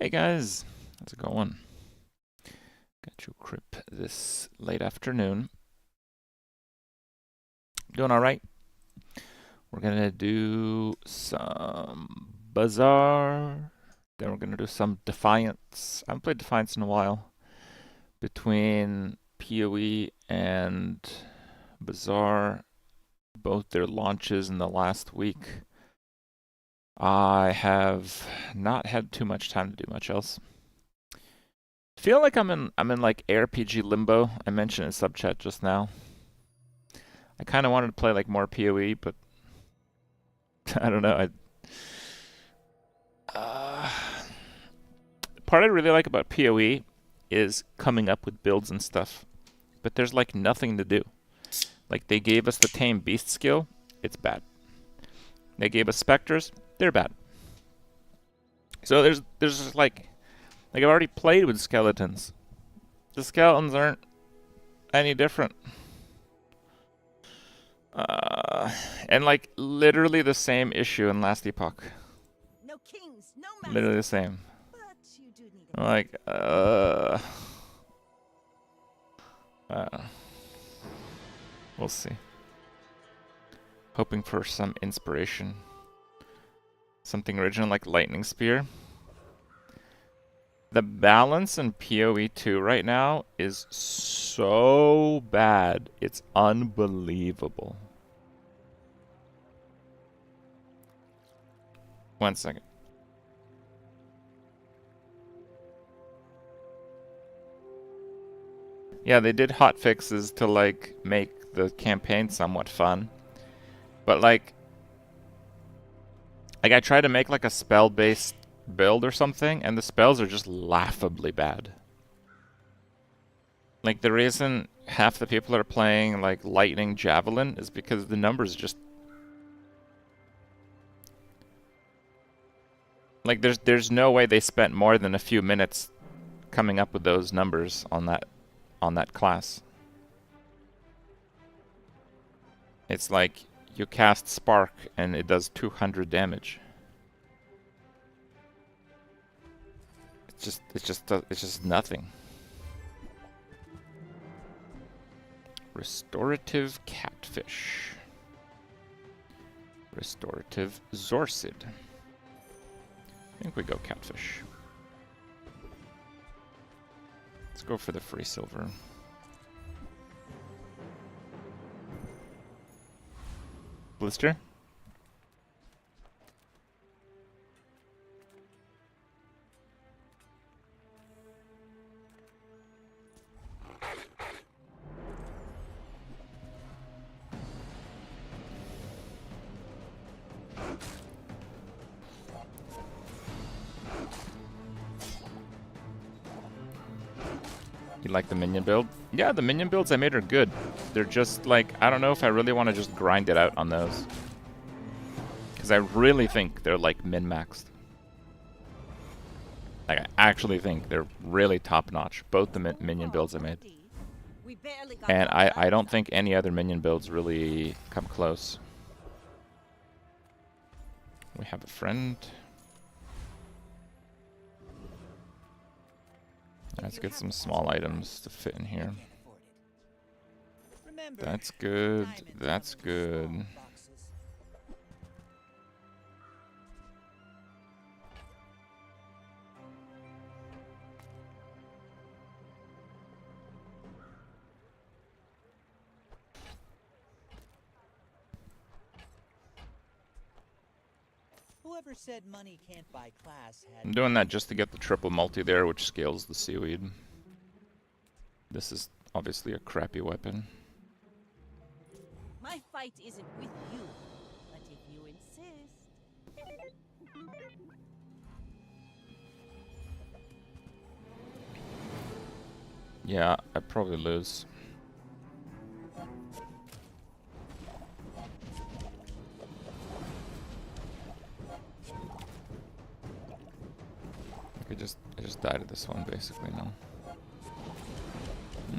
Hey guys, how's it going? Got you crip this late afternoon. Doing all right. We're gonna do some Bazaar. Then we're gonna do some Dfiance. I haven't played Dfiance in a while. Between PoE and Bazaar, both their launches in the last week, I have not had too much time to do much else. Feel like I'm in like ARPG limbo. I mentioned in sub chat just now. I kind of wanted to play like more PoE, but I don't know. Uh, the part I really like about PoE is coming up with builds and stuff, but there's like nothing to do. Like they gave us the tame beast skill, it's bad. They gave us specters, they're bad. So there's just like I've already played with skeletons. The skeletons aren't any different. And like literally the same issue in Last Epoch. No kings, no masters. Literally the same. But you do need I'm like, we'll see. Hoping for some inspiration. Something original like Lightning Spear. The balance in PoE 2 right now is so bad. It's unbelievable. One second. Yeah, they did hot fixes to like make the campaign somewhat fun. But like I tried to make like a spell-based build or something, and the spells are just laughably bad. Like the reason half the people are playing like Lightning Javelin is because the numbers just like there's no way they spent more than a few minutes coming up with those numbers on that class. It's like you cast Spark and it does 200 damage. It's just nothing. Restorative Catfish. Restorative Zorsid. I think we go Catfish. Let's go for the free silver. Blister? You like the minion build? Yeah, the minion builds I made are good. They're just like, I don't know if I really want to just grind it out on those. Because I really think they're like min-maxed. Like, I actually think they're really top-notch, both the minion builds I made. And I don't think any other minion builds really come close. We have a friend. Let's get some small items to fit in here. That's good. That's good. Whoever said money can't buy class had I'm doing that just to get the triple multi there, which scales the seaweed. This is obviously a crappy weapon. My fight isn't with you, but if you insist. Yeah, I'd probably lose. I just died at this one basically now.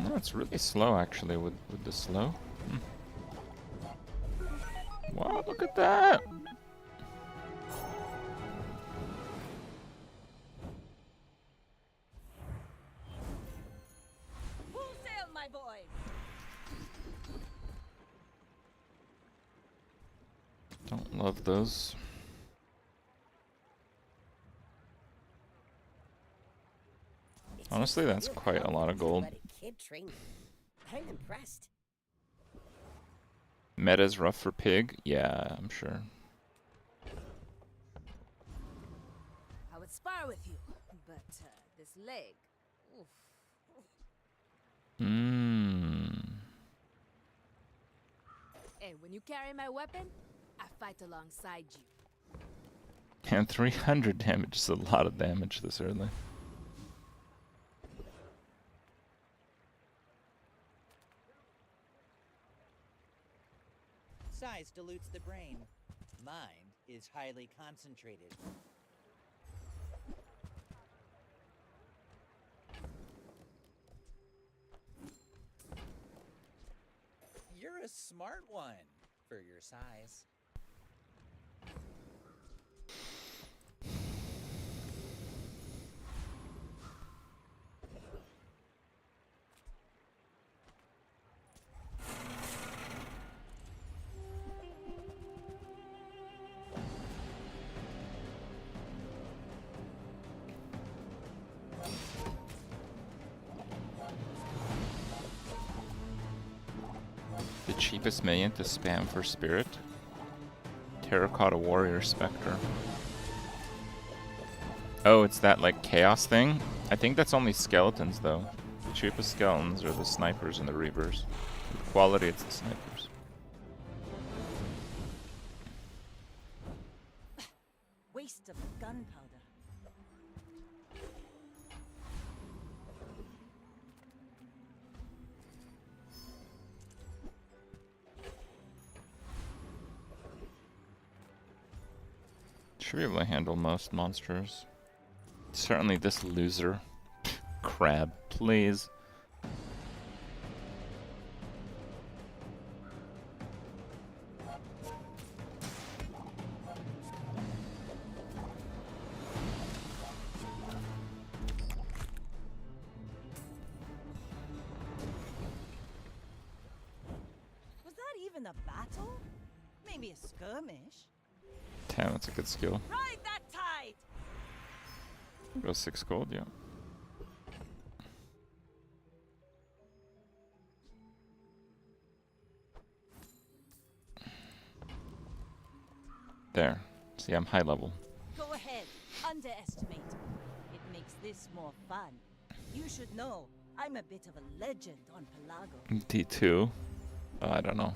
No, it's really slow actually with the slow. Wow, look at that! Love those. Honestly, that's quite a lot of gold. I'm impressed. Meta's rough for pig? Yeah, I'm sure. I would spar with you, but this leg. Oof. Hey, when you carry my weapon, I fight alongside you. And 300 damage is a lot of damage this early. Size dilutes the brain. Mind is highly concentrated. You're a smart one for your size. The cheapest minion to spam for spirit? Terracotta Warrior Spectre. Oh, it's that like chaos thing? I think that's only skeletons though. The cheapest skeletons are the snipers and the reavers. With quality, it's the snipers. Waste of gunpowder. Should be able to handle most monsters. Certainly this loser. Crab, please. Was that even a battle? Maybe a skirmish? Damn, that's a good skill. Ride that tide! Go 6 gold, yeah. There. See, I'm high level. Go ahead, underestimate me. It makes this more fun. You should know, I'm a bit of a legend on Pelago. D2? I don't know.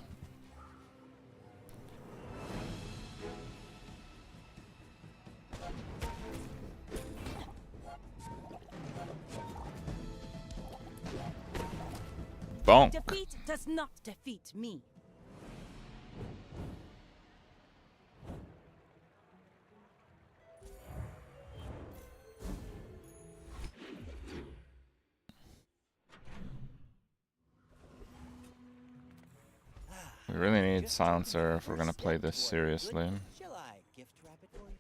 Bonk. Defeat does not defeat me. We really need silencer if we're gonna play this seriously. Shall I gift wrap it for you?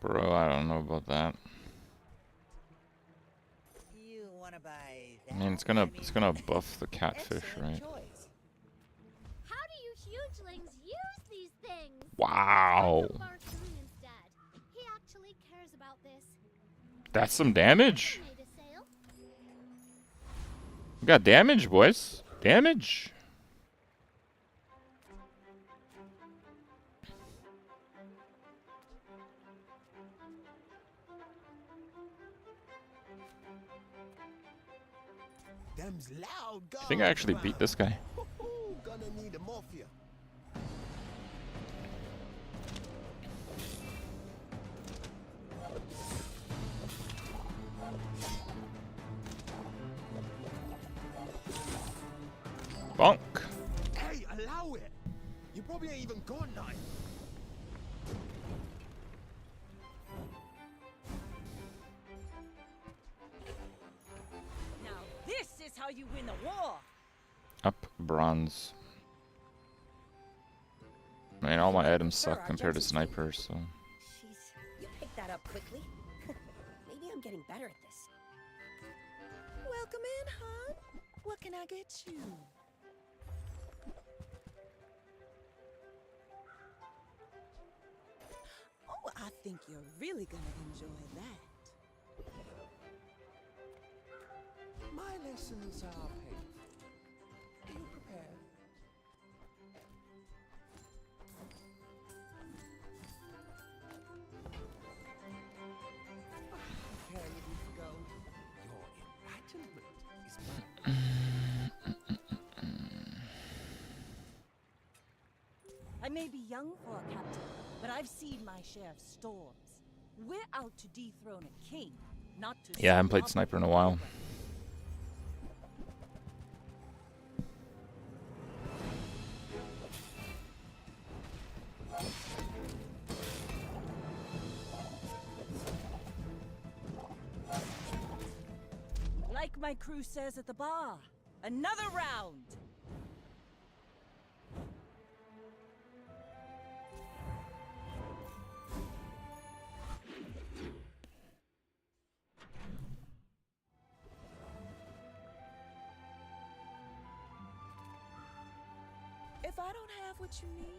Bro, I don't know about that. You wanna buy that? I mean, it's gonna buff the catfish, right? Choice. How do you hugelings use these things? Wow. Barsoon instead. He actually cares about this. That's some damage. Made a sale. We got damage, boys. Damage. Them's loud I think I actually beat this guy. Gonna need a morphia. Bonk. Hey, allow it. You probably ain't even got none. Now this is how you win a war. Up bronze. I mean, all my items prefer suck our compared to gentle sniper, so. Jeez, you picked that up quickly. Maybe I'm getting better at this. Welcome in, hon. What can I get you? Oh, I think you're really gonna enjoy that. My lessons are painful. Are you prepared? Prepare you to go. Your enlightenment is mine. I may be young for a captain, but I've seen my share of storms. We're out to dethrone a king, not to. Yeah, I haven't played sniper in a while. Like my crew says at the bar, another round. If I don't have what you need,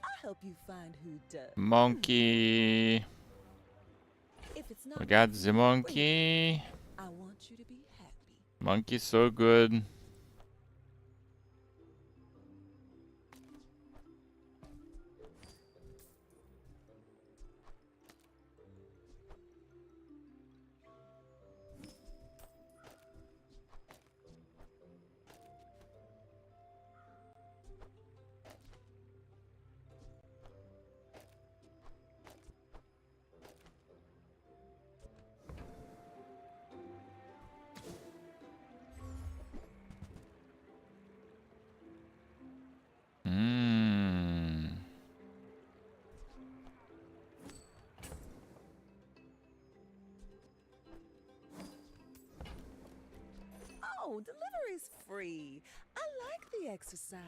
I'll help you find who does. Monkey. If it's not, We got the monkey. I want you to be happy. Monkey's so good. Mmm. Oh, delivery's free. I like the exercise.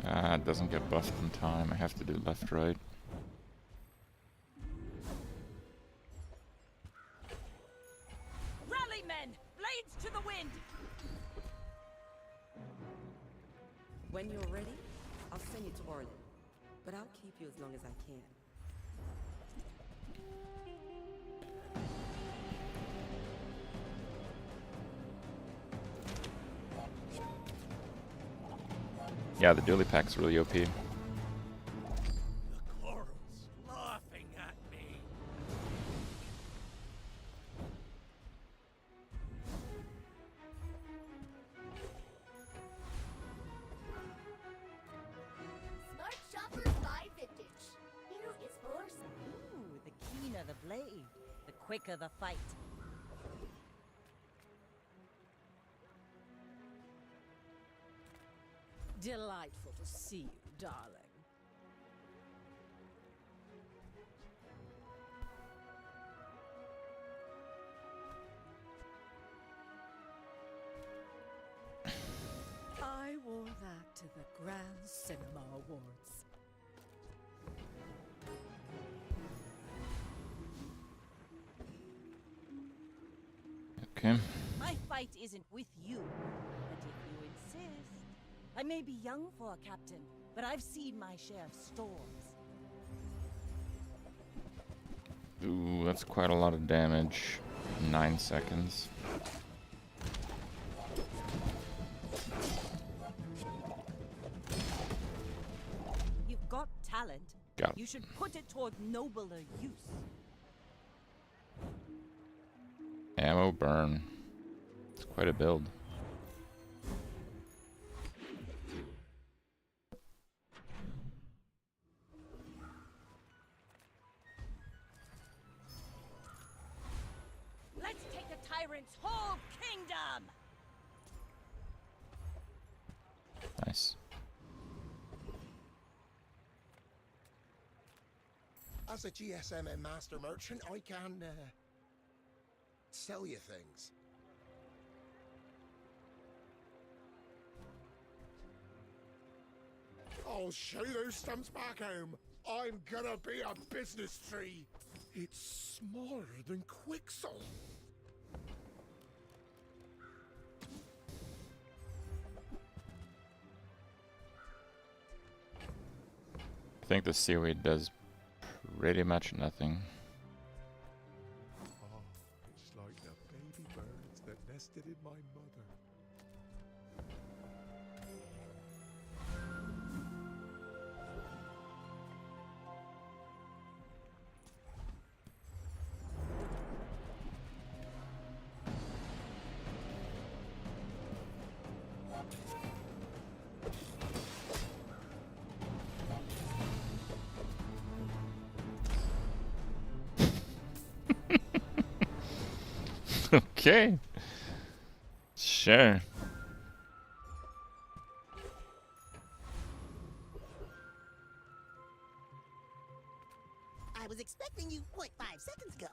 Ah, it doesn't get buffed in time. I have to do left, right. Rally, men! Blades to the wind! When you're ready, I'll send you to Orlin. But I'll keep you as long as I can. Yeah, the dually pack's really OP. The coral's laughing at me. Smart shoppers buy vintage. Here is more. Ooh, the keener the blade, the quicker the fight. Delightful to see you, darling. I wore that to the Grand Cinema Awards. Okay. My fight isn't with you, but if you insist. I may be young for a captain, but I've seen my share of storms. Ooh, that's quite a lot of damage. 9 seconds. You've got talent. Got it. You should put it toward nobler use. Ammo burn. It's quite a build. tyrant's whole kingdom! Nice. As a GSM and master merchant, I can sell you things. I'll show those stumps back home. I'm gonna be a business tree. It's smaller than Quixel. I think the seaweed does pretty much nothing. Oh, it's like the baby birds that nested in my mother. Okay. Sure. I was expecting you 0.5 seconds ago.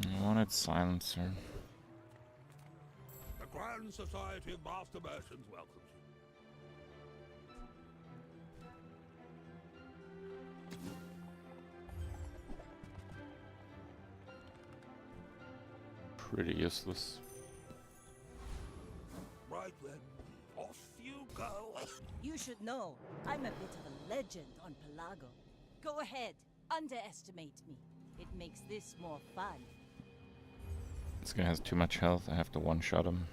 I wanted silencer. The Grand Society of Master Merchants welcomes you. Pretty useless. Right then, off you go. You should know, I'm a bit of a legend on Pelago. Go ahead, underestimate me. It makes this more fun. This guy has too much health. I have to one-shot him.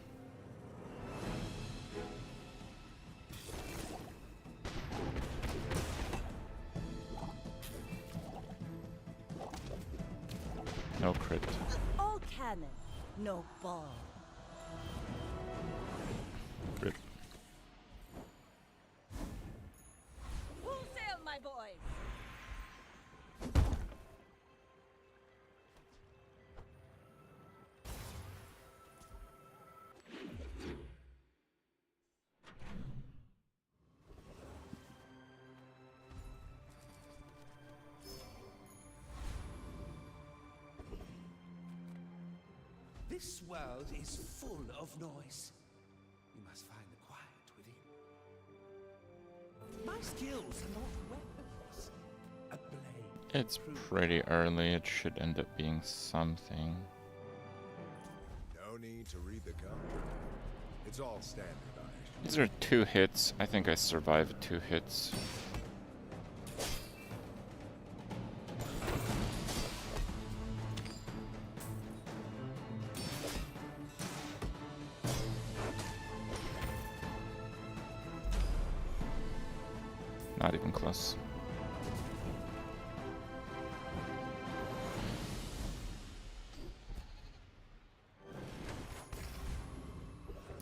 No crit. All cannon, no ball. Crit. Full sail, my boys! This world is full of noise. You must find the quiet within. My skills are not weapons. A blade. It's pretty early. It should end up being something. No need to read the contract. It's all standardized. These are 2 hits. I think I survived 2 hits. Not even close.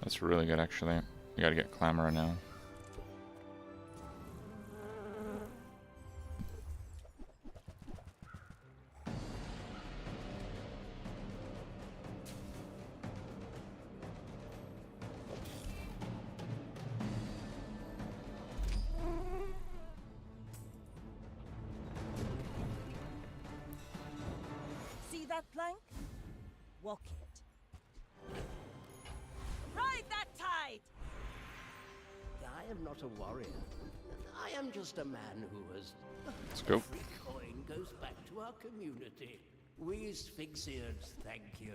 That's really good, actually. We gotta get Clamor now. See that plank? Walk it. Ride that tide! I am not a warrior. I am just a man who has... Let's go. Every coin goes back to our community. We Sphinxians thank you.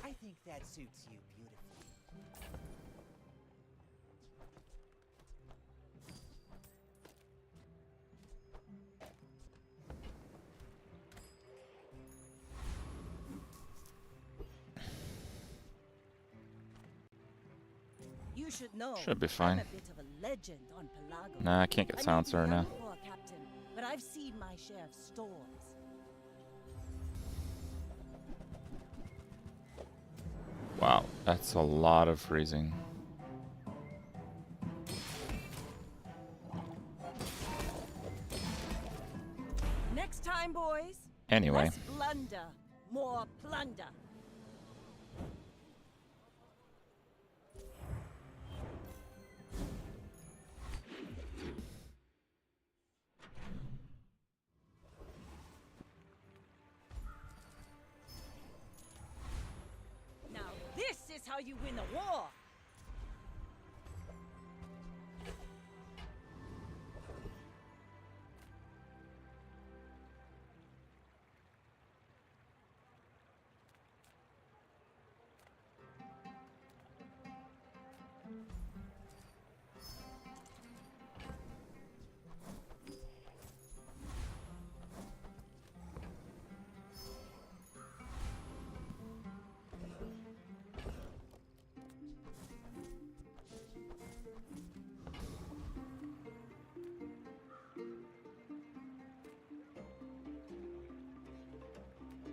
I think that suits you beautifully. You should know. Should be I'm fine. a bit of a legend on Pelago. Nah, I can't get silencer right now. Young, Captain, but I've seen my share of storms. Wow, that's a lot of freezing. Next time, boys. Anyway. Less blunder, more plunder. Now this is how you win a war.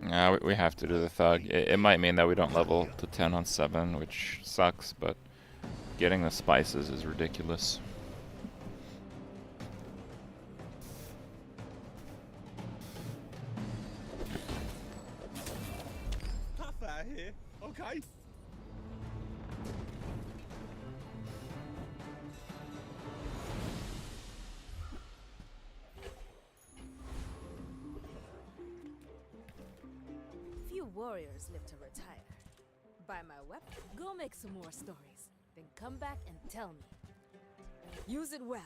Yeah, we have to do the thug. It might mean that we don't level to 10 on 7, which sucks, but getting the spices is ridiculous. Tough out here. Okay. Few warriors live to retire. Buy my weapon, go make some more stories, then come back and tell me. Use it well.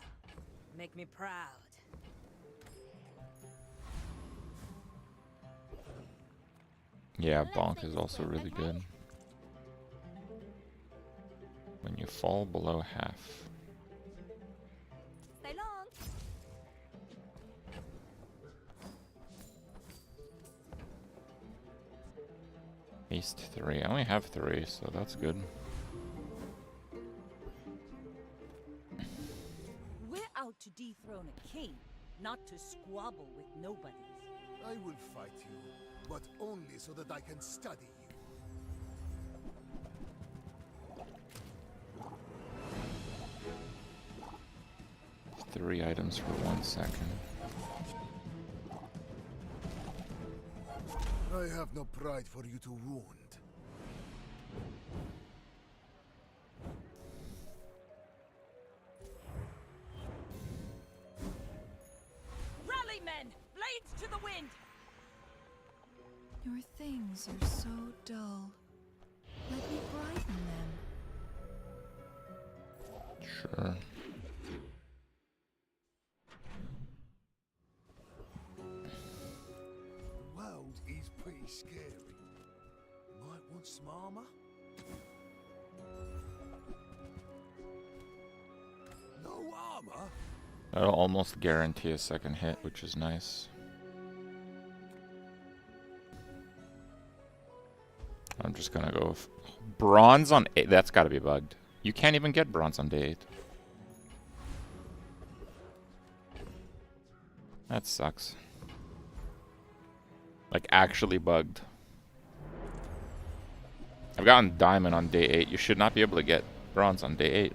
Make me proud. Yeah, bonk is also really good. When you fall below half. Stay long. Haste 3. I only have 3, so that's good. We're out to dethrone a king, not to squabble with nobodies. I will fight you, but only so that I can study you. 3 items for 1 second. I have no pride for you to wound. Rally, men! Blades to the wind! Your things are so dull. Let me brighten them. Sure. The world is pretty scary. Might want some armor? No armor? That'll almost guarantee a second hit, which is nice. I'm just gonna go with bronze on 8. That's gotta be bugged. You can't even get bronze on day 8. That sucks. Like, actually bugged. I've gotten diamond on day 8. You should not be able to get bronze on day 8.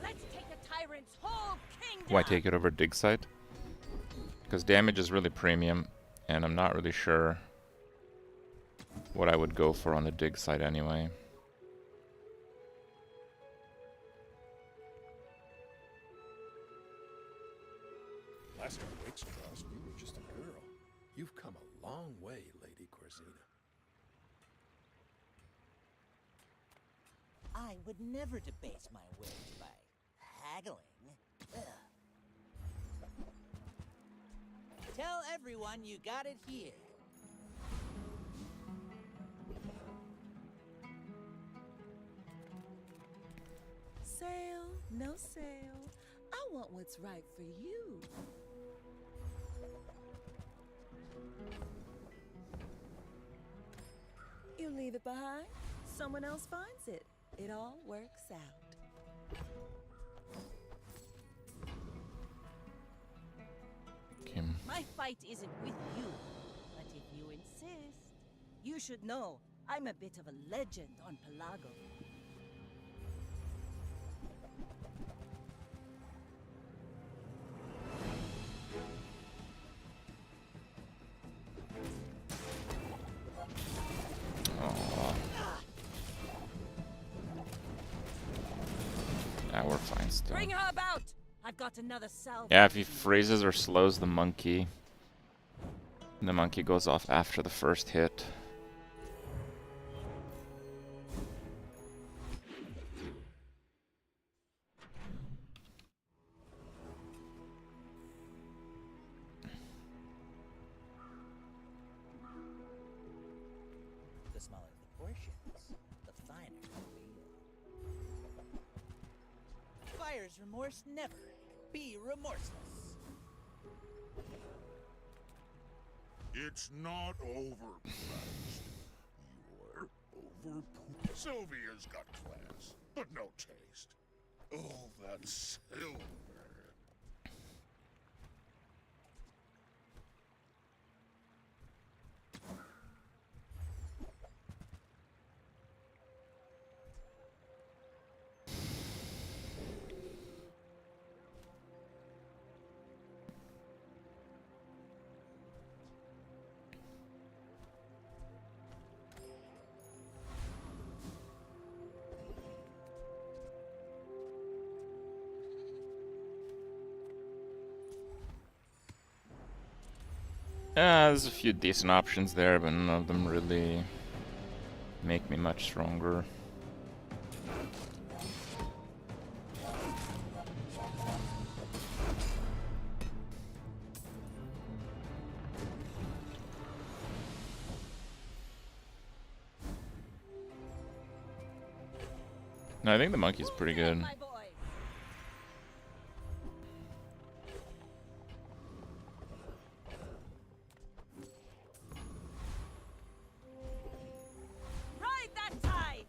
Let's take a tyrant's whole kingdom! Why take it over dig site? Because damage is really premium, and I'm not really sure what I would go for on the dig site anyway. Last time Wicks crossed, you were just a girl. You've come a long way, Lady Corzina. I would never debase my wares by haggling. Ugh. Tell everyone you got it here. Sale, no sale. I want what's right for you. You leave it behind, someone else finds it. It all works out. Kim. My fight isn't with you, but if you insist, you should know I'm a bit of a legend on Pelago. Aw. Yeah, we're fine still. Bring her about! I've got another salve. Yeah, if he freezes or slows the monkey, the monkey goes off after the first hit. The smaller the portions, the finer the feel. Buyer's remorse never. Be remorseless. It's not overpriced. You're over. Sylvia's got class, but no taste. Oh, that silver. There's a few decent options there, but none of them really make me much stronger. No, I think the monkey's pretty good. My boy. Ride that tide!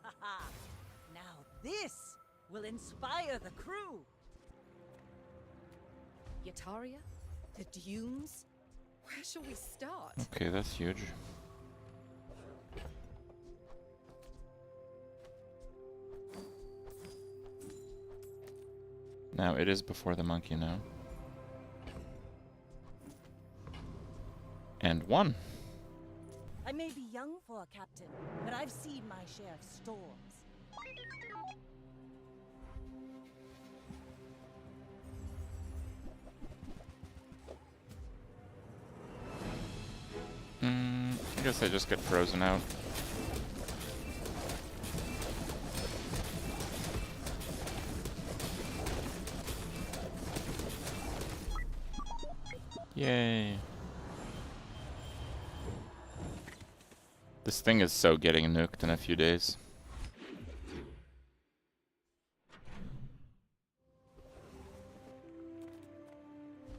Haha. Now this will inspire the crew. Yataria? The dunes? Where shall we start? Okay, that's huge. Now it is before the monkey now. And one. I may be young for a captain, but I've seen my share of storms. I guess I just get frozen out. Yay. This thing is so getting nuked in a few days.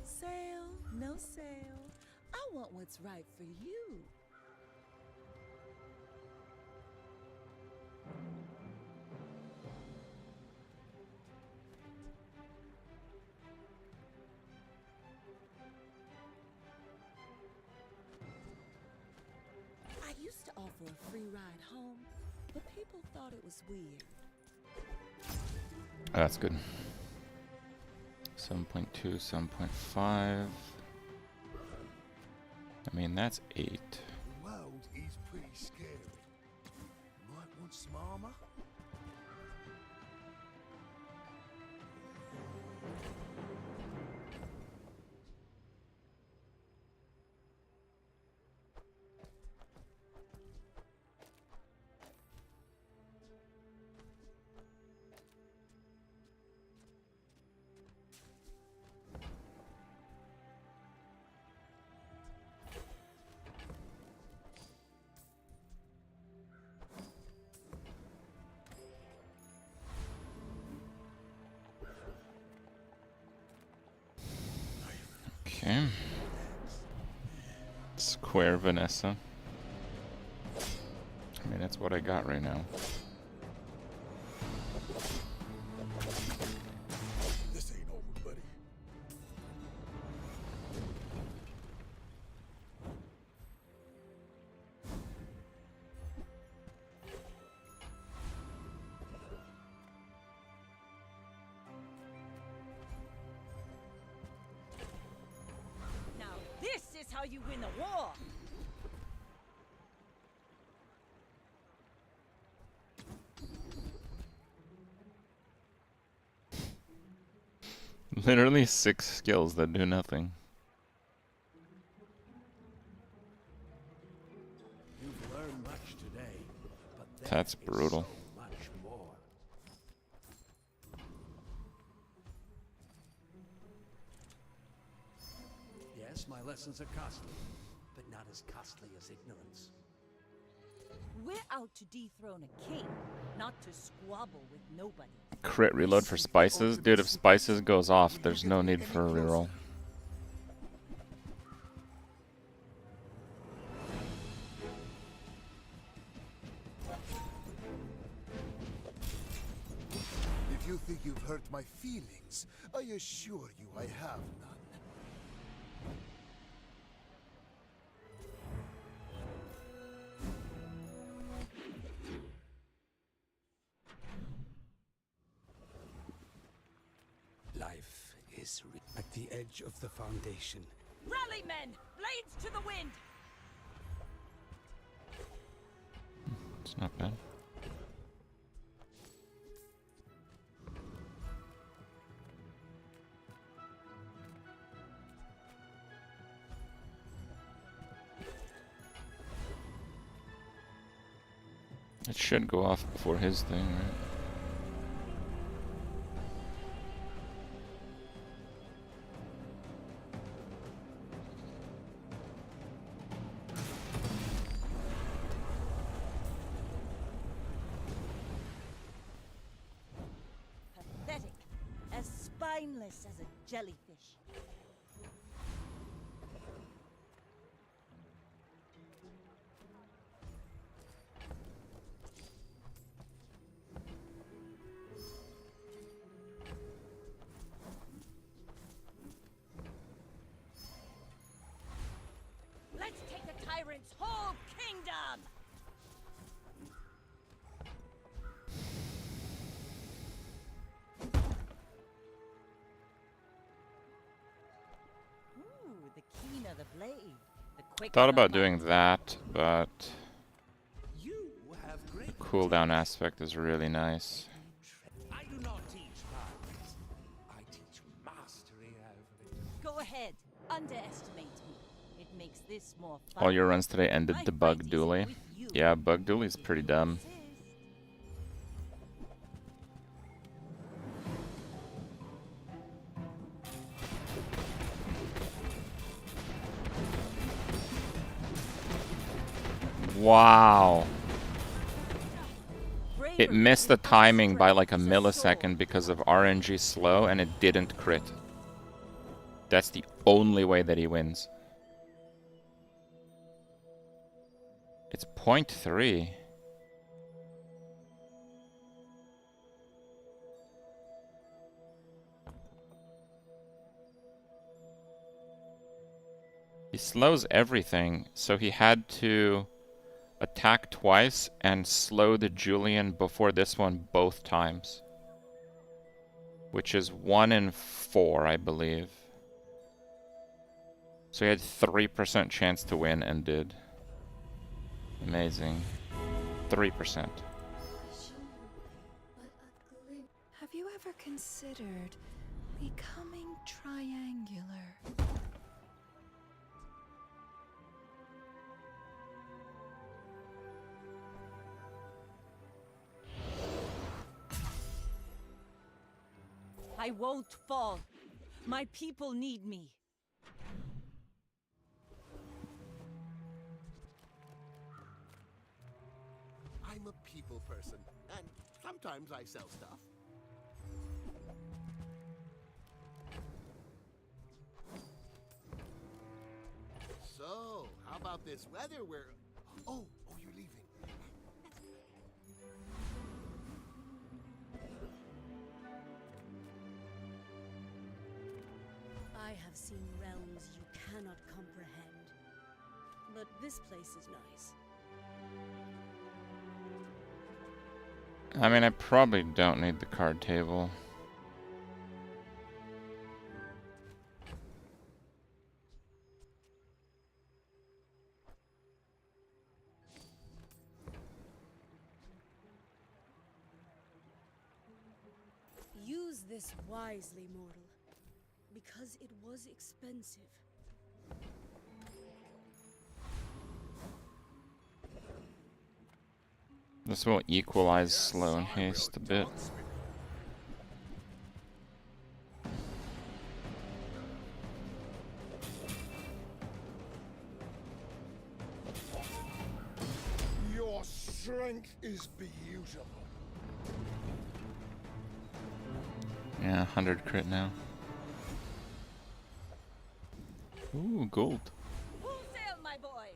Sale, no sale. I want what's right for you. I used to offer a free ride home, but people thought it was weird. Oh, that's good. 7.2, 7.5. I mean, that's 8. The world is pretty scary. Might want some armor? Okay. Square Vanessa. I mean, that's what I got right now. This ain't over, buddy. Now this is how you win a war. Literally 6 skills that do nothing. You've learned much today, but That's there is brutal. so much more. Yes, my lessons are costly, but not as costly as ignorance. We're out to dethrone a king, not to squabble with nobody. Crit reload for spices? Dude, if spices goes off, there's no need for a reroll. If you think you've hurt my feelings, I assure you I have none. Life is at the edge of the foundation. Rally, men! Blades to the wind! It's not bad. It should go off before his thing, right? Pathetic. As spineless as a jellyfish. Let's take the tyrant's whole kingdom! Ooh, the keener the blade, the quicker Thought the about mark. doing that, but You have the great cooldown aspect is really nice. I do not teach violence. I teach mastery of it. Go ahead, underestimate me. It makes this more fun. All your runs today ended My the fight bug isn't dually. with you. Yeah, bug dually's pretty dumb. Insist. Wow. It Bravery missed the without timing by strength like a is millisecond sword. because of RNG slow, and it didn't crit. That's the only way that he wins. It's 0.3. He slows everything, so he had to attack twice and slow the Julian before this one both times. Which is 1 in 4, I believe. So he had 3% chance to win and did. Amazing. 3%. Have you ever considered becoming triangular? I won't fall. My people need me. I'm a people person, and sometimes I sell stuff. about this weather, we're... Oh, you're leaving. I have seen realms you cannot comprehend. But this place is nice. I mean, I probably don't need the card table. Use this wisely, mortal, because it was expensive. This will equalize slow and haste a bit. Your strength is beautiful. Yeah, 100 crit now. Ooh, gold. Full sail, my boy!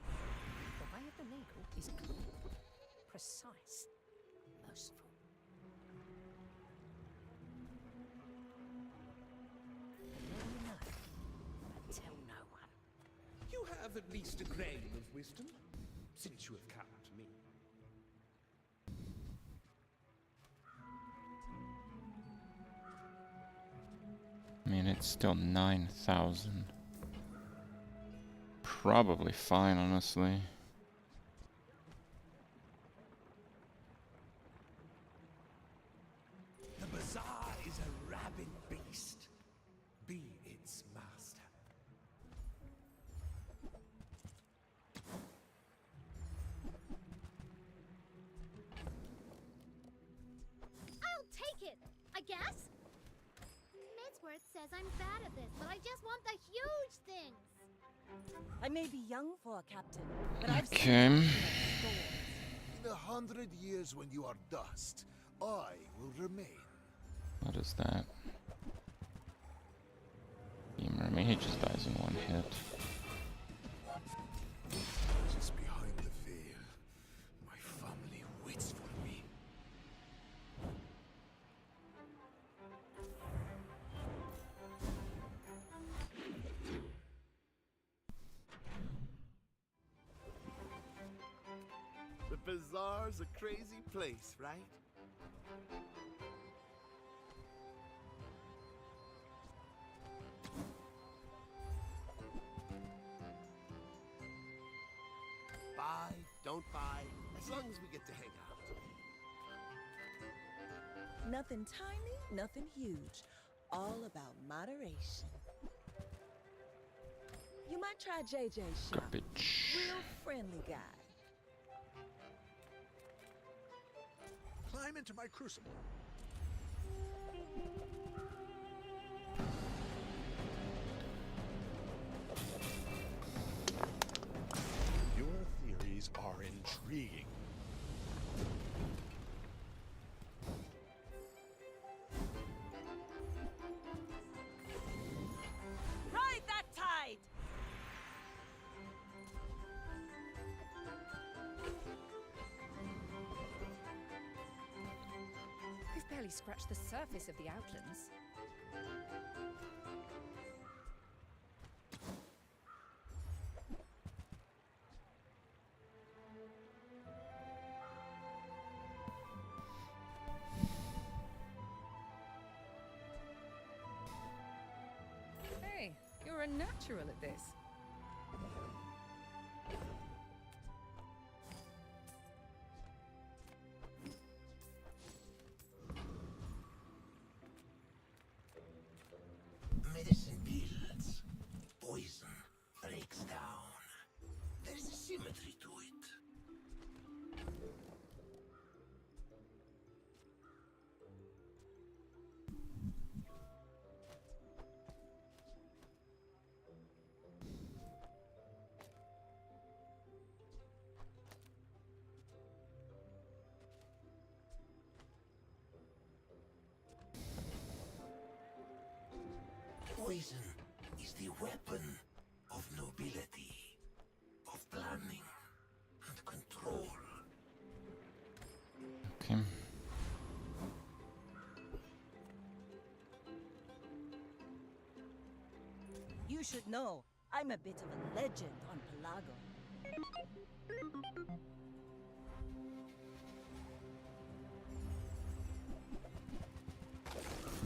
The way of the needle is clean, precise, merciful. The more you know, but tell no one. You have at least a grain of wisdom, since you have come to me. I mean, it's still 9,000. Probably fine, honestly. The Bazaar is a rabid beast. Be its master. I'll take it, I guess. Midsworth says I'm bad at this, but I just want the huge things. I may be young for a captain, but I've Okay. seen storms. In 100 years when you are dust, I will remain. What is that? Beamer. I mean, he just dies in one hit. Just behind the veil, my family waits for me. The Bazaar's a crazy place, right? Buy, don't buy, as long as we get to hang out. Nothing tiny, nothing huge. All about moderation. You might try JJ's shop. Garbage. Real friendly guy. Climb into my crucible. Your theories are intriguing. Ride that tide! We've barely scratched the surface of the outlands. Hey, you're a natural at this. Medicine builds. Poison breaks down. There's a symmetry to it. Poison is the weapon of nobility, of planning and control. Okay. You should know, I'm a bit of a legend on Pelago.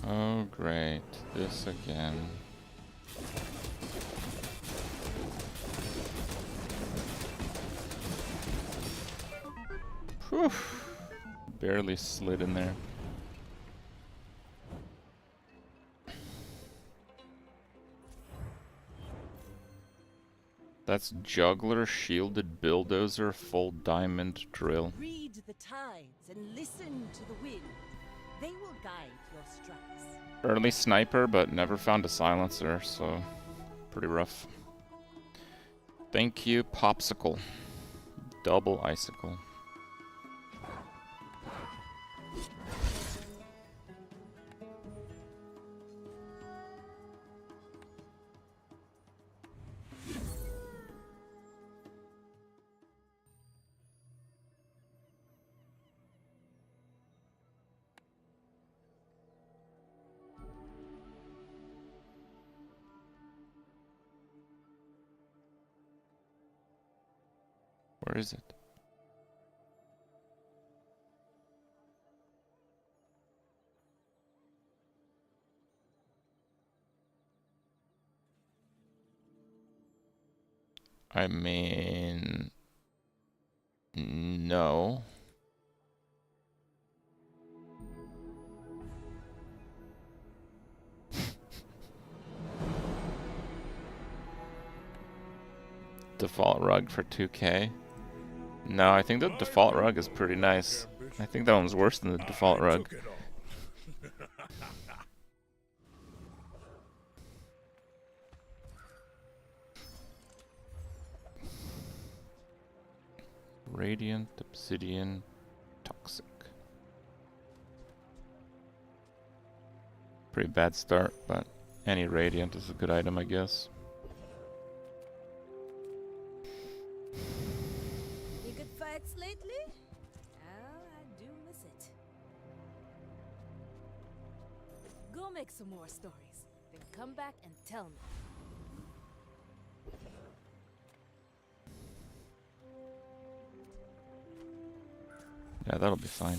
Oh, great. This again. Whew. Barely slid in there. That's juggler, shielded bulldozer, full diamond drill. Read the tides and listen to the wind. They will guide your strikes. Early sniper, but never found a silencer, so pretty rough. Thank you, Popsicle. Double icicle. Where is it? I mean... no. Default rug for 2K. No, I think the default rug is pretty nice. I think that one's worse than the default rug. Radiant, obsidian, toxic. Pretty bad start, but any radiant is a good item, I guess. You good fights lately? Oh, I do miss it. Go make some more stories, then come back and tell me. Yeah, that'll be fine.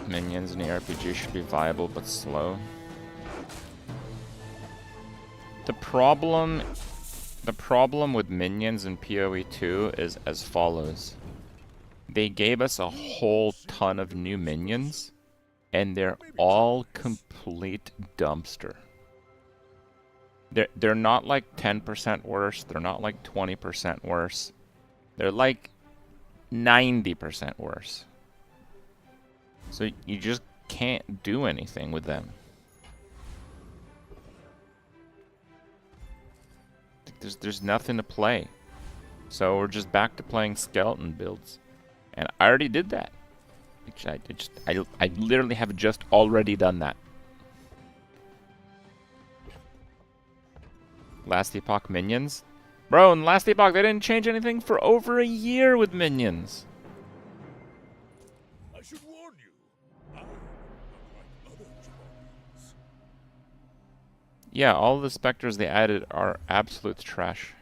Minions in the RPG should be viable but slow. The problem with minions in PoE2 is as follows. They gave us a whole ton of new minions, and they're all complete dumpster. They're not like 10% worse, they're not like 20% worse. They're like 90% worse. So you just can't do anything with them. There's nothing to play. So we're just back to playing skeleton builds. And I already did that. I literally have just already done that. Last Epoch minions? Bro, in Last Epoch they didn't change anything for over a year with minions. I should warn you. I am not like other Jabarians. Yeah, all the specters they added are absolute trash.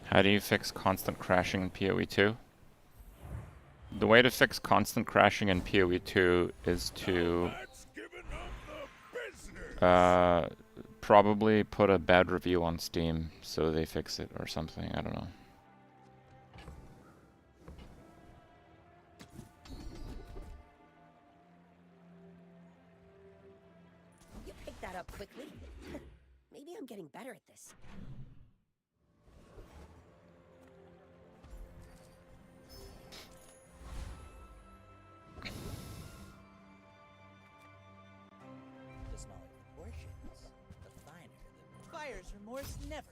How do you fix constant crashing in PoE2? The way to fix constant crashing in PoE2 is to Probably put a bad review on Steam so they fix it or something. I don't know. You picked that up quickly. Maybe I'm getting better at this. The smaller the portions, the finer the buyer's remorse never.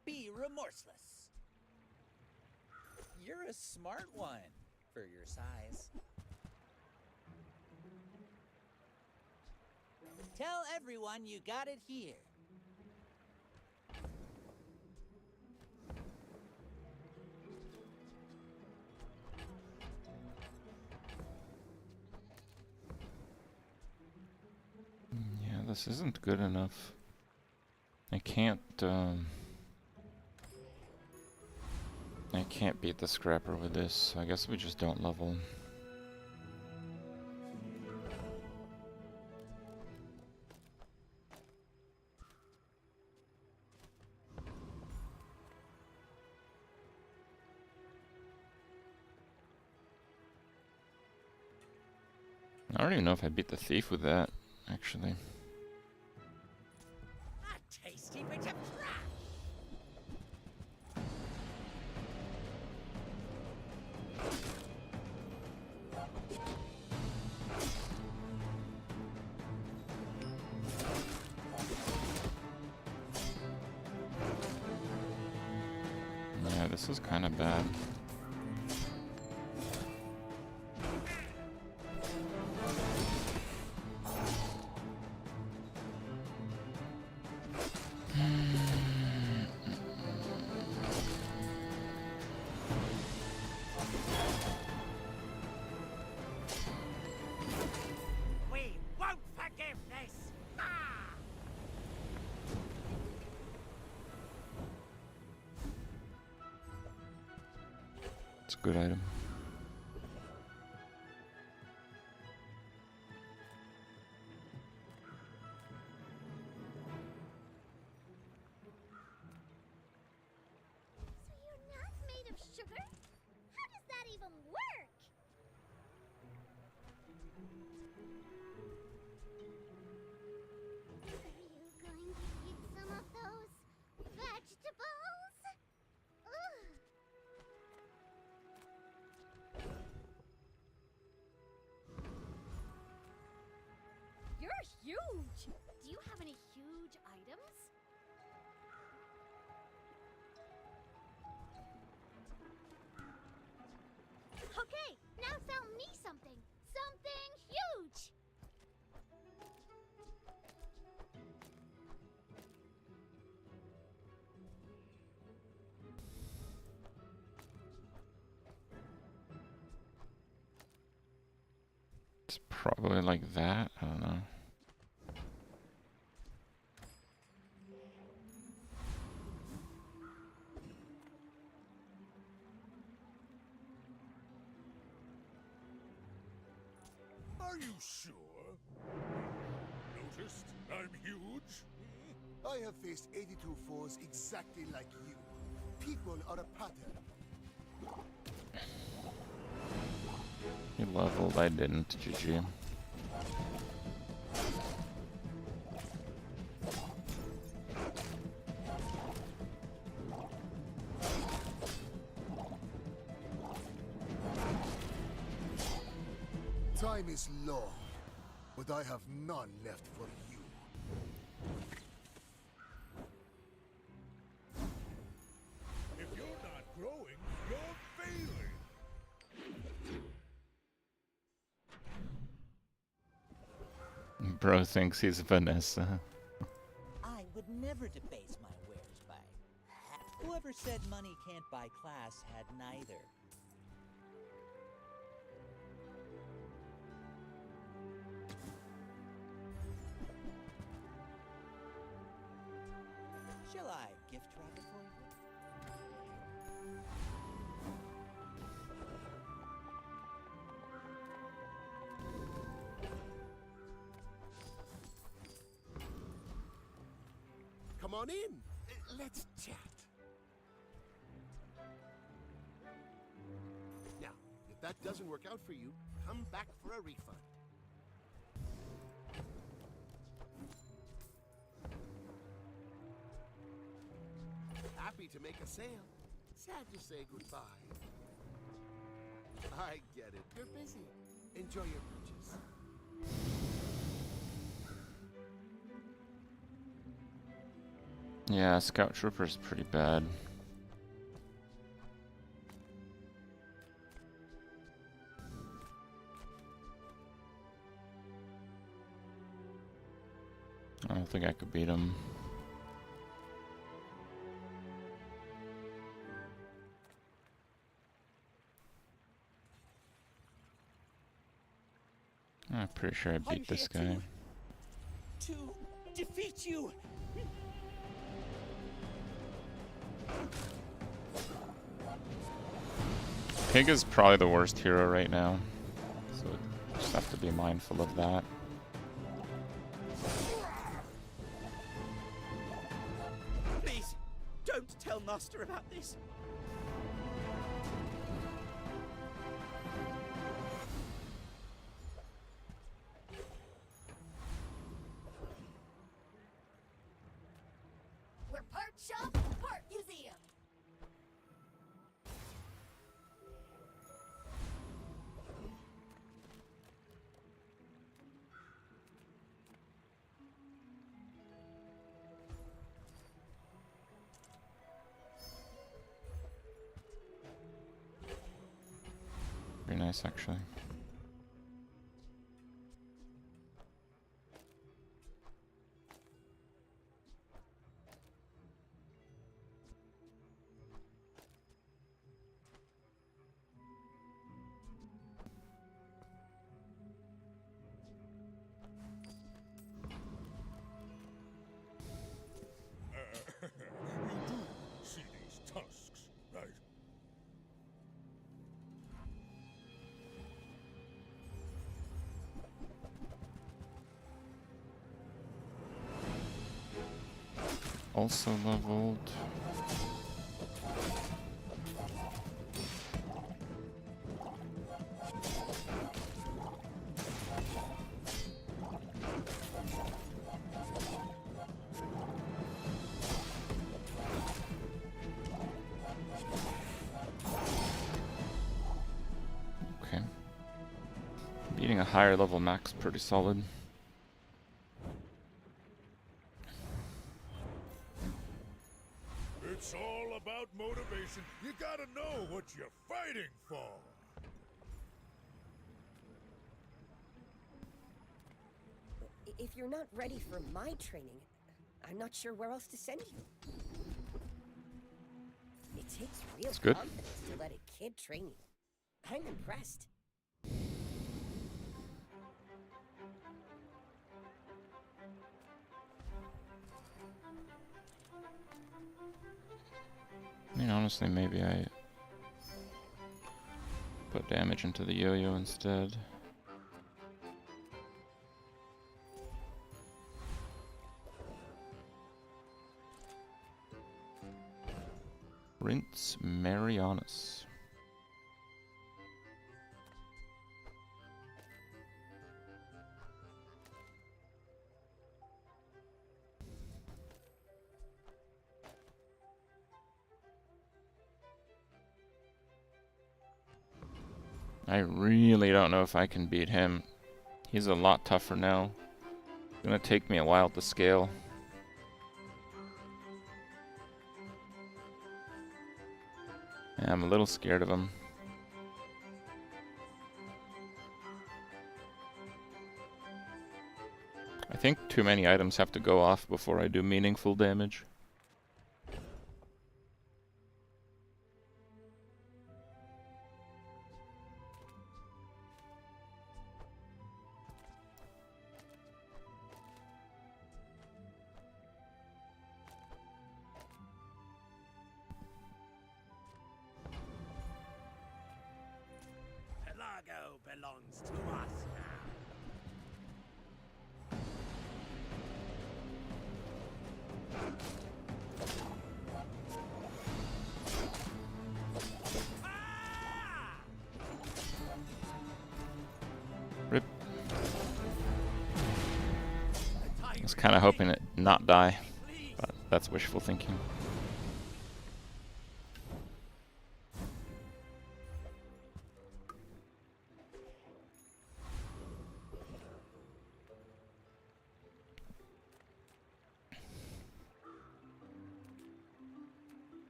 Be remorseless. You're a smart one for your size. Tell everyone you got it here. Yeah, this isn't good enough. I can't beat the scrapper with this, so I guess we just don't level. I don't even know if I beat the thief with that, actually. A tasty bit of trash. Yeah, this is kind of bad. We won't forgive this. Ah! It's a good item. So you're not made of sugar? How does that even work? Are you going to eat some of those vegetables? Ugh. You're huge! Do you have any huge items? Okay, now sell me something. Something huge! It's probably like that. I don't know. Are you sure? Noticed I'm huge? I have faced 82 foes exactly like you. People are a pattern. He leveled, I didn't. GG. Time is long, but I have none left for you. If you're not growing, you're failing. Bro thinks he's Vanessa. I would never debase my wares by whoever said money can't buy class had neither. Shall I gift wrap it for you? come on in. Let's chat. Now, if that doesn't work out for you, come back for a refund. Happy to make a sale. Sad to say goodbye. I get it. You're busy. Enjoy your purchase. Yeah, Scout Trooper's pretty bad. I don't think I could beat him. I'm pretty sure I beat this guy. To defeat you. Pig is probably the worst hero right now, so just have to be mindful of that. Please, don't tell Master about this. We're part shop, part museum. Very nice, actually. You do see these tusks, right? Also leveled. Okay. Beating a higher level max pretty solid. It's all about motivation. You gotta know what you're fighting for. If you're not ready for my training, I'm not sure where else to send you. It takes real good. confidence to let a kid train you. I'm impressed. I mean, honestly, maybe I put damage into the yo-yo instead. Rinse Marianus. I really don't know if I can beat him. He's a lot tougher now. It's gonna take me a while to scale. Yeah, I'm a little scared of him. I think too many items have to go off before I do meaningful damage. Pelago belongs to us now. was kind of hoping it not die, but that's wishful thinking.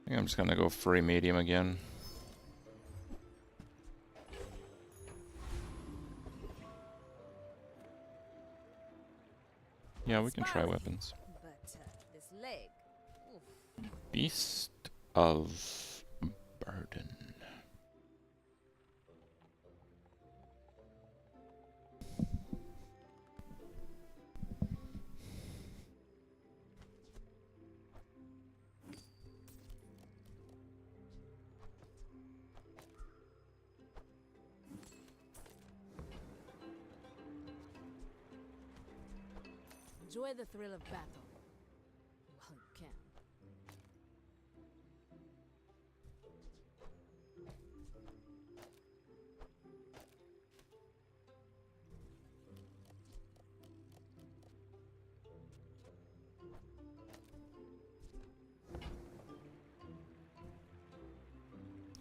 I think I'm just gonna go free medium again. Yeah, we can try weapons. But this leg. Oof. Beast of Burden. Enjoy the thrill of battle. While you can.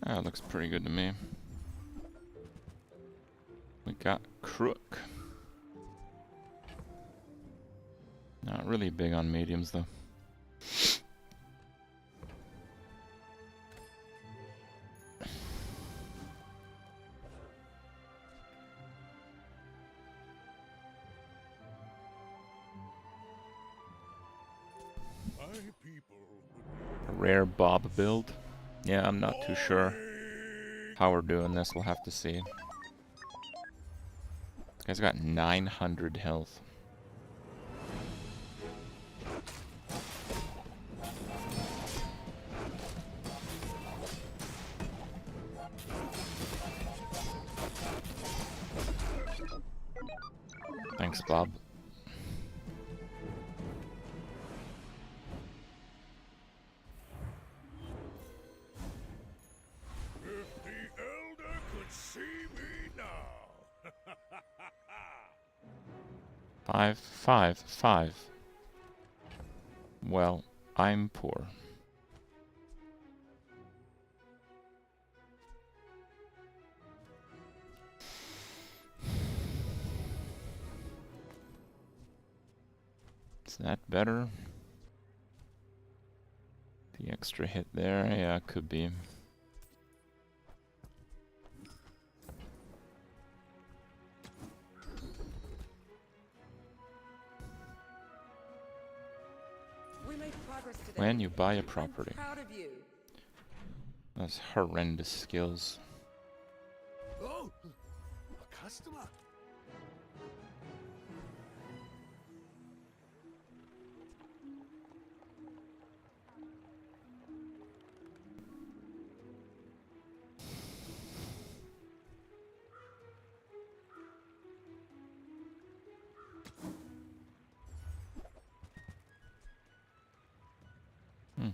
Ah, it looks pretty good to me. We got Crook. Not really big on mediums though. A rare Bob build. Yeah, I'm not too sure how we're doing this. We'll have to see. This guy's got 900 health. Thanks, Bob. If the Elder could see me now. 5, 5, 5. Well, I'm poor. Is that better? The extra hit there, yeah, could be. We made progress today. When you buy a property. I'm proud of you. That's horrendous skills. Oh, a customer. Hmm.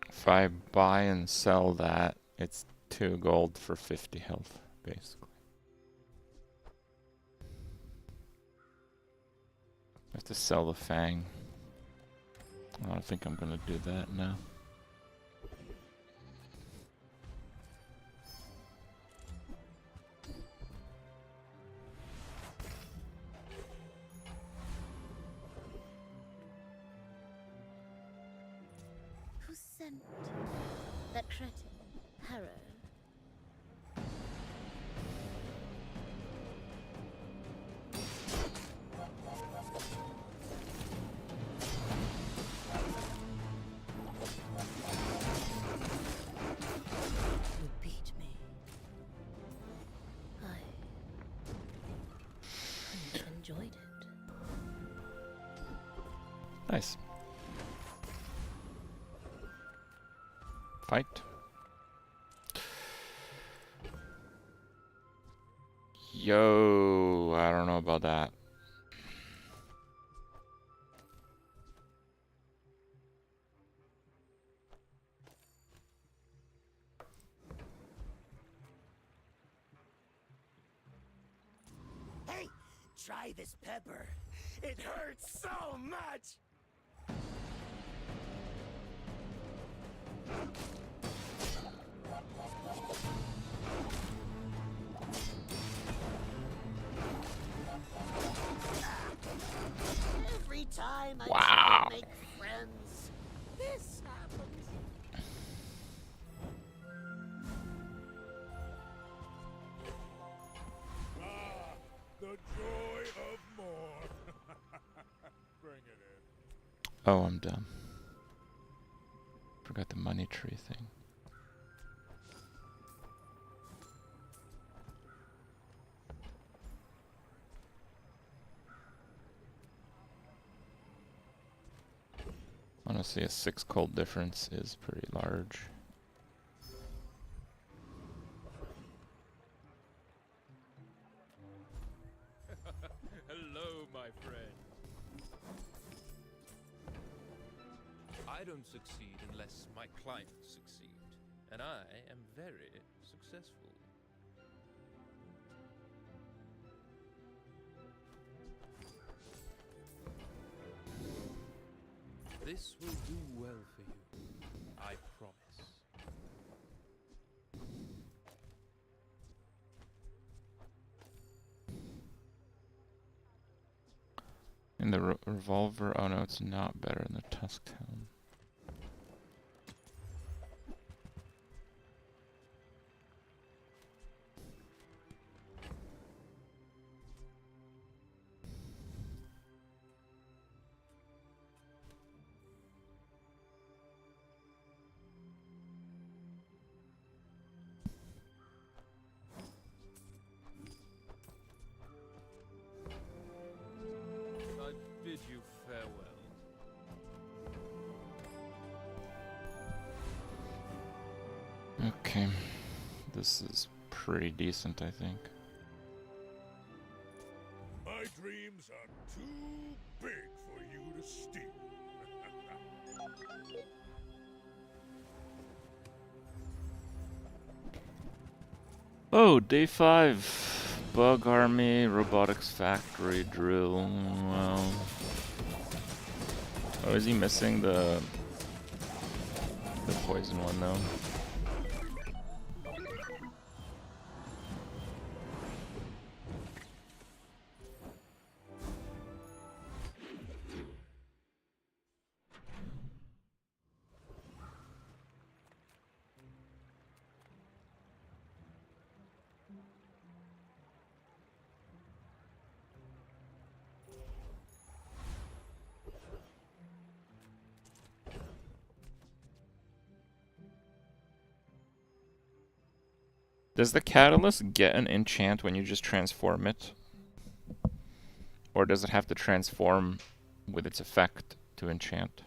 If I buy and sell that, it's 2 gold for 50 health, basically. I have to sell the Fang. I don't think I'm gonna do that now. Who sent that cretin, Harrow? You beat me. I enjoyed it. Nice. Fight. Yo, I don't know about that. Hey, try this pepper. It hurts so much. Every time I try to make friends, this happens. Ah, the joy of more. Bring it in. Oh, I'm dumb. Forgot the money tree thing. Honestly, a 6 cold difference is pretty large. Hello, my friend. I don't succeed unless my clients succeed, and I am very successful. This will do well for you, I promise. In the revolver, oh no, it's not better than the Tusk Town. I bid you farewell. Okay, this is pretty decent, I think. My dreams are too big for you to steal. Oh, day 5. Bug Army, Robotics Factory, Drill. Well. Oh, is he missing the poison one though? Does the catalyst get an enchant when you just transform it? Or does it have to transform with its effect to enchant?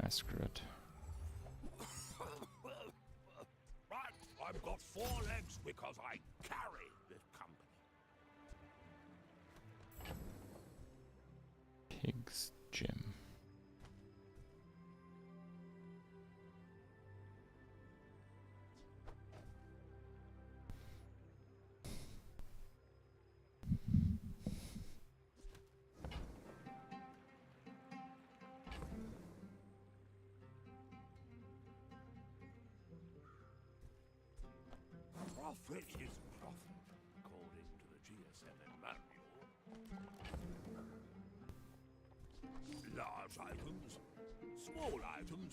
Ah, screw it. Right, I've got 4 legs because I carry this company. Pig's Gym. Profit is profit, according to the GSM manual. Large items, small items,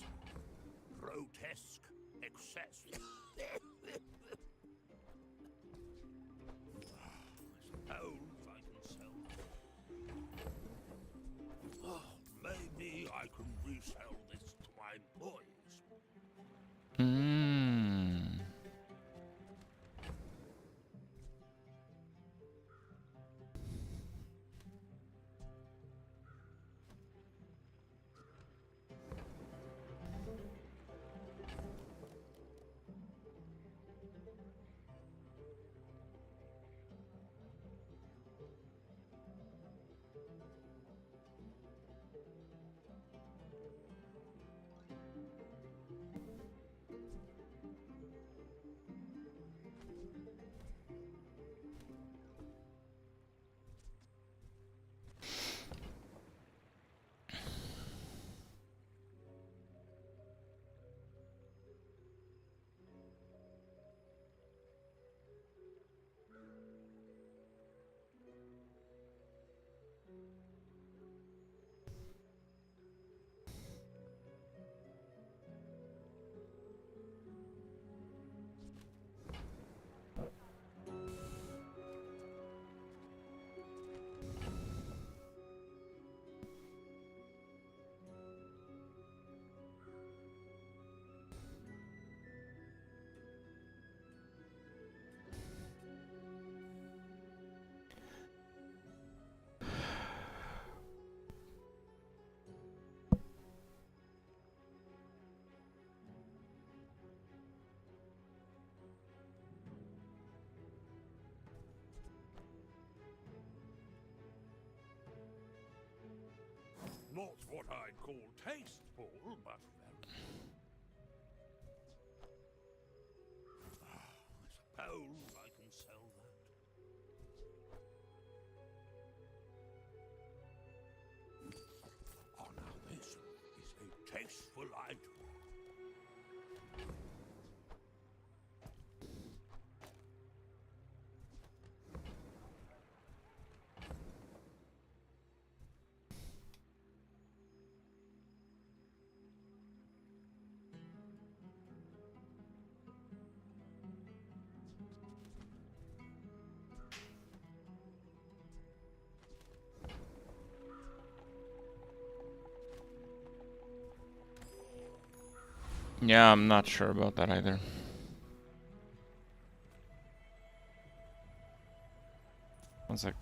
grotesque excess. Suppose I can sell. Oh, maybe I can resell this to my employees. call tasteful, but very. I suppose I can sell that. Oh, now this is a tasteful item. Yeah, I'm not sure about that either. One sec.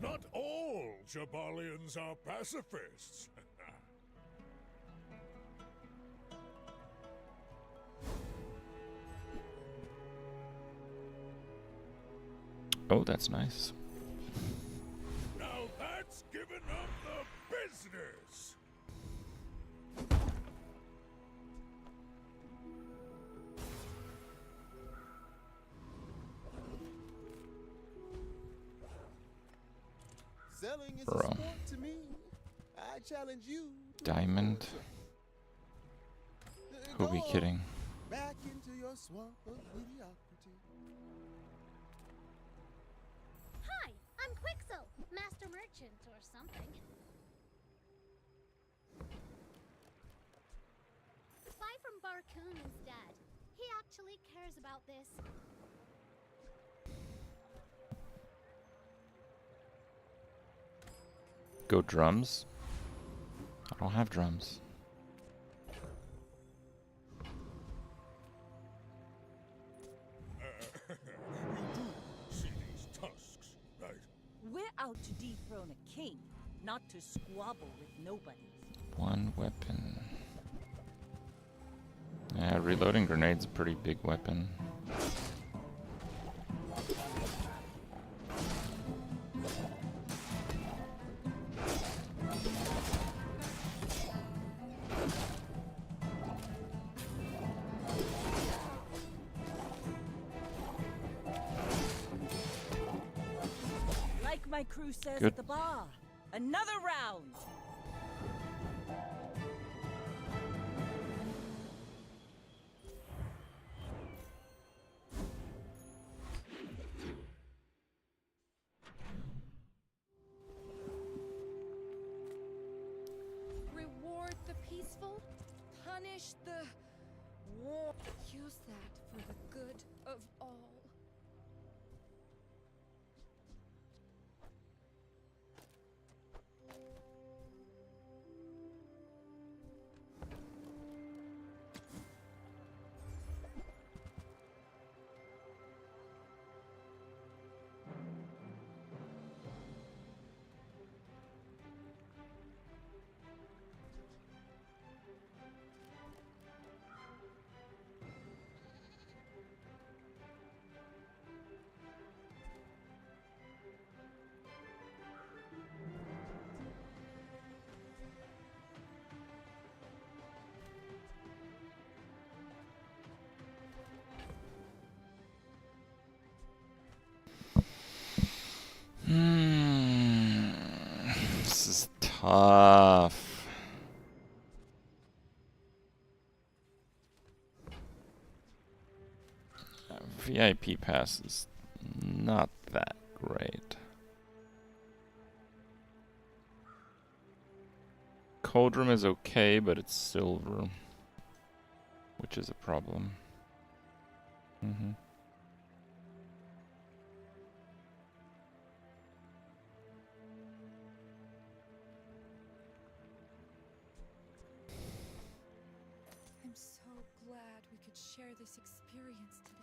Not all Jabalians are pacifists. Oh, that's nice. Now that's giving up the business. Selling is Bro. a sport to me. I challenge you. Diamond. Who be kidding? Back into your swamp of mediocrity. Hi, I'm Quixel, master merchant or something. Buy from Barcoon instead. He actually cares about this. Go drums? I don't have drums. You do see these tusks, right? We're out to dethrone a king, not to squabble with nobody. One weapon. Yeah, reloading grenade's a pretty big weapon. Like my crew says Good. at the bar, another round. Reward the peaceful, punish the war. Use that for the good of all. This is tough. VIP pass is not that great. Cold room is okay, but it's silver, which is a problem. I'm glad we could share this experience today.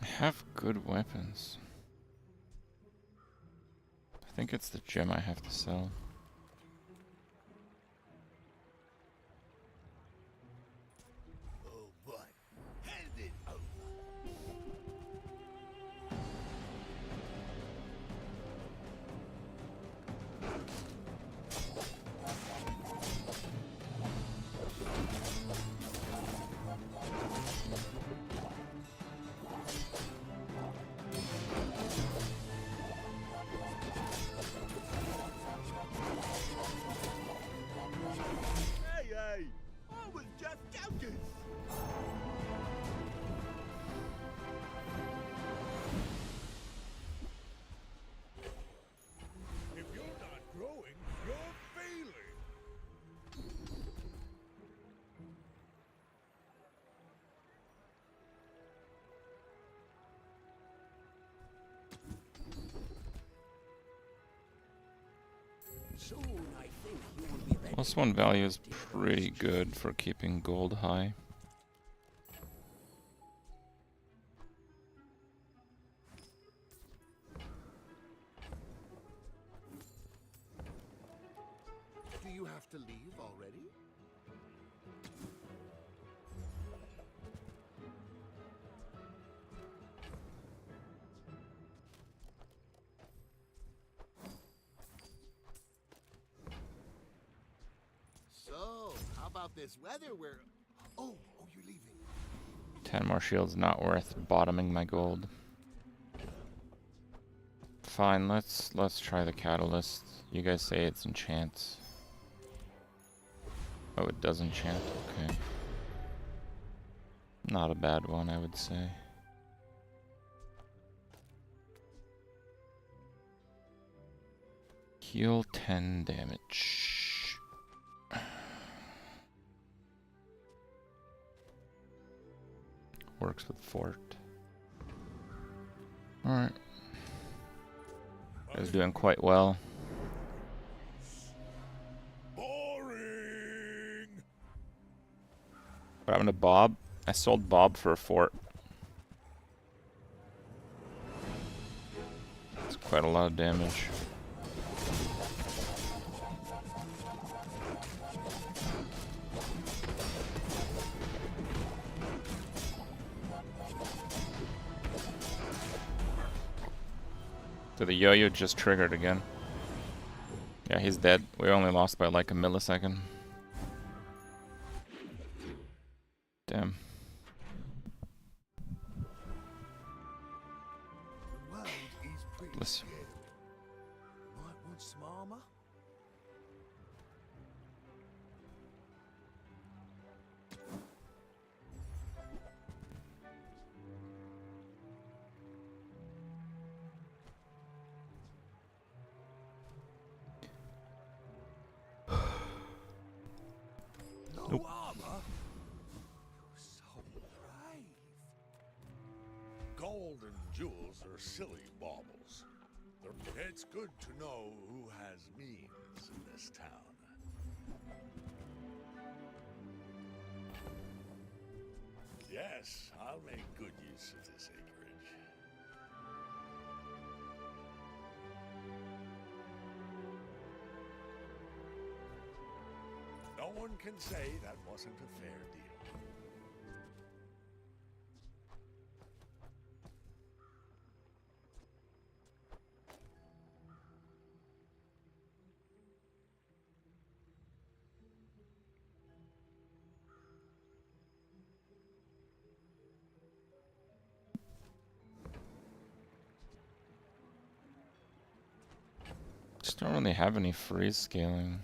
I have good weapons. I think it's the gem I have to sell. Oh boy, hand it over. Hey, I was just joking. If you're not growing, you're failing. Soon I think you will be ready. Plus one value is pretty good for keeping gold high. Do you have to leave already? So, how about this weather where... Oh, you're leaving. 10 more shields not worth bottoming my gold. Fine, let's try the catalyst. You guys say it's enchants. Oh, it does enchant. Okay. Not a bad one, I would say. Heal 10 damage. Works with fort. Alright. Guys doing quite well. Boring. What happened to Bob? I sold Bob for a fort. It's quite a lot of damage. So the yo-yo just triggered again. Yeah, he's dead. We only lost by like a millisecond. Damn. The world is pretty Listen. scary. Might want some armor? Nope. Armor? You're so brave. Gold and jewels are silly baubles. It's good to know who has means in this town. Yes, I'll make good use of this acreage. No one can say that wasn't a fair deal. Just don't really have any freeze scaling.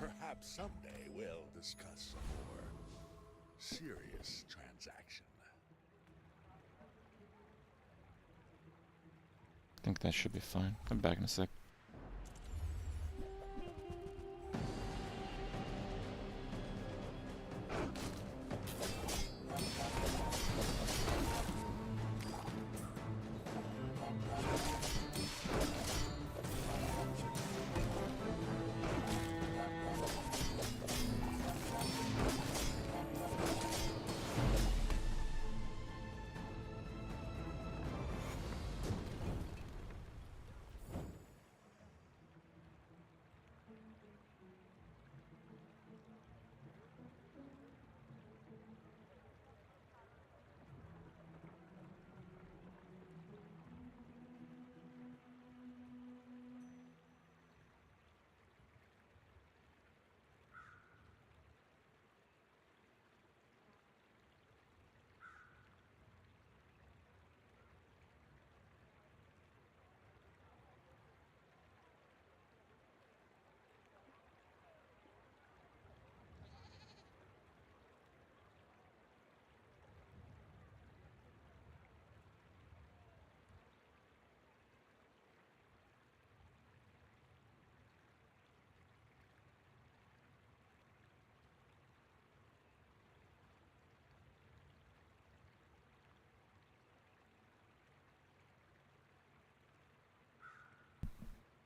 Perhaps someday we'll discuss a more serious transaction. I think that should be fine. I'm back in a sec.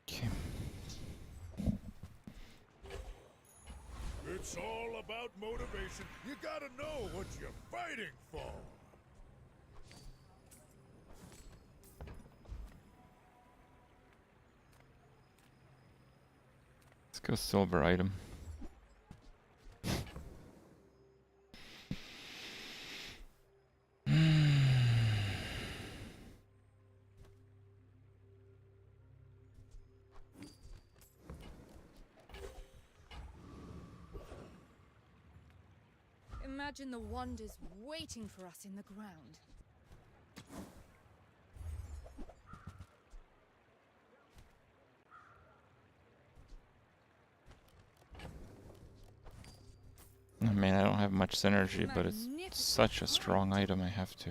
Okay. It's all about motivation. You gotta know what you're fighting for. Let's go silver item. Imagine the wonders waiting for us in the ground. I mean, I don't have much synergy, but it's such a strong item, I have to.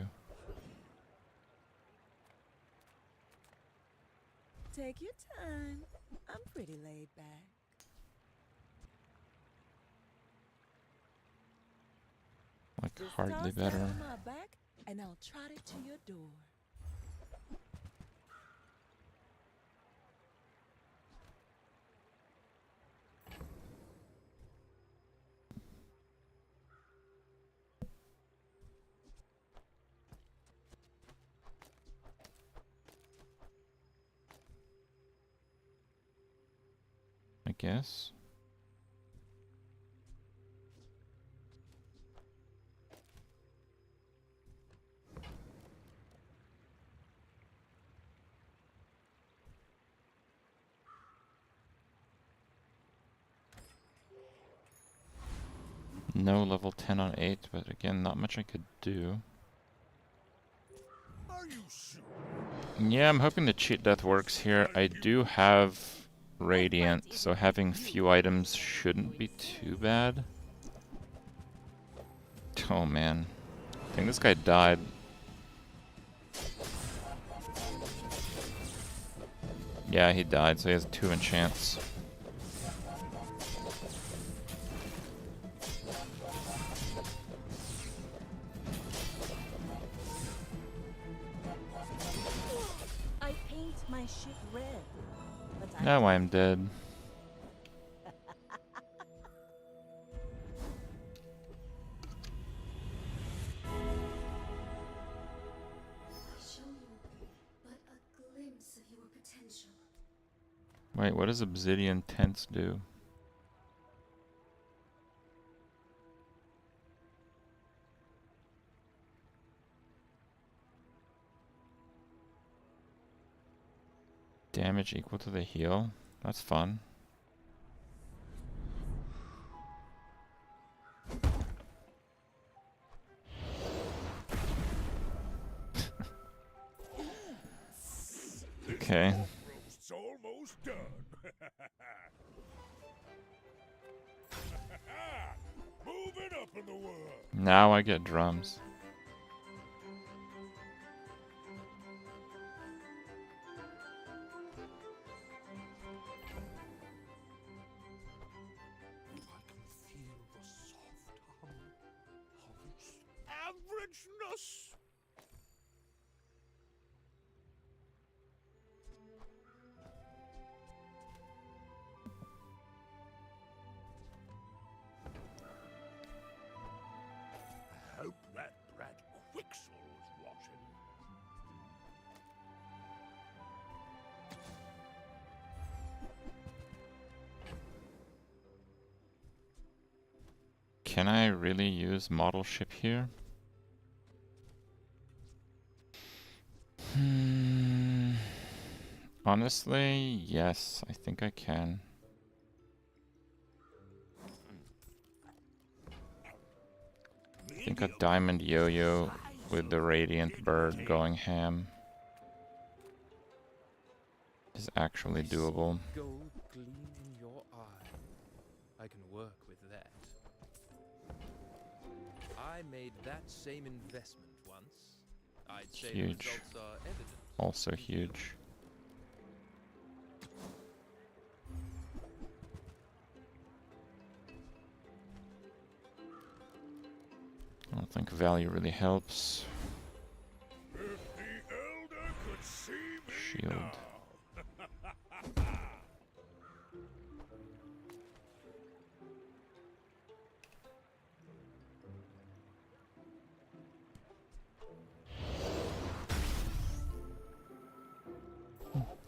Take your time. I'm pretty laid back. Like, Just hardly toss that better. on my back, and I'll trot it to your door. I guess. No level 10 on 8, but again, not much I could do. Are you sure? Yeah, I'm hoping the cheat death works here. I do have Radiant, so having few items shouldn't be too bad. Oh man. I think this guy died. Yeah, he died, so he has 2 enchants. I paint my ship red, but I Now I'm dead. Show you but a glimpse of your potential. Wait, what does Obsidian Tents do? Damage equal to the heal? That's fun. Okay. Roast's almost done. Moving up in the world. Now I get drums. Feel the soft hum of its averageness. I hope that brat Quixel's watching. Can I really use model ship here? Honestly, yes, I think I can. I think a diamond yo-yo with the radiant bird going ham is actually doable. Gold gleam in your eye. I can work with that. I made that same investment once. I'd say the Huge. results are evident. Also huge. I don't think value really helps. If the elder could see me Shield. now.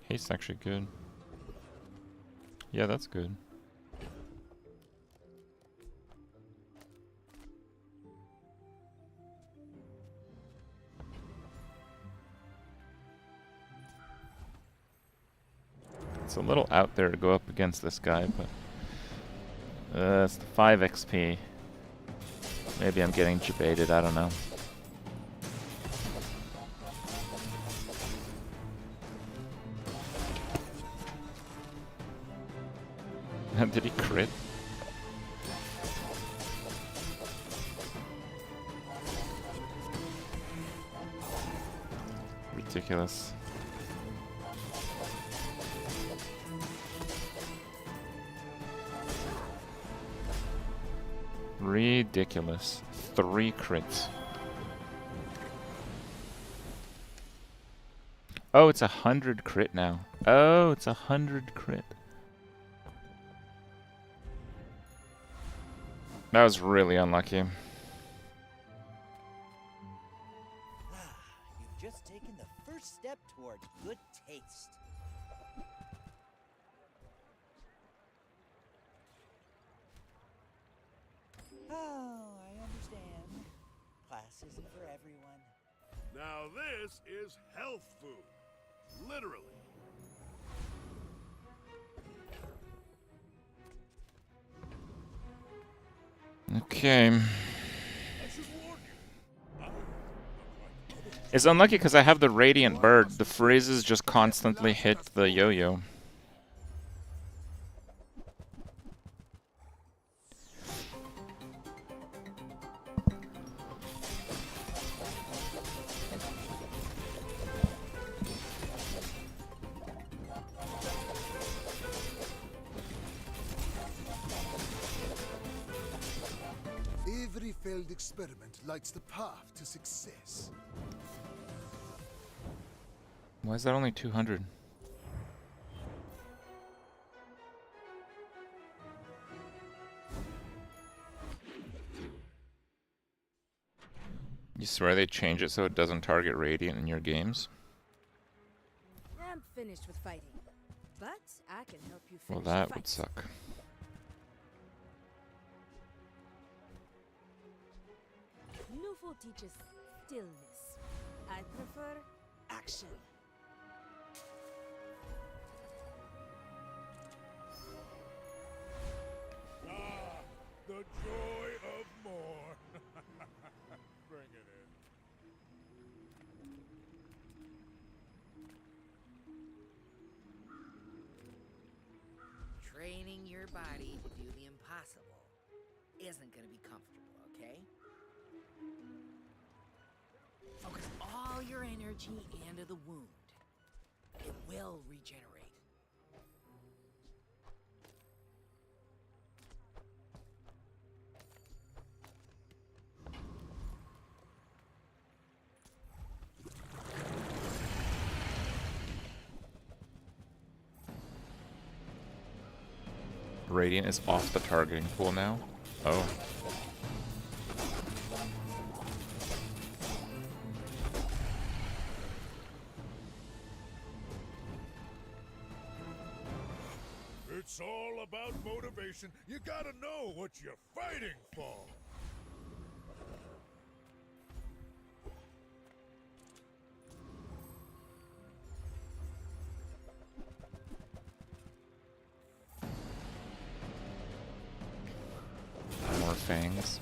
Haste's actually good. Yeah, that's good. It's a little out there to go up against this guy, but it's the 5 XP. Maybe I'm getting debated, I don't know. Did he crit? Ridiculous. Ridiculous. 3 crits. Oh, it's 100 crit now. Oh, it's 100 crit. That was really unlucky. You've just taken the first step toward good taste. Oh, I understand. Class isn't for everyone. Now this is health food. Literally. Okay. I should warn you. It's unlucky because I have the Radiant Bird. The phrases just constantly hit the yo-yo. failed experiment lights the path to success. Why is that only 200? You swear they change it so it doesn't target Radiant in your games? I'm finished with fighting, but I can help you Well, finish that the would fight. suck. Nufo teaches stillness. I prefer action. Ah, the joy of more. Bring it in. Training your body to do the impossible isn't going to be comfortable, okay? Focus all your energy into the wound. It will regenerate. Radiant is off the targeting pool now. Oh. It's all about motivation. You gotta know what you're fighting for. More fangs.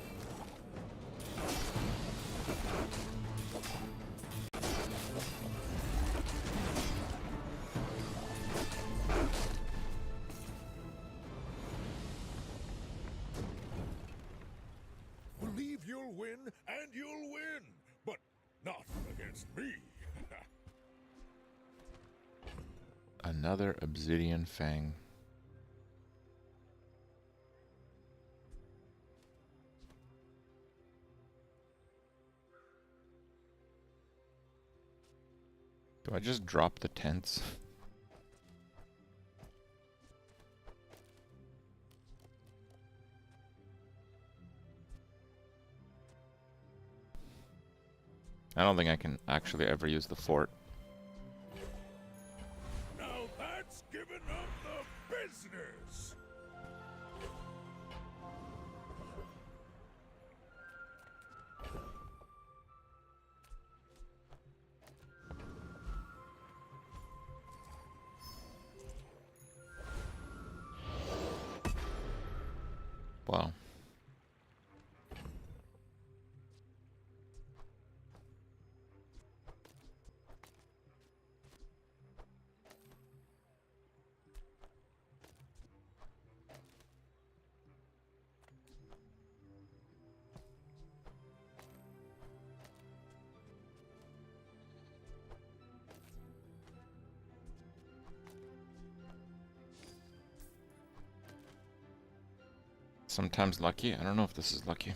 Believe you'll win, and you'll win. But not against me. Another obsidian fang. Do I just drop the tents? I don't think I can actually ever use the fort. Now that's giving up the business. Wow. Sometimes lucky. I don't know if this is lucky.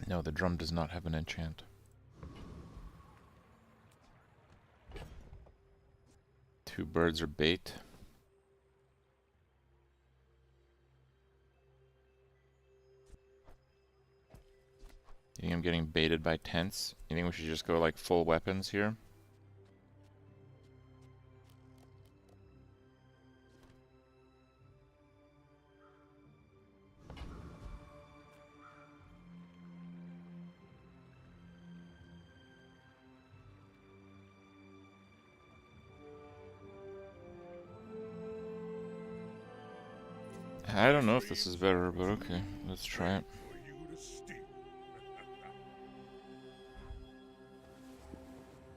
No, the drum does not have an enchant. Two birds are bait. You think I'm getting baited by tents? You think we should just go like full weapons here? I don't know if this is better, but okay, let's try it.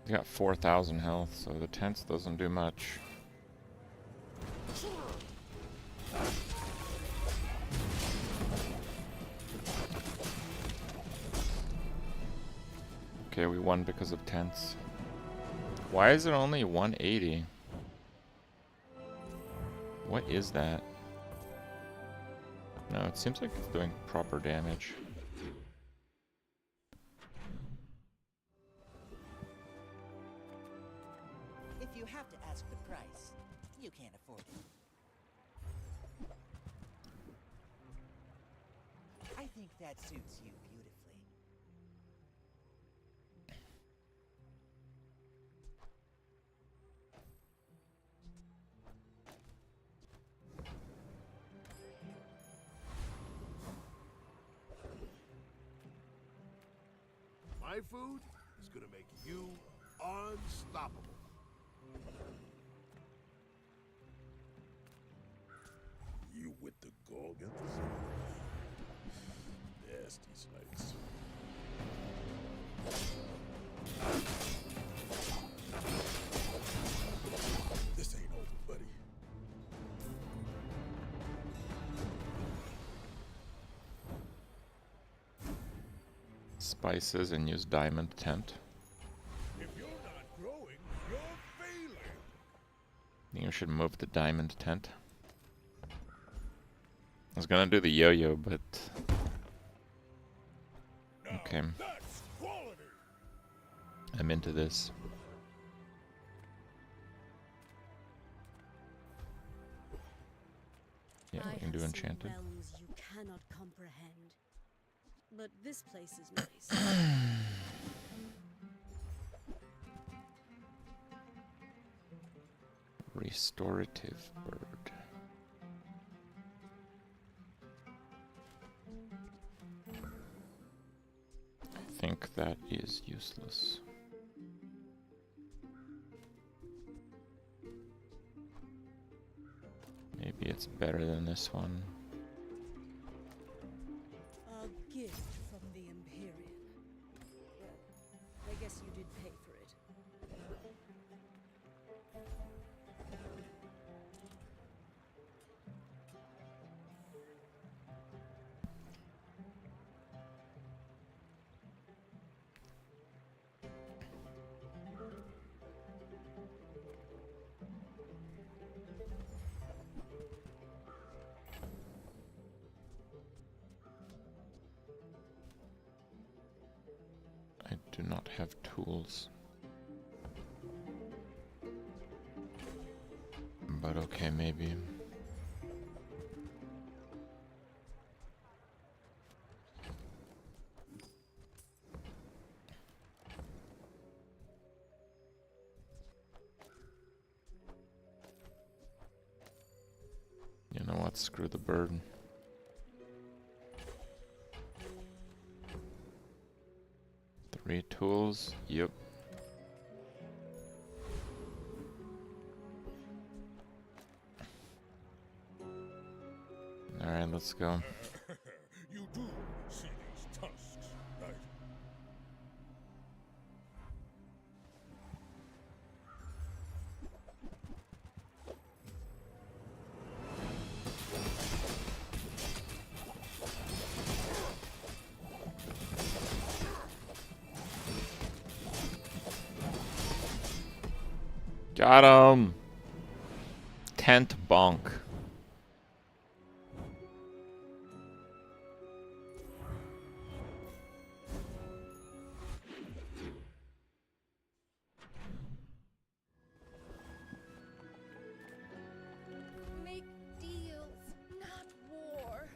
He got 4,000 health, so the tents doesn't do much. Okay, we won because of tents. Why is it only 180? What is that? No, it seems like it's doing proper damage. If you have to ask the price, you can't afford it. I think that suits you beautifully. My food is gonna make you unstoppable. You with the Gorgons? Nasty snakes. This ain't over, buddy. Spices and use diamond tent. If you're not growing, you're failing. I think we should move the diamond tent. I was gonna do the yo-yo, but okay. That's quality. I'm into this. Yeah, we can do enchanted. Realms you cannot comprehend. But this place is nice. Restorative bird. I think that is useless. Maybe it's better than this one. A gift from the Empyrean. Well, I guess you did pay for it. I do not have tools. But okay, maybe. You know what? Screw the bird. Three tools. Yep. Alright, let's go. You do see these tusks, right? Got him! Tent bonk. Make deals, not war.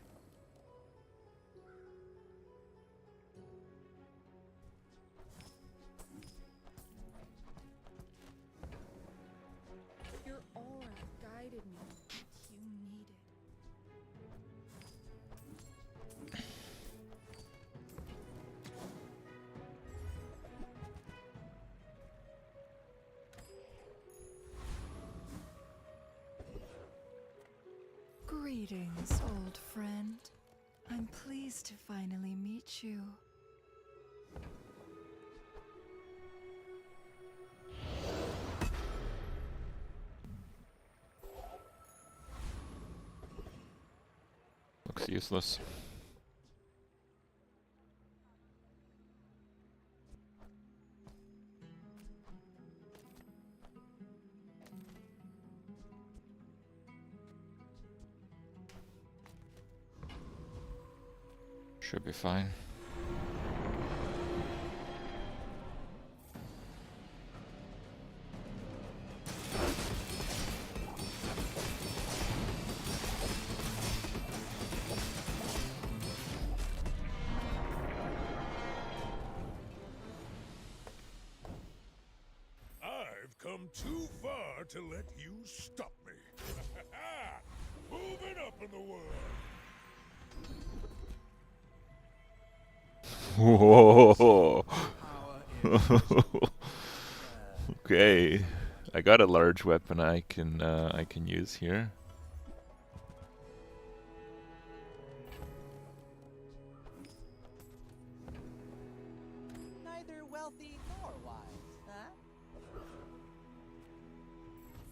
Your aura guided me. You needed. Greetings, old friend. I'm pleased to finally meet you. Looks useless. Should be fine. I've come too far to let you stop me. Moving up in the world. Whoa. Okay, I got a large weapon I can use here. Neither wealthy nor wise, huh?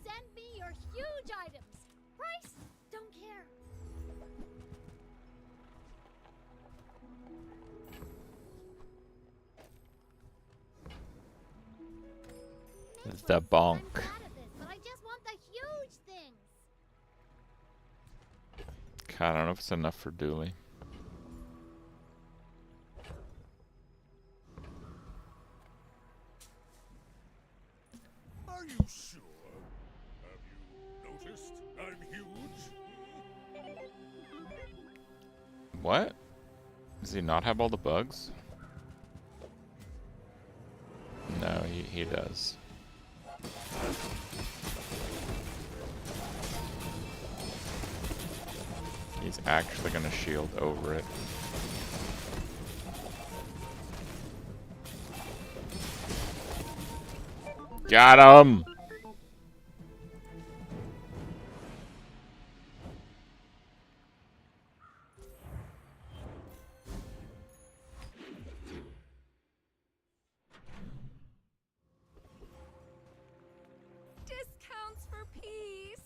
Send me your huge items. Price? Don't care. It's the bonk. I'm bad at this, but I just want the huge things. God, I don't know if it's enough for dueling. Are you sure? Have you noticed I'm huge? What? Does he not have all the bugs? No, he does. He's actually gonna shield over it. Got him! Discounts for peace.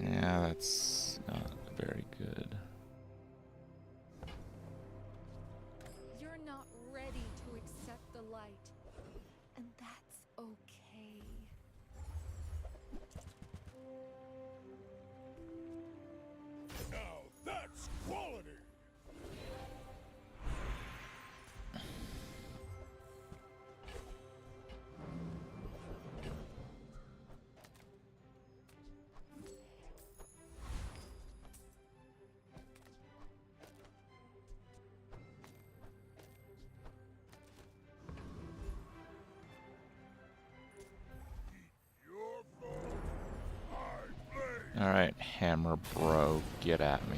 Yeah, that's not very good. You're not ready to accept the light, and that's okay. Now that's quality. Alright, hammer bro, get at me.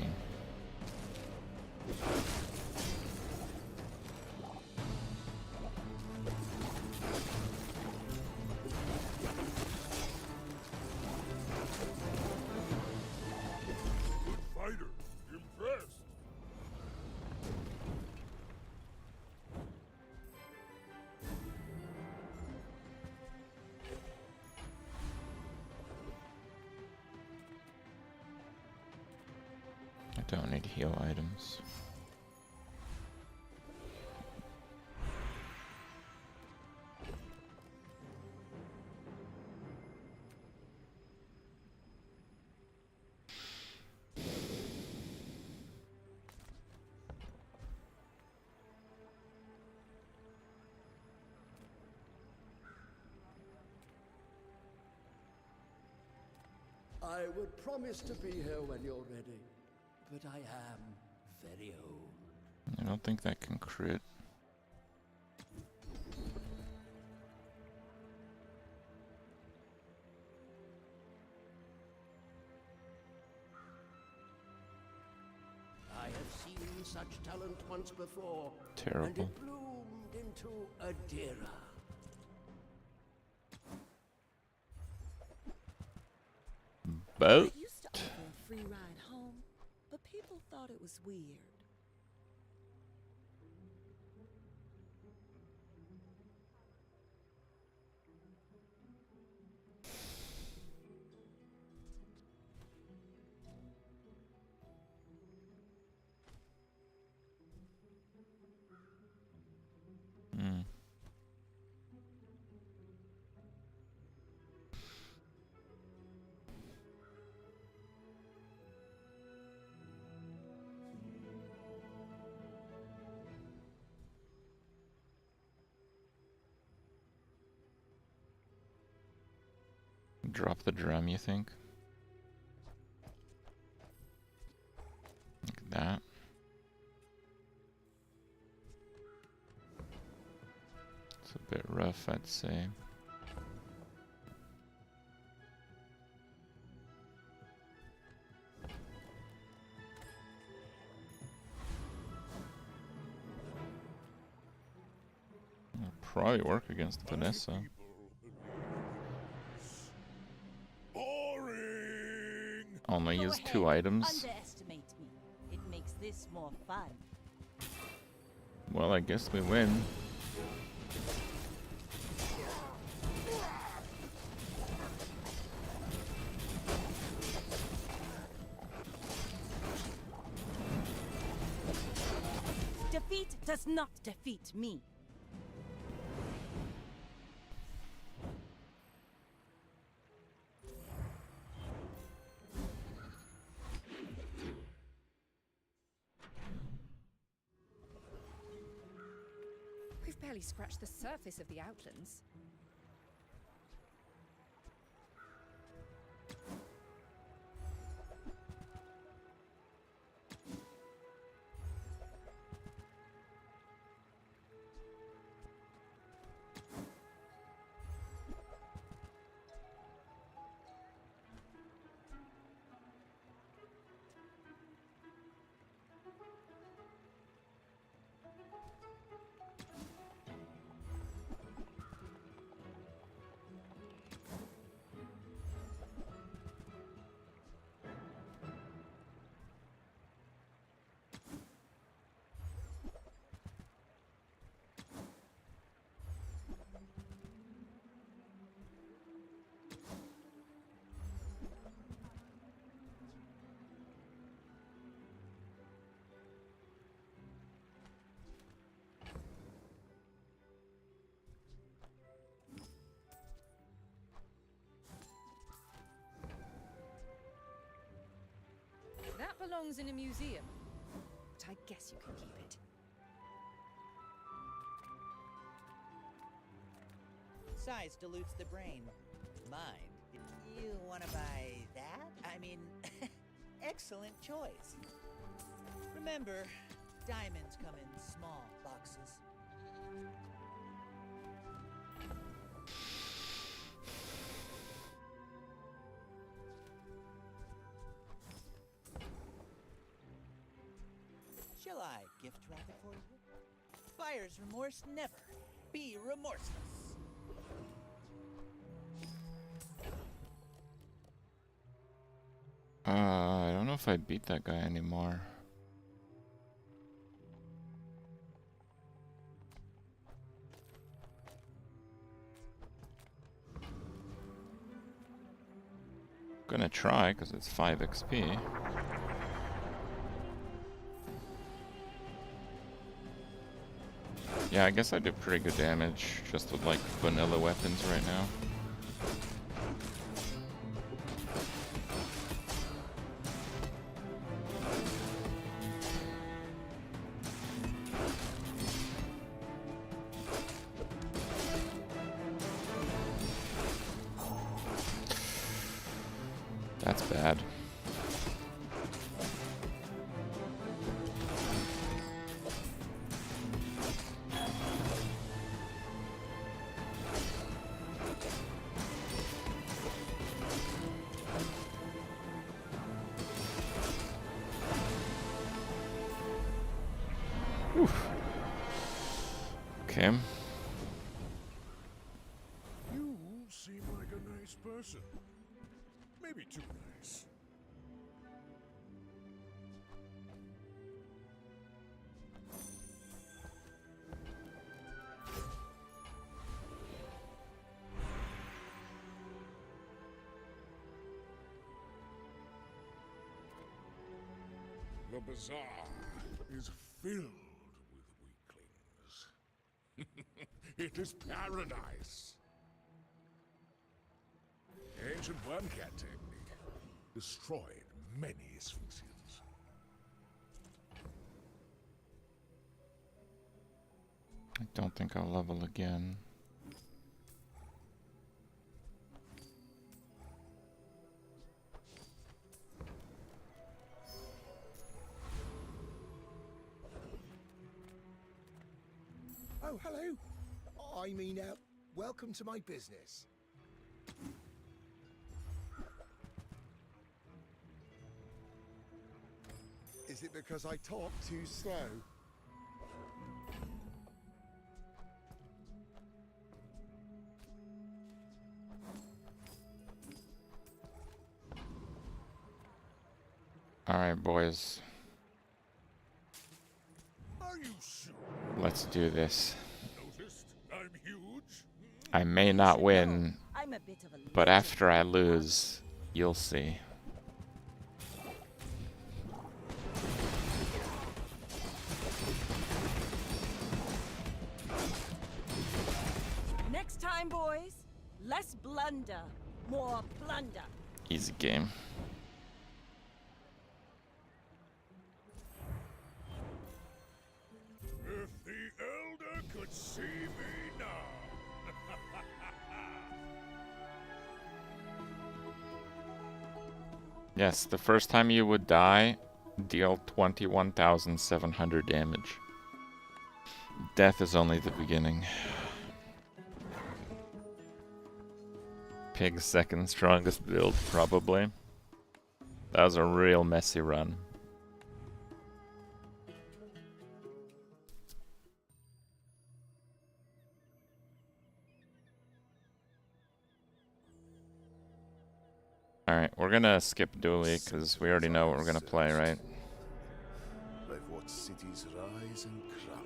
Fighter, impressed. I don't need heal items. I would promise to be here when you're ready, but I am very old. I don't think that can crit. I have seen such talent once before, and Terrible. it bloomed into Adira. Boat. I used to offer a free ride home, but people thought it was weird. Hmm. Drop the drum, you think? Look at that. It's a bit rough, I'd say. It'll probably work against Vanessa. Only use 2 items. Underestimate me. It makes this more fun. Well, I guess we win. Defeat does not defeat me. We've barely scratched the surface of the Outlands. That belongs in a museum, but I guess you can keep it. Size dilutes the brain. Mind, if you want to buy that? I mean, excellent choice. Remember, diamonds come in small boxes. Shall I gift wrap it for you? Buyer's remorse never. Be remorseless. I don't know if I beat that guy anymore. Gonna try, because it's 5 XP. Yeah, I guess I do pretty good damage just with like vanilla weapons right now. That's bad. Okay. You seem like a nice person. Maybe too nice. The bazaar is filled with weaklings. It is paradise. Ancient wormcat technique destroyed many Sphinxians. I don't think I'll level again. Oh, hello. I mean, welcome to my business. Is it because I talk too slow? Alright, boys. Are you sure? Let's do this. Noticed I'm huge? I may not win, I'm a bit of a but legend after I on Pelago. lose, you'll see. Next time, boys, less blunder, more plunder. Easy game. If the Elder could see me now. Yes, the first time you would die, deal 21,700 damage. Death is only the beginning. Pig's second strongest build, probably. That was a real messy run. Alright, we're gonna skip Dueling because we already know what we're gonna play, right? I've watched cities rise and crumble.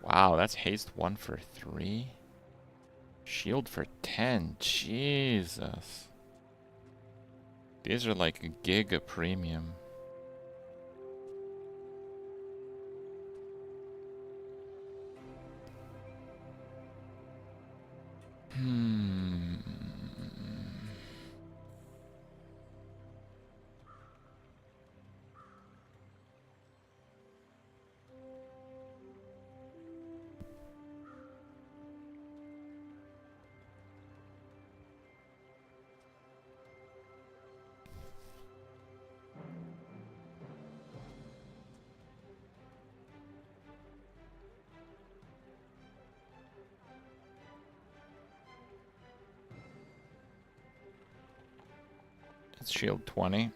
Wow, that's haste 1 for 3? Shield for 10, Jesus. These are like giga premium. It's shield 20.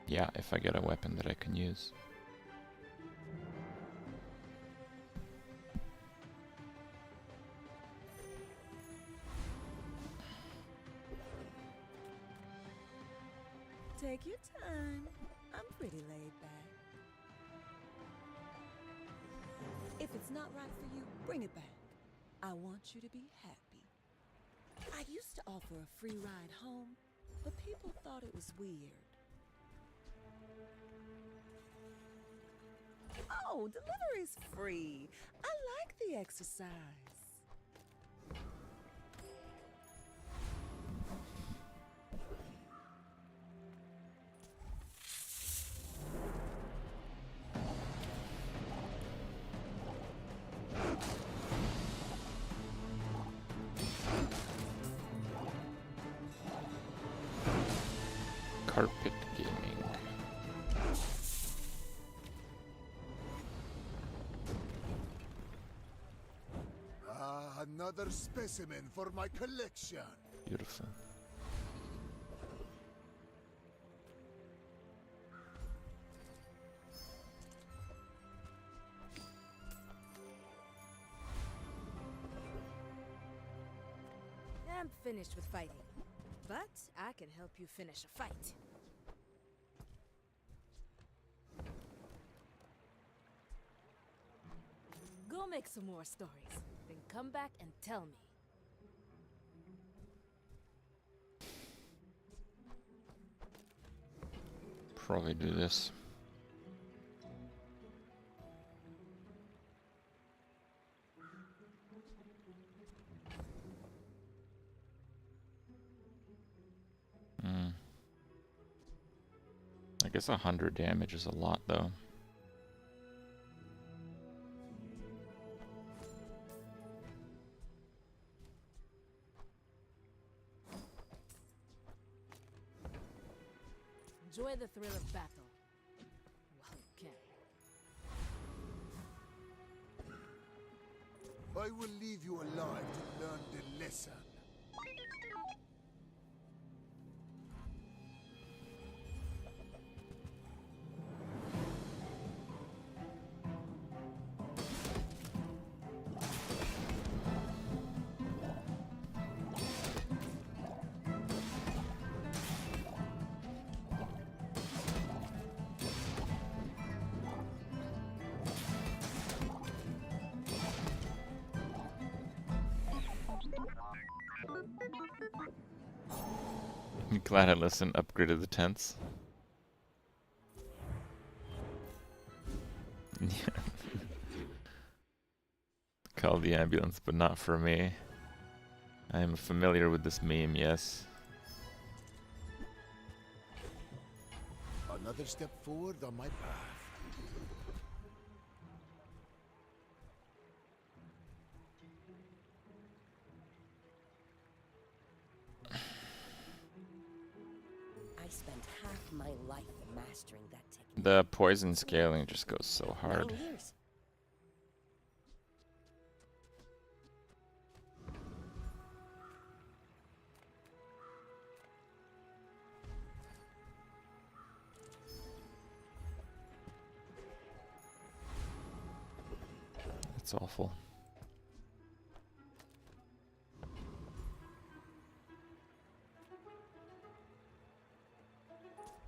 Yeah, if I get a weapon that I can use. Take your time. I'm pretty laid back. If it's not right for you, bring it back. I want you to be happy. I used to offer a free ride home, but people thought it was weird. Oh, delivery's free. I like the exercise. Carpet gaming. Ah, another specimen for my collection. Beautiful. I'm finished with fighting, but I can help you finish a fight. Go make some more stories, then come back and tell me. Probably do this. I guess 100 damage is a lot, though. Enjoy the thrill of battle while you can. I will leave you alive to learn the lesson. I'm glad I listened, upgraded the tents. Call the ambulance, but not for me. I am familiar with this meme, yes. Another step forward on my path. I spent half my life mastering that technique. The poison scaling just goes so hard. 9 years. It's awful.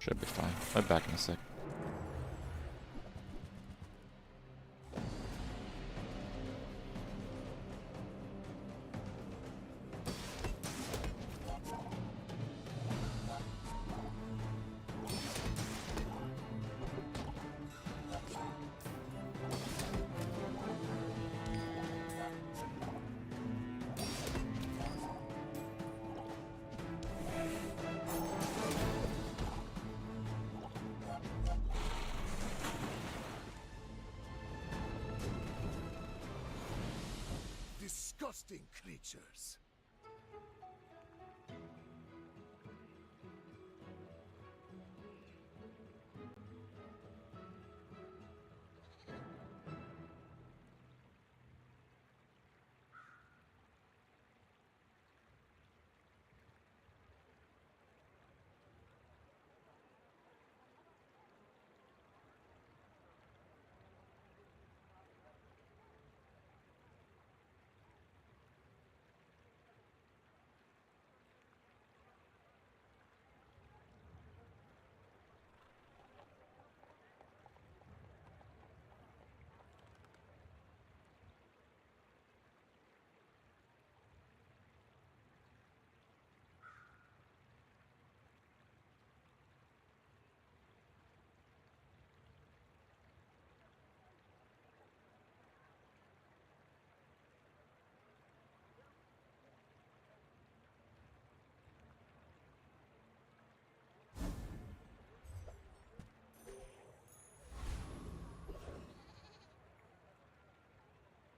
Should be fine. I'll be back in a sec. Disgusting creatures.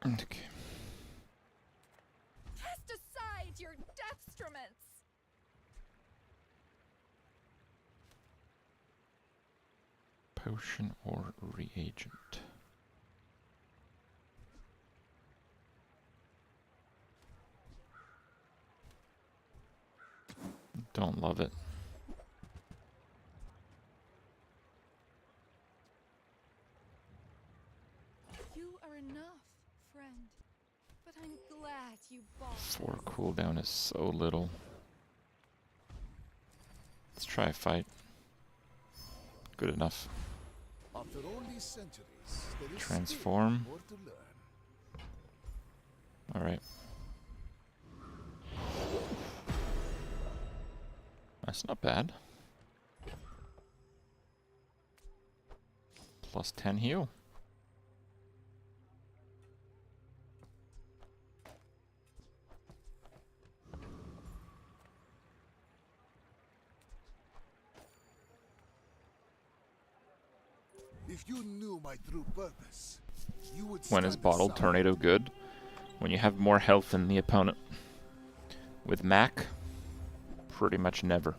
Okay. Cast aside your destruments! Potion or reagent. Don't love it. You are enough, friend. But I'm glad you bought. 4 cooldown is so little. Let's try a fight. Good enough. After all these centuries, there is Transform. still more to learn. Alright. That's not bad. Plus 10 heal. If you knew my true purpose, you would When is stand bottled aside. tornado good? When you have more health than the opponent. With Mac, pretty much never.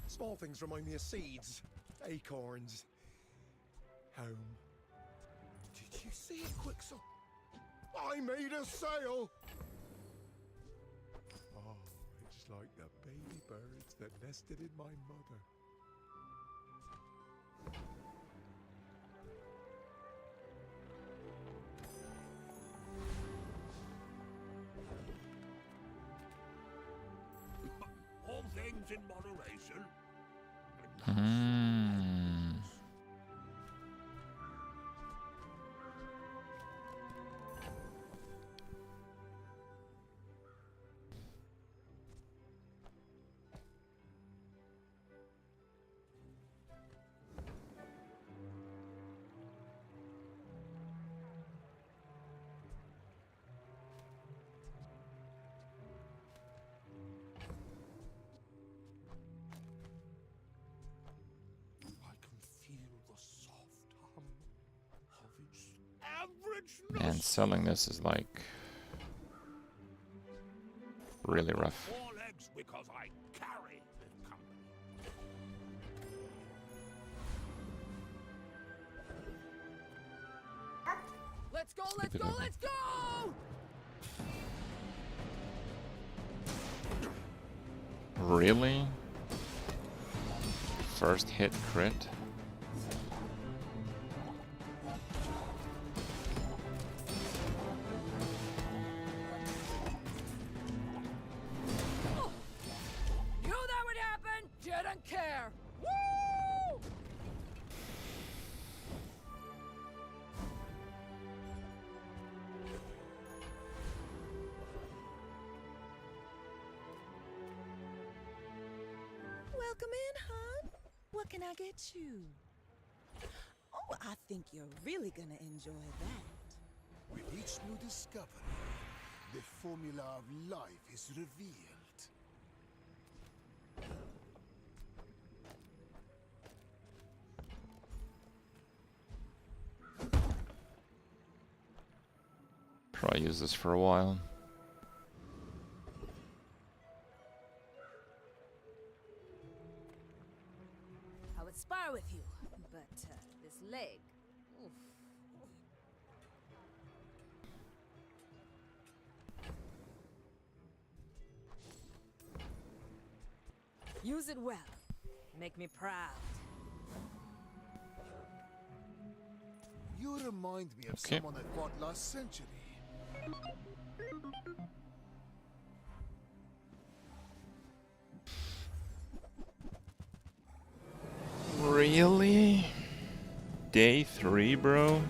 Small things remind me of seeds, acorns, home. Did you see it, Quixel? I made a sale! Oh, it's like the baby birds that nested in my mother. All things in moderation. And selling this is like really rough. 4 legs because I carry the company. Let's go, let's go, let's go! Really? First hit crit? Knew that would happen! Didn't care! Woo! Welcome in, hon. What can I get you? Oh, I think you're really gonna enjoy that. With each new discovery, the formula of life is revealed. Probably use this for a while. I would spar with you, but this leg. Oof. Use it well. Make me proud. You remind me of Okay. someone that fought last century. Really? Day 3, bro?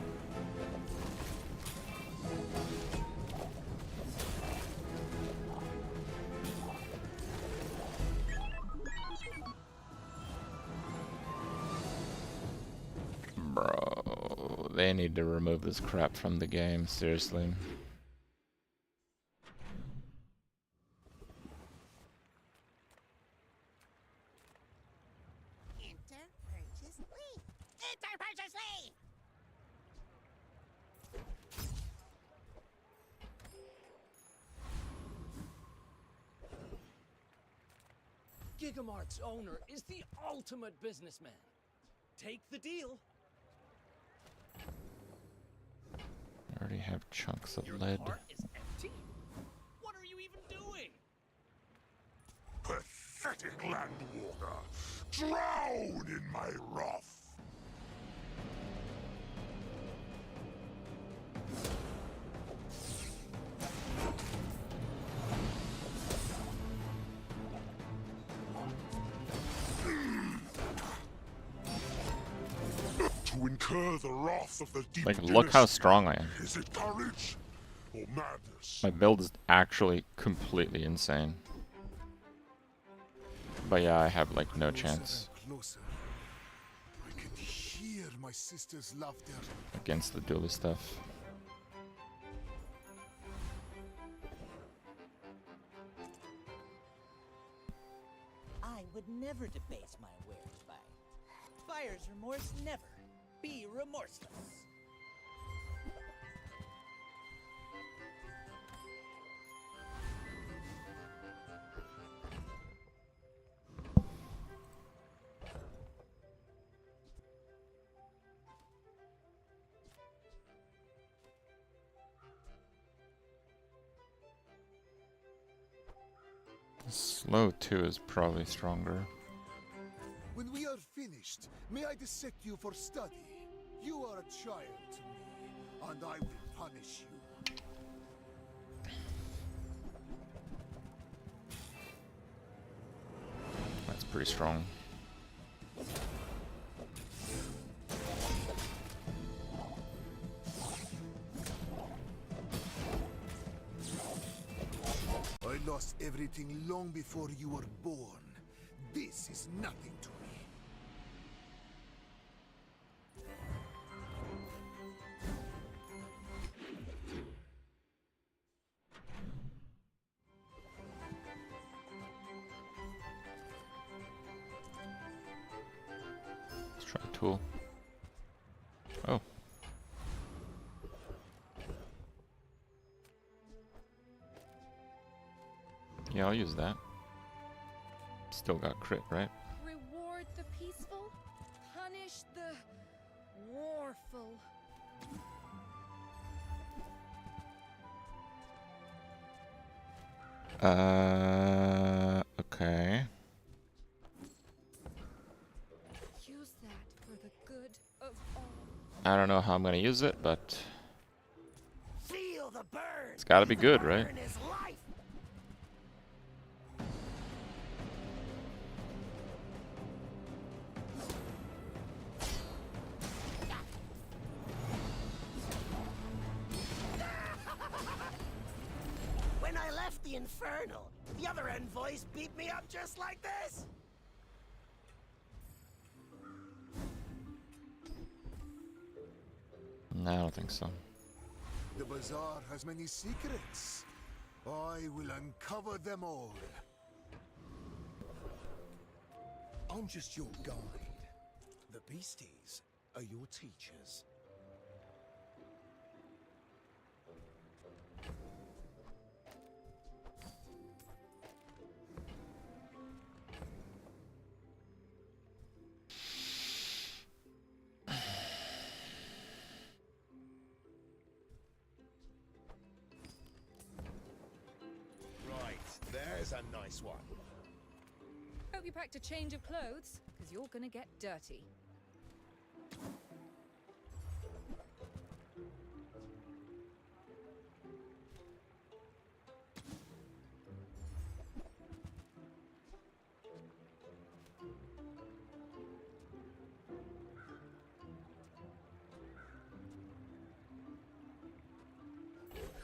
Bro, they need to remove this crap from the game, seriously. Enter purchase leave. Enter purchase leave. Gigamart's owner is the ultimate businessman. Take the deal. I already have chunks of lead. Cart is empty. What are you even doing? Pathetic landwalker! Drown in my wrath! To incur the wrath of the deep Like, look how dynasty. strong I am. Is it courage or madness? My build is actually completely insane. But yeah, I have like no chance Closer. I can hear my sister's laughter. against the duelist stuff. I would never debase my wares by buyer's remorse. Never be remorseless. Slow 2 is probably stronger. When we are finished, may I dissect you for study? You are a child to me, and I will punish you. That's pretty strong. I lost everything long before you were born. This is nothing to me. Let's try a tool. Oh. Yeah, I'll use that. Still got crit, right? Reward the peaceful, punish the warful. Okay. Use that for the good of all. I don't know how I'm gonna use it, but Feel the burn. it's gotta be good, right? Burn is life. When I left the Infernal, the other envoys beat me up just like this. No, I don't think so. The Bazaar has many secrets. I will uncover them all. I'm just your guide. The beasties are your teachers. Right, there's a nice one. Hope you packed a change of clothes, because you're gonna get dirty.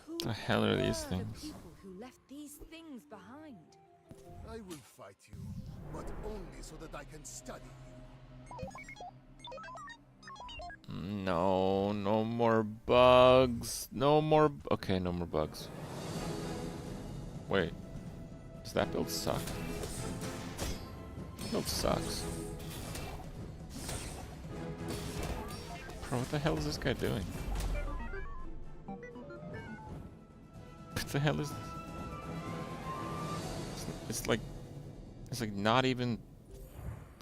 What the hell are these The things? people who left these things behind. I will fight you, but only so that I can study you. No, no more bugs. No more. Okay, no more bugs. Wait, does that build suck? That build sucks. Bro, what the hell is this guy doing? What the hell is this? It's like not even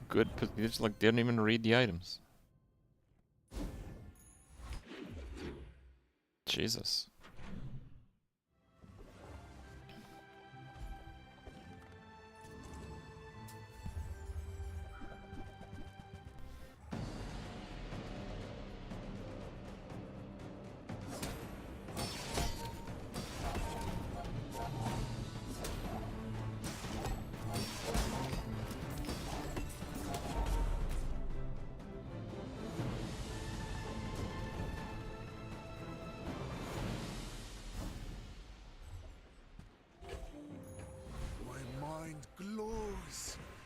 good. It's like they didn't even read the items. Jesus.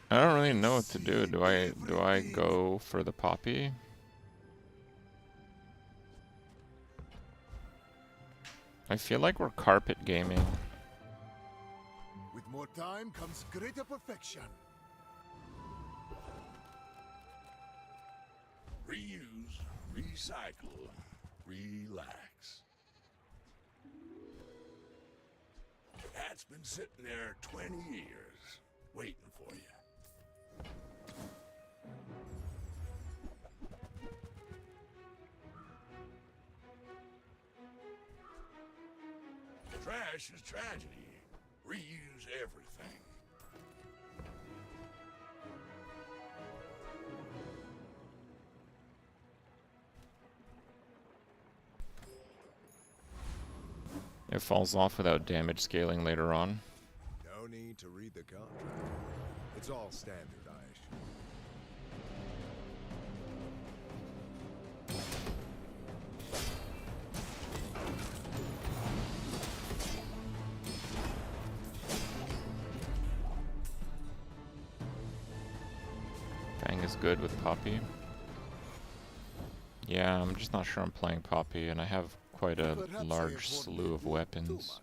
I don't really know what to do. Do I go for the poppy? I feel like we're carpet gaming. With more time comes greater perfection. Reuse, recycle, relax. That's been sitting there 20 years, waiting for you. Trash is tragedy. Reuse everything. It falls off without damage scaling later on. No need to read the contract. It's all standard, I assume. Fang is good with Poppy. Yeah, I'm just not sure I'm playing Poppy, and I have quite a large slew of weapons.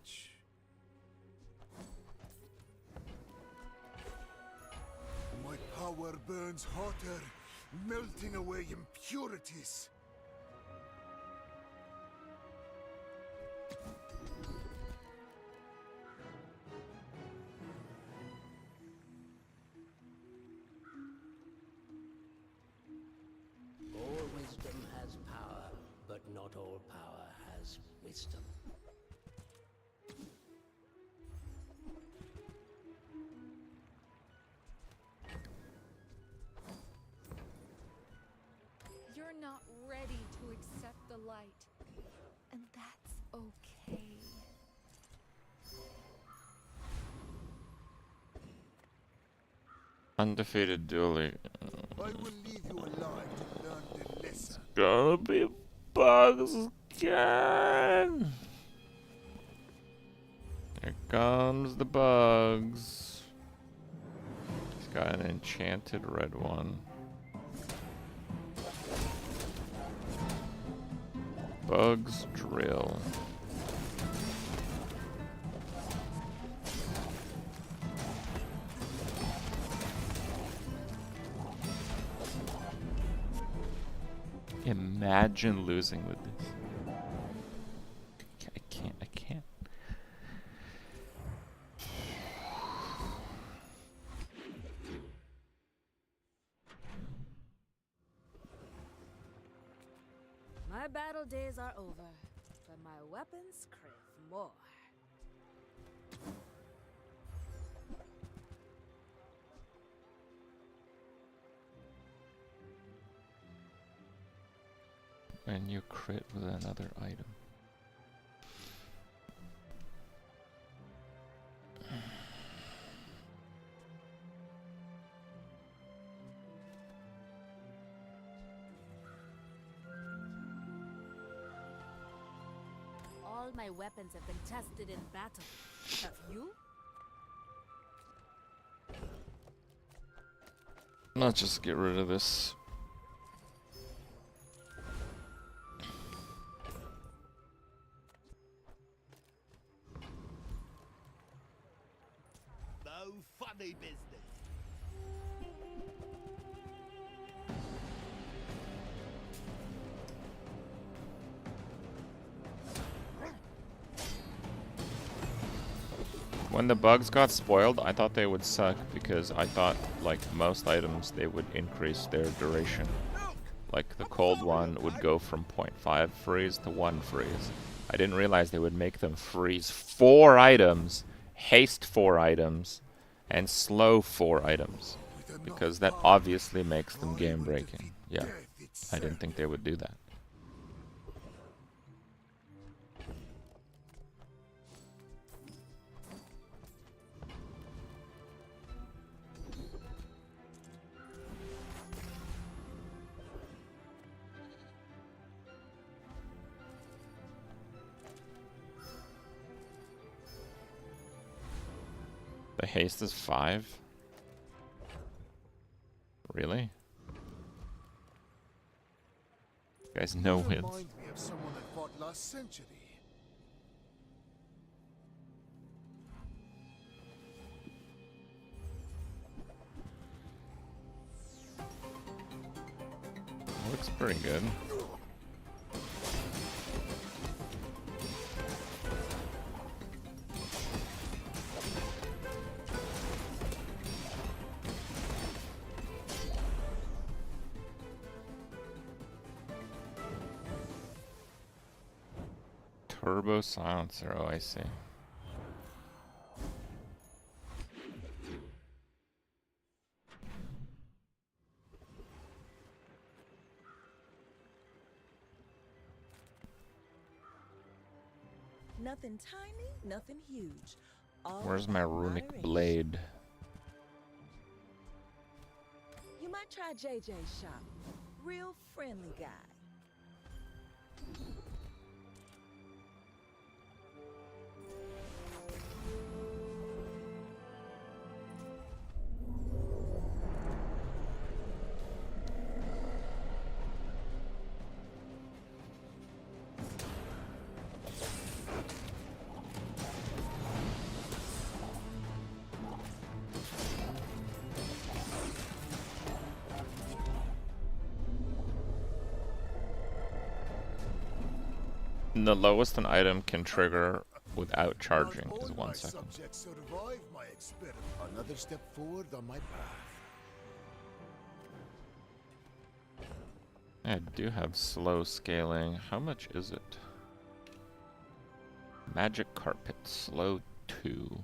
My power burns hotter, melting away impurities. All wisdom has power, but not all power has wisdom. You're not ready to accept the light. And that's okay. Undefeated dueling. I will leave you alive to learn the lesson. Gonna be bugs again. Here comes the bugs. He's got an enchanted red one. Bugs drill. Imagine losing with this. I can't. My battle days are over, but my weapons crave more. And you crit with another item. All my weapons have been tested in battle. Have you? Let's just get rid of this. No funny business. When the bugs got spoiled, I thought they would suck because I thought, like most items, they would increase their duration. Like the cold one would go from 0.5 freeze to 1 freeze. I didn't realize they would make them freeze 4 items, haste 4 items, and slow 4 items. Because that obviously makes them game breaking. Yeah, I didn't think they would do that. The haste is 5? Really? You guys, no wins. Remind me of someone that fought last century. Looks pretty good. Turbo silencer, oh I see. Nothing tiny, nothing huge. All Where's my about runic moderation. blade? You might try JJ's shop. Real friendly guy. The lowest an item can trigger without charging is All 1 my second. subjects survive my experiment. Another step forward on my path. I do have slow scaling. How much is it? Magic carpet, slow 2.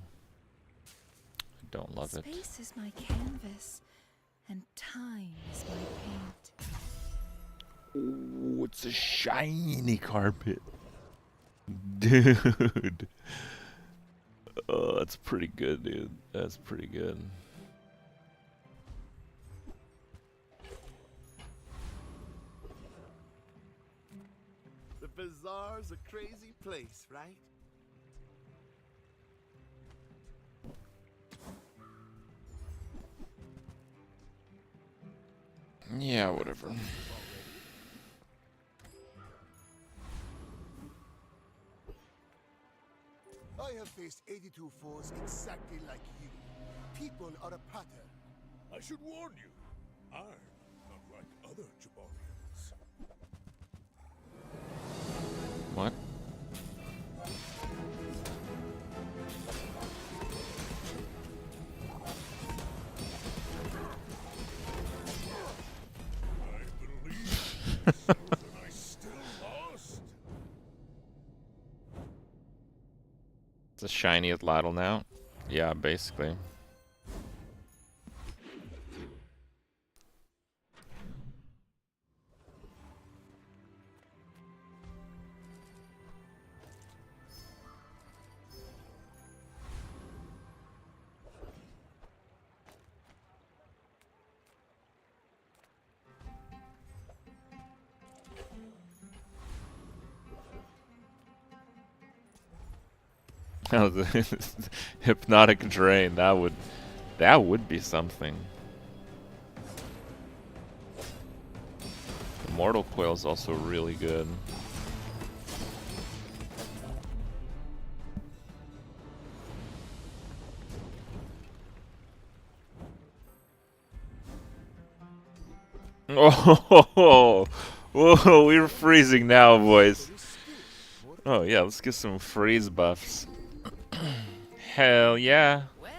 I don't love it. Space is my canvas, and time is my paint. Ooh, it's a shiny carpet. Dude. Oh, that's pretty good, dude. That's pretty good. The Bazaar's a crazy place, right? Yeah, whatever. I have faced 82 foes exactly like you. People are a pattern. I should warn you, I'm not like other Jabarians. What? I still lost. It's a shiny Atlatl now? Yeah, basically. Hypnotic drain, that would be something. Mortal Coil is also really good. Oh, whoa, we're freezing now, boys. Oh yeah, let's get some freeze buffs. Hell yeah. Well,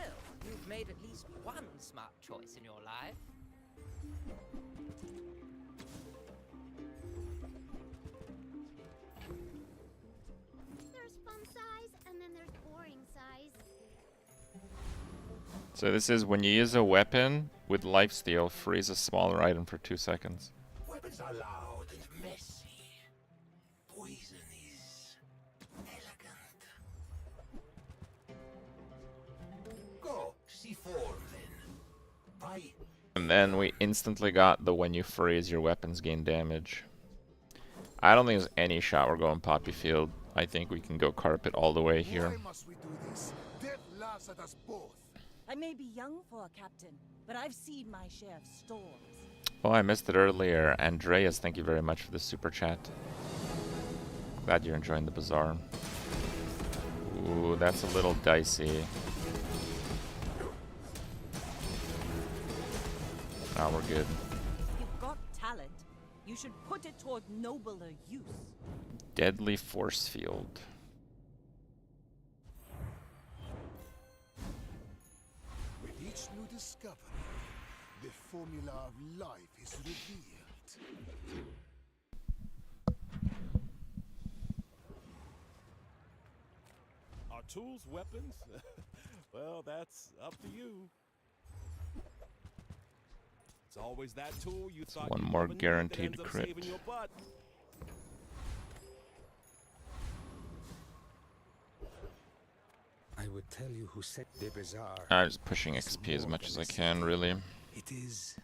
you've made at least one smart choice in your life. There's fun size, and then there's boring size. So this is when you use a weapon with lifesteal, freeze a smaller item for 2 seconds. Weapons are loud and messy. Poison is elegant. Go, C4 then. Bye. And then we instantly got the when you freeze, your weapons gain damage. I don't think there's any shot we're going Poppy Field. I think we can go carpet all the way here. Why must we do this? Death laughs at us both. I may be young for a captain, but I've seen my share of storms. Oh, I missed it earlier. Andreas, thank you very much for the super chat. Glad you're enjoying the Bazaar. Ooh, that's a little dicey. Now we're good. You've got talent. You should put it toward nobler use. Deadly Force Field. With each new discovery, the formula of life is revealed. Are tools weapons? Well, that's up to you. It's always that tool you thought One you'd more never need that guaranteed ends up crit. saving your butt. tell you who set the Bazaar. I'm just pushing XP as much as I can, really. It is.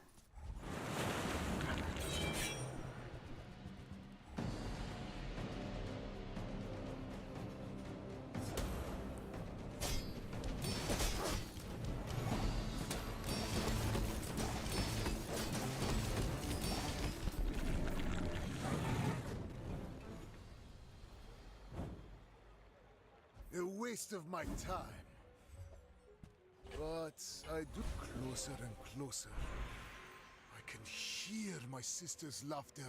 A waste of my time. But I do closer and closer. I can hear my sister's laughter.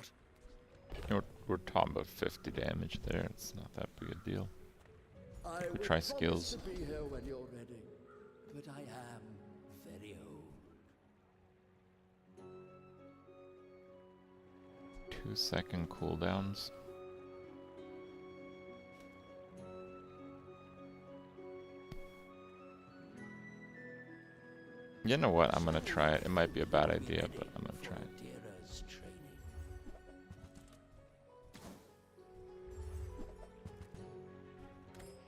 We're talking about 50 damage there. It's not that big a deal. I We would try promise skills. to be here when you're ready, but I am very old. 2-second cooldowns. You know what? I'm gonna try it. It might be a bad idea, but I'm gonna try it. Dira's training.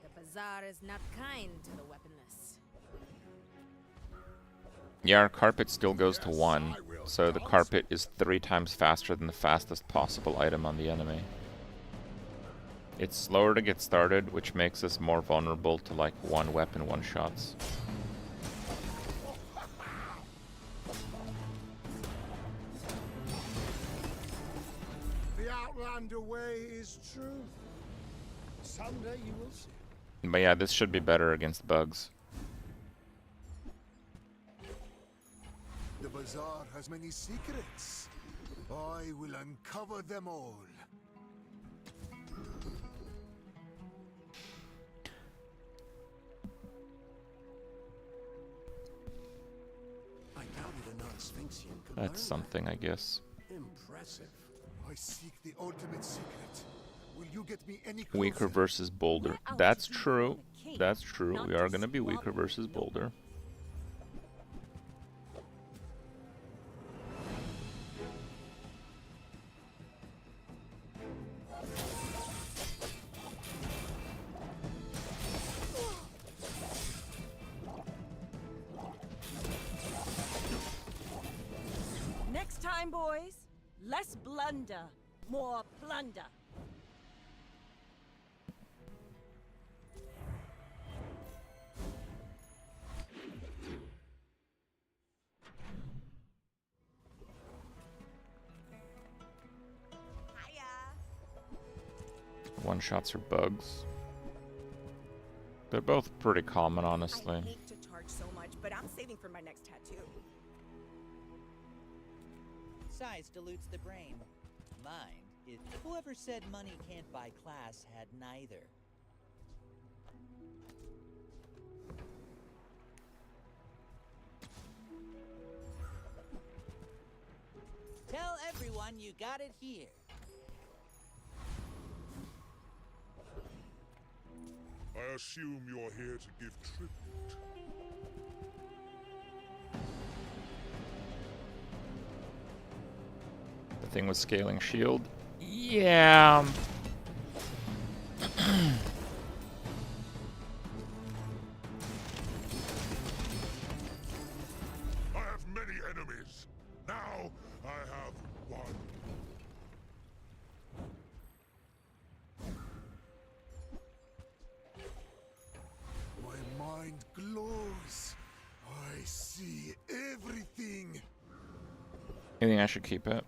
The Bazaar is not kind to the weaponless. Yeah, our carpet still goes to 1, so the carpet is 3 times faster than the fastest possible item on the enemy. It's slower to get started, which makes us more vulnerable to like one weapon one-shots. The Outlander way is truth. Someday you will see. But yeah, this should be better against bugs. The Bazaar has many secrets. I will uncover them all. I doubted a non-Sphinxian could That's learn something, I guess. that. Impressive. I seek the ultimate secret. Will you get me any closer? Weaker versus Boulder. That's true. That's true. We are gonna be weaker versus Boulder. Next time, boys, less blunder, more plunder. One-shots are bugs. They're both pretty common, honestly. I hate to charge so much, but I'm saving for my next tattoo. Size dilutes the brain. Mind is. Whoever said money can't buy class had neither. Tell everyone you got it here. I assume you're here to give tribute. The thing with scaling shield. Yeah. I have many enemies. Now I have one. My mind glows. I see everything. You think I should keep it?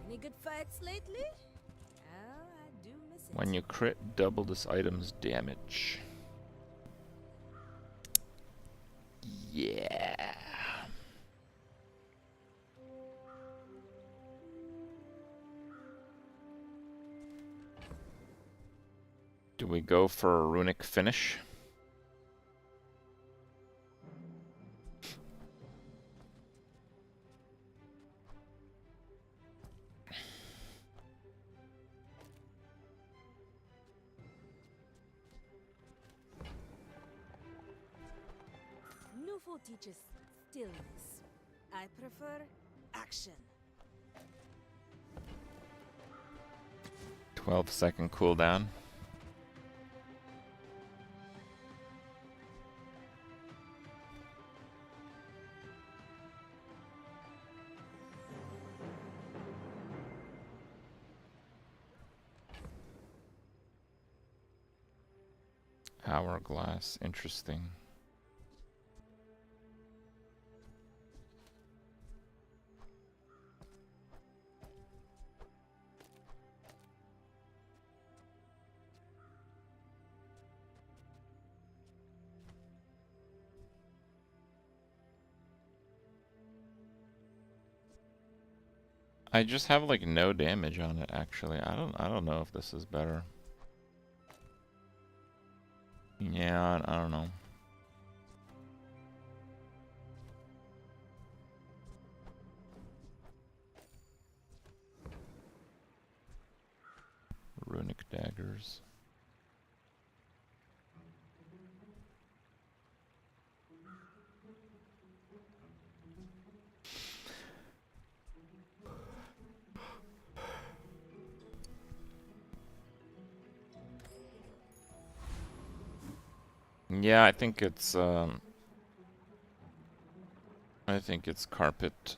Any good fights lately? Oh, I do miss it. When you crit, double this item's damage. Yeah. Do we go for a runic finish? Newful teaches stillness. I prefer action. 12-second cooldown. Hourglass, interesting. I just have like no damage on it actually. I don't know if this is better. Yeah, I don't know. Runic daggers. Yeah, I think it's carpet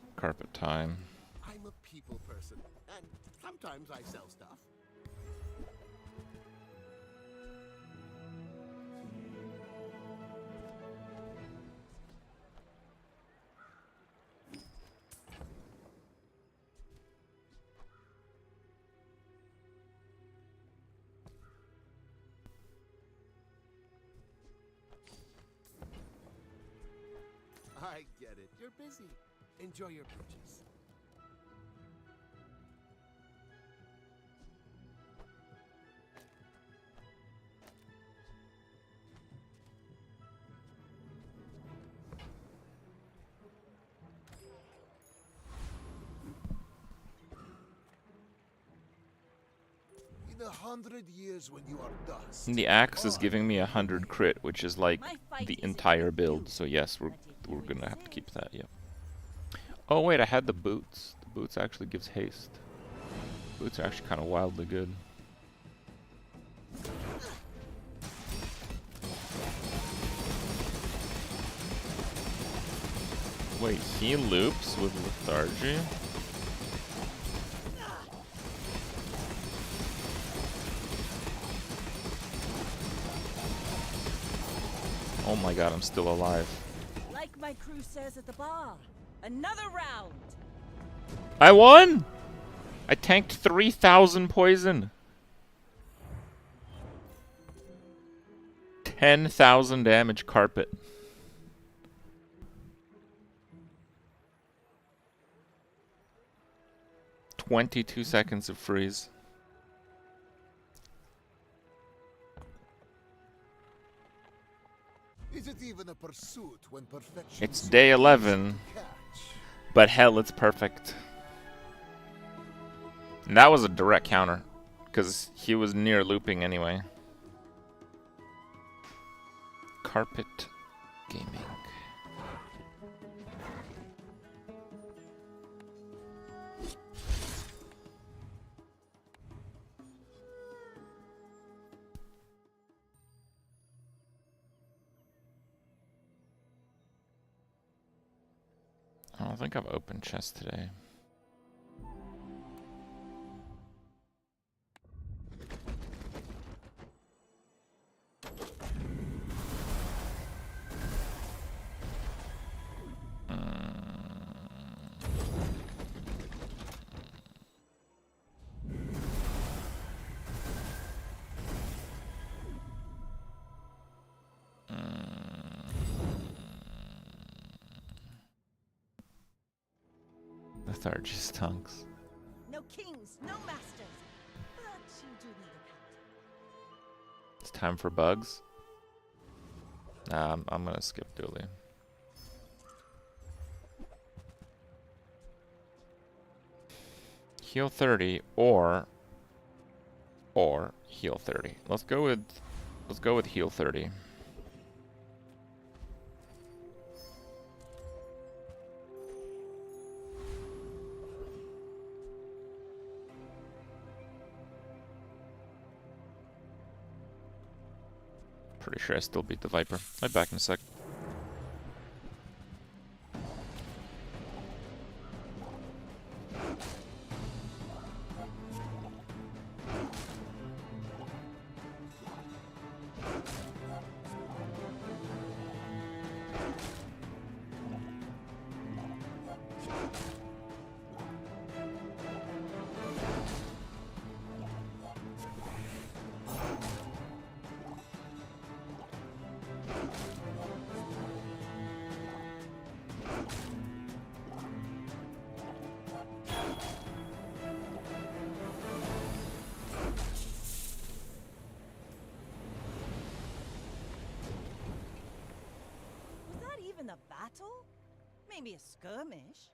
time. I'm a people person, and sometimes I sell stuff. I get it. You're busy. Enjoy your purchase. In 100 years when you are dust. The axe is giving me 100 crit, which is like the entire build. So yes, we're gonna have to keep that. Yeah. Oh wait, I had the boots. The boots actually gives haste. Boots are actually kind of wildly good. Wait, he loops with lethargy? Oh my god, I'm still alive. Like my crew says at the bar, another round. I won! I tanked 3,000 poison. 10,000 damage carpet. "22 seconds of freeze. Is it even a pursuit when perfection It's is so day easy 11, to catch? but hell, it's perfect. And that was a direct counter, because he was near looping anyway. Carpet gaming. I don't think I've opened chest today. Lethargy stunks. No kings, no masters. But you do need a pet. It's time for bugs. Nah, I'm gonna skip Dueling. Heal 30 or heal 30. Let's go with heal 30. Pretty sure I still beat the Viper. I'll be back in a sec. Was that even a battle? Maybe a skirmish.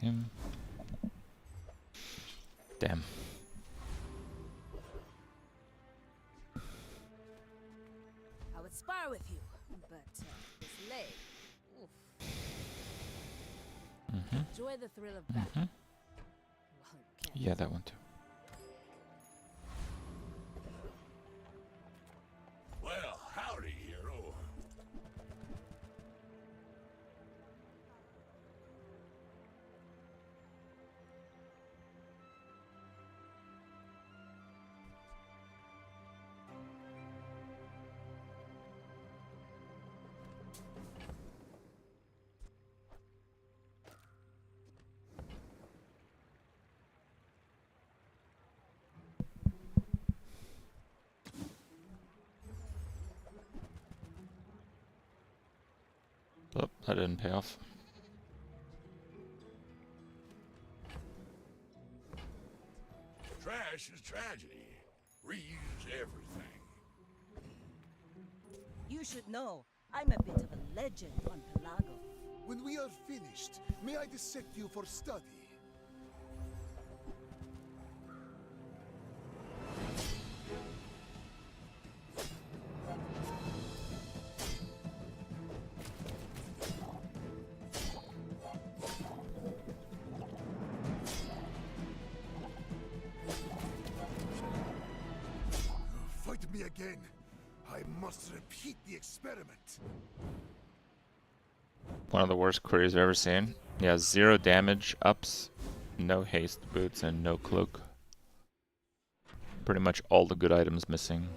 Him. Damn. I would spar with you, but this leg. Oof. Enjoy the thrill of battle. Well, you can't. Yeah, that one too. Well, howdy, hero. Oh, that didn't pay off. Trash is tragedy. Reuse everything. You should know, I'm a bit of a legend on Pelago. When we are finished, may I dissect you for study? Fight me again. I must repeat the experiment. One of the worst queries I've ever seen. He has 0 damage, ups, no haste boots, and no cloak. Pretty much all the good items missing.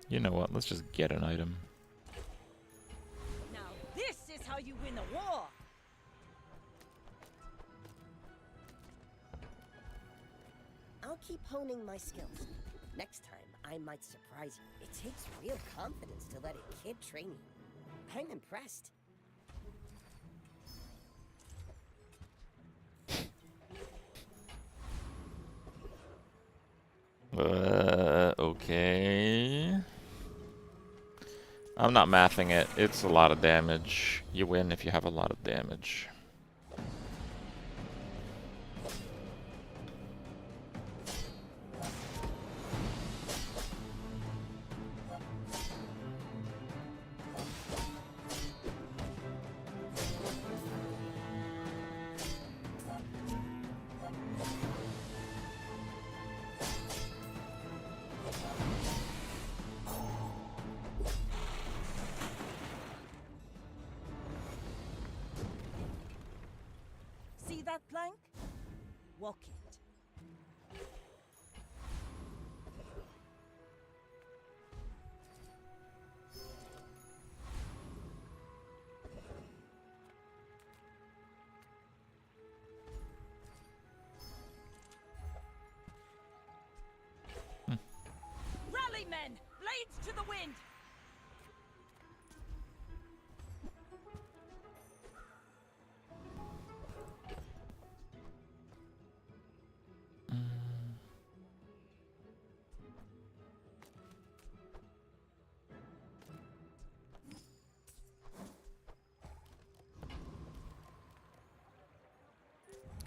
You know what? Let's just get an item. Now this is how you win a war! I'll keep honing my skills. Next time, I might surprise you. It takes real confidence to let a kid train you. I'm impressed. Okay. I'm not mathing it. It's a lot of damage. You win if you have a lot of damage. See that plank? Walk it.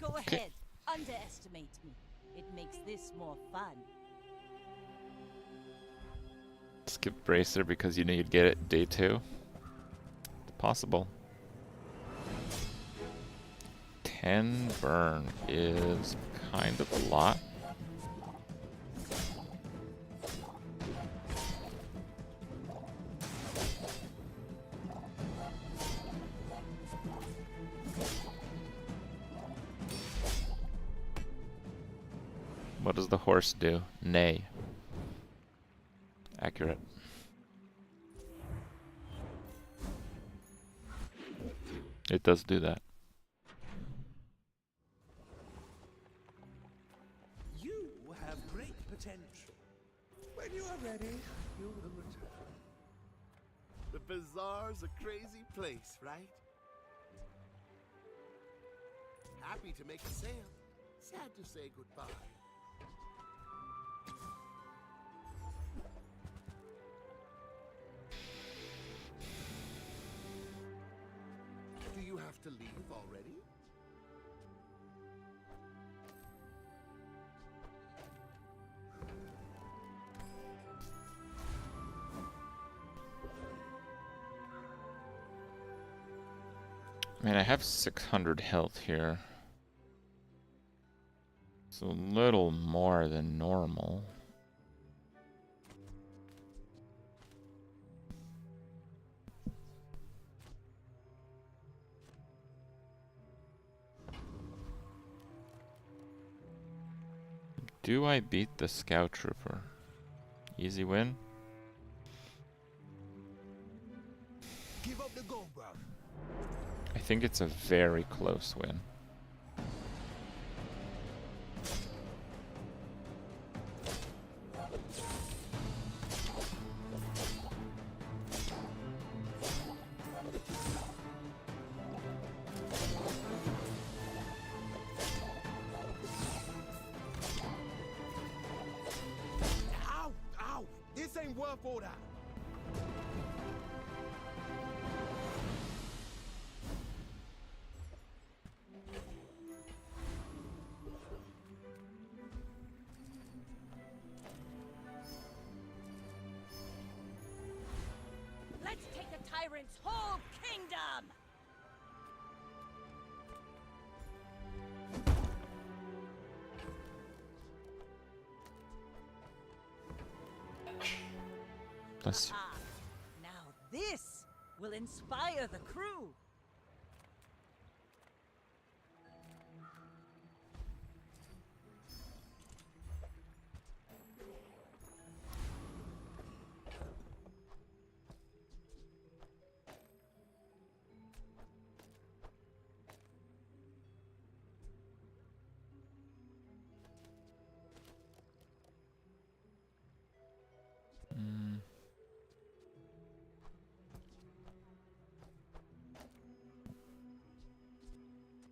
Go ahead. Underestimate me. It makes this more fun. Skip Bracer because you know you'd get it day 2. It's possible. 10 burn is kind of a lot. What does the horse do? Neigh. Accurate. It does do that. You have great potential. When you are ready, you will return. The Bazaar's a crazy place, right? Happy to make a sale. Sad to say goodbye. Do you have to leave already? I mean, I have 600 health here. It's a little more than normal. Do I beat the Scout Trooper? Easy win? Give up the go, bro. I think it's a very close win. Ow! Ow! This ain't worth all that. Let's take the tyrant's whole kingdom! Bless you. Ah, now this will inspire the crew.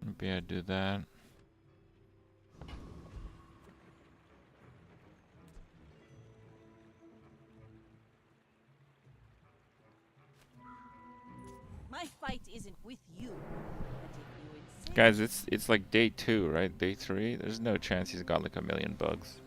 Maybe I do that. My fight isn't with you. But if you insist, Guys, it's like day 2, right? Day 3? There's no chance he's got like a million bugs.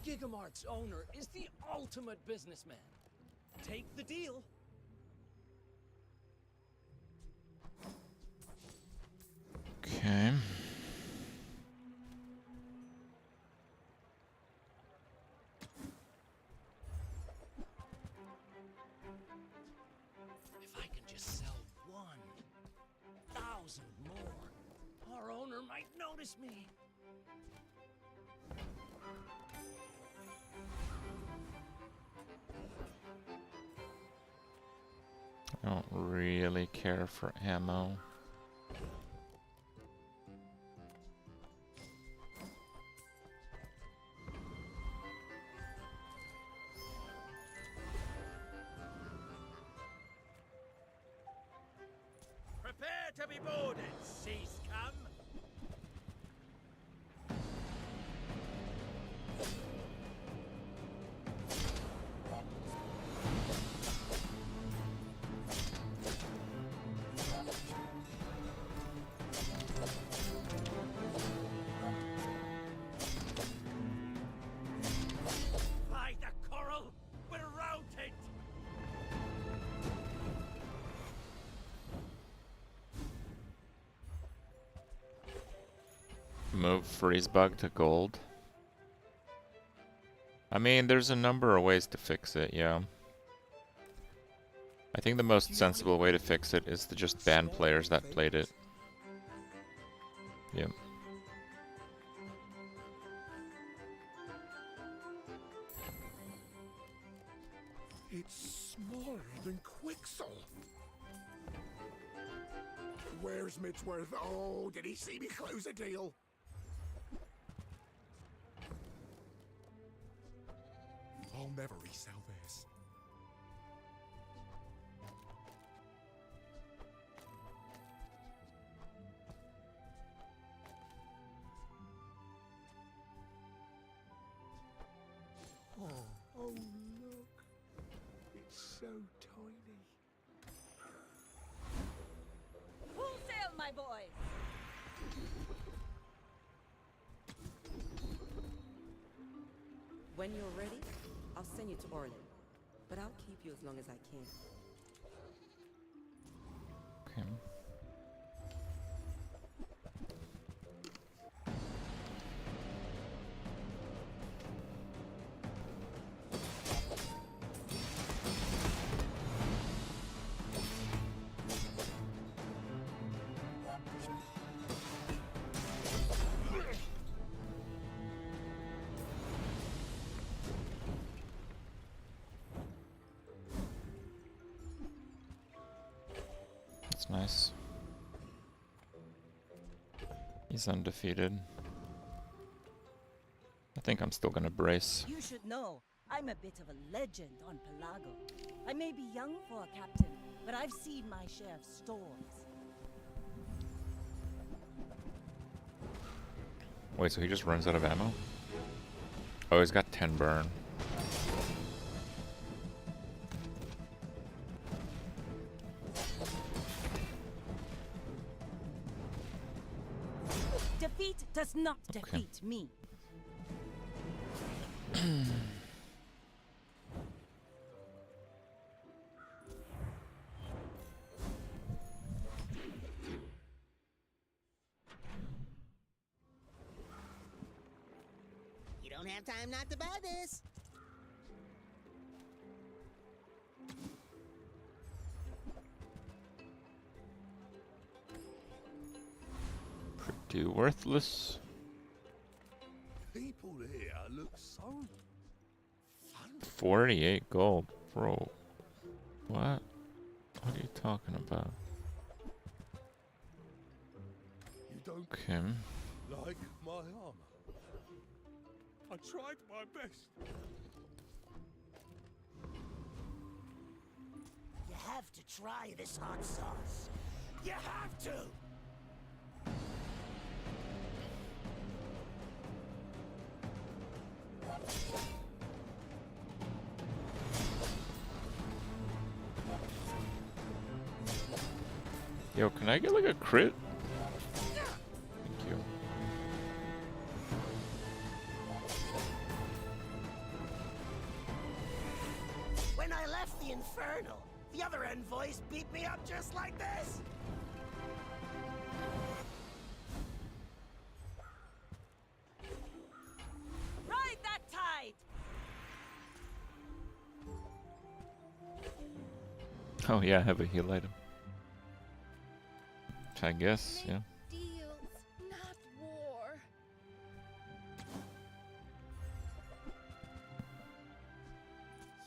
Gigamart's owner is the ultimate businessman. Take the deal. Okay. If I can just sell 1,000 more, our owner might notice me. I don't really care for ammo. Prepare to be boarded, sea scum! Fight the coral with round it! Move freeze bug to gold. I mean, there's a number of ways to fix it, yeah. I think the most sensible way to fix it is to just ban players that played it. Yep. It's smaller than Quixel. Where's Midsworth? Oh, did he see me close a deal? I'll never resell this. Oh, look. It's so tiny. Full sail, my boys! When you're ready, I'll send you to Orlin. But I'll keep you as long as I can. Okay. That's nice. He's undefeated. I think I'm still gonna brace. You should know, I'm a bit of a legend on Pelago. I may be young for a captain, but I've seen my share of storms. Wait, so he just runs out of ammo? Oh, he's got 10 burn. Defeat does not defeat me. You don't have time not to buy this. Pretty worthless. People here look so fun. 48 gold, bro. What? What are you talking about? You don't Okay. like my armor. I tried my best. You have to try this hot sauce. You have to! Yo, can I get like a crit? Thank you. When I left the Infernal, the other envoys beat me up just like this. Ride that tide! Oh yeah, I have a heal item. I guess, yeah. Deals, not war.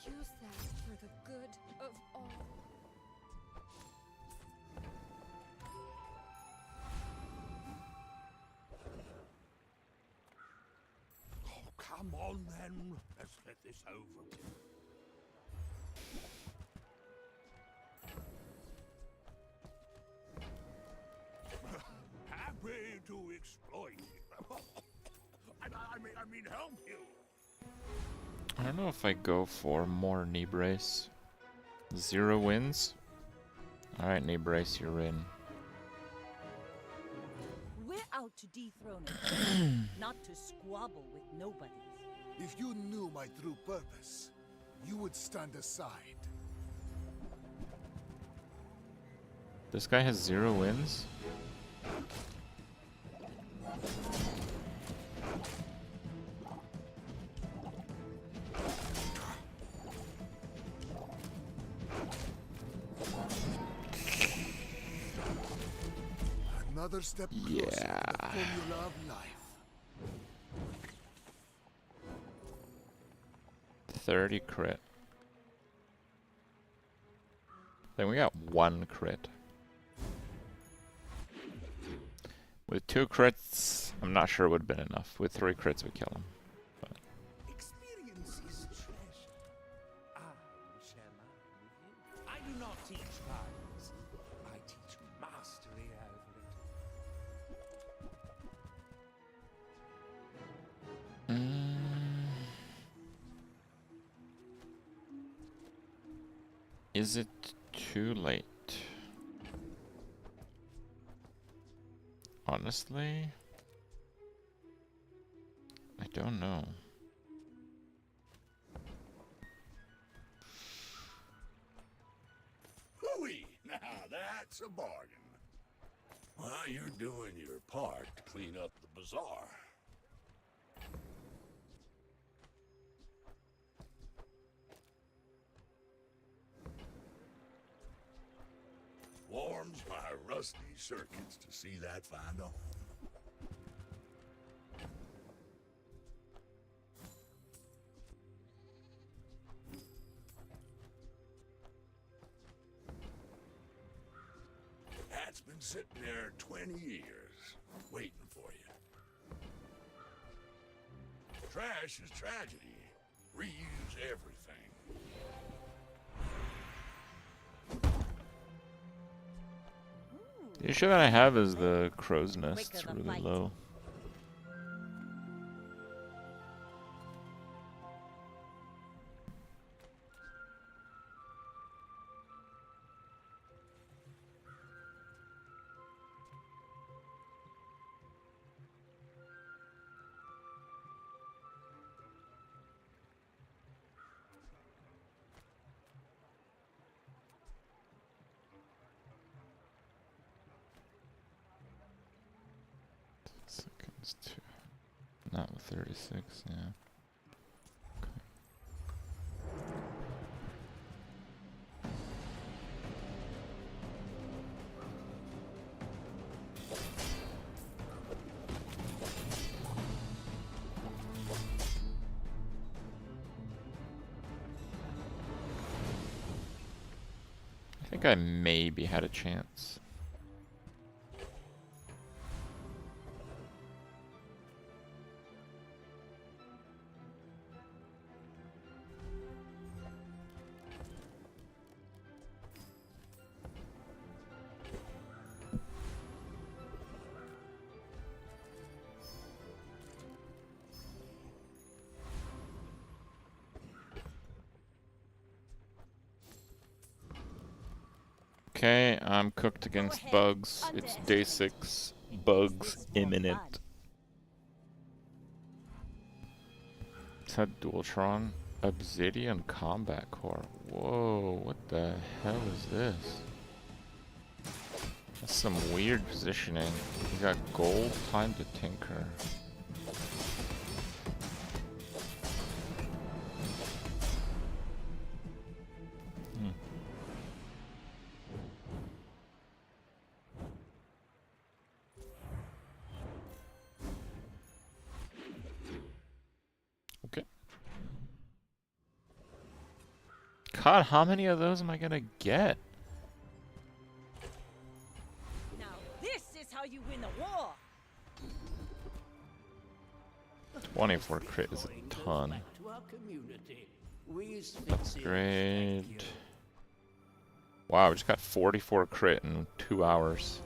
Use that for the good of all. Come on then, let's get this over with. Happy to exploit it. I mean, help you. I don't know if I go for more knee brace. 0 wins. Alright, knee brace, you're in. We're out to dethrone it, not to squabble with nobodies. If you knew my true purpose, you would stand aside. This guy has 0 wins? Another step closer to the formula of life. 30 crit. Then we got 1 crit. With 2 crits, I'm not sure it would have been enough. With 3 crits, we kill him. But. Experience is treasure. I will share mine with you. I do not teach violence. I teach mastery over it. Is it too late? Honestly, I don't know. Hooey! Now that's a bargain. Well, you're doing your part to clean up the bazaar. Warms my rusty circuits to see that find a home. That's been sitting there 20 years, waiting for you. Trash is tragedy. Reuse everything. The issue that I have is the crow's nest's really low. Seconds too. Not with 36, yeah. Okay. I think I maybe had a chance. Okay, I'm cooked against bugs. It's day 6. Bugs imminent. It's had Dualtron Obsidian Combat Core. Whoa, what the hell is this? That's some weird positioning. You got gold, time to tinker. Okay. God, how many of those am I gonna get? Now this is how you win a war. 24 crit is a ton. Upgrade. Wow, we just got 44 crit in 2 hours.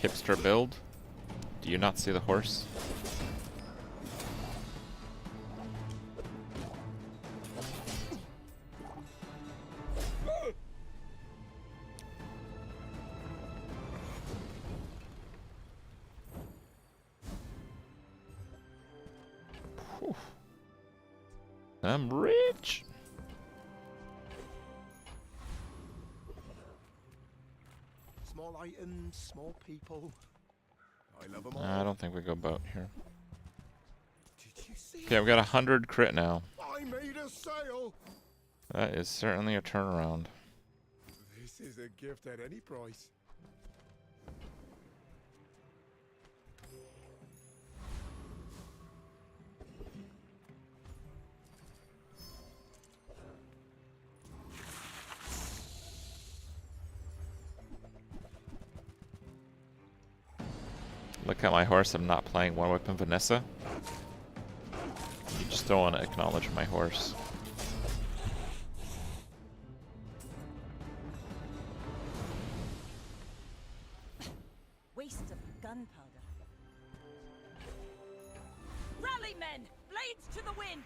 Hipster build? Do you not see the horse? Whew. I'm rich! Small items, small people. I love them all. I don't think we go boat here. Did you see Okay, I've got 100 crit now. I made a sale. That is certainly a turnaround. This is a gift at any price. Look at my horse, I'm not playing One Weapon Vanessa. You just don't want to acknowledge my horse. Waste of gunpowder. Rally, men! Blades to the wind!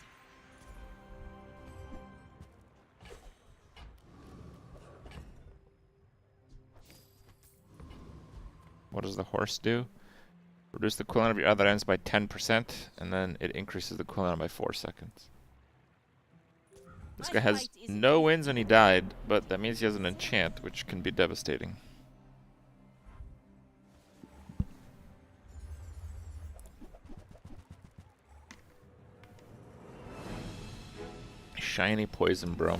What does the horse do? Reduce the cooldown of your other ends by 10%, and then it increases the cooldown by 4 seconds. This guy has no wins when he died, but that means he has an enchant, which can be devastating. Shiny poison, bro.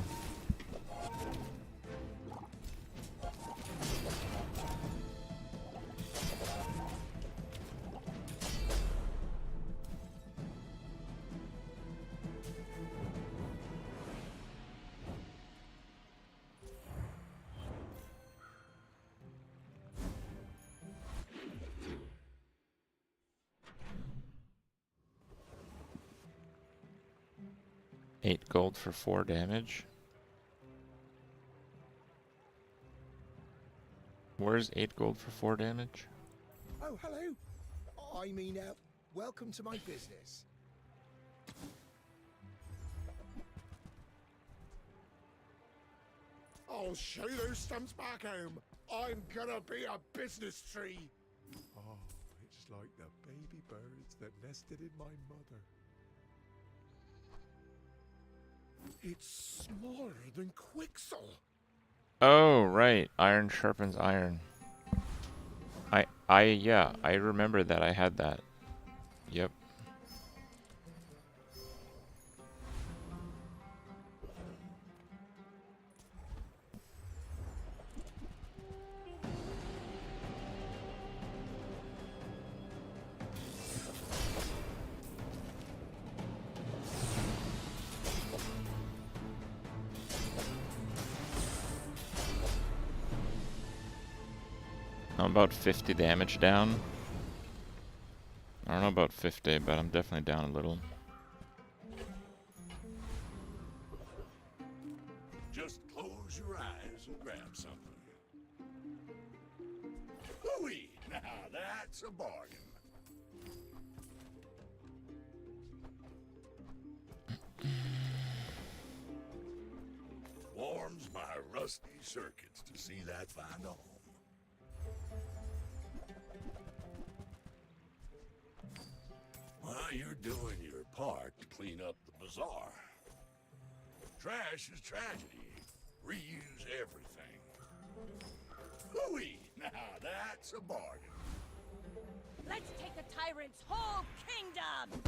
Eight gold for 4 damage. Where's 8 gold for 4 damage? Oh, hello. I mean, welcome to my business. I'll show you those stumps back home. I'm gonna be a business tree. Oh, it's like the baby birds that nested in my mother. It's smaller than Quixel. Oh, right. Iron sharpens iron. Yeah, I remember that. I had that. Yep. I'm about 50 damage down. I don't know about 50, but I'm definitely down a little. Just close your eyes and grab something. Hooey! Now that's a bargain. Warms my rusty circuits to see that find a home. Well, you're doing your part to clean up the bazaar. Trash is tragedy. Reuse everything. Hooey! Now that's a bargain. Let's take the tyrant's whole kingdom!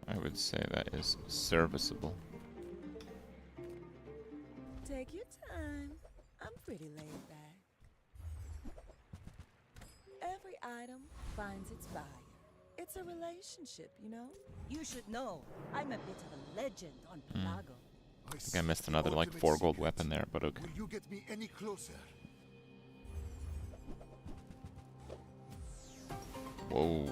I would would say that is serviceable. Take your time. I'm pretty laid back. Every item finds its buyer. It's a relationship, you know? You should know. I'm a bit of a legend on Pelago. I think I missed another like 4 gold weapon there, but okay. Will you get me any closer? Whoa.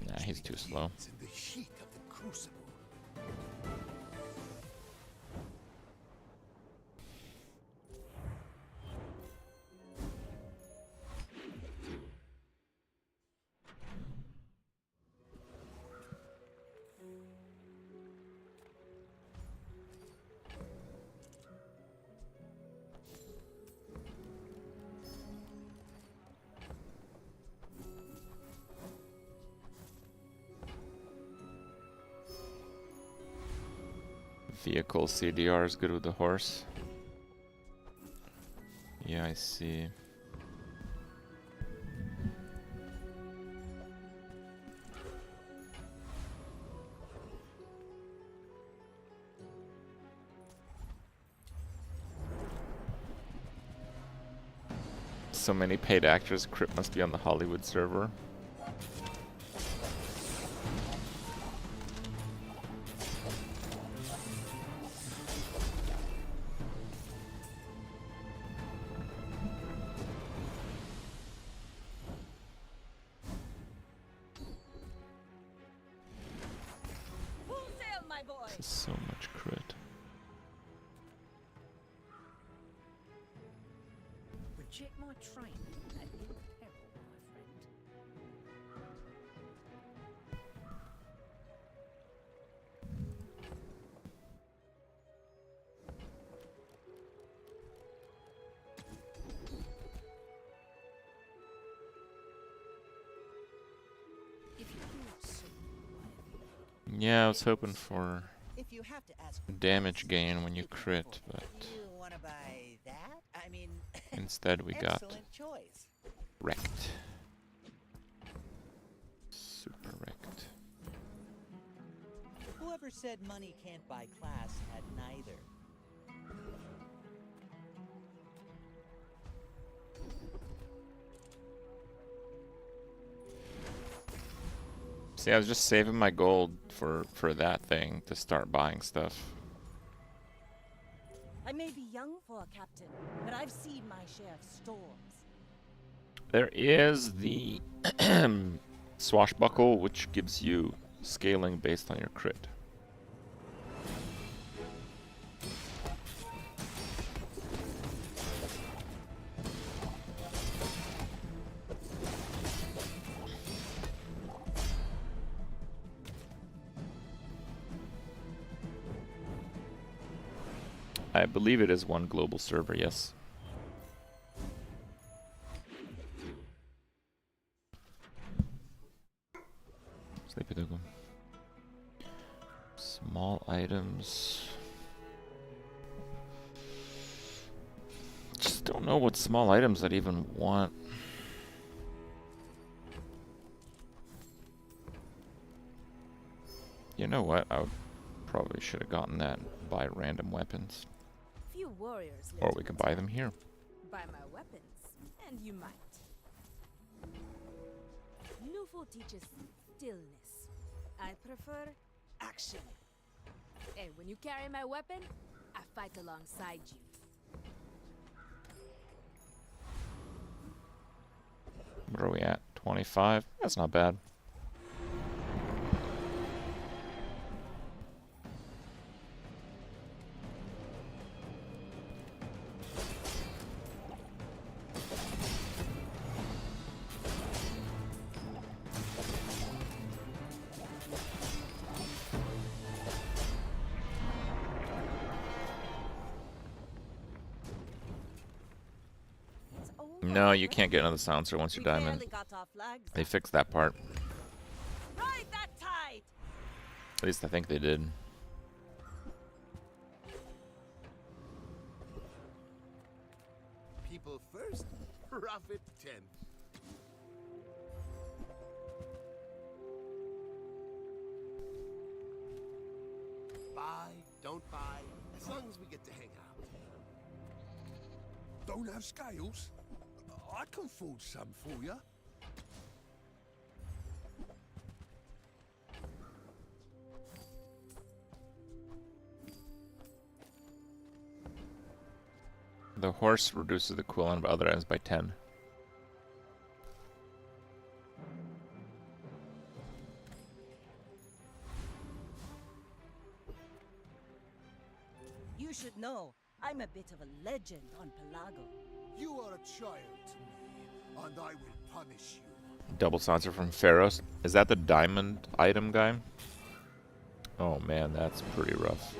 Nah, he's too slow. In the heat of the crucible. Vehicle CDR is good with the horse. Yeah, I see. So many paid actors. Crypt must be on the Hollywood server. This is so much crit. Reject my train at your peril, my friend. If you could see Yeah, I was hoping for If you have to ask for damage gain when you crit, but you want to buy that? I mean, instead we got excellent choice. wrecked. Super wrecked. Whoever said money can't buy class had neither. See, I was just saving my gold for that thing to start buying stuff. I may be young for a captain, but I've seen my share of storms. There is the swashbuckle, which gives you scaling based on your crit. I believe it is one global server, yes. Sleepy Dogo. Small items. Just don't know what small items I'd even want. You know what? I probably should have gotten that and buy random weapons. Few warriors Or we can buy them here. Buy my weapons, and you might. Nufo teaches stillness. I prefer action. And when you carry my weapon, I fight alongside you. What are we at? 25? That's not bad. No, you can't get another silencer once you're diamond. They fixed that part. Ride that tide! At least I think they did. People first, profit 10. Buy, don't buy, as long as we get to hang out. Don't have scales? I can forge some for you. The horse reduces the cooldown of other items by 10. You should know, I'm a bit of a legend on Pelago. You are a child to me, and I will punish you. Double saucer from Pharaohs. Is that the diamond item guy? Oh man, that's pretty rough.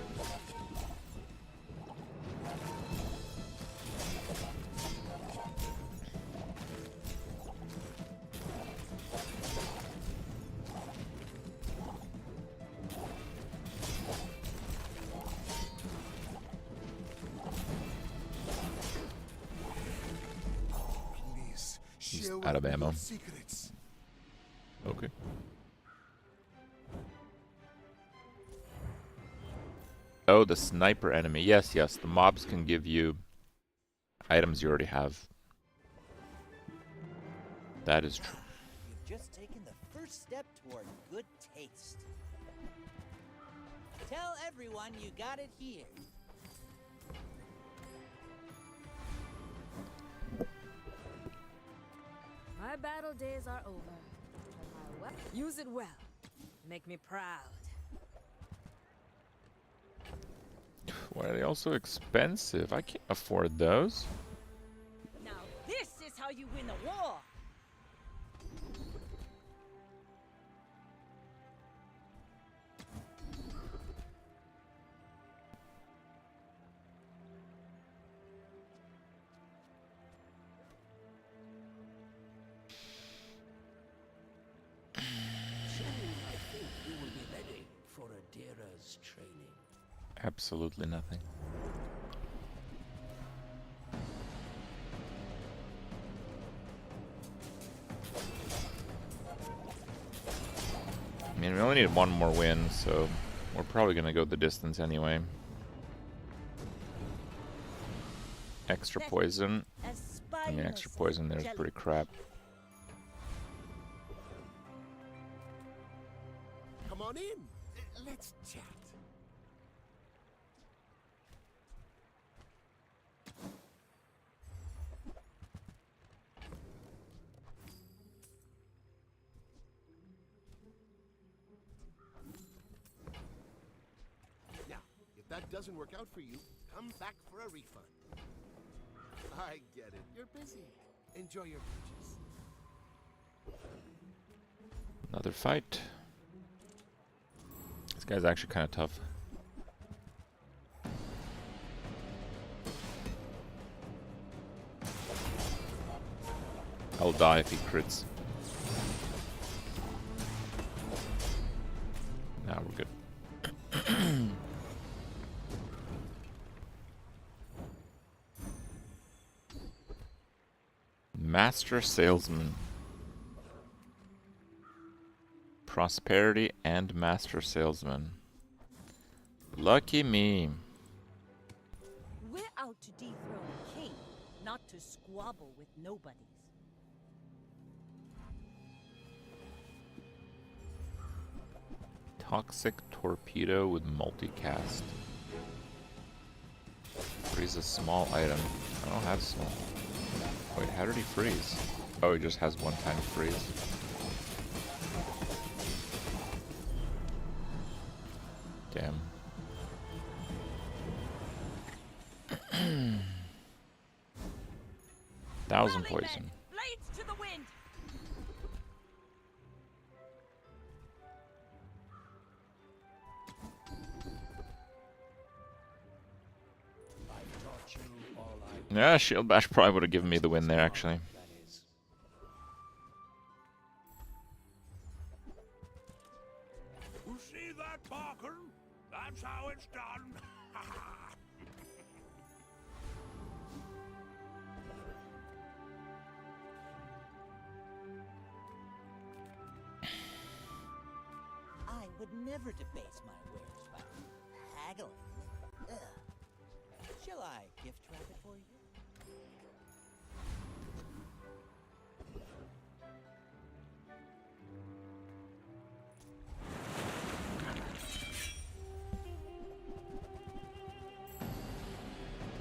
He's out of ammo. Secrets. Okay. Oh, the sniper enemy. Yes, yes. The mobs can give you items you already have. That is true. You've just taken the first step toward good taste. Tell everyone you got it here. My battle days are over. My weapon, use it well. Make me proud. Why are they all so expensive? I can't afford those. Now this is how you win a war. I think you will be ready for Adira's training. Absolutely nothing. I mean, we only need one more win, so we're probably going to go the distance anyway. Extra poison. I mean, extra poison there is pretty crap. Come on in. Let's chat. Now, if that doesn't work out for you, come back for a refund. I get it. You're busy. Enjoy your purchase. Another fight. This guy's actually kind of tough. I'll die if he crits. Now we're good. Master Salesman. Prosperity and Master Salesman. Lucky me. We're out to dethrone a king, not to squabble with nobodies. Toxic Torpedo with multicast. Freeze a small item. I don't have small. Wait, how did he freeze? Oh, he just has one-time freeze. Damn. Thousand poison. Blades to the wind. Yeah, Shield Bash probably would have given me the win there, actually. You see that, Barker? That's how it's done. would never debase my wares by haggling. Ugh. Shall I gift wrap it for you?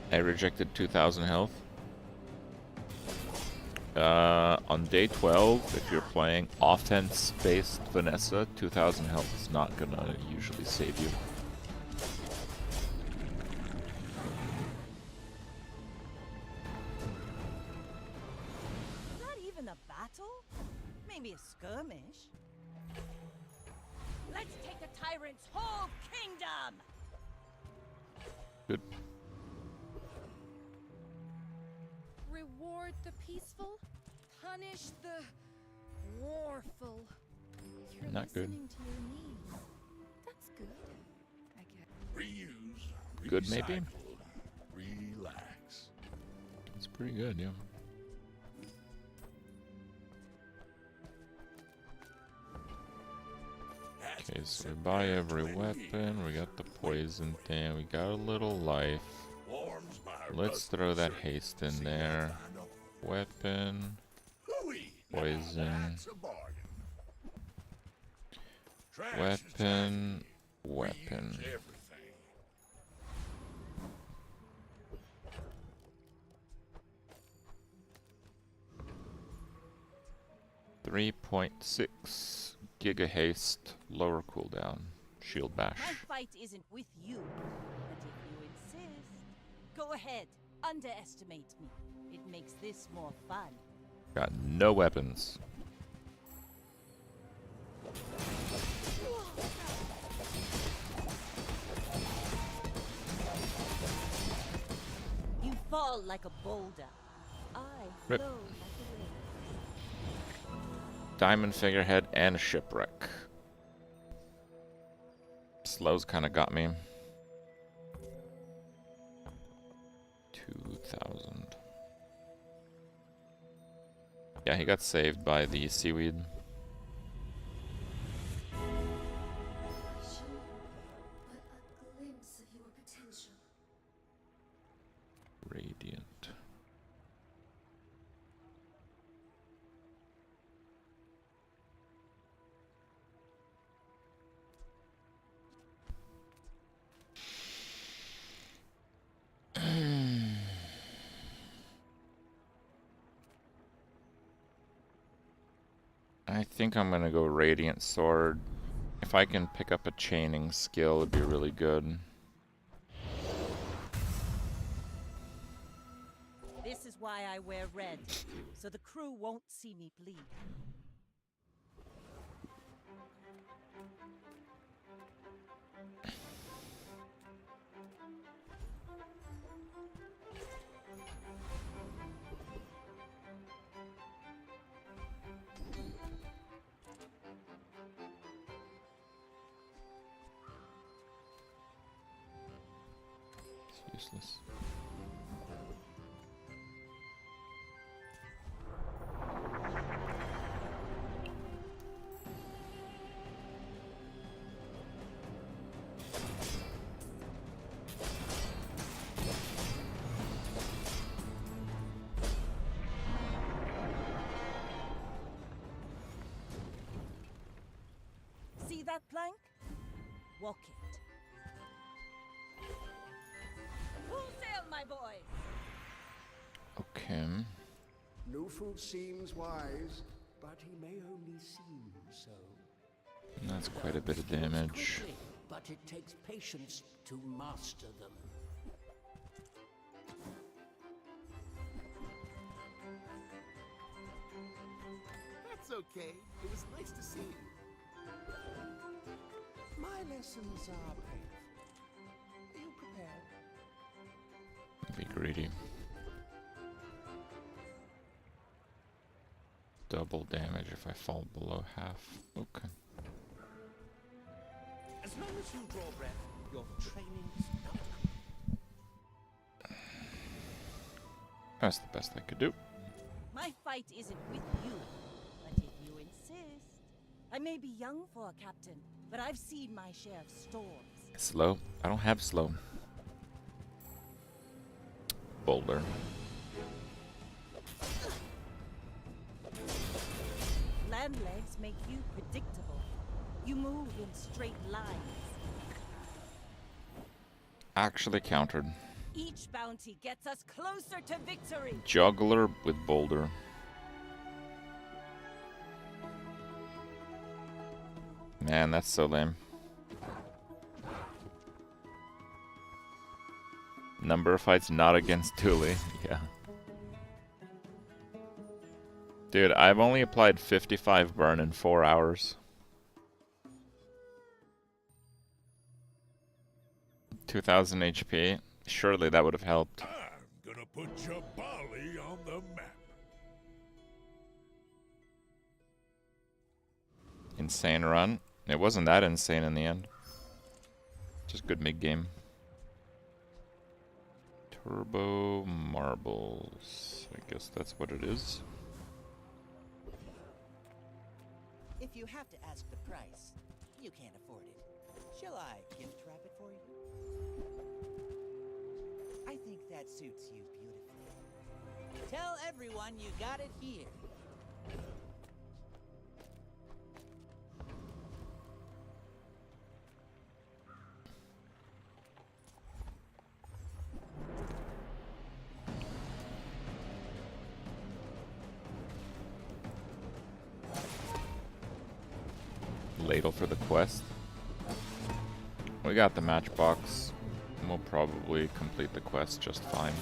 I rejected 2,000 health. On day 12, if you're playing offense-based Vanessa, 2,000 health is not gonna usually save you. Not even a battle? Maybe a skirmish? Let's take the tyrant's whole kingdom! Good. Reward the peaceful, punish the warful. You're Not good. listening to your needs. That's good, I guess. Reuse, Good, maybe? recycle, relax. It's pretty good, yeah. Okay, so we buy every weapon, we got the poison thing, we got a little life. Let's throw that haste in there. Weapon, poison, weapon, weapon. 3.6 Giga Haste, lower cooldown, shield bash. My fight isn't with you, but if you insist, go ahead, underestimate me. It makes this more fun. Got no weapons. You fall like a boulder. I Rip. flow like a wave. Diamond figurehead and a shipwreck. Slow's kind of got me. 2,000. Yeah, he got saved by the seaweed. Radiant. I think I'm gonna go Radiant Sword. If I can pick up a chaining skill, it'd be really good. This is why I wear red, so the crew won't see me bleed. It's useless. See that plank? Walk it. Full sail, my boys! Okay. No fool seems wise, but he may only seem so. That's quite a bit of damage. Quickly, but it takes patience to master them. That's okay. It was nice to see you. My lessons are painful. Are you prepared? Be greedy. Double damage if I fall below half. Okay. As long as you draw breath, your training is not. That's the best I could do. My fight isn't with you, but if you insist, I may be young for a captain, but I've seen my share of storms. Slow? I don't have slow. Boulder. Land legs make you predictable. You move in straight lines. Actually countered. Each bounty gets us closer to victory. Juggler with boulder. Man, that's so lame. Number of fights not against Dueling. Yeah. Dude, I've only applied 55 burn in 4 hours. 2000 HP. Surely that would have helped. I'm gonna put your Bali on the map. Insane run. It wasn't that insane in the end. Just good mid-game. Turbo marbles. I guess that's what it is. If you have to ask the price, you can't afford it. Shall I gift wrap it for you? I think that suits you beautifully. Tell everyone you got it here. Ladle for the quest. We got the matchbox. We'll probably complete the quest just fine.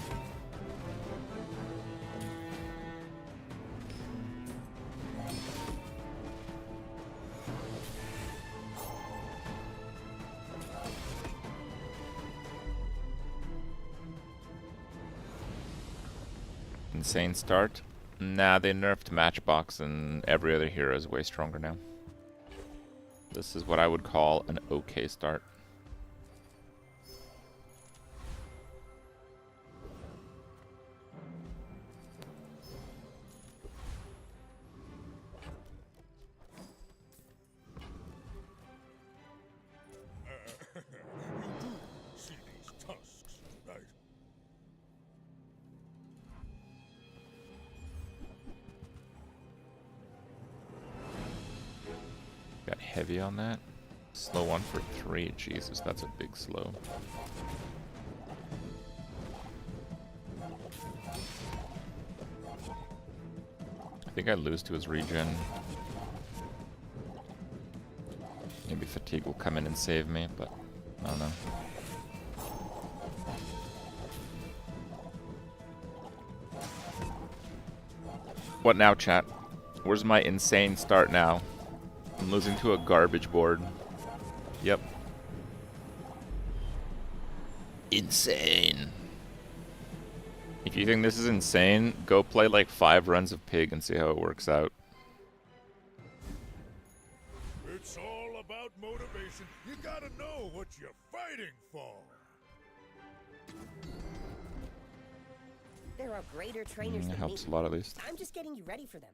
Insane start? Nah, they nerfed matchbox and every other hero is way stronger now. This is what I would call an okay start. You do see these tusks, right? Got heavy on that. Slow 1 for 3. Jesus, that's a big slow. I think I lose to his regen. Maybe fatigue will come in and save me, but I don't know. What now, chat? Where's my insane start now? I'm losing to a garbage board. Yep. Insane. If you think this is insane, go play like 5 runs of Pig and see how it works out. It's all about motivation. You gotta know what you're fighting for. There are greater trainers It than helps me. a lot at least. I'm just getting you ready for them.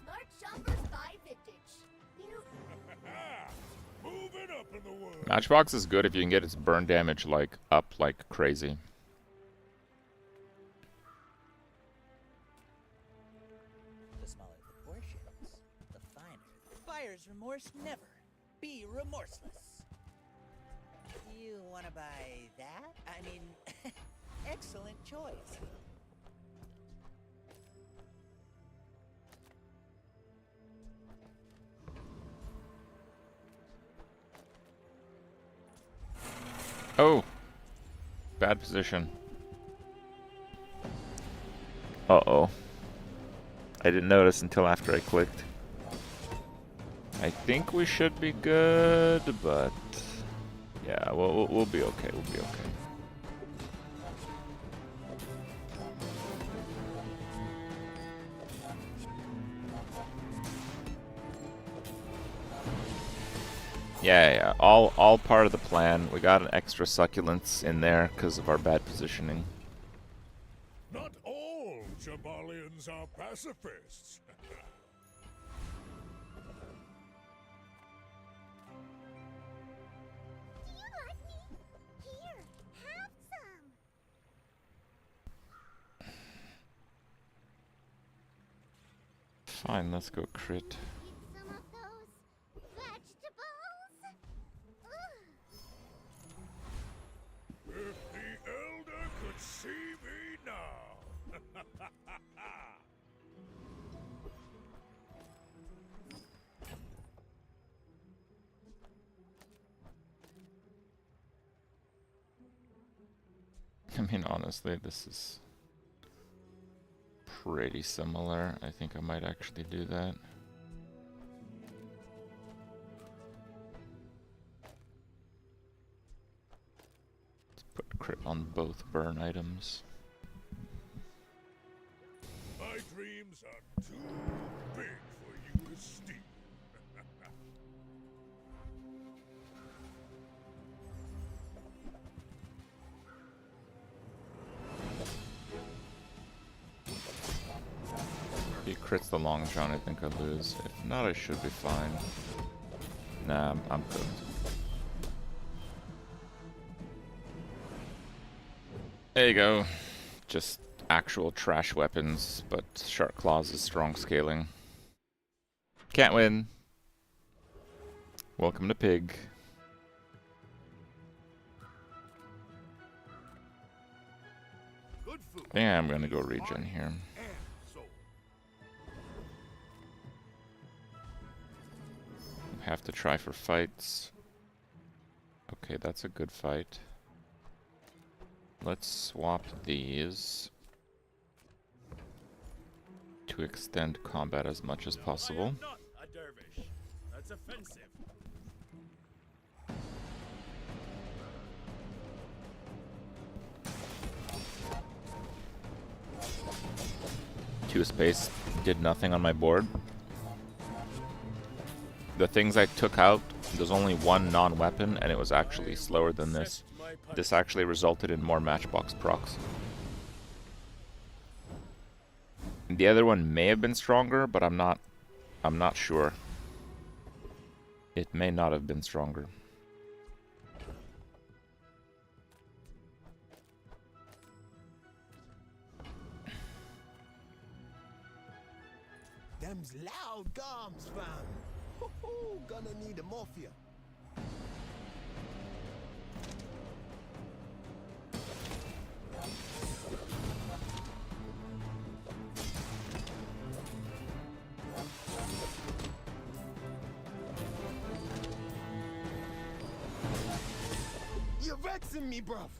Smart shoppers buy vintage. Moving up in the world. Matchbox is good if you can get its burn damage like up like crazy. The smaller the portions, the finer. Buyer's remorse never. Be remorseless. You wanna buy that? I mean, excellent choice. Oh! Bad position. Uh-oh. I didn't notice until after I clicked. I think we should be good, but yeah, we'll be okay. We'll be okay. Yeah, all part of the plan. We got an extra succulence in there because of our bad positioning. Not all Chibalians are pacifists. Do you like me? Here, have some. Fine, let's go crit. Eat some of those vegetables. Ugh. If the Elder could see me now. I mean, honestly, this is pretty similar. I think I might actually do that. Let's put crit on both burn items. My dreams are too big for you to steal. If he crits the long shot, I think I lose. If not, I should be fine. Nah, I'm cooked. There you go. Just actual trash weapons, but Shark Claws is strong scaling. Can't win. Welcome to Pig. Yeah, I'm gonna go regen here. Have to try for fights. Okay, that's a good fight. Let's swap these to extend combat as much as possible. I am not a dervish. That's offensive. Two space did nothing on my board. The things I took out, there's only one non-weapon, and it was actually slower than this. This actually resulted in more matchbox procs. The other one may have been stronger, but I'm not sure. It may not have been stronger. Them's loud gums, fam. Hoo-hoo, gonna need a morphia. You're vexing me, bruv.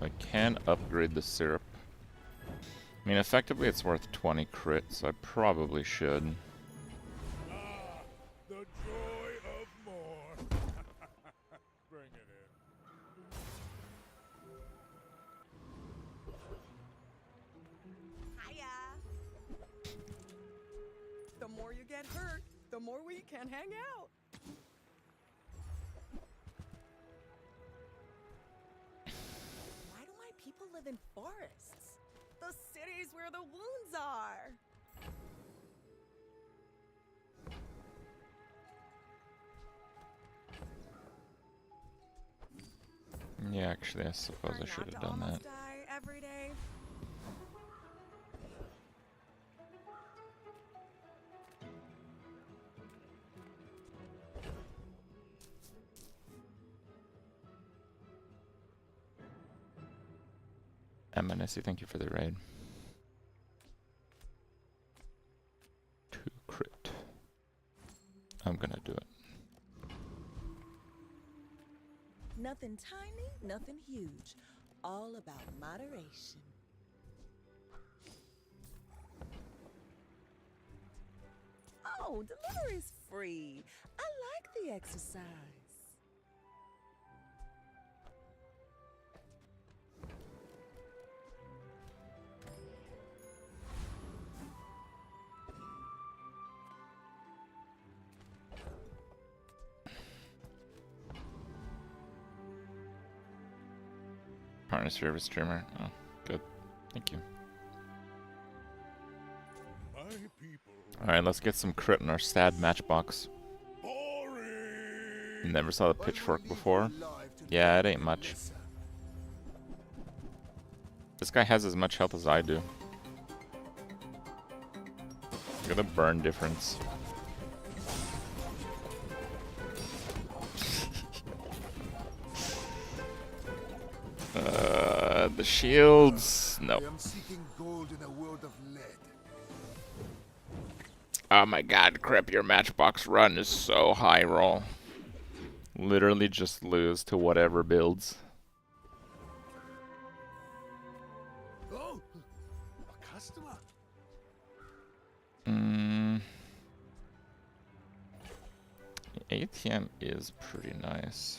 I can upgrade the syrup. I mean, effectively it's worth 20 crit, so I probably should. The joy of more. Bring it in. Hiya. The more you get hurt, the more we can hang out. Why do my people live in forests? The cities where the wounds are. Yeah, actually, I suppose I should have done that. Die every day. Eminency, thank you for the raid. 2 crit. I'm gonna do it. Nothing tiny, nothing huge. All about moderation. Oh, delivery's free. I like the exercise. Partner service streamer. Oh, good. Thank you. My people. Alright, let's get some crit in our sad matchbox. Never saw the pitchfork before. Yeah, it ain't much. This guy has as much health as I do. Look at the burn difference. The shields. No. Oh my god, crap, your matchbox run is so high roll. Literally just lose to whatever builds. Oh, a customer. ATM is pretty nice.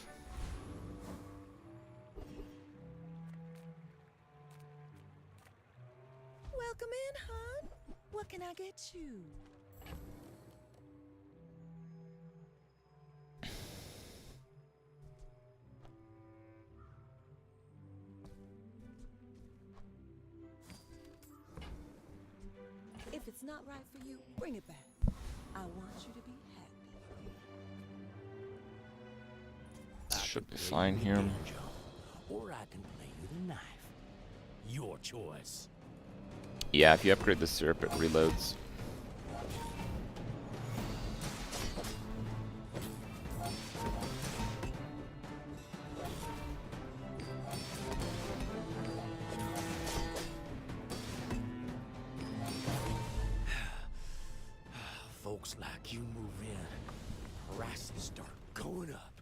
Welcome in, hon. What can I get you? If it's not right for you, bring it back. I want you to be happy. Should be fine here. Or I can play with a knife. Your choice. Yeah, if you upgrade the syrup, it reloads. Folks like you move in, prices start going up.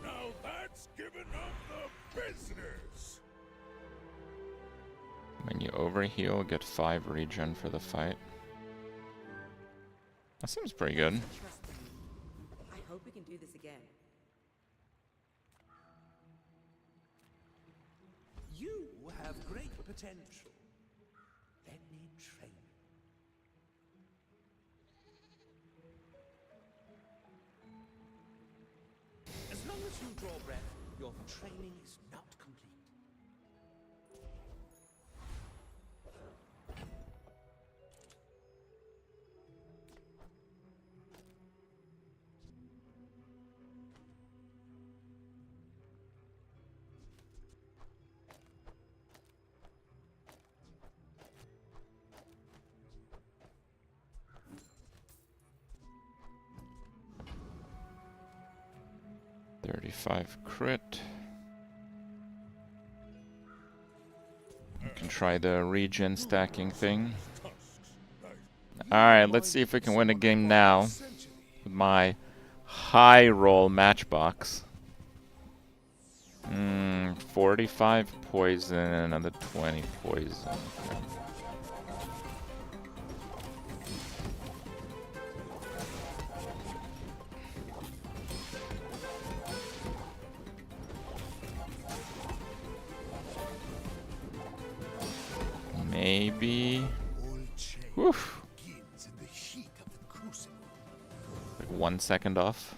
Now that's giving up the business. When you overheal, get 5 regen for the fight. That seems pretty good. I hope we can do this again. You have great potential. Let me train you. As long as you draw breath, your training is not complete. .35 crit. You can try the regen stacking thing. Alright, let's see if we can win a game now with my high roll matchbox. 45 poison and another 20 poison. Okay. Maybe. Woof. Like 1 second off.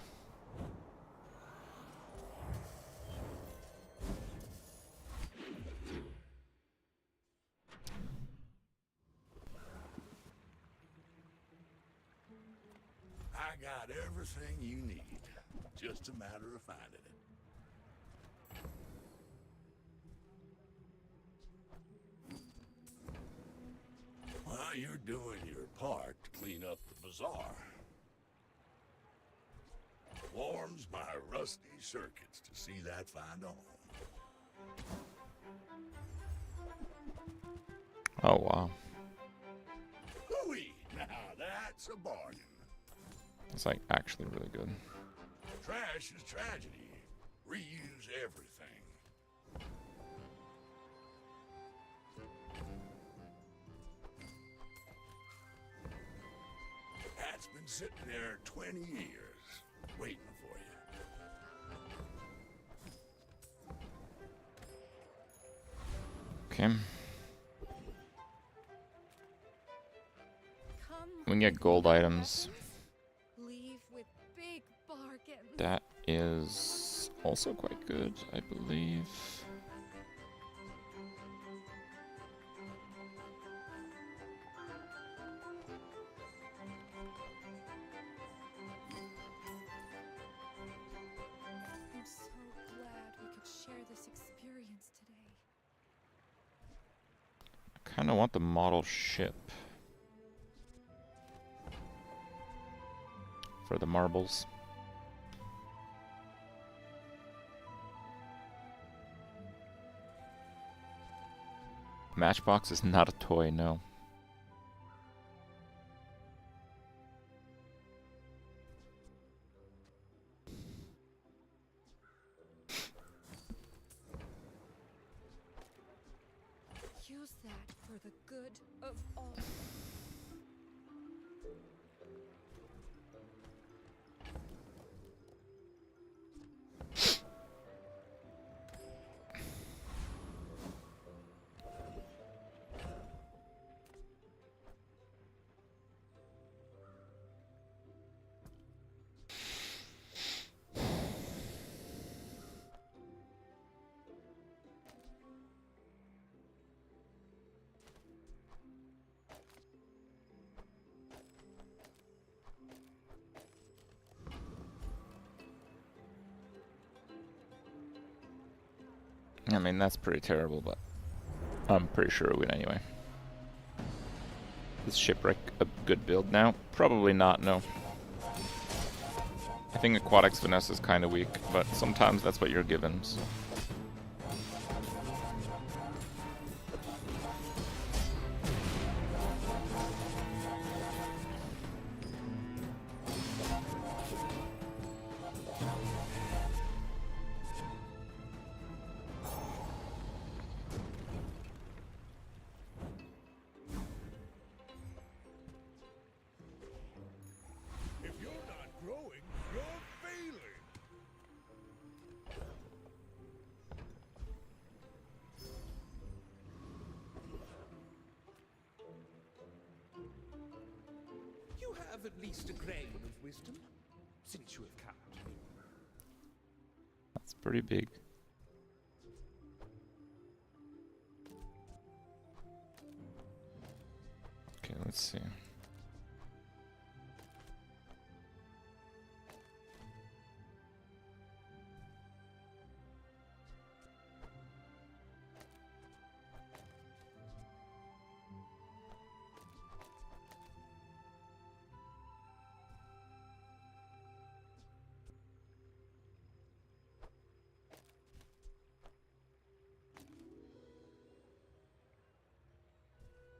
I got everything you need. Just a matter of finding it. Well, you're doing your part to clean up the bazaar. Warms my rusty circuits to see that find a home. Oh wow. Hooey! Now that's a bargain. It's like actually really good. Trash is tragedy. Reuse everything. That's been sitting there 20 years, waiting for you. Okay. We can get gold items. Leave with big bargains. That is also quite good, I believe. I'm so glad we could share this experience today. I kind of want the model ship for the marbles. Matchbox is not a toy, no. Use that for the good of all. I mean, that's pretty terrible, but I'm pretty sure we win anyway. Is Shipwreck a good build now? Probably not, no. I think Aquatic's Finesse is kind of weak, but sometimes that's what you're given. So. If you're not growing, you're failing. You have at least a grain of wisdom, since you have come. That's pretty big. Okay, let's see.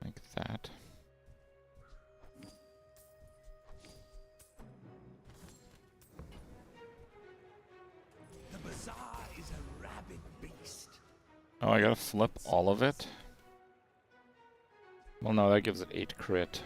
Like that. The Bazaar is a rabid beast. Oh, I gotta flip all of it? Well, no, that gives it 8 crit.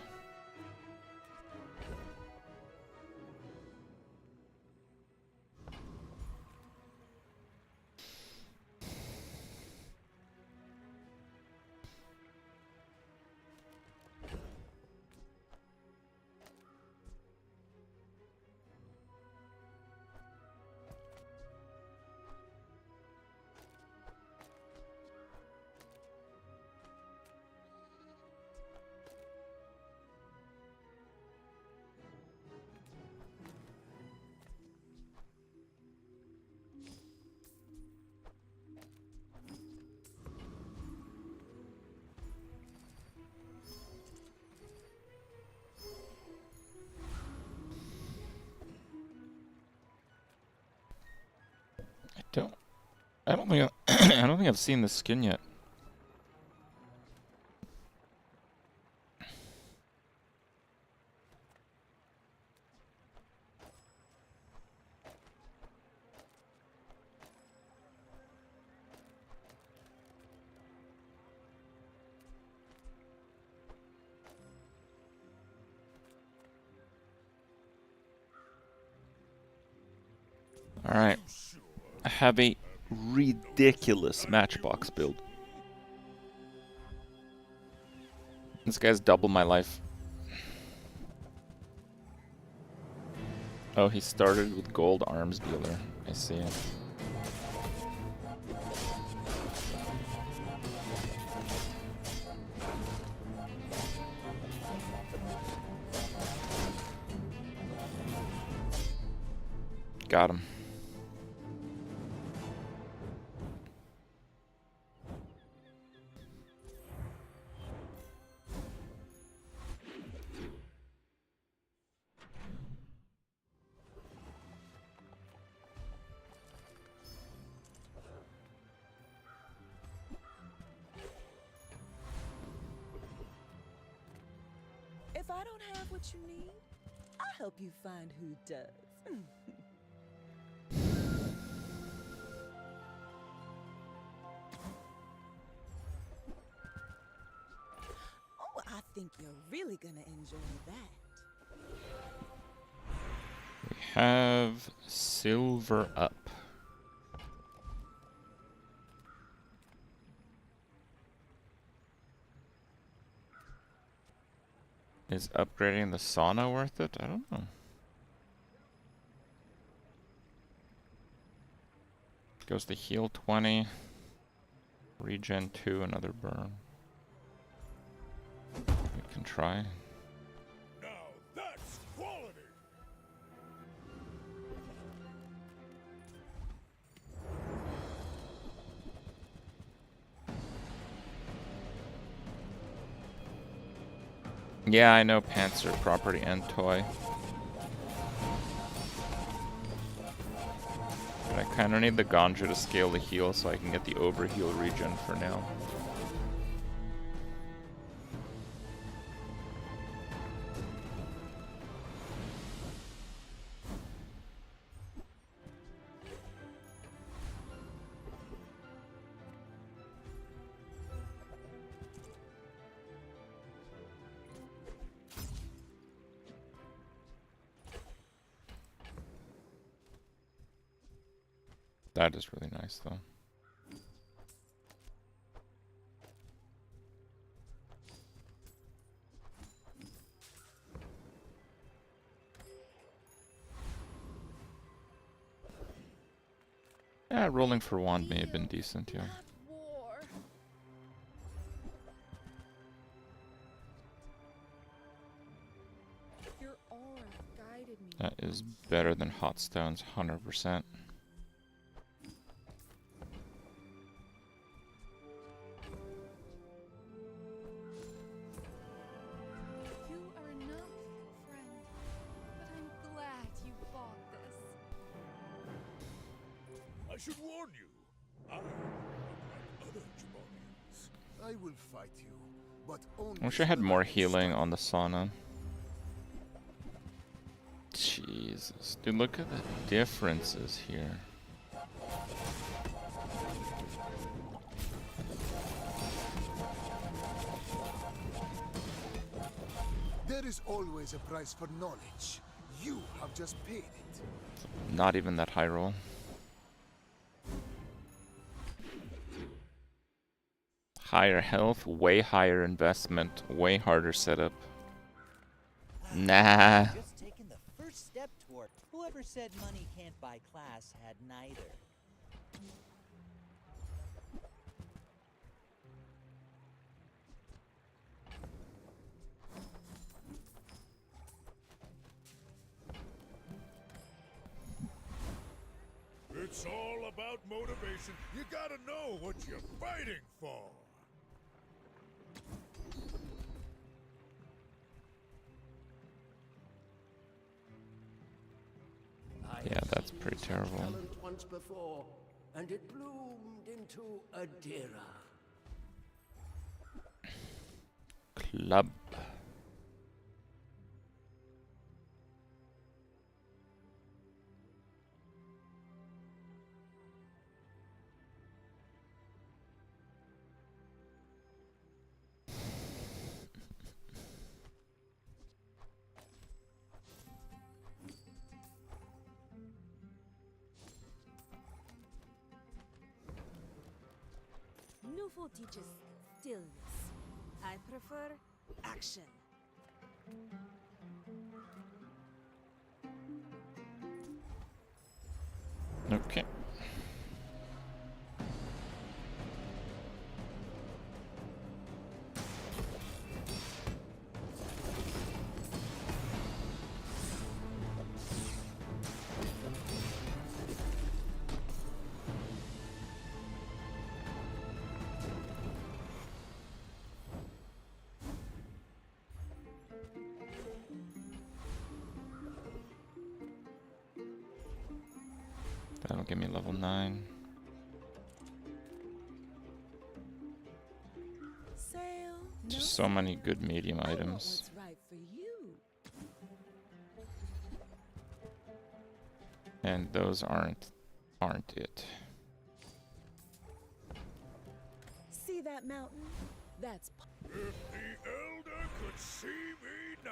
I don't think I don't think I've seen this skin yet. Alright. I have a ridiculous matchbox build. This guy's double my life. Oh, he started with gold arms dealer. I see it. Got him. If I don't have what you need, I'll help you find who does. Oh, I think you're really gonna enjoy that. We have silver up. Is upgrading the sauna worth it? I don't know. Goes to heal 20, regen 2, another burn. We can try. Now that's quality. Yeah, I know pants are property and toy. But I kinda need the ganja to scale the heal so I can get the overheal regen for now. That is really nice, though. Yeah, rolling for wand may have been decent, yeah. Your aura guided me. That is better than hot stones, 100%. You are enough, friend. But I'm glad you bought this. I should warn you. I am like other Jabonians. I will fight you, but only. I wish I had more healing on the sauna. Jesus. Dude, look at the differences here. There is always a price for knowledge. You have just paid it. Not even that high roll. Higher health, way higher investment, way harder setup. Nah. Just taking the first step toward. Whoever said money can't buy class had neither. It's all about motivation. You gotta know what you're fighting for. Yeah, that's pretty terrible. Talent once before, and it bloomed into a Dira. Club. Nufo teaches stillness. I prefer action. Okay. That'll give me level 9. Sale, no Just so many sale. good medium I want items. what's right for you. And those aren't it. See that mountain? That's If the Elder could see me now.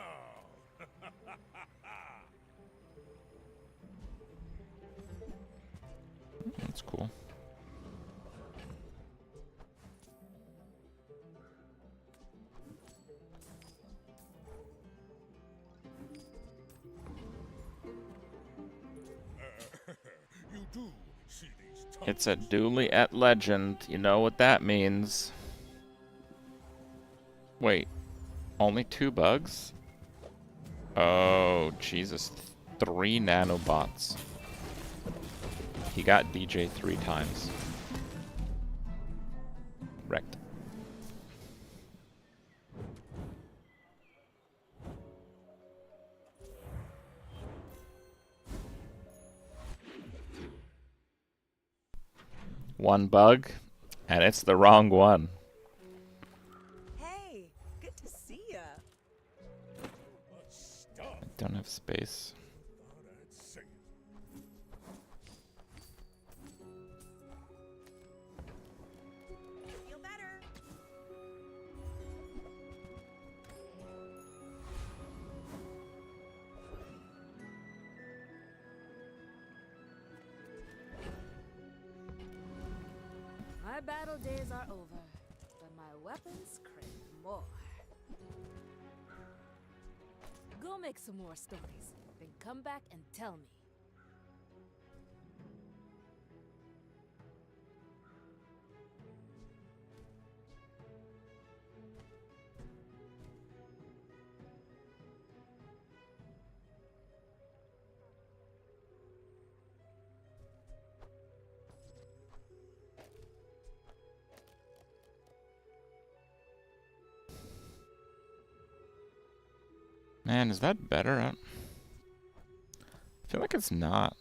That's cool. You do see these It's a dually at legend. You know what that means. Wait, only 2 bugs? Oh, Jesus. 3 nanobots. He got DJ 3 times. Wrecked. One bug, and it's the wrong one. Hey, good to see ya. I don't have space. Feel better. My battle days are over, but my weapons crave more. Go make some more stories, then come back and tell me. Man, is that better? I feel like it's not.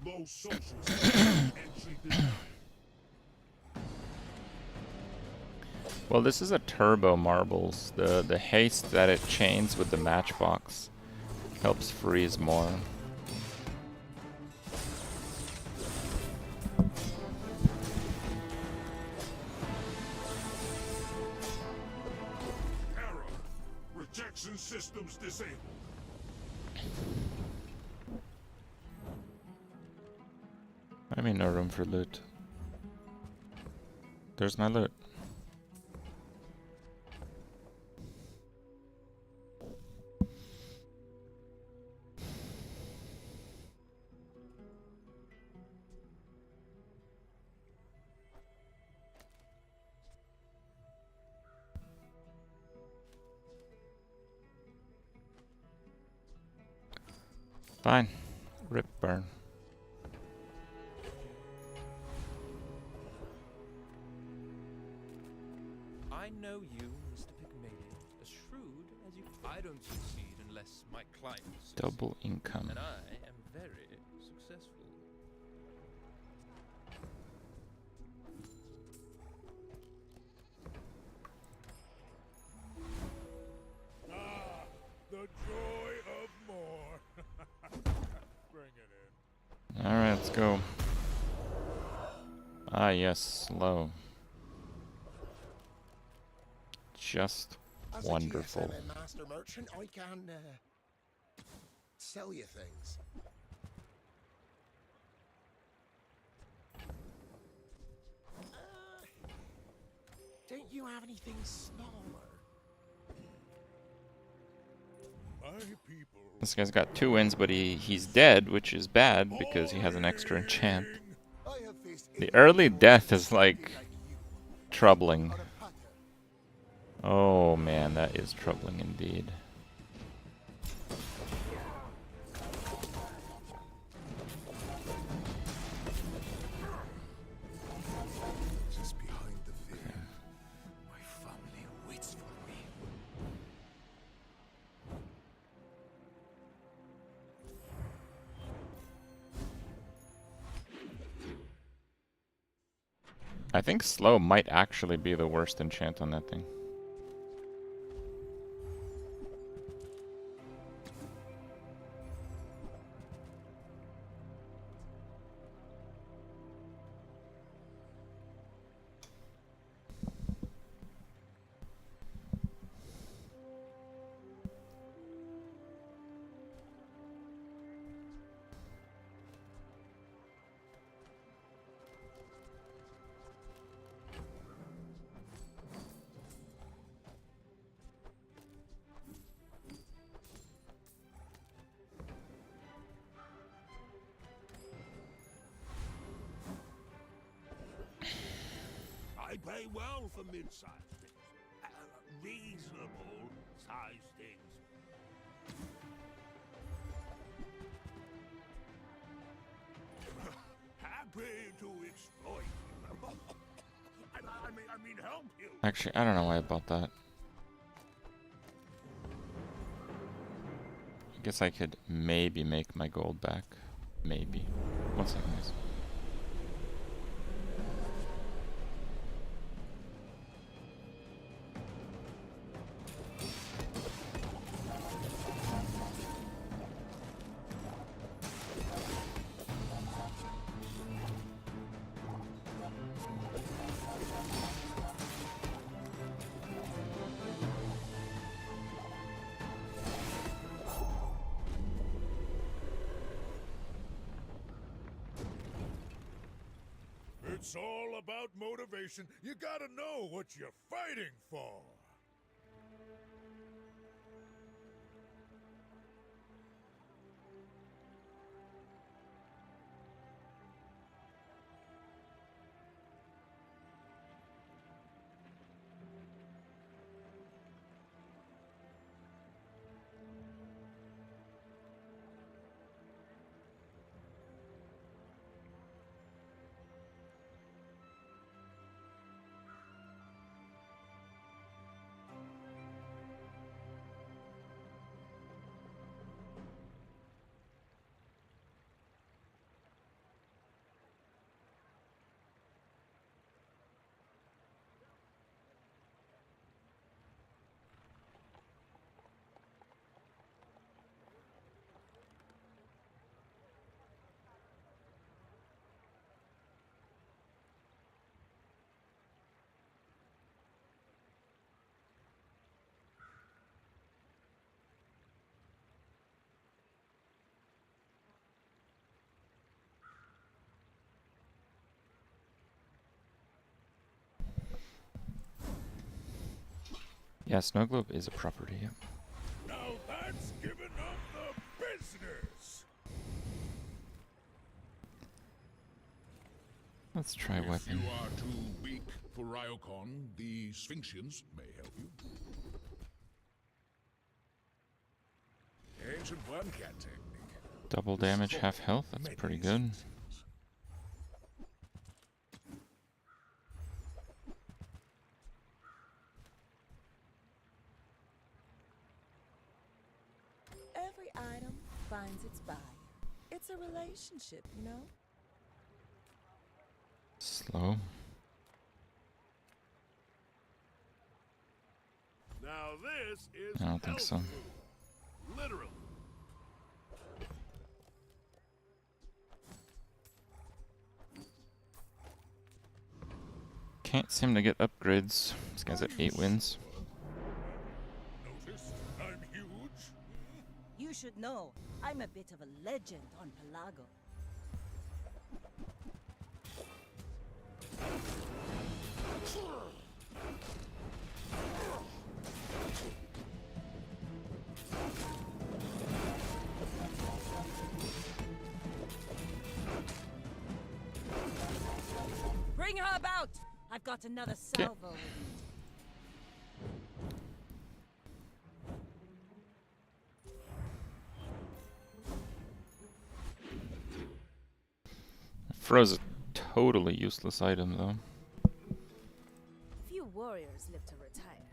Low social entry denied. Well, this is a turbo marbles. The haste that it chains with the matchbox helps freeze more. Error. Rejection systems disabled. I mean, no room for loot. There's my loot. Fine. Rip burn. I know you, Mr. Pygmalion, as shrewd as you. I don't succeed unless my client succeeds. Double income. And I am very successful. Ah, the joy of more. Bring it in. Alright, let's go. Ah, yes, slow. Just As wonderful. a GSM and master merchant, I can sell you things. Don't you have anything smaller? My people. This guy's got 2 wins, but he's dead, which is bad because he has an extra enchant. The early death is like troubling. Oh man, that is troubling indeed. I think slow might actually be the worst enchant on that thing. I pay well for mid-sized things. Reasonable sized things. Happy to exploit you. I mean help you. Actually, I don't know why I bought that. I guess I could maybe make my gold back. Maybe. 1 second, guys. It's all about motivation. You gotta know what you're fighting for. Yeah, snow globe is a property. Yeah. Now that's giving up the business. Let's try If weapon. you are too weak for Ryokon, the Sphinxians may help you. Ancient one cat technique. Double damage, half health. That's pretty good. Every item finds its buyer. It's a relationship, you know? Slow. Now this is I don't think so. Literally. Can't seem to get upgrades. This guy's at 8 wins. Notice I'm huge. You should know, I'm a bit of a legend on Pelago. Bring her about! I've got another salvo. Froze a totally useless item though. Few warriors live to retire.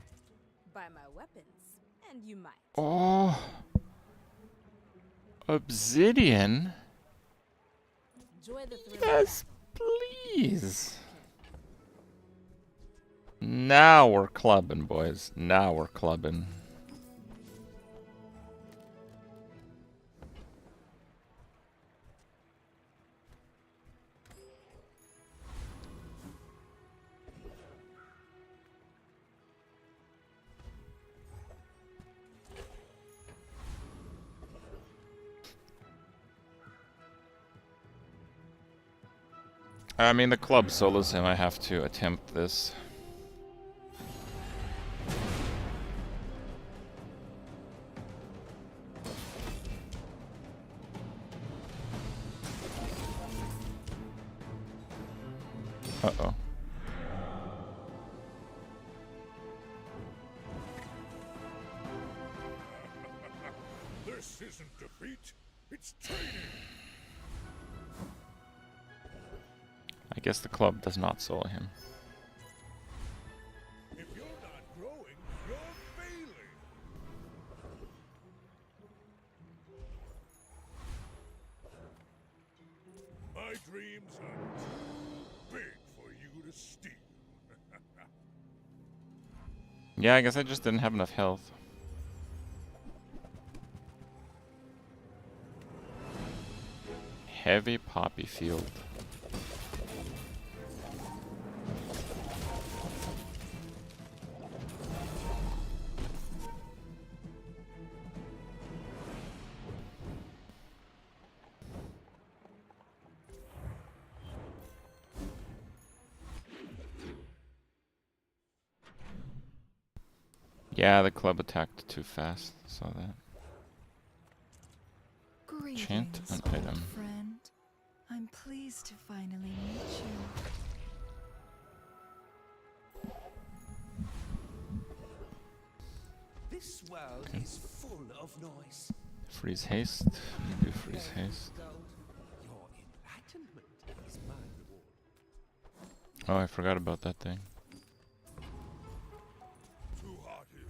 Buy my weapons, and you might. Oh, obsidian. Enjoy the thrill. Yes, please. Now we're clubbing, boys. Now we're clubbing. I mean, the club solos him. I have to attempt this. Uh-oh. This isn't defeat, it's training. I guess the club does not solo him. If you're not growing, you're failing. My dreams are too big for you to steal. Yeah, I guess I just didn't have enough health. Heavy poppy field. Yeah, the club attacked too fast. Saw that. Chant an Greetings, item. friend. I'm pleased to finally meet you. This world is full of noise. Freeze haste. Do freeze haste. Your enlightenment is my reward. Oh, I forgot about that thing. Too hot here.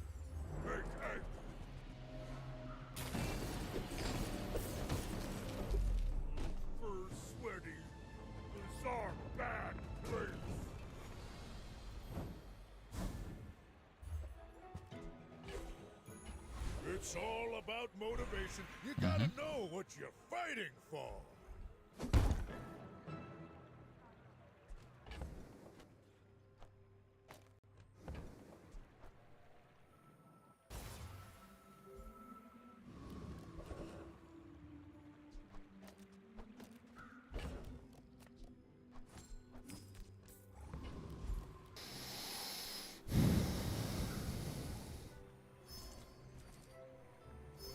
Make angry. First sweaty. Bizarre bad place. It's all about motivation. You gotta know what you're fighting for.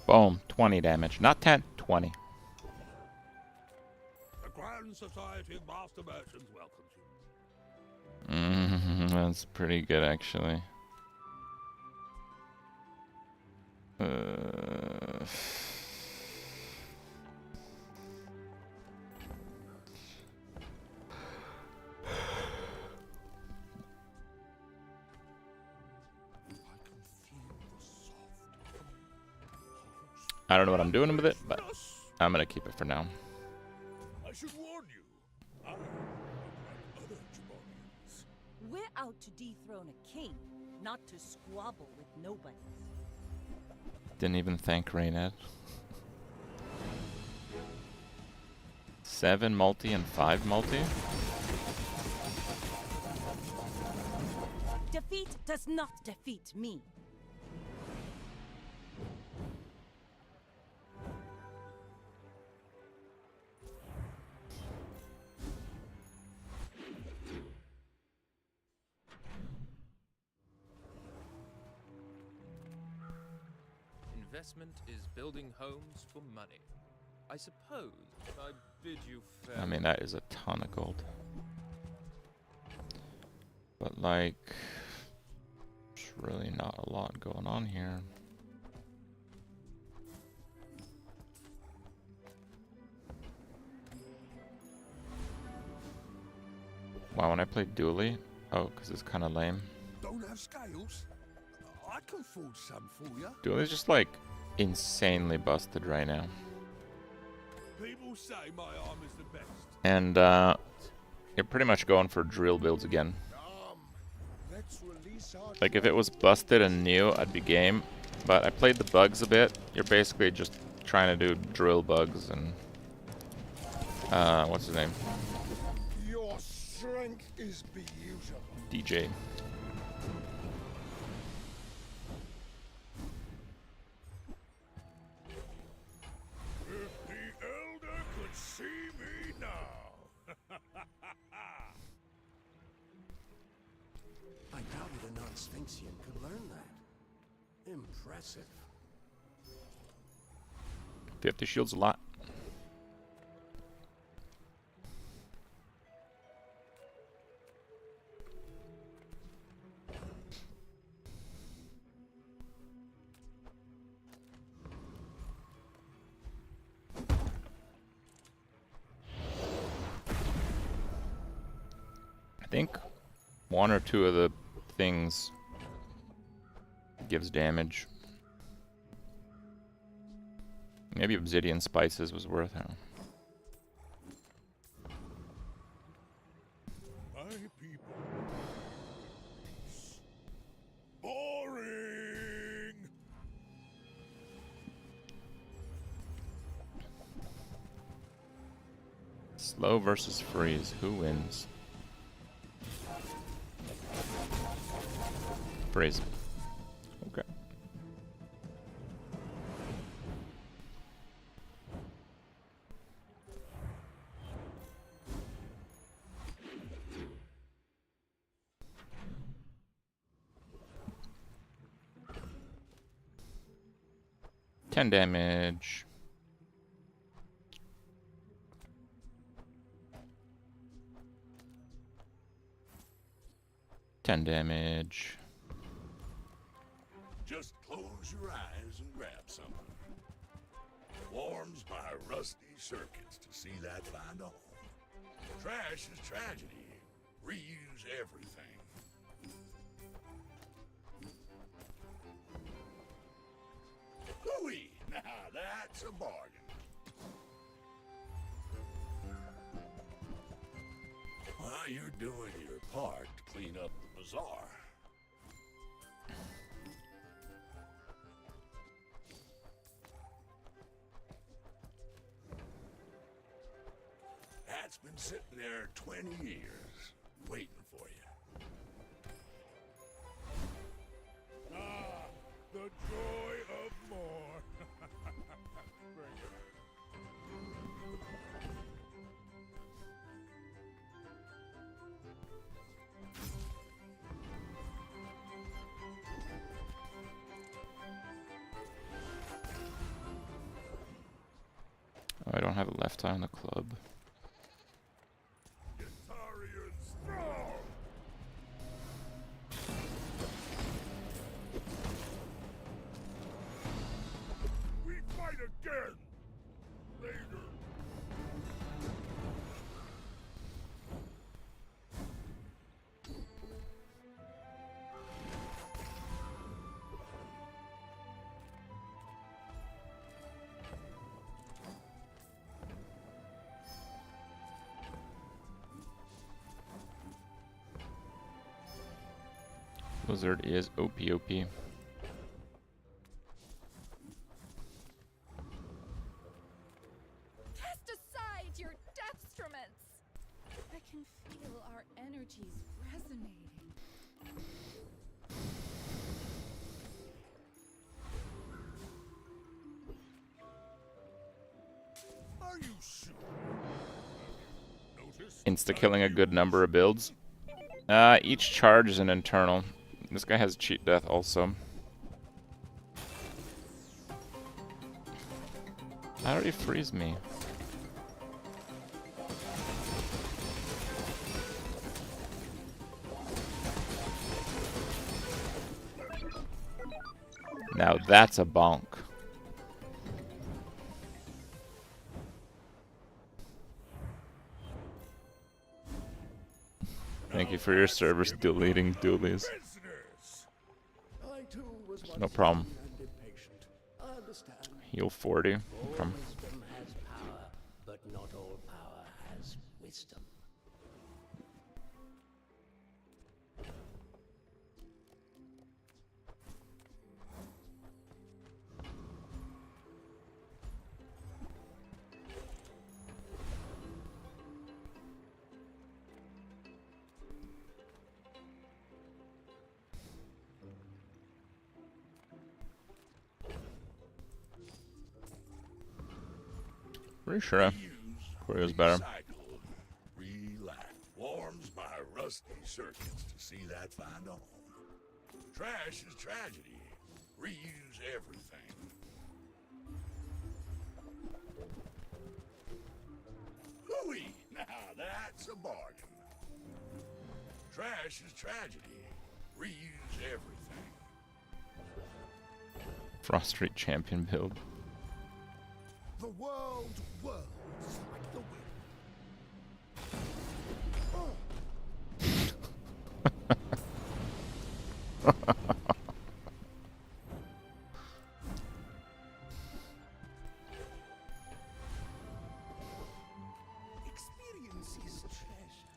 Boom. 20 damage. Not 10. 20. The Grand Society of Master Merchants welcomes you. That's pretty good, actually. I don't know what I'm doing with it, but I'm gonna keep it for now. I should warn you. I am like other Jabarians. We're out to dethrone a king, not to squabble with nobody. Didn't even thank Rayned. 7 multi and 5 multi? Defeat does not defeat me. Investment is building homes for money. I suppose I bid you I farewell. mean, that is a ton of gold. But, like, there's really not a lot going on here. Wow, when I play Dueling, oh, because it's kind of lame. Don't have scales? I can forge some for you. Dueling's just, like, insanely busted right now. People say my arm is the best. And, you're pretty much going for drill builds again. Let's release Like, if it was busted and new, I'd be game. But I played the bugs a bit. You're basically just trying to do drill bugs and... what's his name? Your strength is beautiful. DJ. If the Elder could see me now. I doubted a non-Sphinxian could learn that. Impressive. 50 shields a lot. I think one or two of the things gives damage. Maybe obsidian spices was worth it. My people. Boring. Slow versus freeze. Who wins? Freeze. Okay. Ten damage. Ten damage. Just close your eyes and grab something. Warms my rusty circuits to see that find a home. Trash is tragedy. Reuse everything. Hooey! Now that's a bargain. While you're doing your part to clean up the bazaar, that's been sitting there 20 years, waiting for you. Ah, the joy of more. Bring it. Oh, I don't have a left eye on the club. Itarian strong! We fight again! Later! Blizzard is OP. Cast aside your destruments! I can feel our energies resonating. Are you sure? Notice Insta-killing a good number of builds. Each charge is an internal. This guy has cheat death also. How did he freeze me? Now that's a bonk. Thank you for your service deleting dualies. I too was No once problem. young and impatient. I understand. Heal 40. All From wisdom has power, but not all power has wisdom. Pretty sure Coreo's better. Recycle, relax. Warms my rusty circuits to see that find a home. Trash is tragedy. Reuse everything. Hooey! Now that's a bargain. Trash is tragedy. Reuse everything. Frost Street champion build. The world whirls like the wind. Experience is treasure.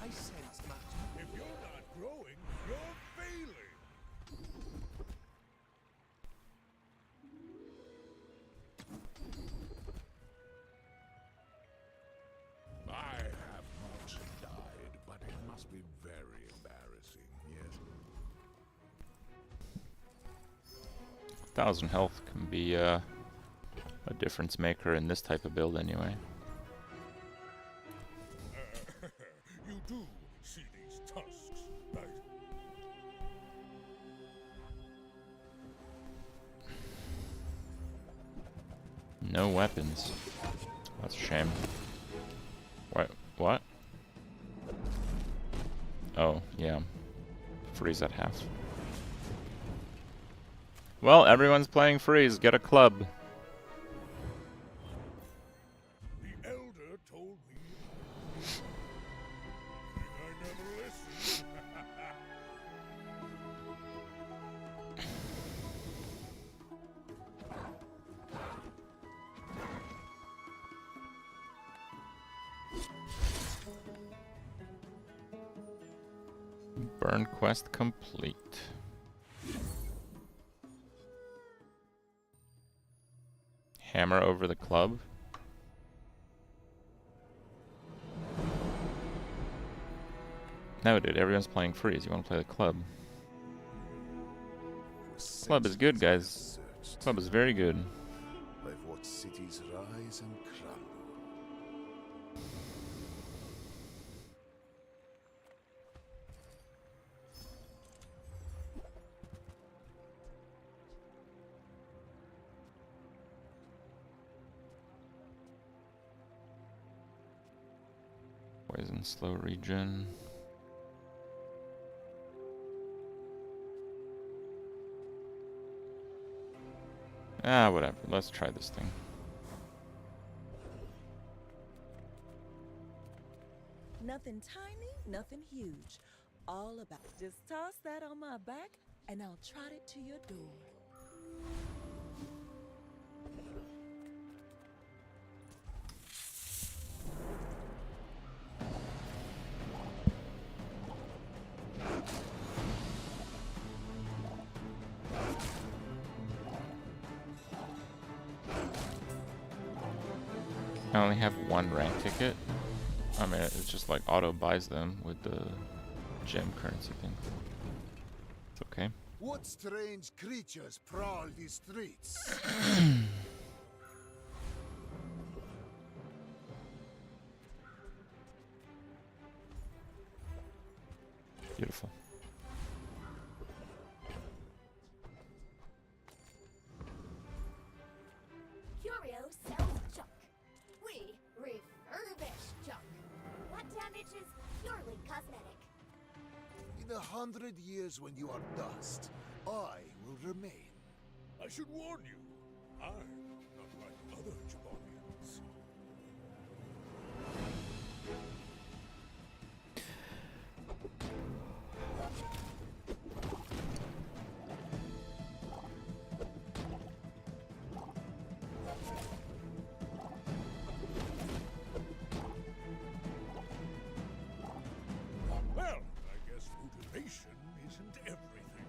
I sense much. If you're not growing, you're failing. I have not died, but it must be very embarrassing, yes? 1,000 health can be a difference maker in this type of build anyway. You do see these tusks, right? No weapons. That's a shame. What? Oh, yeah. Freeze at half. Well, everyone's playing freeze. Get a club. The elder told me I never listened. Burn quest complete. Hammer over the club. No, dude, everyone's playing freeze. You want to play the club. Club is good, guys. Club is very good. I've watched cities rise and crumble. Poison slow regen. Ah, whatever. Let's try this thing. Nothing tiny, nothing huge. All about. Just toss that on my back, and I'll trot it to your door. I only have one rank ticket. I mean, it's just like auto buys them with the gem currency thing. It's okay. What strange creatures prowl these streets? Beautiful. Curio sells junk. We refurbish junk. What damage is purely cosmetic? In 100 years when you are dust, I will remain. I should warn you, I'm not like other Jabonians. Well, I guess motivation isn't everything.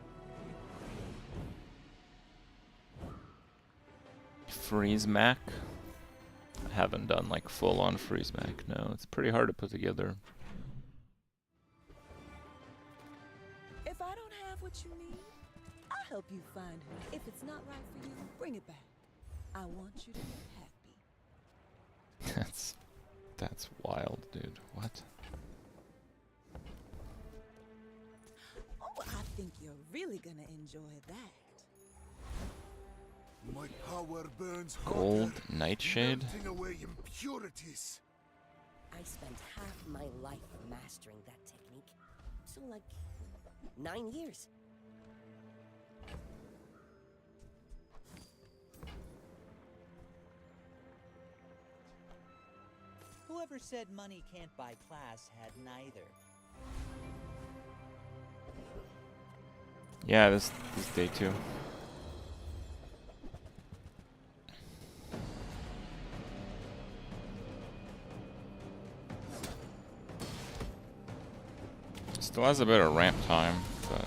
Freeze Mac. I haven't done like full on Freeze Mac. No, it's pretty hard to put together. If I don't have what you need, I'll help you find her. If it's not right for you, bring it back. I want you to be happy. That's wild, dude. What? Oh, I think you're really gonna enjoy that. My power burns Gold hotter, nightshade. melting away impurities. I spent half my life mastering that technique. So, like, 9 years. Whoever said money can't buy class had neither. Yeah, this day 2. Still has a bit of ramp time, but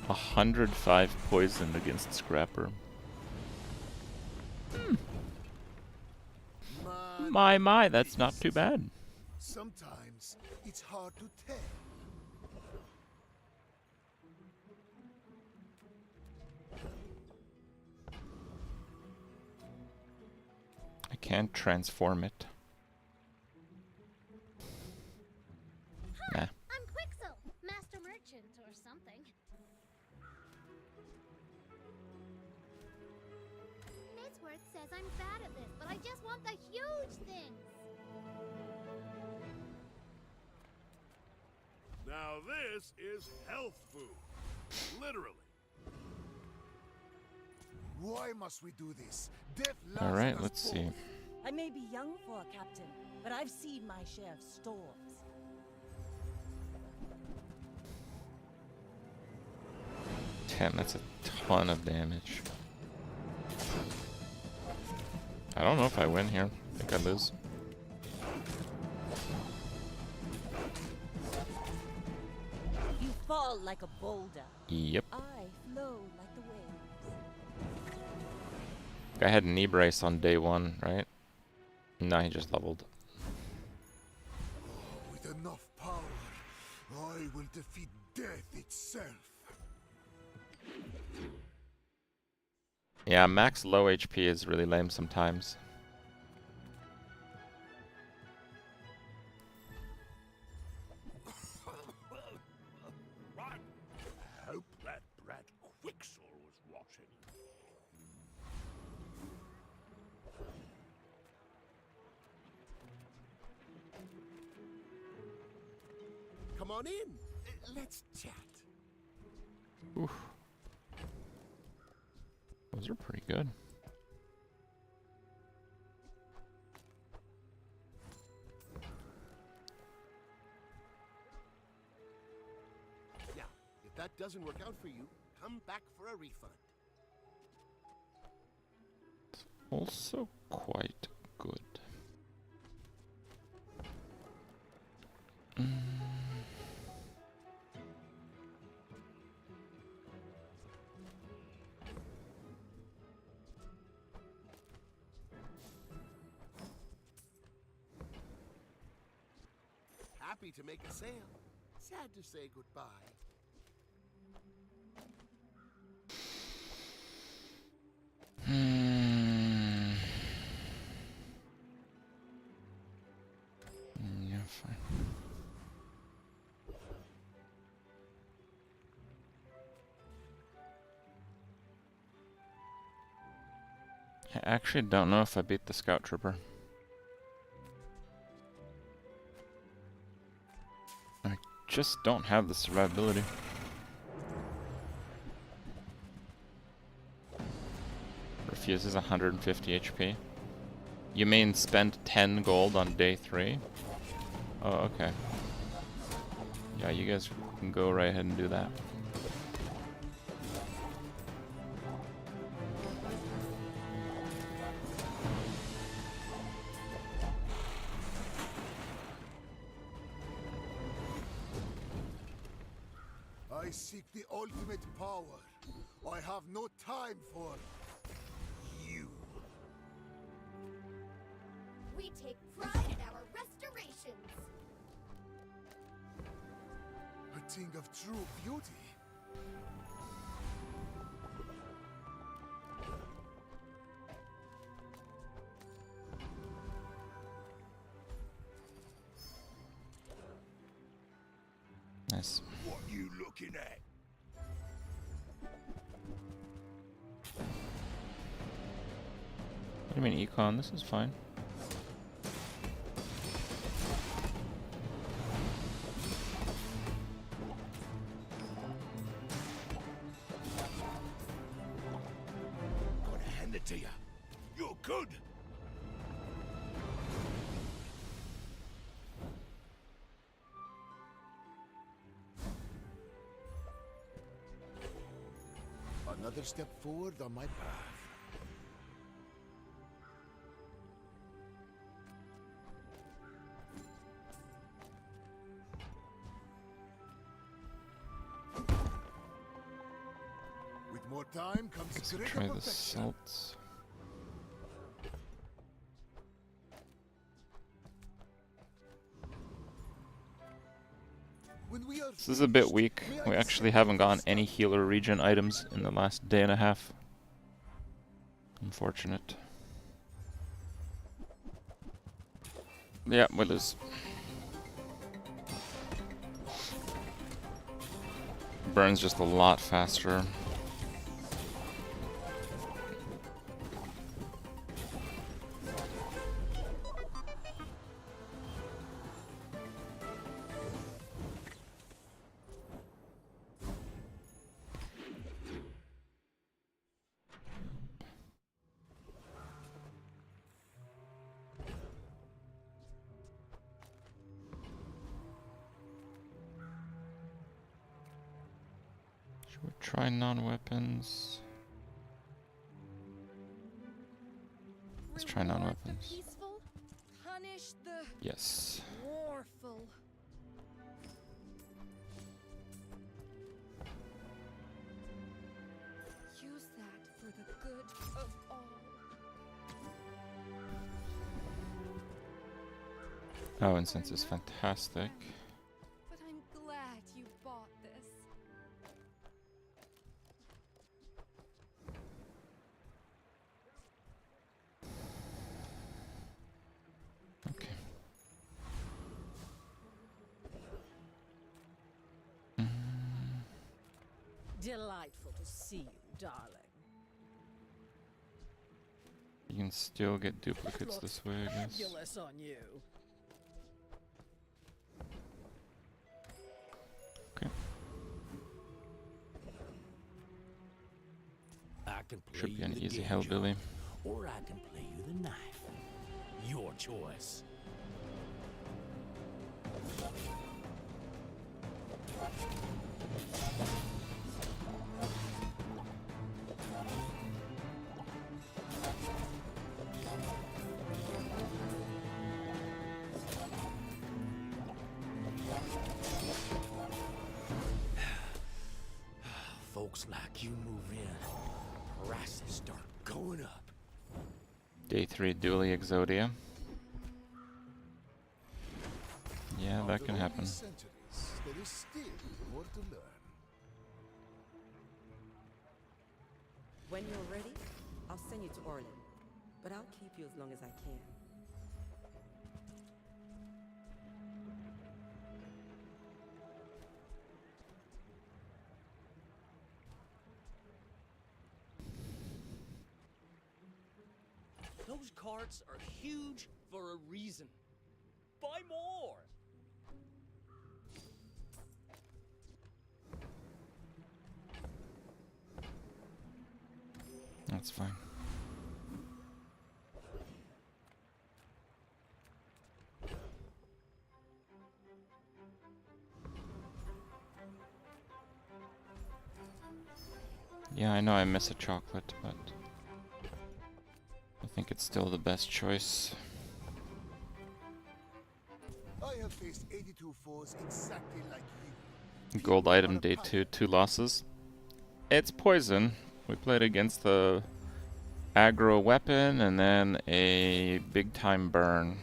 a 105 poison against Scrapper. My, that's not too bad. Sometimes it's hard to tell. I can't transform it. Nah. I'm Quixel, master merchant or something. Midsworth says I'm bad at this, but I just want the huge things. Now this is health food. Literally. Why must we do this? Death All right, let's see. I may be young for a captain, but I've seen my share of storms. Damn, that's a ton of damage. I don't know if I win here. I think I lose. You fall like a boulder. Yep. I flow like the waves. I had knee brace on day 1, right? No, he just leveled. With enough power, I will defeat death itself. Yeah, max low HP is really lame sometimes. I hope that brat Quixel was watching. Come on in. Let's chat. Oof. Those are pretty good. Now, if that doesn't work out for you, come back for a refund. It's also quite good. Happy to make a sale. Sad to say goodbye. Yeah, fine. I actually don't know if I beat the Scout Trooper. I just don't have the survivability. Refuses 150 HP. You mean spend 10 gold on day 3? Oh, okay. Yeah, you guys can go right ahead and do that. I seek the ultimate power. I have no time for you. We take pride in our restorations. thing of true beauty. Nice. What you looking at? What do you mean econ? This is fine. Gonna hand it to you. You're good. Another step forward on my path. With more time comes Guess I'll greater try the perfection. salts. When we are This is a bit weak. We actually haven't gotten any healer regen items in the last day and a half. Unfortunate. Yeah, we lose. Burns just a lot faster. Should we try non-weapons? Let's try non-weapons. Peaceful, punish the Yes. warful. Use that for the good of all. Oh, incense is fantastic. But I'm glad you bought this. Okay. Delightful to see you, darling. You can still get duplicates Looks this way, I guess. fabulous on you. Okay. I can play Should be you an the easy game hellbilly. job, or I can play you the knife. Your choice. Folks like you move in, prices start going up. Day 3 Dueling Exodia. Yeah, that can happen. Centuries, there is still more to learn. When you're ready, I'll send you to Orlin. But I'll keep you as long as I can. Those carts are huge for a reason. Buy more! That's fine. Yeah, I know I miss a chocolate, but I think it's still the best choice. I have faced 82 foes exactly like you. Gold item day 2, 2 losses. It's poison. We played against the aggro weapon and then a big time burn.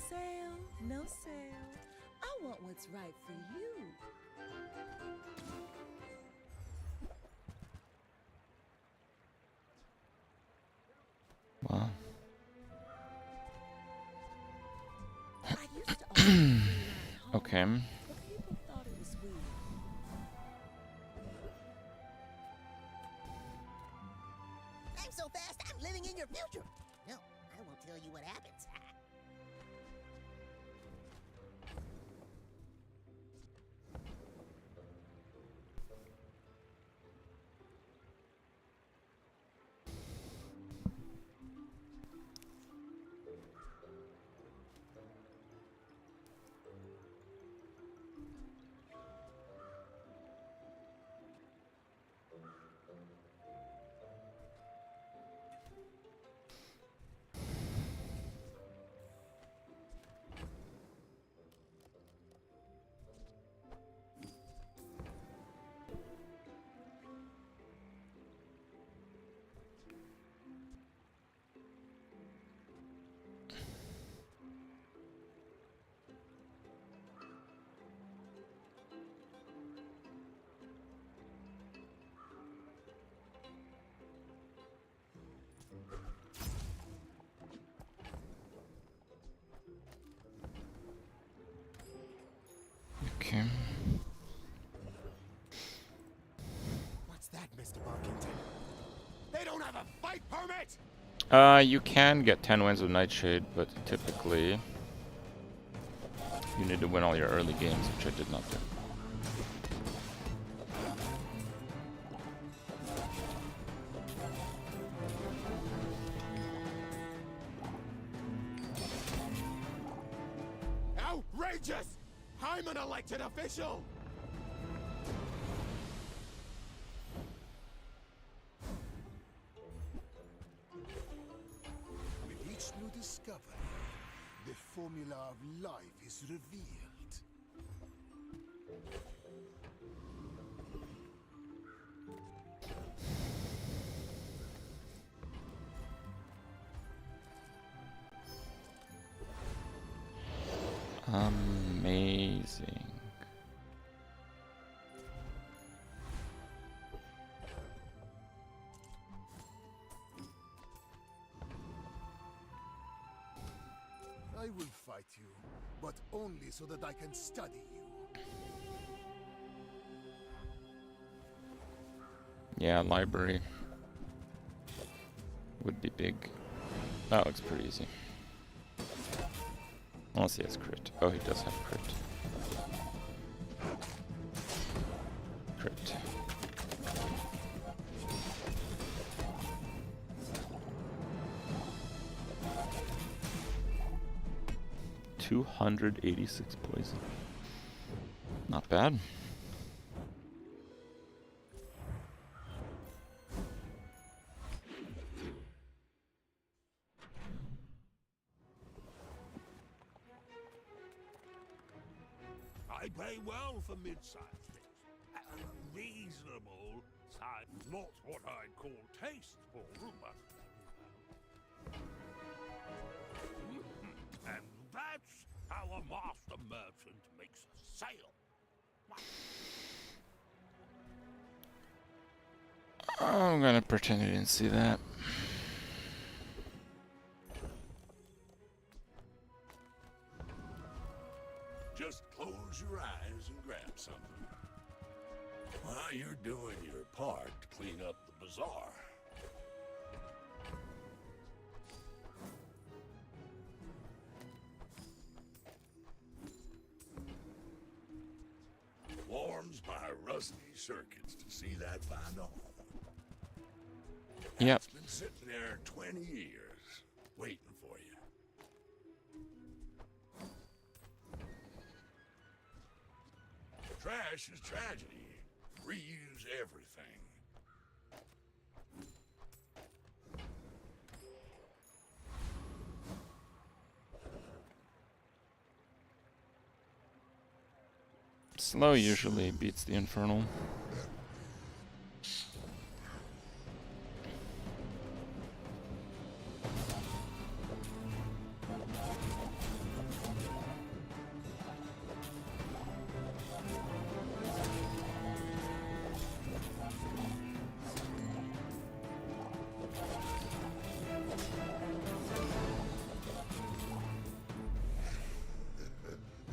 sale, no sale. I want what's right for you. Wow. I used to offer a free ride home, Okay. but people thought it was weird. I'm so fast, I'm living in your future. No, I won't tell you what happens. Okay. What's that, Mr. Barkington? They don't have a fight permit! You can get 10 wins with Nightshade, but typically you need to win all your early games, which I did not do. Outrageous! I'm an elected official! With each new discovery, the formula of life is revealed. Amazing. I will fight you, but only so that I can study you. Yeah, library would be big. That looks pretty easy. Unless he has crit. Oh, he does have crit. Crit. $286 poison. Not bad. I pay well for mid-sized things. Reasonable size. Not what I'd call tasteful, but... And that's how a master merchant makes a sale. I'm gonna pretend I didn't see that. Just close your eyes and grab something. While you're doing your part to clean up the bazaar. Warms my rusty circuits to see that find home. Yep. It's been sitting there 20 years, waiting for you. Trash is tragedy. Reuse everything. Slow usually beats the infernal.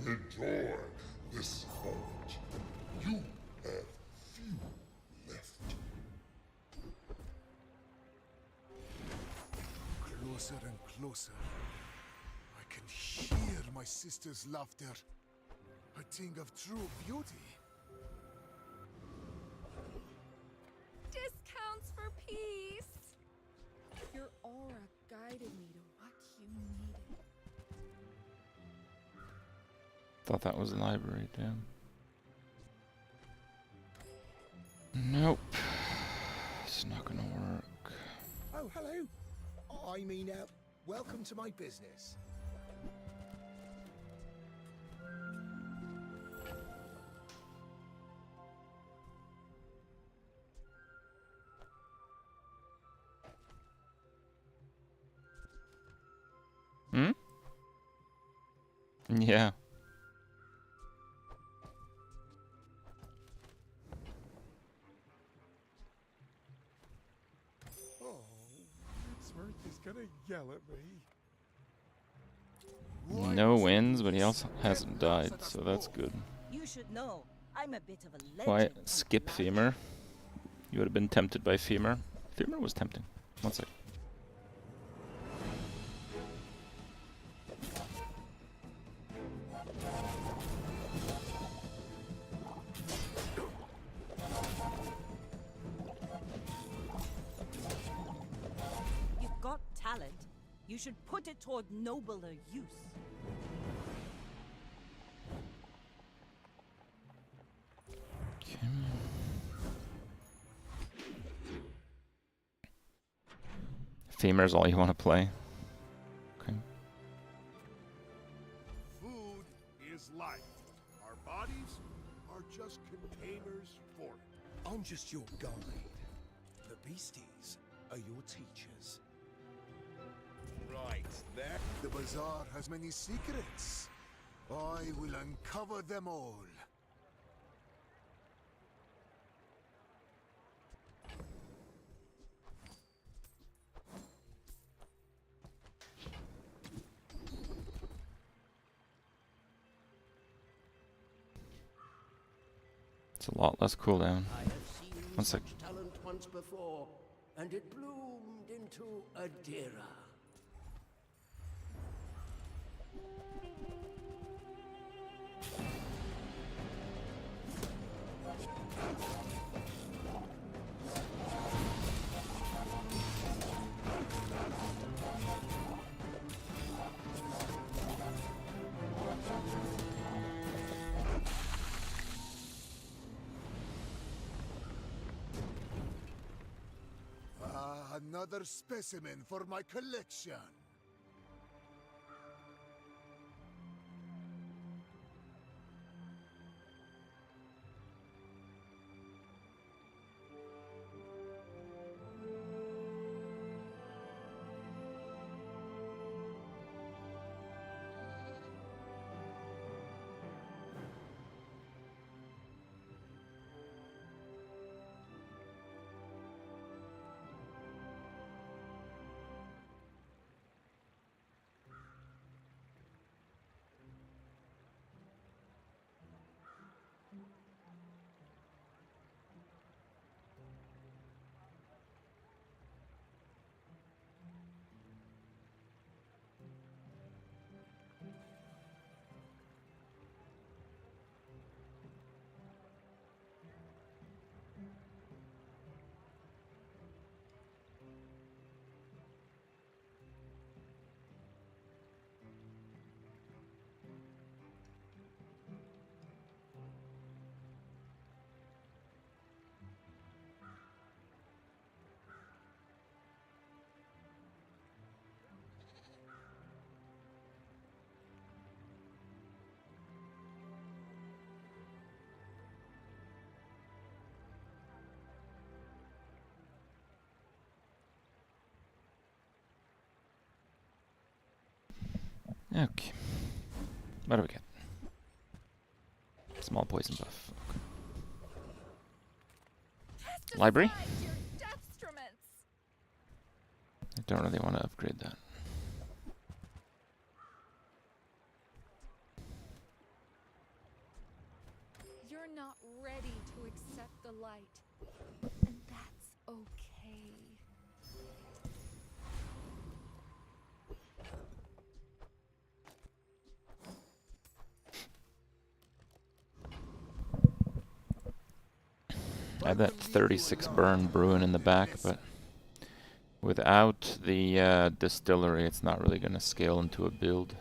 Enjoy this moment. You have few left. Closer and closer. I can hear my sister's laughter. A thing of true beauty. Discounts for peace. Your aura guided me to what you needed. Thought that was a library, damn. Nope. It's not gonna work. Oh, hello. I mean, welcome to my business. Hmm? Yeah. Oh, Wordsworth is gonna yell at me. No wins, but he also hasn't died, so that's good. You should know, I'm a bit of a Why legend. skip Femur? You would have been tempted by Femur. Femur was tempting. One sec. You've got talent. You should put it toward nobler use. Femur's all you want to play. Okay. Food is life. Our bodies are just containers for it. I'm just your guide. The beasties are your teachers. Right, there. The Bazaar has many secrets. I will uncover them all. It's a lot less cooldown. I have seen One sec. such talent once before, and it bloomed into a Dira. Another specimen for my collection. Okay. What do we get? Small poison buff. Okay. Library? I don't really want to upgrade that. You're not ready to accept the light. And that's okay. I had that 36 burn brewing in the back, but without the distillery, it's not really going to scale into a build.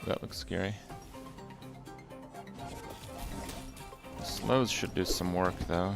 That looks scary. Slows should do some work, though.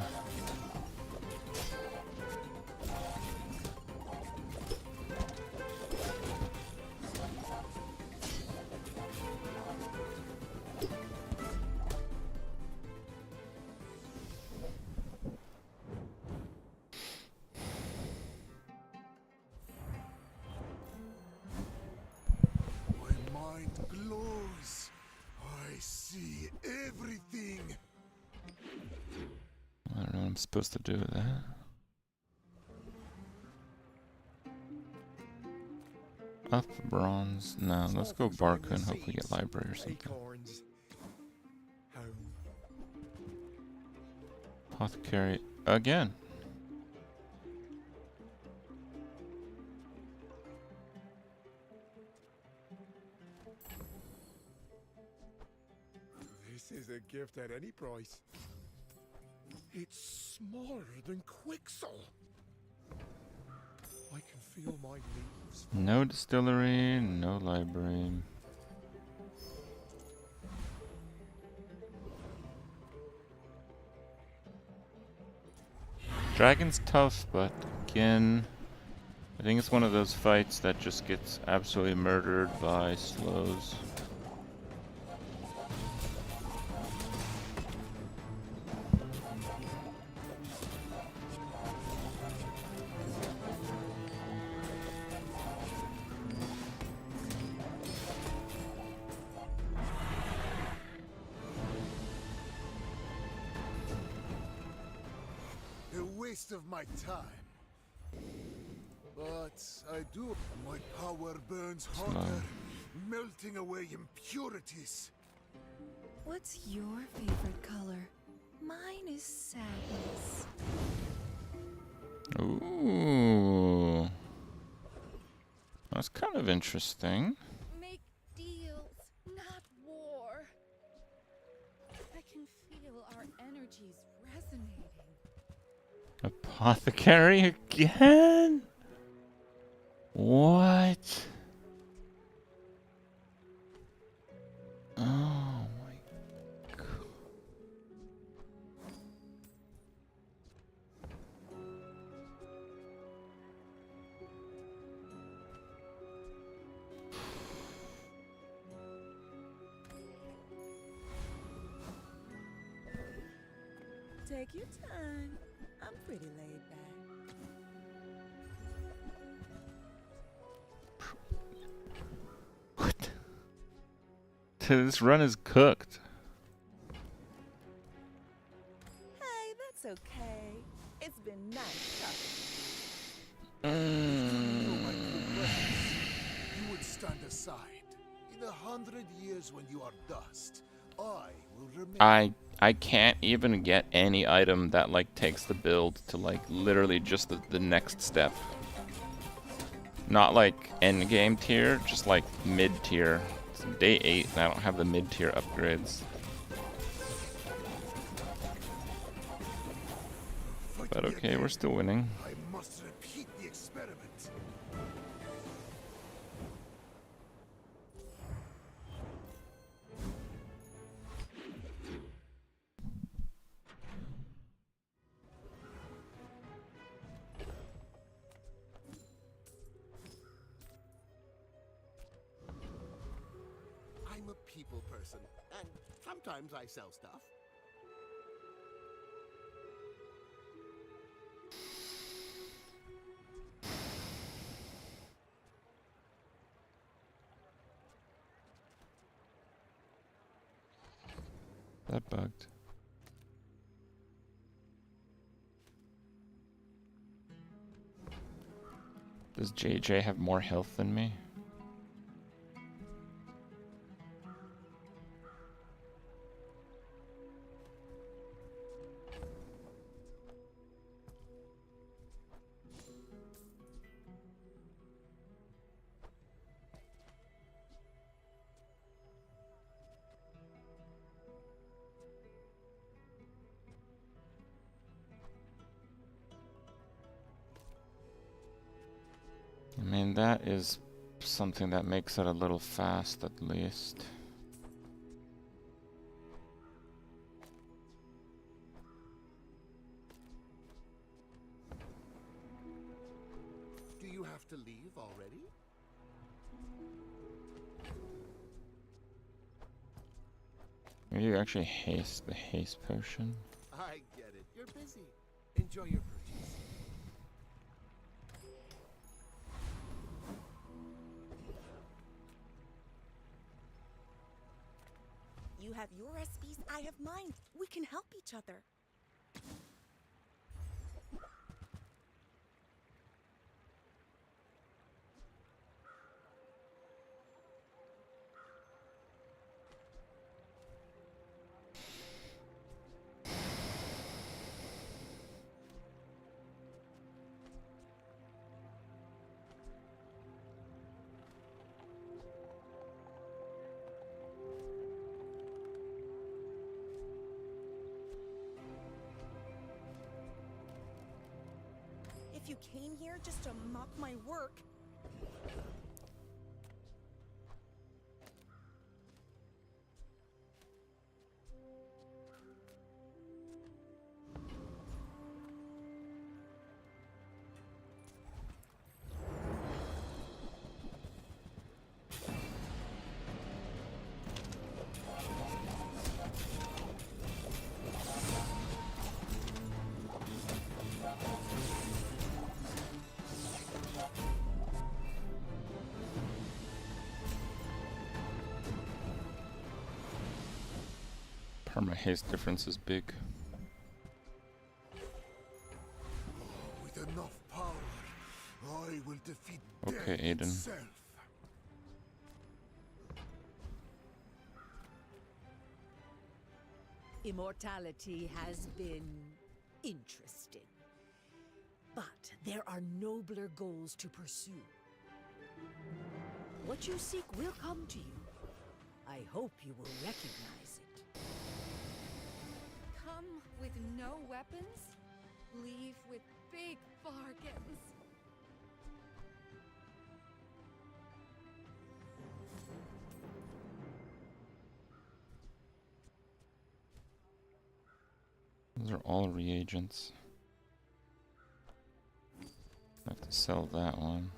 I don't know what I'm supposed to do with that. Up bronze. No, let's go Barca and hopefully get library or something. Apothecary again. This is a gift at any price. It's smaller than Quixel. I can feel my leaves. No distillery, no library. Dragon's tough, but again, I think it's one of those fights that just gets absolutely murdered by slows. Of my time, but I do. My power burns hotter, melting away impurities. What's your favorite color? Mine is sadness. Ooh, that's kind of interesting. Make deals, not war. I can feel our energies resonating. Apothecary again? What? Oh my god. Take your time. I'm pretty laid back. What? This run is cooked. Hey, that's okay. It's been nice talking. You would stand aside. In 100 years when you are dust, I will remain. I can't even get any item that like takes the build to like literally just the next step. Not like endgame tier, just like mid tier. It's day 8 and I don't have the mid tier upgrades. But okay, we're still winning. I must repeat the experiment. I'm a people person, and sometimes I sell stuff. That bugged. Does JJ have more health than me? that is something that makes it a little fast, at least. Do you have to leave already? Maybe you actually haste the haste potion. I get it. You're busy. Enjoy your purchase. You have your recipes, I have mine. We can help each other. If you came here just to mock my work, Perma haste difference is big. With enough power, I will defeat Okay, death Aiden. itself. Immortality has been interesting. But there are nobler goals to pursue. What you seek will come to you. I hope you will recognize it. Come with no weapons, leave with big bargains. Those are all reagents. I have to sell that one.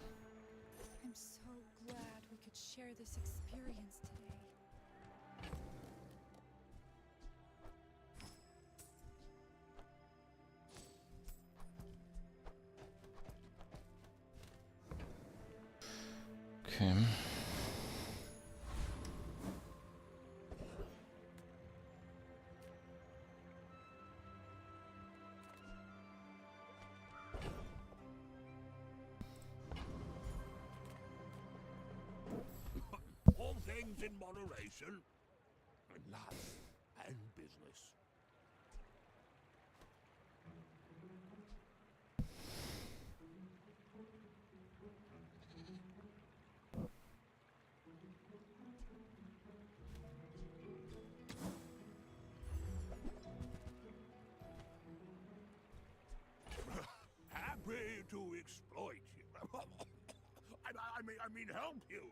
I'm so glad we could share this experience today. Okay. All things in moderation. Life and business. Happy to exploit you. I mean help you.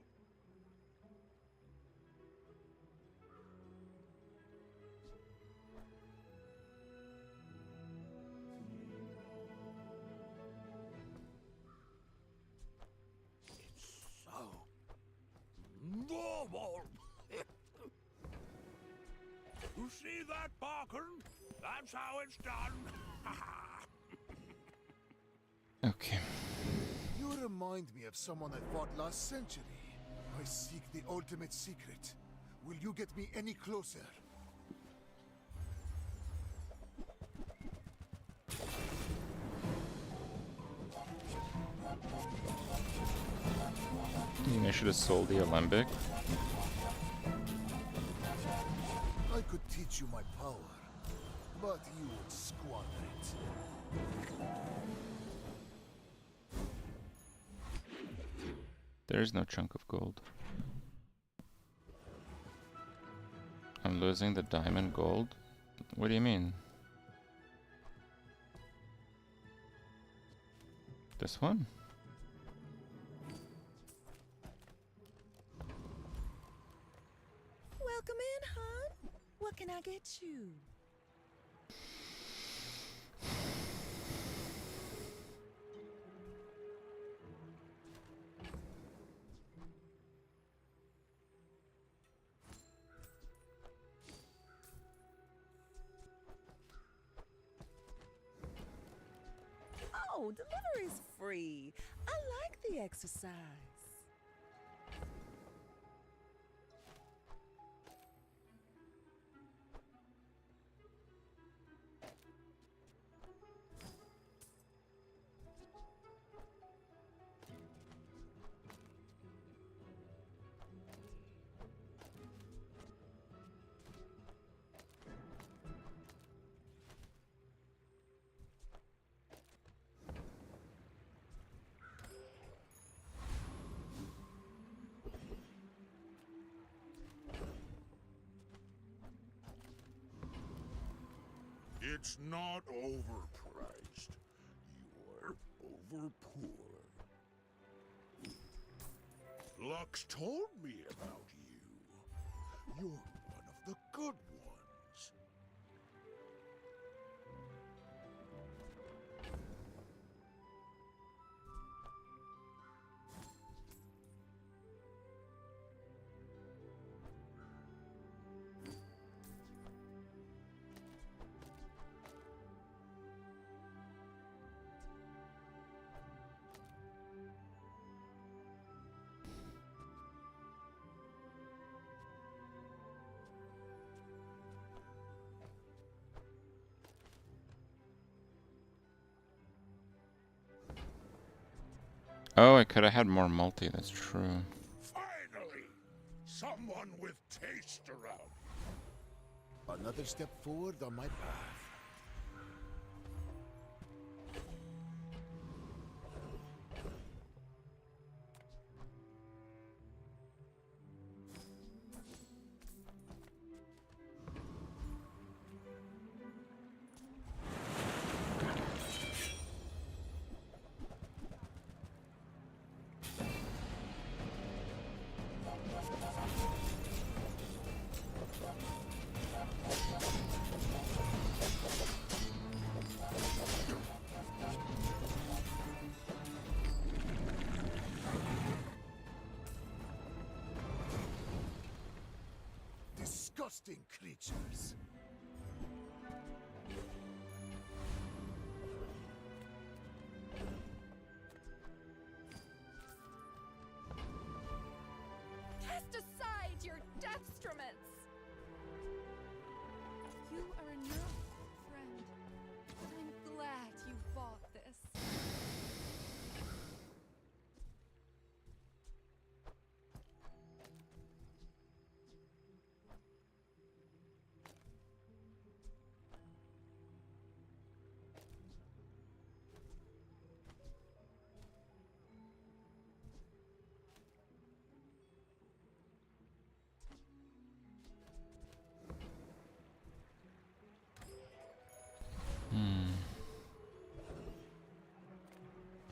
It's so normal. You see that, Parker? That's how it's done. Okay. You remind me of someone I fought last century. I seek the ultimate secret. Will you get me any closer? I should have sold the Alembic. I could teach you my power, but you would squander it. There's no chunk of gold. I'm losing the diamond gold? What do you mean? This one? What can I get you? Oh, delivery's free. I like the exercise. It's not overpriced. You're overpoor. Lux told me about you. You're one of the good ones. Oh, I could have had more multi, that's true. Finally! Someone with taste around. Another step forward on my path. Disgusting creatures. Cast aside your deathstruments! You are enough, friend. I'm glad you bought this.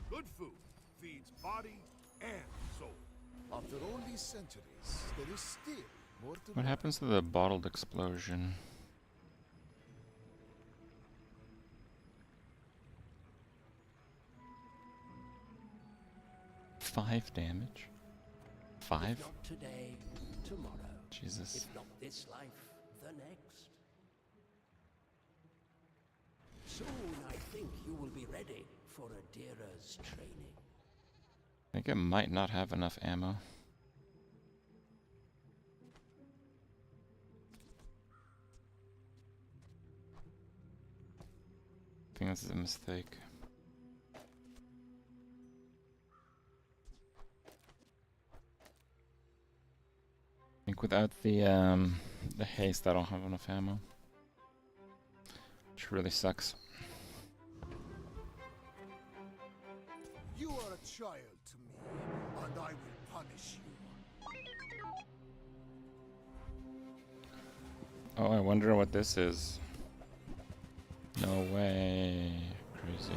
Good food feeds body and soul. After all these centuries, there is still more to What happens to the bottled explosion? Five damage? 5? If not today, tomorrow. Jesus. If not this life, the next. Soon I think you will be ready for Adira's training. I think it might not have enough ammo. I think this is a mistake. I think without the haste, I don't have enough ammo, which really sucks. You are a child to me, and I will punish you. Oh, I wonder what this is. No way. Crazy.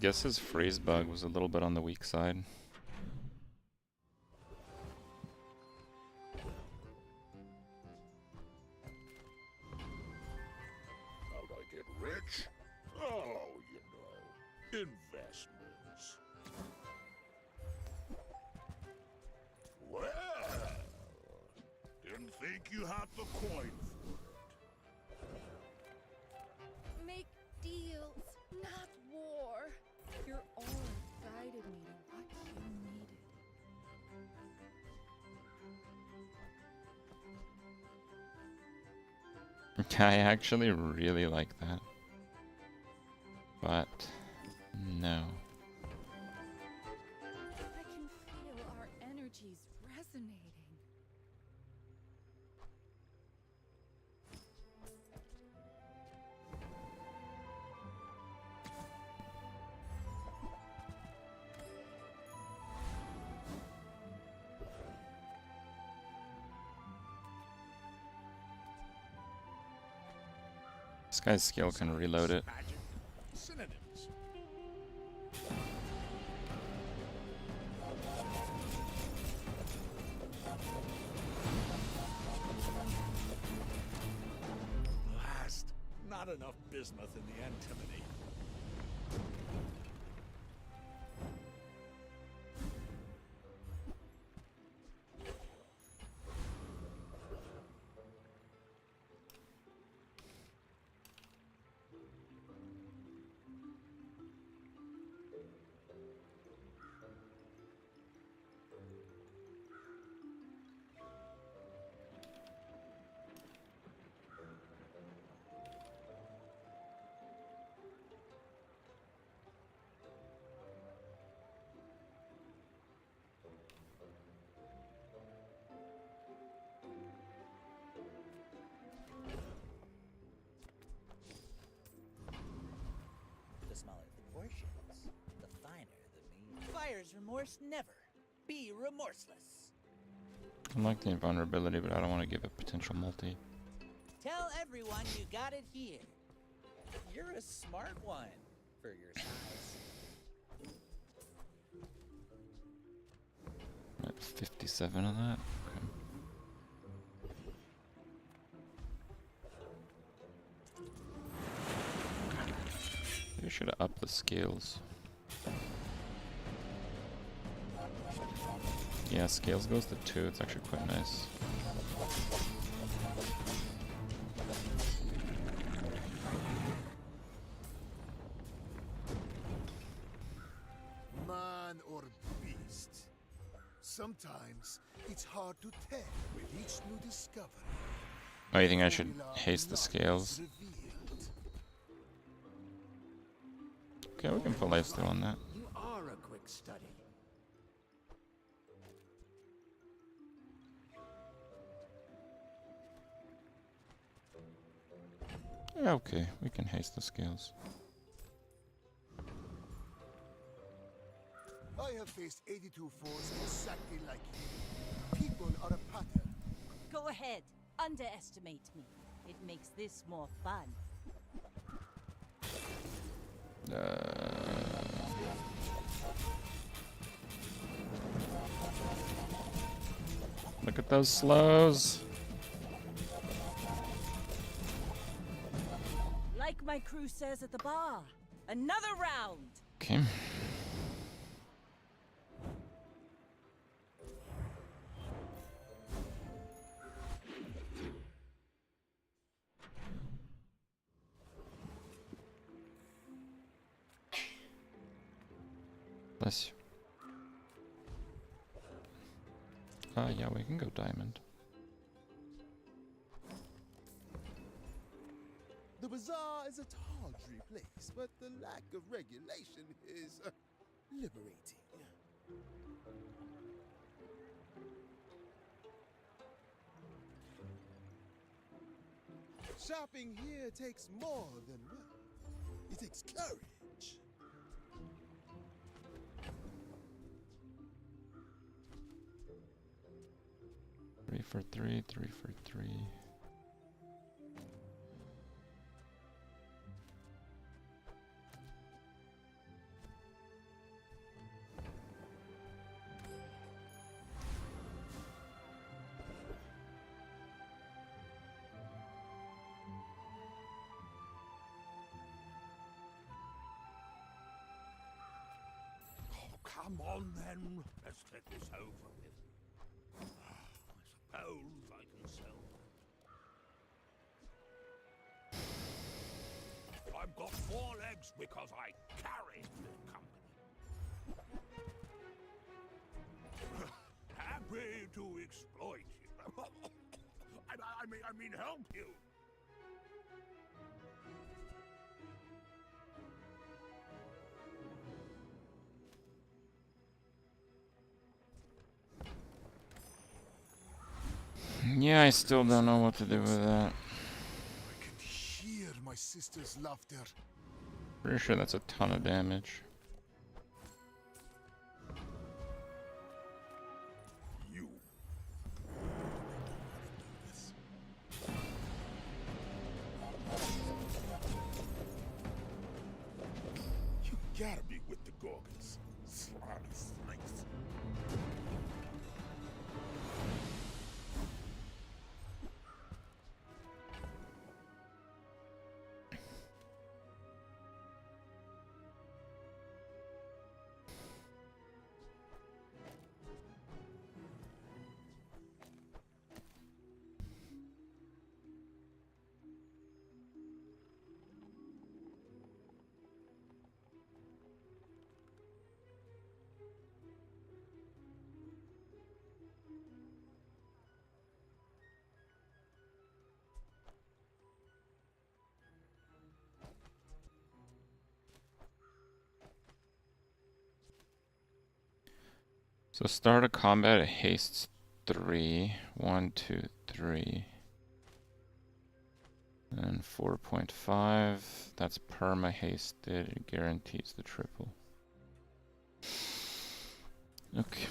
guess his freeze bug was a little bit on the weak side. How'd I get rich? Oh, you know, investments. Well, didn't think you had the coin for it. Make deals, not war. Your aura guided me to what you needed. I actually really like that. But no. I can feel our energies resonating. This guy's skill can reload it. Magic. Synonyms. Blast. Not enough bismuth in the antimony. The smaller the portions, the finer the meat. Buyer's remorse never. Be remorseless. I like the invulnerability, but I don't want to give it potential multi. Tell everyone you got it here. You're a smart one for your size. At 57 of that. Okay. Maybe I should have upped the scales. Yeah, scales goes to 2. It's actually quite nice. Man or beast. Sometimes it's hard to tell with each new discovery. Oh, you think I should haste the scales? Okay, we can put lifesteal on that. You are a quick study. Yeah, okay, we can haste the scales. I have faced 82 foes exactly like you. People are a pattern. Go ahead, underestimate me. It makes this more fun. Look at those slows. Like my crew says at the bar, another round. Okay. Bless you. Yeah, we can go diamond. The Bazaar is a tawdry place, but the lack of regulation is liberating. Shopping here takes more than wealth. It takes courage. Three for three, 3 for 3. Come on then, let's get this over with. I suppose I can sell. I've got 4 legs because I carried the company. Happy to exploit you. I mean help you. Yeah, I still don't know what to do with that. I can hear my sister's laughter. Pretty sure that's a ton of damage. You. You gotta be with the Gorgons. Slimy snakes. So start a combat at hastes 3. 1, 2, 3. And 4.5. That's perma hasted. It guarantees the triple. Okay.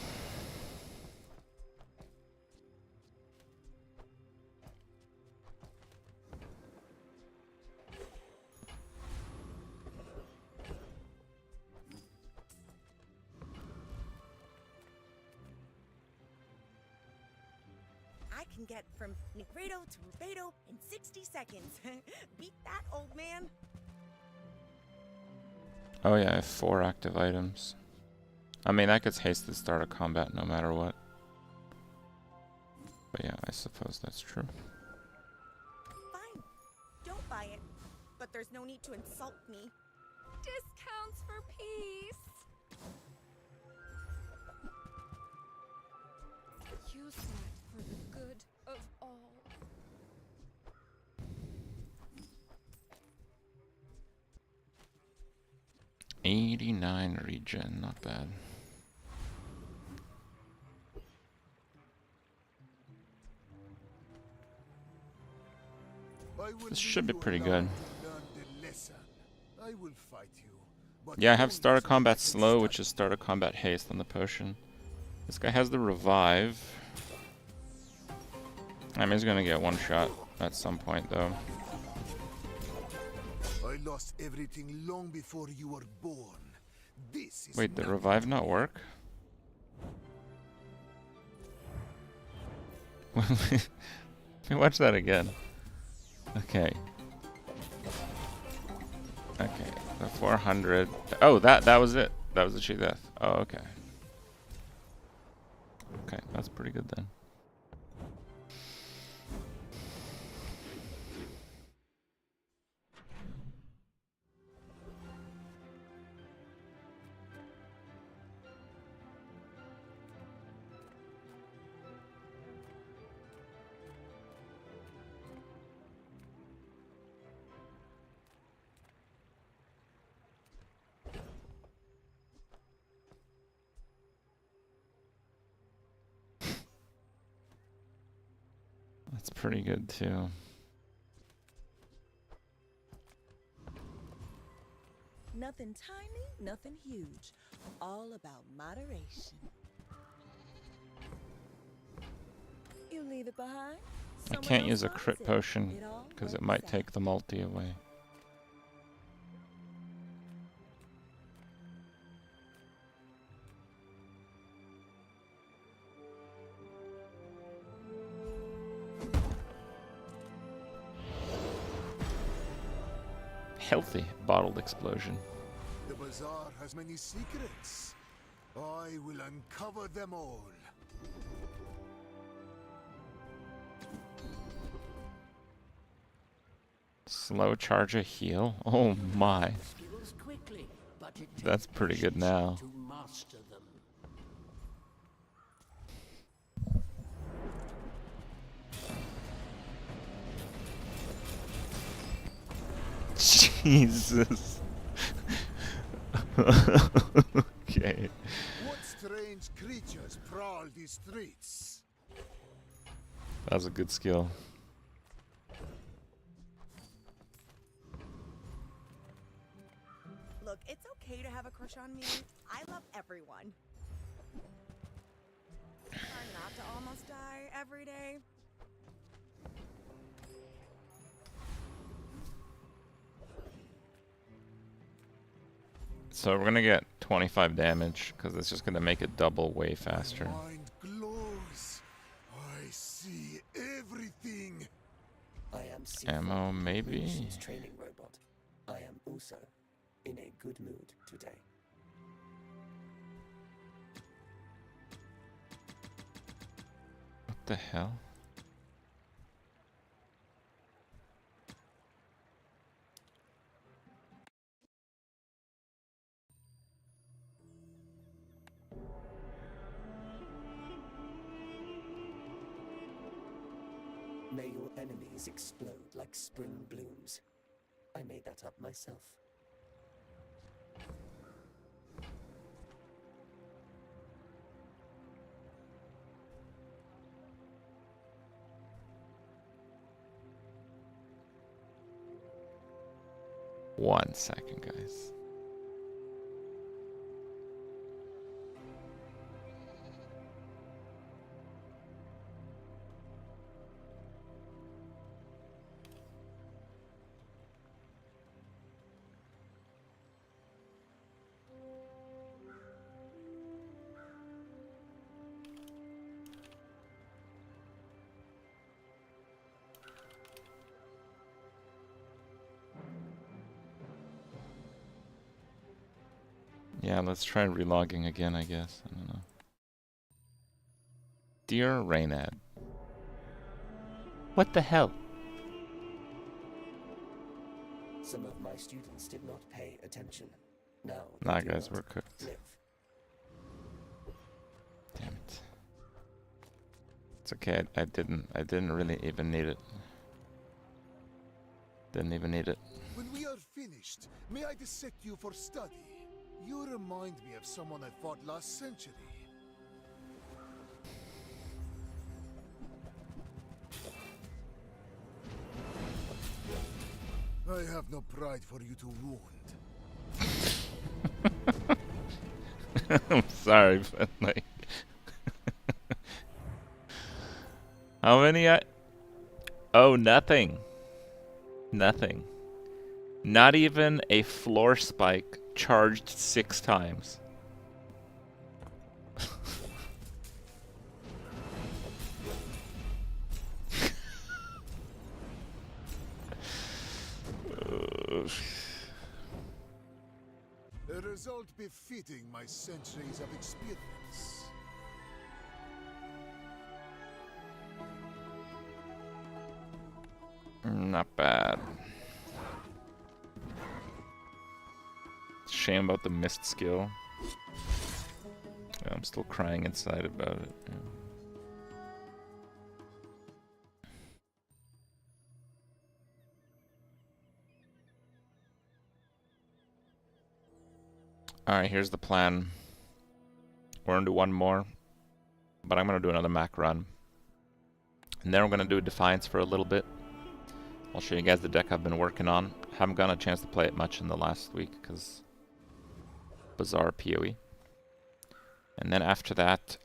I can get from Negredo to Rubedo in 60 seconds. Beat that, old man. Oh yeah, I have 4 active items. I mean, that gets hasted start of combat no matter what. But yeah, I suppose that's true. Fine. Don't buy it. But there's no need to insult me. Discounts for peace. Use that for the good of all. $89 regen, not bad. This should be pretty good. I will fight you, but Yeah, I have start of combat slow, which is start of combat haste on the potion. This guy has the revive. I mean, he's gonna get one shot at some point, though. I lost everything long before you were born. This is Wait, did revive not work? Let me watch that again. Okay. Okay, the 400. Oh, that was it. That was the cheat death. Oh, okay. Okay, that's pretty good then. That's pretty good too. Nothing tiny, nothing huge. All about moderation. You leave it behind. I can't use a crit potion because it might take the multi away. Healthy bottled explosion. The bazaar has many secrets. I will uncover them all. Slow charge a heal? Oh my. Skills quickly, but it That's takes pretty good patience now. to master them. Jesus. Okay. What strange creatures prowl these streets? That was a good skill. Look, it's okay to have a crush on me. I love everyone. Try not to almost die every day. So we're gonna get 25 damage because it's just gonna make it double way faster. Mind glows. I see everything. I am Ammo, maybe. Nation's training robot. I am also in a good mood today. What the hell? May your enemies explode like spring blooms. I made that up myself. One second, guys. Yeah, let's try relogging again, I guess. I don't know. Dear Raynad. What the hell? Some of my students did not pay attention. Now Nah, they do guys, not we're cooked. live. Damn it. It's okay. I didn't really even need it. Didn't even need it. When we are finished, may I dissect you for study? You remind me of someone I fought last century. I have no pride for you to wound. I'm sorry, but like... How many Oh, nothing. Nothing. Not even a floor spike charged 6 times. A result befitting my centuries of experience. Not bad. Shame about the missed skill. Yeah, I'm still crying inside about it. Yeah. Alright, here's the plan. We're gonna do one more, but I'm gonna do another Mac run. And then we're gonna do Defiance for a little bit. I'll show you guys the deck I've been working on. Haven't gotten a chance to play it much in the last week because Bazaar PoE. And then after that,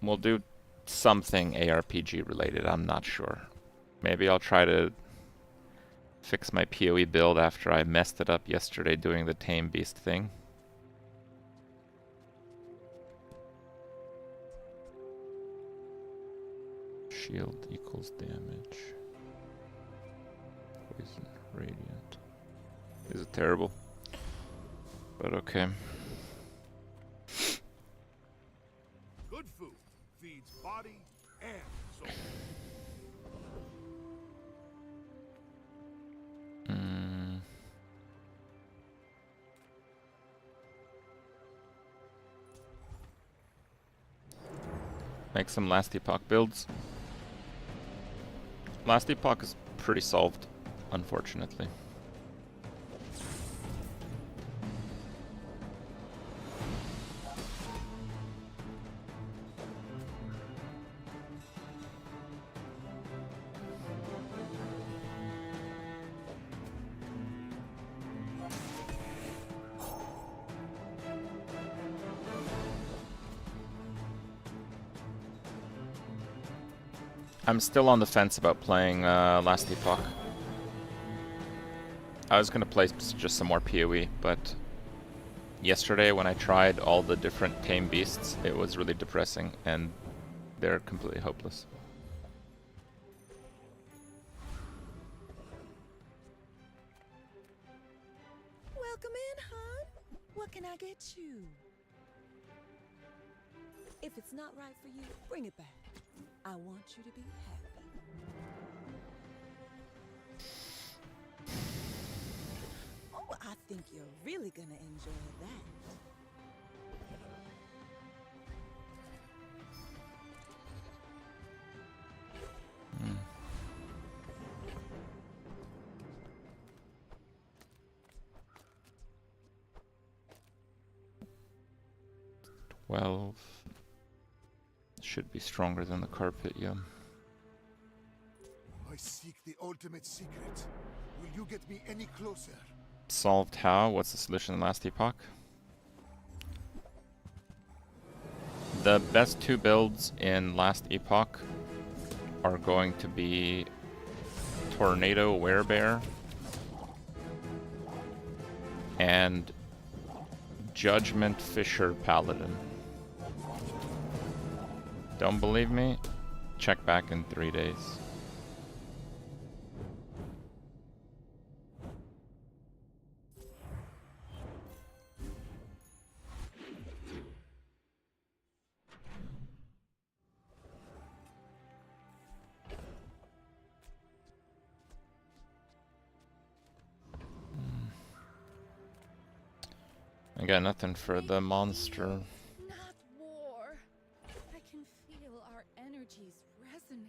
we'll do something ARPG related. I'm not sure. Maybe I'll try to fix my PoE build after I messed it up yesterday doing the Tame Beast thing. Shield equals damage. Poison, radiant. Is it terrible? But okay. needs body and soul. Make some last epoch builds. Last epoch is pretty solved, unfortunately. I'm still on the fence about playing Last Epoch. I was gonna play just some more PoE, but yesterday when I tried all the different tame beasts, it was really depressing, and they're completely hopeless. Welcome in, hon. What can I get you? If it's not right for you, bring it back. I want you to be happy. Oh, I think you're really gonna enjoy that. 12. Should be stronger than the carpet, yeah. I seek the ultimate secret. Will you get me any closer? Solved how? What's the solution in Last Epoch? The best two builds in Last Epoch are going to be Tornado Werebear and Judgment Fisher Paladin. Don't believe me? Check back in 3 days. I got nothing for the monster. Not war. I can feel our energies resonating.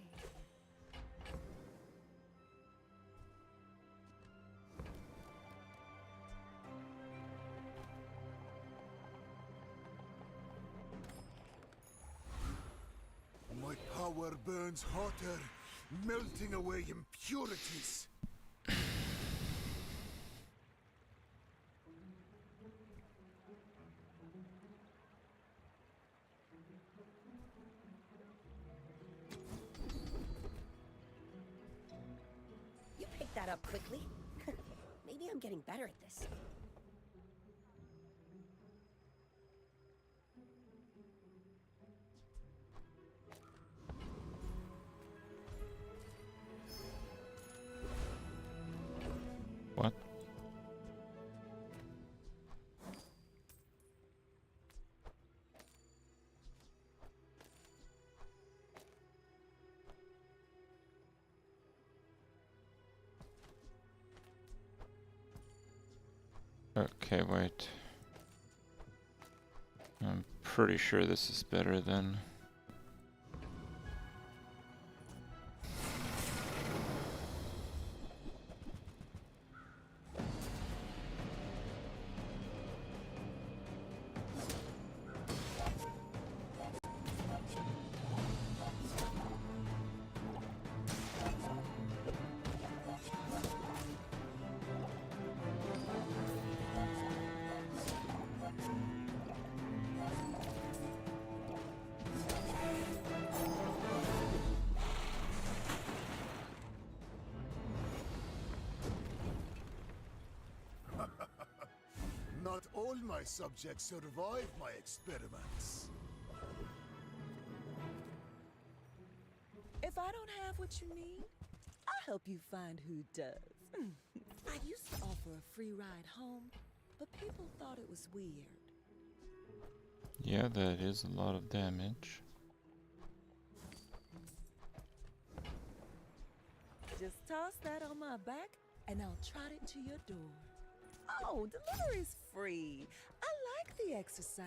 My power burns hotter, melting away impurities. You picked that up quickly. Maybe I'm getting better at this. What? Okay, wait. I'm pretty sure this is better than... Not all my subjects survive my experiments. If I don't have what you need, I'll help you find who does. I used to offer a free ride home, but people thought it was weird. Yeah, that is a lot of damage. Just toss that on my back, and I'll trot it to your door. Oh, delivery's free. I like the exercise.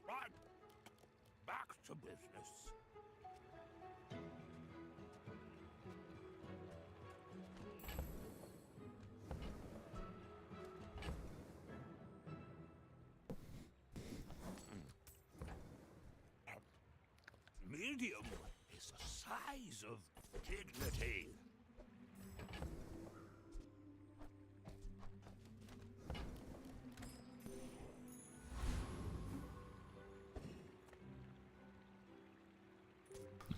Right. Back to business. Medium is a size of dignity.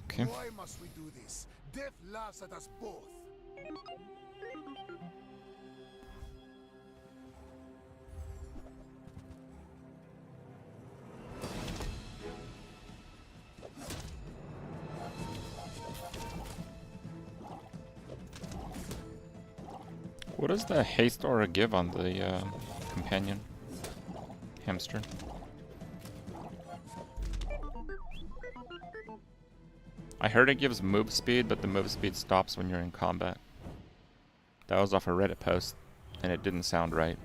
Okay. Why must we do this? Death laughs at us both. What does the haste aura give on the companion hamster? I heard it gives move speed, but the move speed stops when you're in combat. That was off a Reddit post, and it didn't sound right,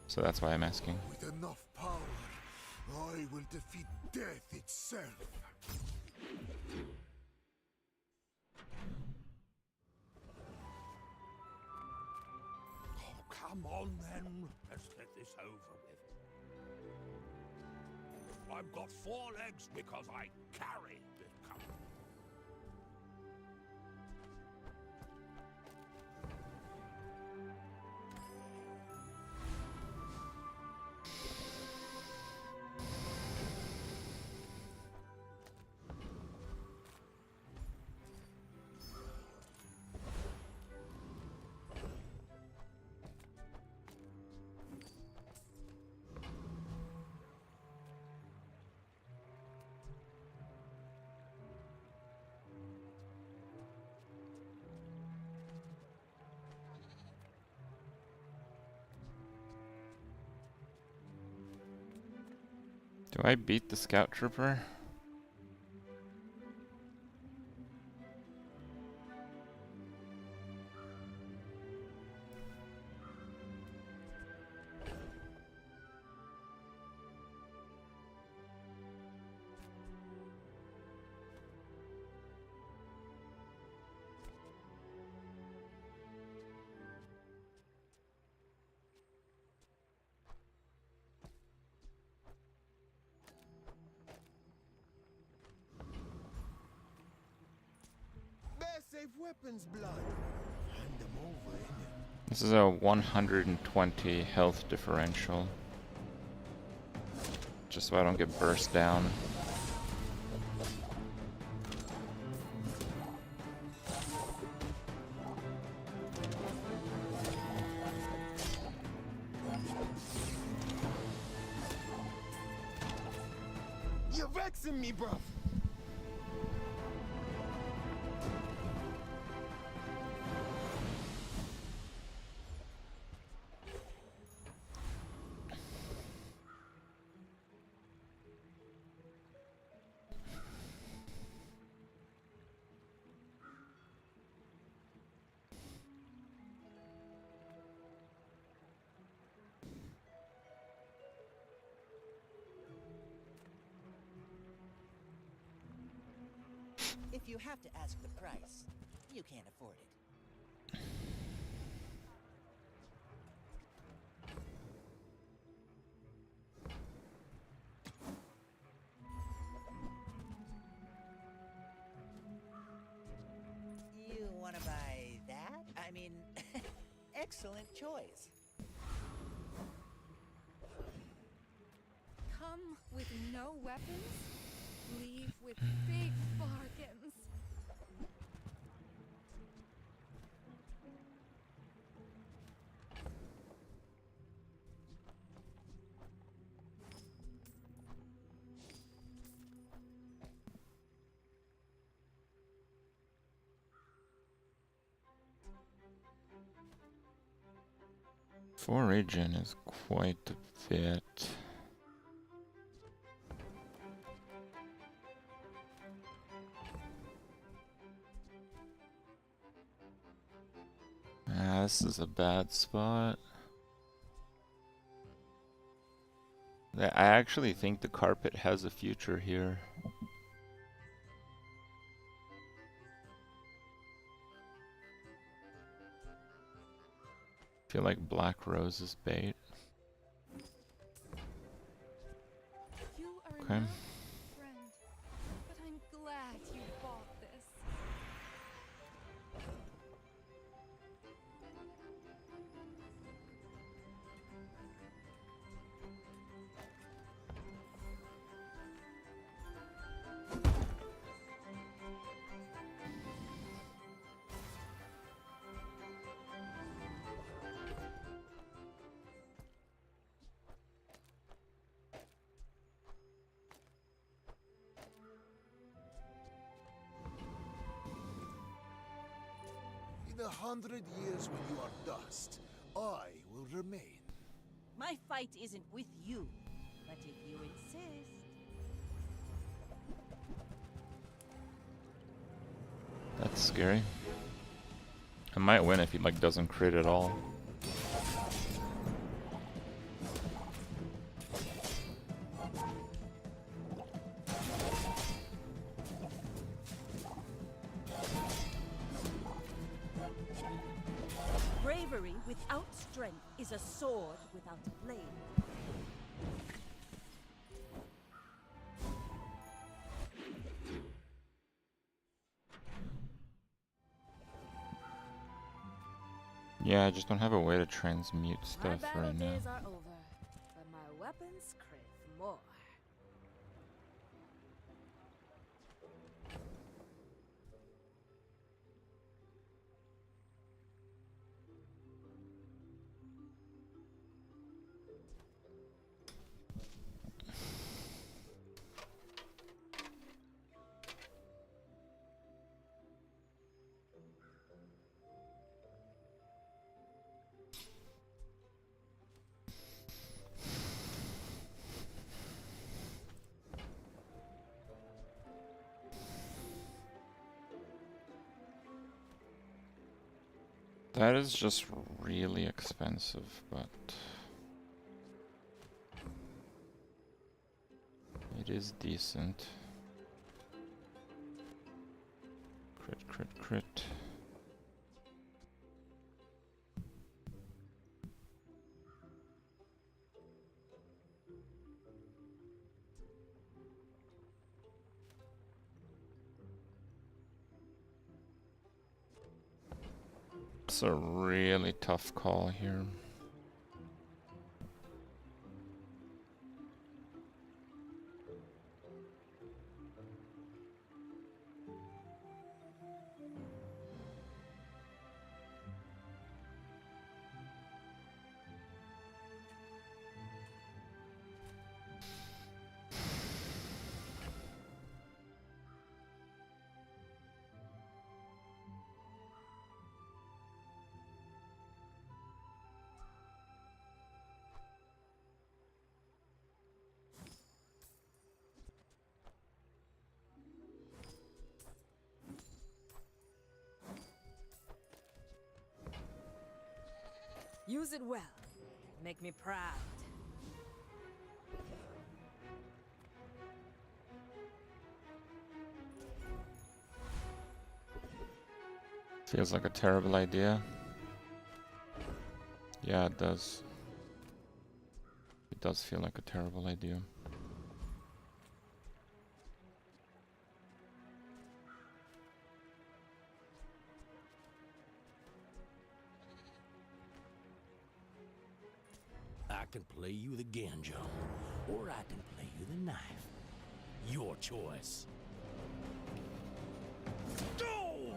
so that's why I'm asking. With enough power, I will defeat death itself. Oh, come on then. Let's get this over with. I've got 4 legs because I carry this company. Do I beat the scout trooper? Save weapons, blood. Hand them over, innit? This is a 120 health differential. Just so I don't get burst down. You're vexing me, bruv. If you have to ask the price, you can't afford it. You want to buy that? I mean, excellent choice. Come with no weapons, leave with big bargains. 4 regen is quite a bit. Ah, this is a bad spot. I actually think the carpet has a future here. I feel like Black Rose is bait. You are Okay. not a friend, but I'm glad you bought this. In 100 years when you are dust, I will remain. My fight isn't with you, but if you insist. That's scary. I might win if he like doesn't crit at all. Bravery without strength is a sword without a blade. Yeah, I just don't have a way to transmute My stuff battle right now. days are over, but my weapons crave more. That is just really expensive, but it is decent. Crit, crit, crit. It's a really tough call here. Use it well. Make me proud. Feels like a terrible idea. Yeah, it does. It does feel like a terrible idea. I can play you the Ganjo, or I can play you the knife. Your choice. Go!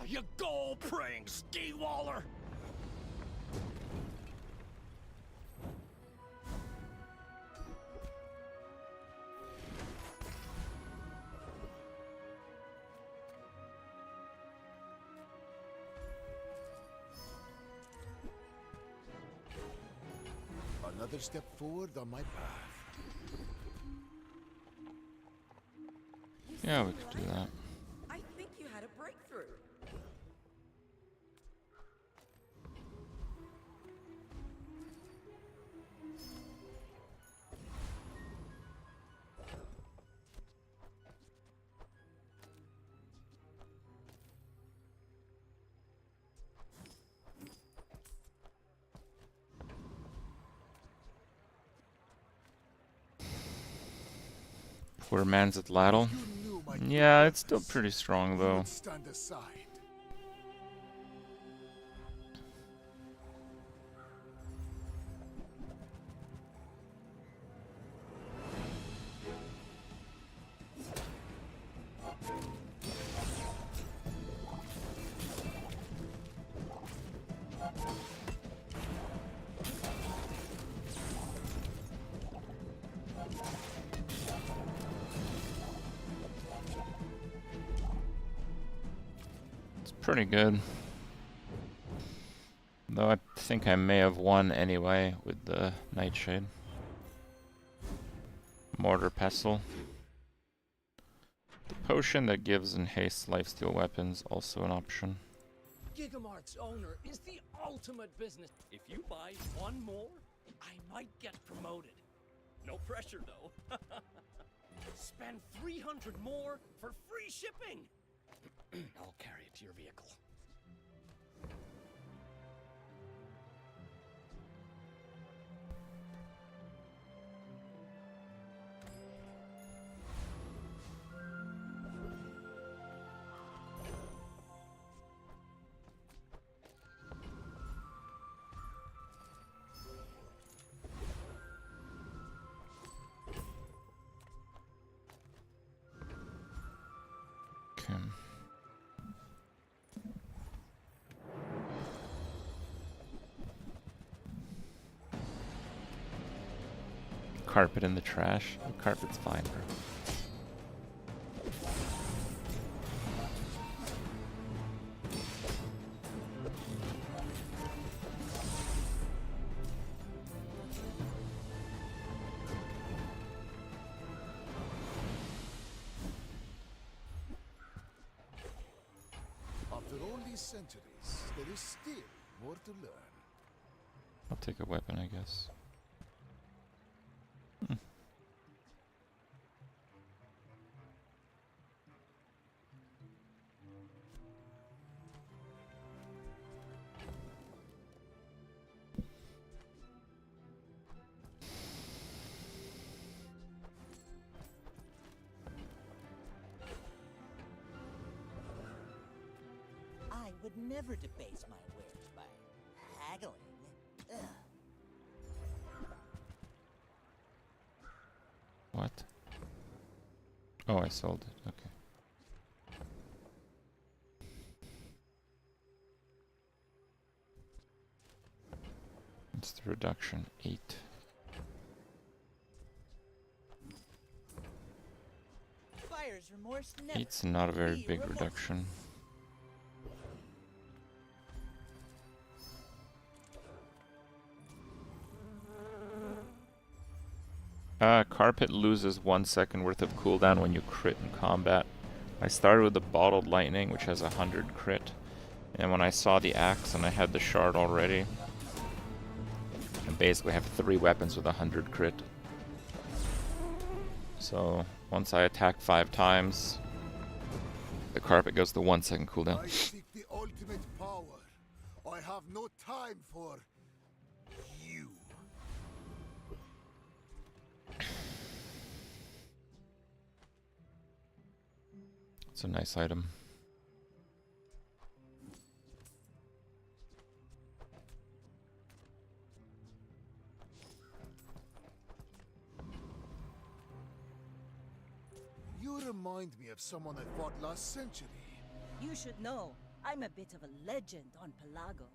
You go ski waller! Another step forward on my path. Yeah, we could do that. I think you had a breakthrough. Poor man's at Ladle. Yeah, it's still pretty strong though. Stand aside. Pretty good. Though I think I may have won anyway with the Nightshade. Mortar Pestle. The potion that gives and hastes lifesteal weapons, also an option. Gigamart's owner is the ultimate business. If you buy one more, I might get promoted. No pressure though. Spend 300 more for free shipping. I'll carry it to your vehicle. Okay. Carpet in the trash. The carpet's fine, bro. After all these centuries, there is still more to learn. I'll take a weapon, I guess. I would never debase my wares by haggling. Ugh. What? Oh, I sold it. Okay. It's the reduction. 8. Buyer's remorse never. Eight's not a very be big remorse. reduction. Carpet loses 1 second worth of cooldown when you crit in combat. I started with the Bottled Lightning, which has 100 crit. And when I saw the axe and I had the shard already, I basically have 3 weapons with 100 crit. So once I attack 5 times, the carpet goes to 1 second cooldown. I seek the ultimate power. I have no time for you. It's a nice item. You remind me of someone I fought last century. You should know. I'm a bit of a legend on Pelago.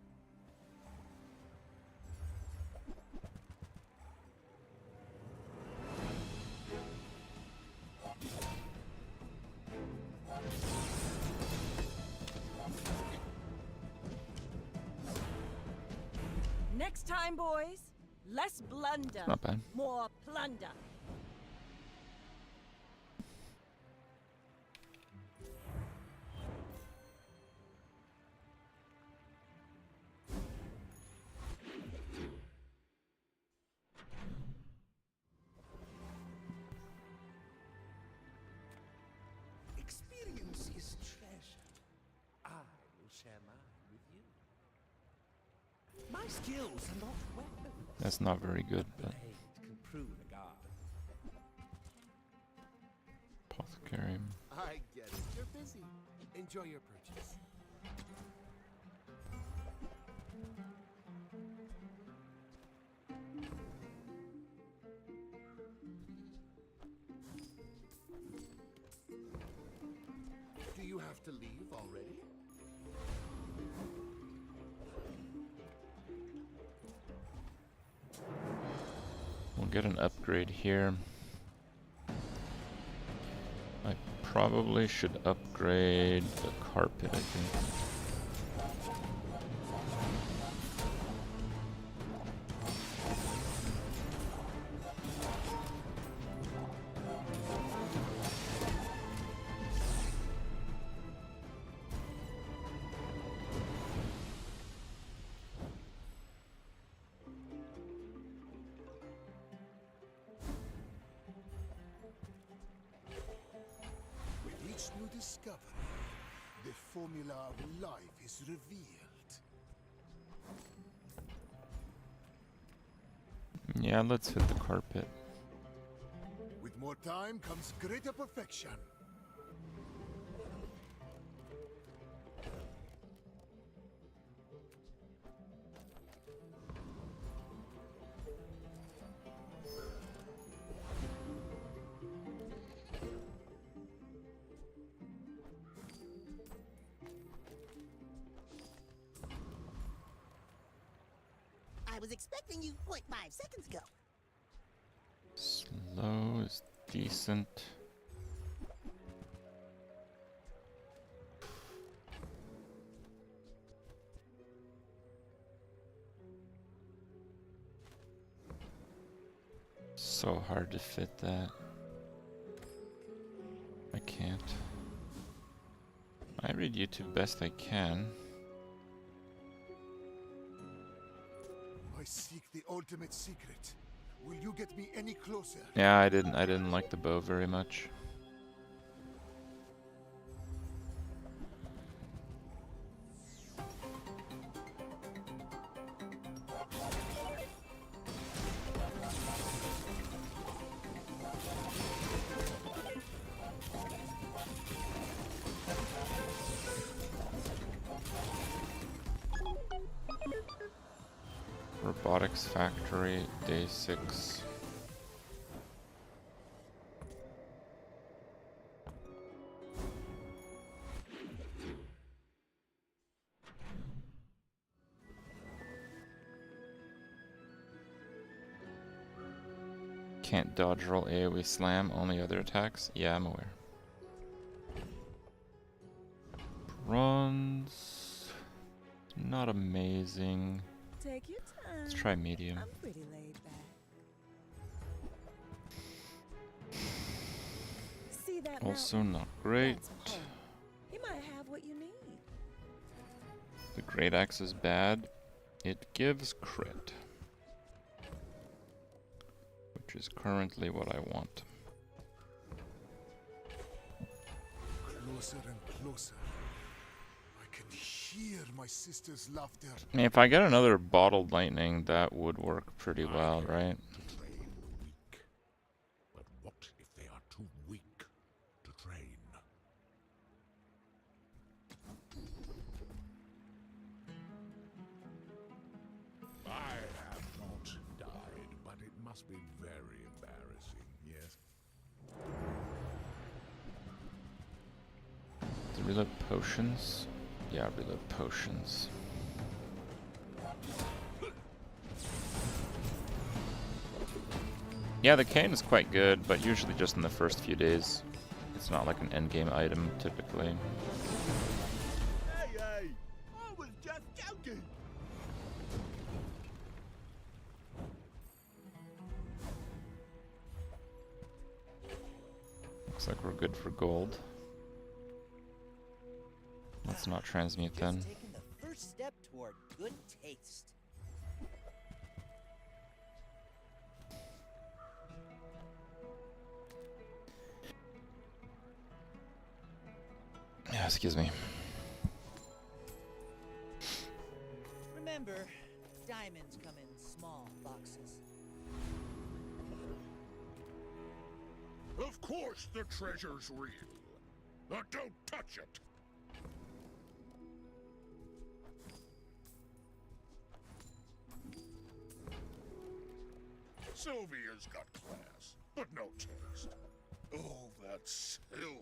Next time, boys, less blunder, Not bad. more plunder. Experience is treasure. I will share mine with you. My skills are not weapons. That's not very good, but Blade can prune a guard. apothecary. I get it. You're busy. Enjoy your purchase. Do you have to leave already? We'll get an upgrade here. I probably should upgrade the carpet, I think. With each new discovery, the formula of life is revealed. Yeah, let's hit the carpet. With more time comes greater perfection. I was expecting you 0.5 seconds ago. Slow is decent. So hard to fit that. I can't. I read YouTube best I can. I seek the ultimate secret. Will you get me any closer? Yeah, I didn't like the bow very much. Robotics Factory, day 6. Can't dodge roll AoE slam, only other attacks? Yeah, I'm aware. Bronze. Not amazing. Take your time. Let's try medium. I'm pretty laid back. See that Also mountain? not great. That's home. You might have what you need. The Great Axe is bad. It gives crit, which is currently what I want. Closer and closer. I can hear my sister's laughter. I mean, if I get another bottled lightning, that would work pretty well, right? Train the weak. But what if they are too weak to train? I have not died, but it must be very embarrassing, yes? To reload potions. Yeah, reload potions. Yeah, the cane is quite good, but usually just in the first few days. It's not like an endgame item, typically. Hey, hey! I was just joking! Looks like we're good for gold. Let's not transmute then. Just taking the first step toward good taste. Yeah, excuse me. Remember, diamonds come in small boxes. Of course the treasure's real. Now don't touch it. Sylvia's got class, but no taste. Oh, that silver.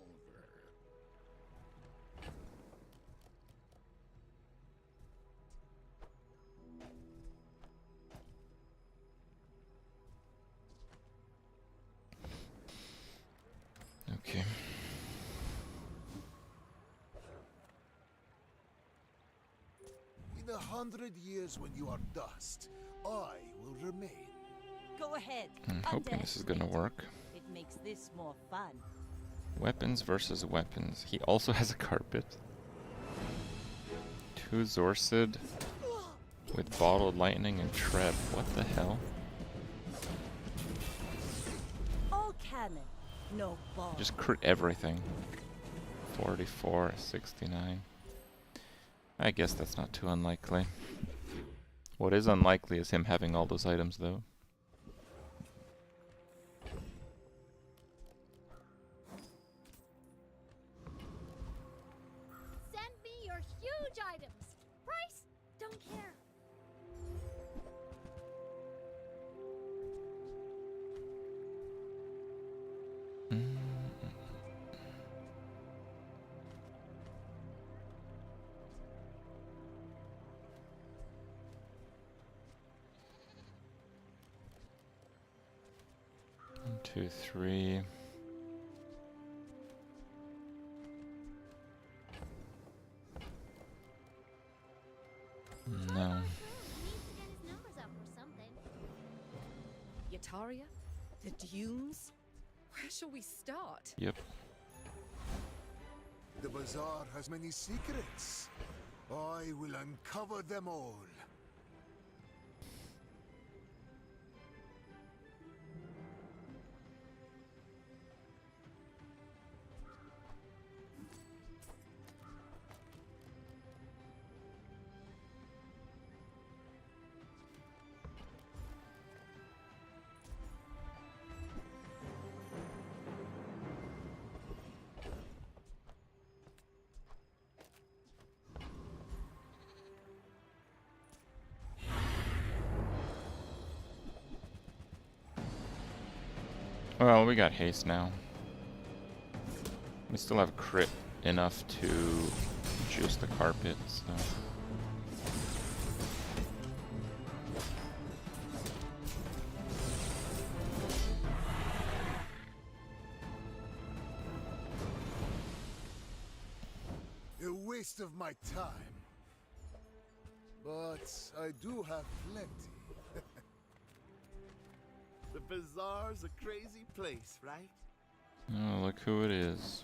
Okay. In 100 years when you are dust, I will remain. Go ahead. I'm hoping this is gonna work. It makes this more fun. Weapons versus weapons. He also has a carpet. 2 Zorcid with bottled lightning and Treb. What the hell? All cannon, no ball. He just crit everything. 44, 69. I guess that's not too unlikely. What is unlikely is him having all those items, though. Send me your huge items. Price? Don't care. One, 2, 3. No. Yataria? The dunes? Where shall we start? Yep. The Bazaar has many secrets. I will uncover them all. Well, we got haste now. We still have crit enough to juice the carpet, so... A waste of my time. But I do have plenty. The Bazaar's a crazy place, right? Oh, look who it is.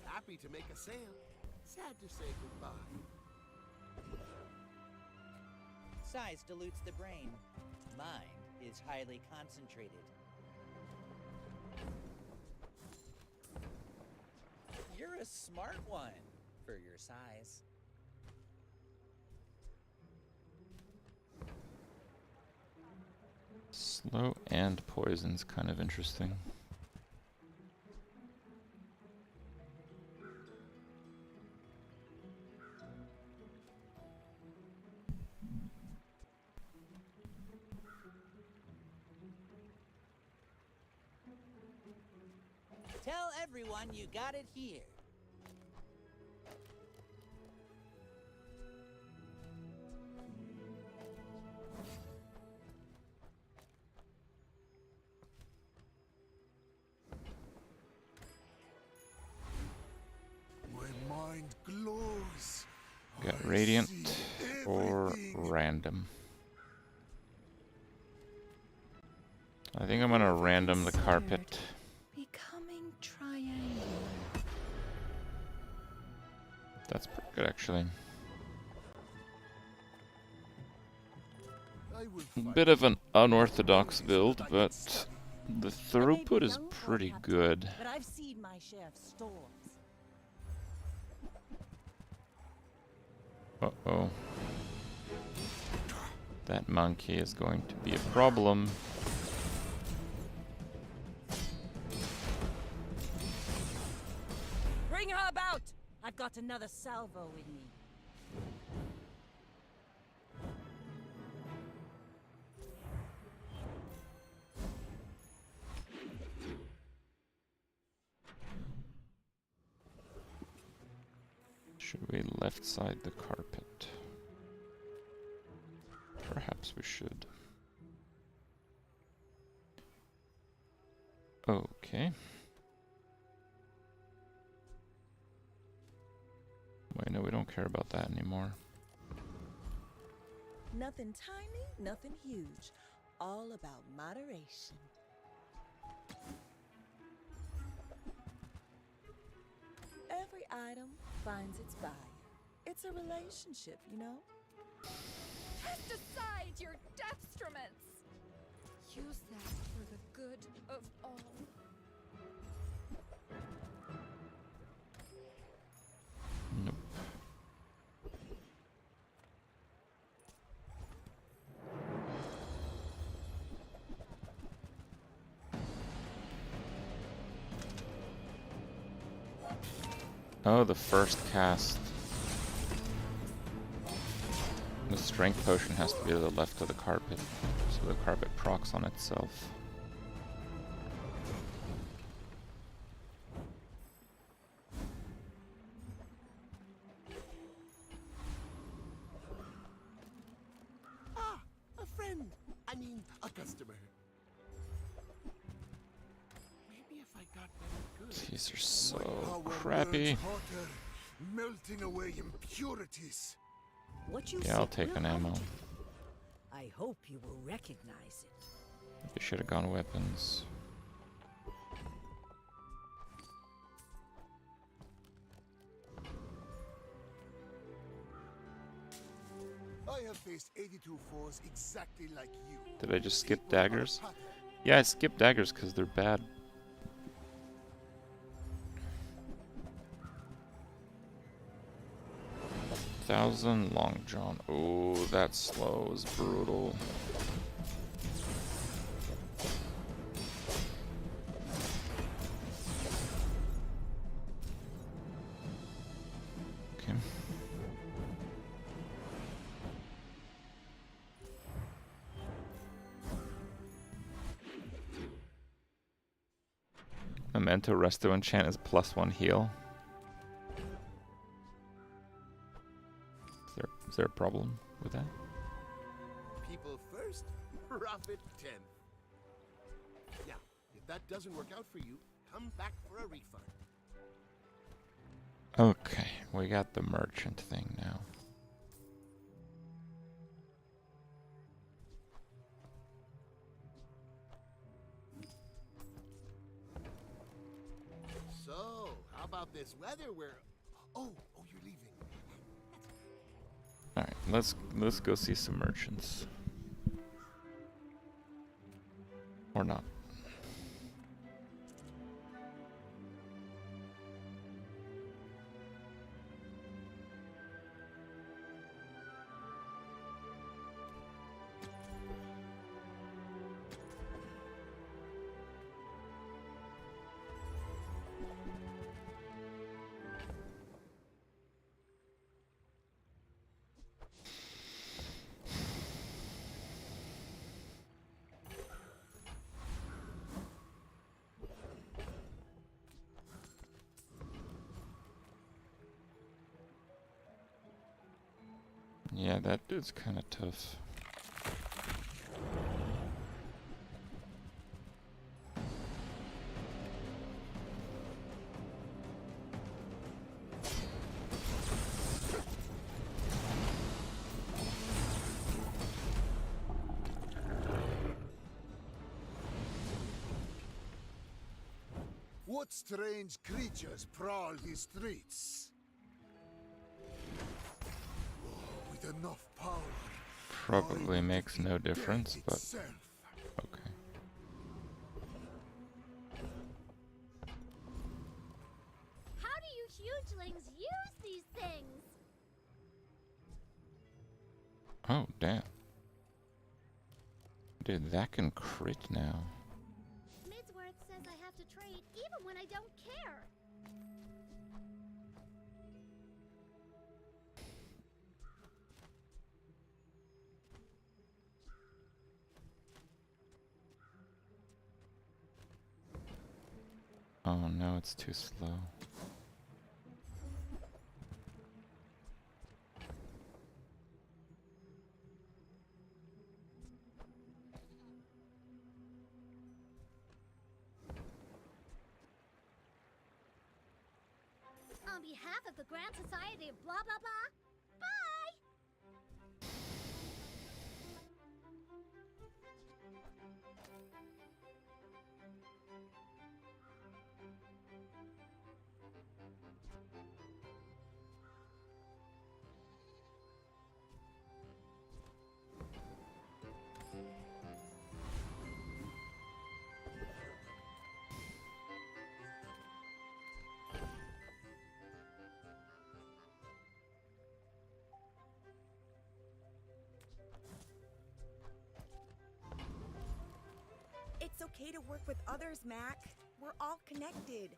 Happy to make a sale. Sad to say goodbye. Size dilutes the brain. Mind is highly concentrated. You're a smart one for your size. Slow and poison's kind of interesting. everyone, you got it here. My mind glows. Got radiant or random. I think I'm gonna random the carpet. Becoming triangular. That's pretty good, actually. Bit of an unorthodox build, but the throughput is pretty good. But I've seen my share of storms. Uh-oh. That monkey is going to be a problem. Bring her about! I've got another salvo in me. Should we left side the carpet? Perhaps we should. Okay. Wait, no, we don't care about that anymore. Nothing tiny, nothing huge. All about moderation. Every item finds its buyer. It's a relationship, you know? Cast aside your detriments. Use that for the good of all. Nope. Oh, the first cast. The strength potion has to be to the left of the carpet, so the carpet procs on itself. Ah, a friend. I mean, a customer. Maybe if I got better goods. These are so Our crappy. world's hotter, melting away impurities. What you Yeah, I'll said take will an come ammo. to you. I hope you will recognize it. They should have gone weapons. I have faced 82 foes exactly like you. Did I just skip daggers? Yeah, I skipped daggers because they're bad. Thousand Long John. Oh, that slow is brutal. Okay. Memento Resto enchant is +1 heal. Is there a problem with that? People first, profit 10. Yeah, if that doesn't work out for you, come back for a refund. Okay, we got the merchant thing now. So, how about this weather where... Oh, you're leaving. Alright, let's go see some merchants. Or not. Yeah, that is kind of tough. What strange creatures prowl these streets? With enough power. Probably makes no difference, but okay. How do you hugelings use these things? Oh, damn. Dude, that can crit now. Midsworth says I have to trade even when I don't care. Oh no, it's too slow. On behalf of the Grand Society of blah blah blah, bye! It's okay to work with others, Mac. We're all connected.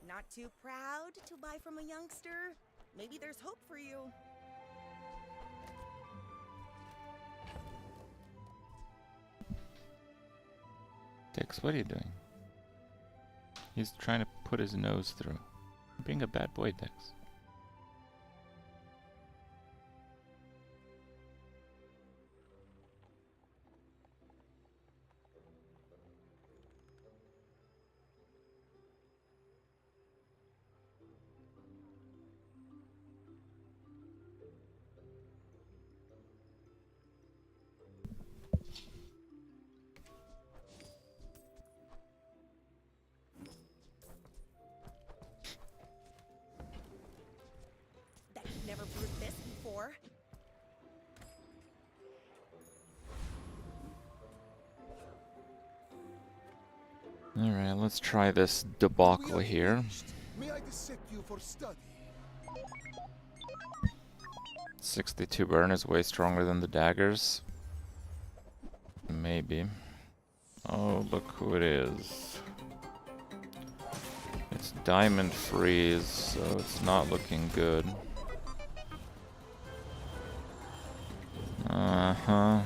Not too proud to buy from a youngster? Maybe there's hope for you. Dix, what are you doing? He's trying to put his nose through. Being a bad boy, Dix. You've never brewed this before. Alright, let's try this debacle here. May I dissect you for study? 62 burn is way stronger than the daggers. Maybe. Oh, look who it is. It's diamond freeze, so it's not looking good. Uh-huh.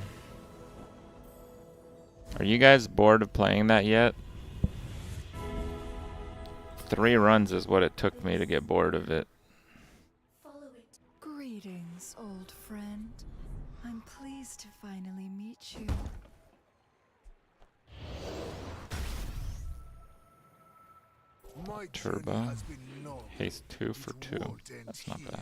Are you guys bored of playing that yet? 3 runs is what it took me to get bored of it. Greetings, old friend. I'm pleased to finally meet you. My Turbo. journey has been long. Haste 2 for 2. That's not bad.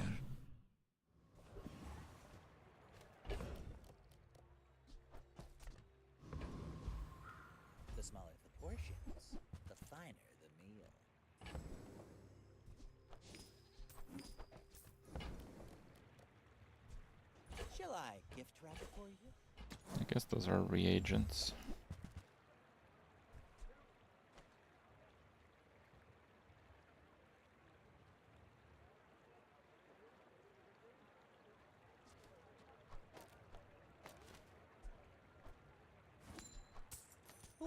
The smaller the portions, the finer the meal. Shall I gift wrap it for you? I guess those are reagents.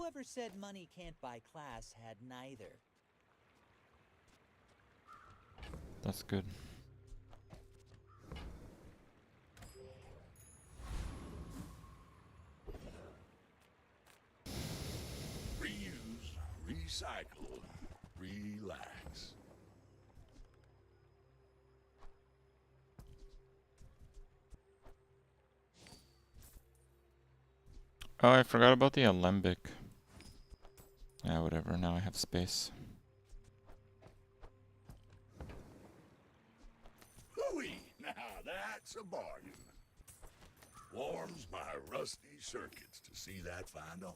Whoever said money can't buy class had neither. That's good. Reuse, recycle, relax. Oh, I forgot about the alembic. Yeah, whatever. Now I have space. Hooey! Now that's a bargain. Warms my rusty circuits to see that find a home.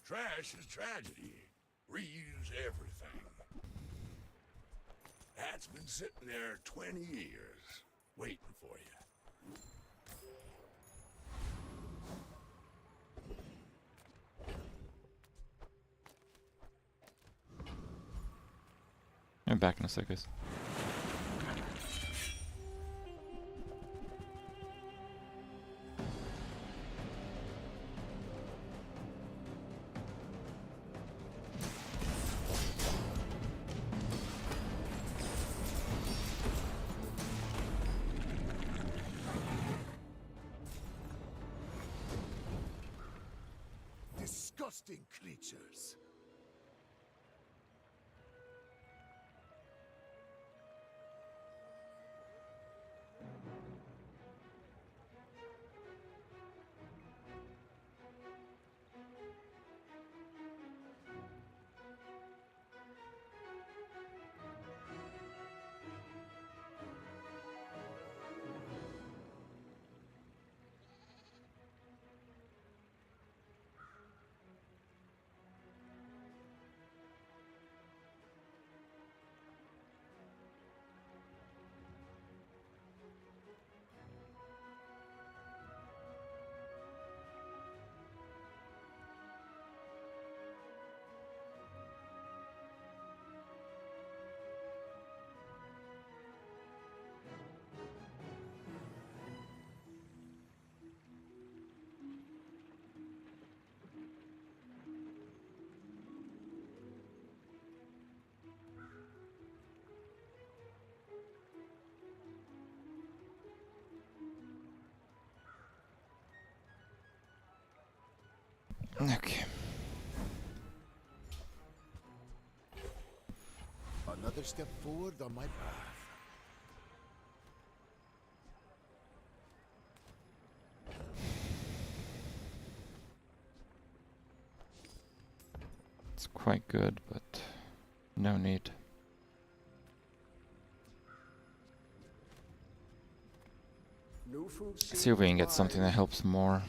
Trash is tragedy. Reuse everything. That's been sitting there 20 years, waiting for you. I'm back in a sec, guys. Disgusting creatures. Okay. Another step forward on my path. It's quite good, but no need. No food See if we can get something that helps more.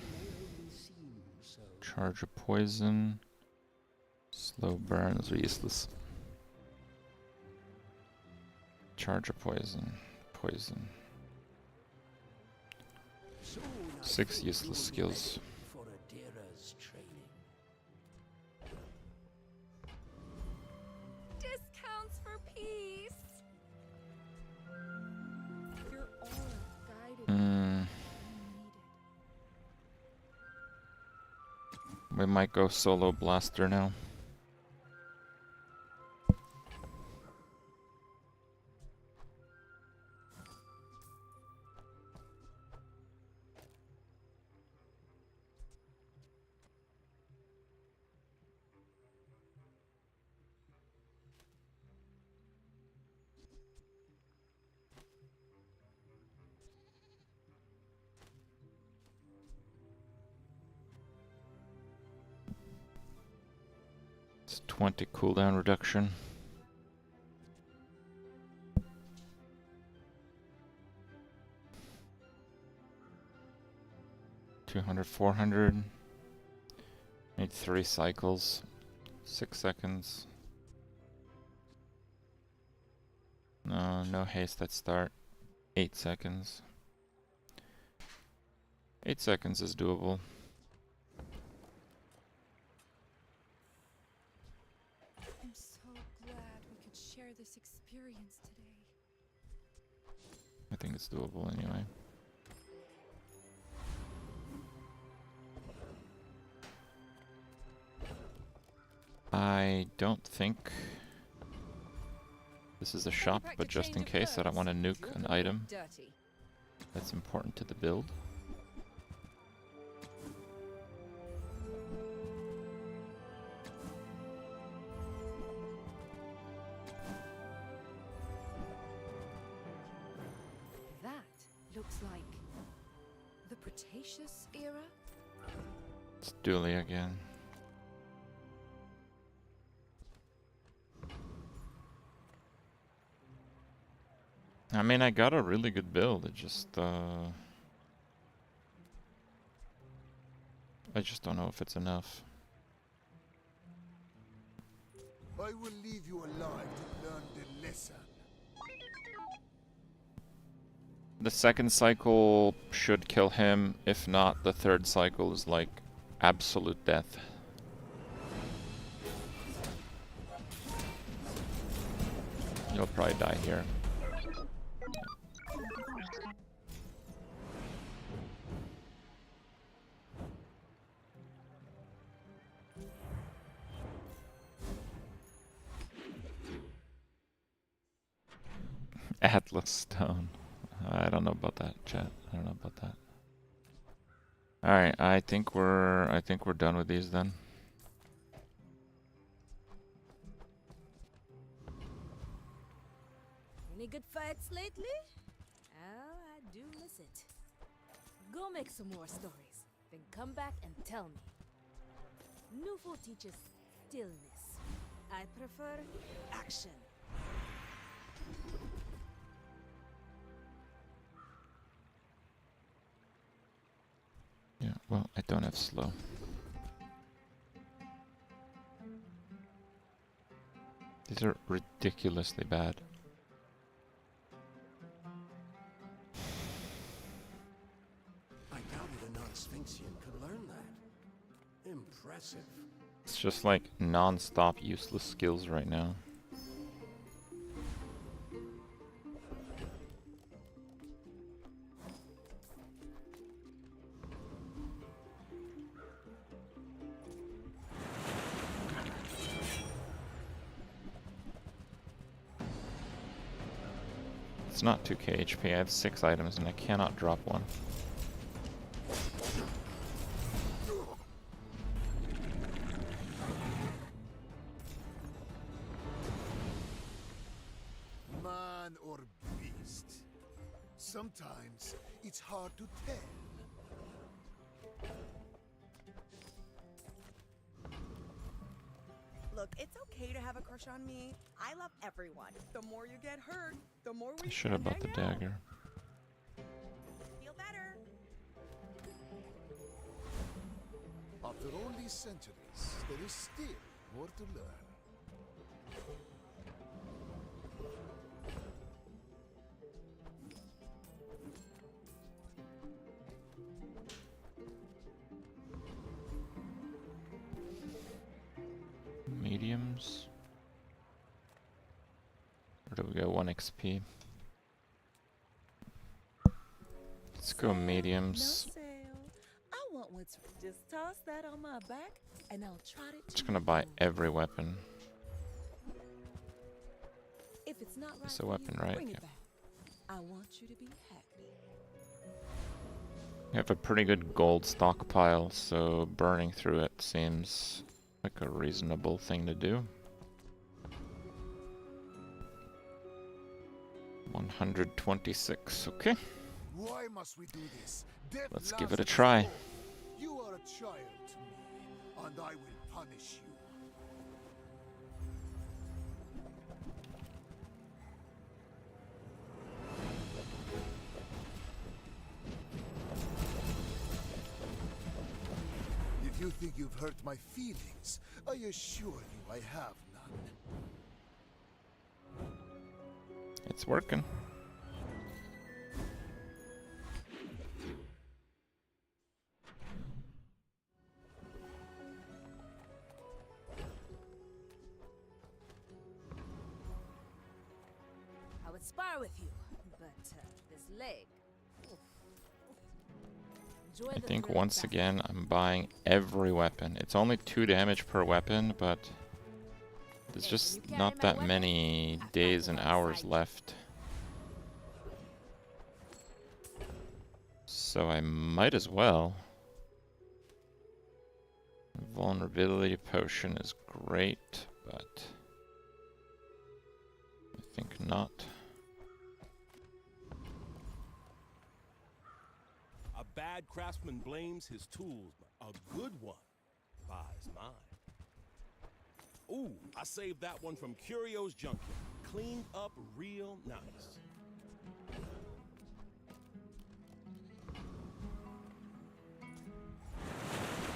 Charge of poison. Slow burns are useless. Charge of poison. Poison. 6 useless skills. For Adira's training. Discounts for peace. Your aura guided We might go solo blaster now. It's 20 cooldown reduction. $200, $400. Need 3 cycles. 6 seconds. No haste at start. 8 seconds. 8 seconds is doable. I'm so glad we could share this experience today. I think it's doable anyway. I don't think this is a shop, but just in case, I don't want to nuke an item that's important to the build. That looks like the Cretaceous era. It's Dueling again. I mean, I got a really good build. It just, I just don't know if it's enough. I will leave you alive to learn the lesson. The second cycle should kill him. If not, the third cycle is like absolute death. You'll probably die here. Atlas Stone. I don't know about that, chat. I don't know about that. Alright, I think we're done with these then. Any good fights lately? Oh, I do miss it. Go make some more stories, then come back and tell me. Nufo teaches stillness. I prefer action. Yeah, well, I don't have slow. These are ridiculously bad. I doubted a non-Sphinxian could learn that. Impressive. It's just like non-stop useless skills right now. It's not 2k HP, I have 6 items and I cannot drop one. Man or beast? Sometimes it's hard to tell. Look, it's okay to have a crush on me. I love everyone. The more you get hurt, the more we I should have bought the dagger. feel better. After all these centuries, there is still more to learn. Mediums. Where do we go? 1 XP. Let's go mediums. No sale. I want what's just toss that on my back and I'll trot it. Just gonna buy every weapon. If it's not right It's a for weapon, you, right? bring it Yeah. back. I want you to be happy. We have a pretty good gold stockpile, so burning through it seems like a reasonable thing to do. 126, okay. Why must we do this? Death Let's give laughs it a at us try. all. You are a child to me, and I will punish you. If you think you've hurt my feelings, I assure you I have none. It's working. I would spar with you, but this leg. Oof. Enjoy I the think thrill of once battle. again I'm buying every weapon. It's only 2 damage per weapon, but There's just not that many days and hours left. So I might as well. Vulnerability potion is great, but I think not. A bad craftsman blames his tools, but a good one buys mine. Ooh, I saved that one from Curio's Junkyard. Cleaned up real nice.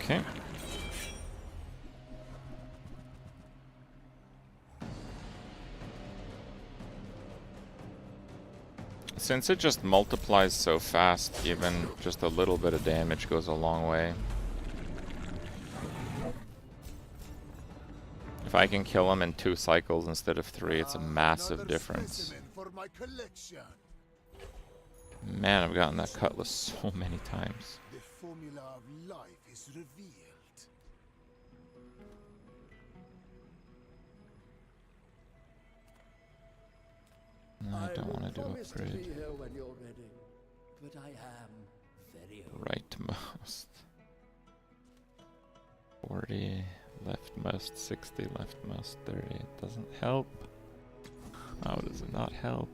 Okay. Since it just multiplies so fast, even just a little bit of damage goes a long way. If I can kill him in 2 cycles instead of 3, it's a massive difference. Man, I've gotten that cutlass so many times. The formula of life is revealed. No, I don't want to do promise to be upgrade. here when you're ready, but I am very old. Rightmost. 40 leftmost, 60 leftmost, 30. It doesn't help. How does it not help?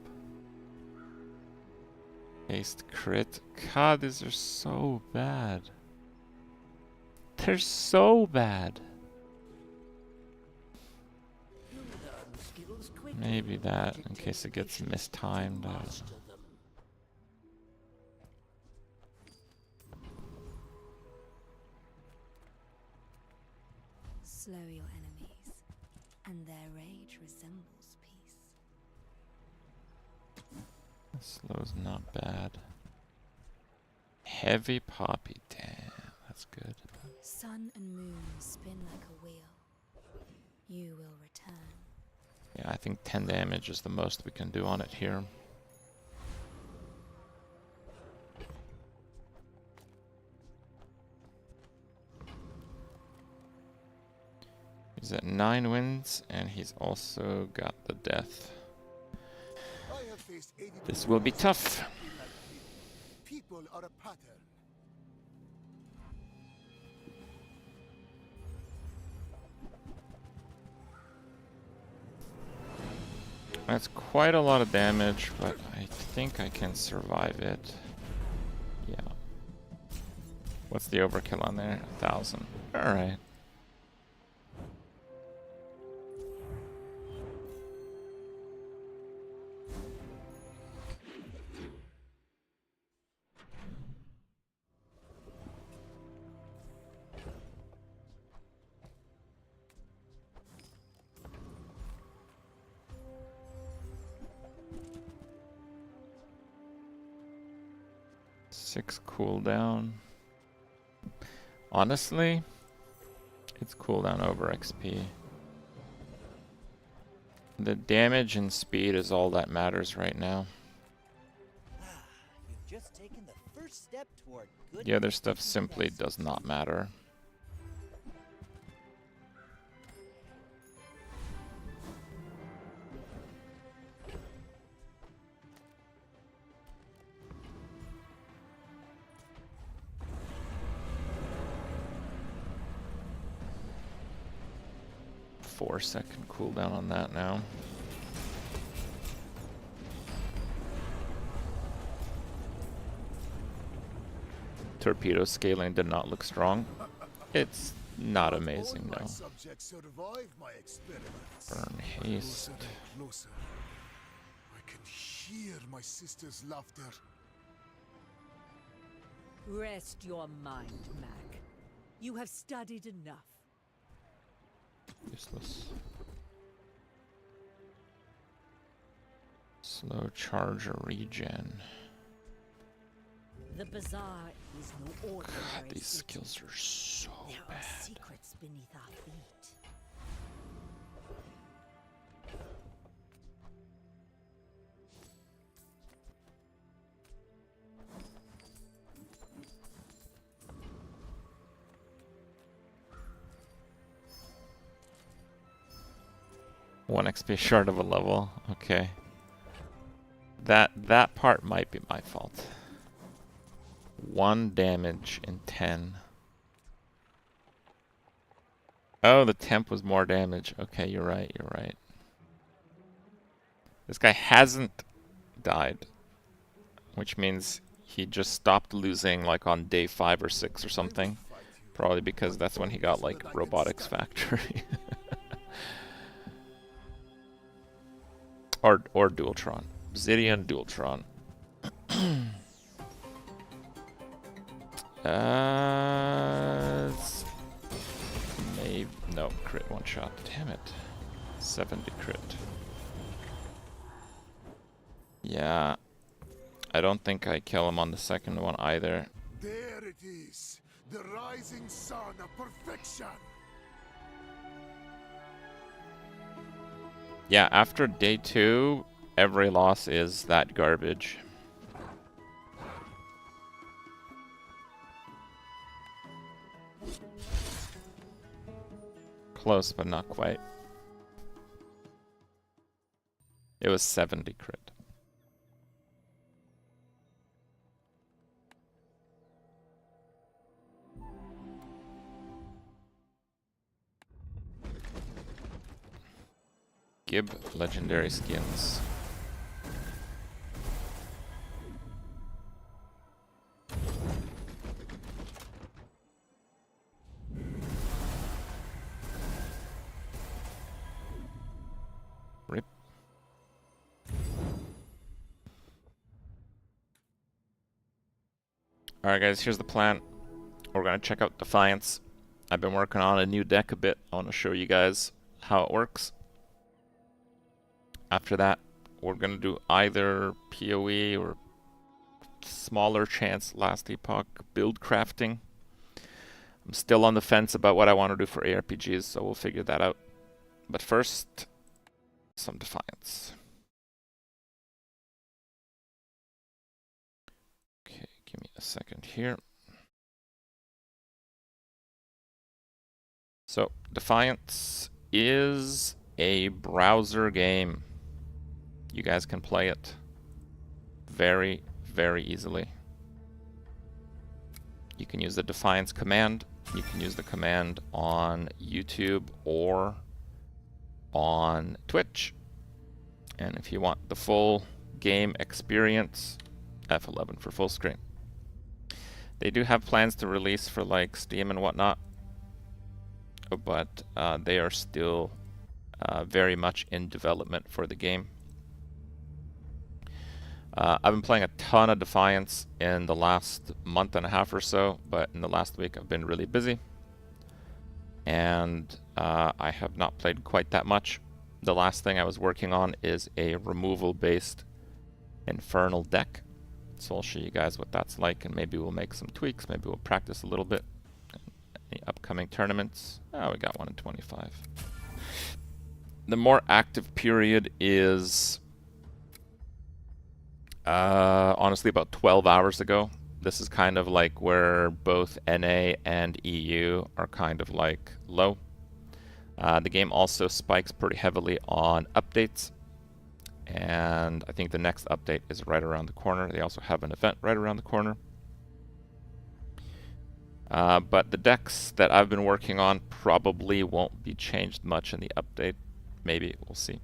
Haste crit. God, these are so bad. They're so bad. Maybe that, in case it gets mistimed. Slow your enemies, and their rage resembles peace. Slow's not bad. Heavy poppy, damn, that's good. Sun and moon spin like a wheel. You will return. Yeah, I think 10 damage is the most we can do on it here. He's at 9 wins, and he's also got the death. This will be tough. People are a pattern. That's quite a lot of damage, but I think I can survive it. Yeah. What's the overkill on there? 1,000. Alright. Six cooldown. Honestly, it's cooldown over XP. The damage and speed is all that matters right now. You've just taken the first step toward good. The other stuff simply does not matter. Four-second cooldown on that now. Torpedo scaling did not look strong. It's not amazing though. Burn haste. Closer. I can hear my sister's laughter. Rest your mind, Mac. You have studied enough. Useless. Slow charger regen. The Bazaar is no ordinary God, these city. skills are so There bad. are secrets beneath our feet. 1 XP short of a level. Okay. That part might be my fault. 1 damage in 10. Oh, the temp was more damage. Okay, you're right, you're right. This guy hasn't died, which means he just stopped losing like on day 5 or 6 or something. Probably because that's when he got like Robotics Factory. or Dualtron. Obsidian Dualtron. Maybe no crit 1 shot. Damn it. 70 crit. Yeah. I don't think I kill him on the second one either. There it is, the rising sun of perfection. Yeah, after day 2, every loss is that garbage. Close, but not quite. It was 70 crit. Gib legendary skins. Rip. Alright guys, here's the plan. We're gonna check out Dfiance. I've been working on a new deck a bit. I want to show you guys how it works. After that, we're gonna do either PoE or smaller chance last epoch build crafting. I'm still on the fence about what I want to do for ARPGs, so we'll figure that out. But first, some Dfiance. Okay, give me a second here. So, Dfiance is a browser game. You guys can play it very, very easily. You can use the Dfiance command. You can use the command on YouTube or on Twitch. And if you want the full game experience, F11 for full screen. They do have plans to release for like Steam and whatnot, but they are still very much in development for the game. I've been playing a ton of Dfiance in the last month and a half or so, but in the last week I've been really busy. And I have not played quite that much. The last thing I was working on is a removal-based Infernal deck. So I'll show you guys what that's like, and maybe we'll make some tweaks, maybe we'll practice a little bit. Any upcoming tournaments? Oh, we got one in 25. The more active period is honestly about 12 hours ago. This is kind of like where both NA and EU are kind of like low. The game also spikes pretty heavily on updates, and I think the next update is right around the corner. They also have an event right around the corner. But the decks that I've been working on probably won't be changed much in the update. Maybe, we'll see.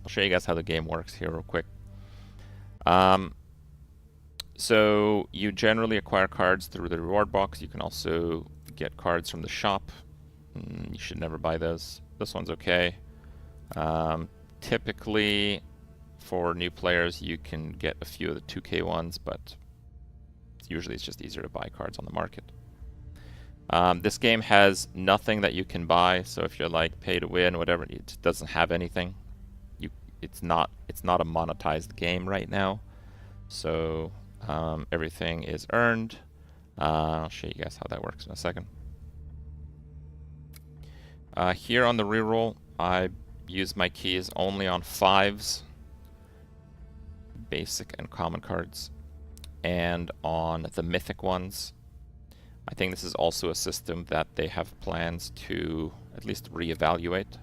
I'll show you guys how the game works here real quick. So you generally acquire cards through the reward box. You can also get cards from the shop. You should never buy those. This one's okay. Typically, for new players, you can get a few of the 2K ones, but usually it's just easier to buy cards on the market. This game has nothing that you can buy, so if you're like pay to win, whatever, it doesn't have anything. It's not a monetized game right now, so everything is earned. I'll show you guys how that works in a second. Here on the reroll, I use my keys only on 5s, basic and common cards, and on the mythic ones. I think this is also a system that they have plans to at least reevaluate.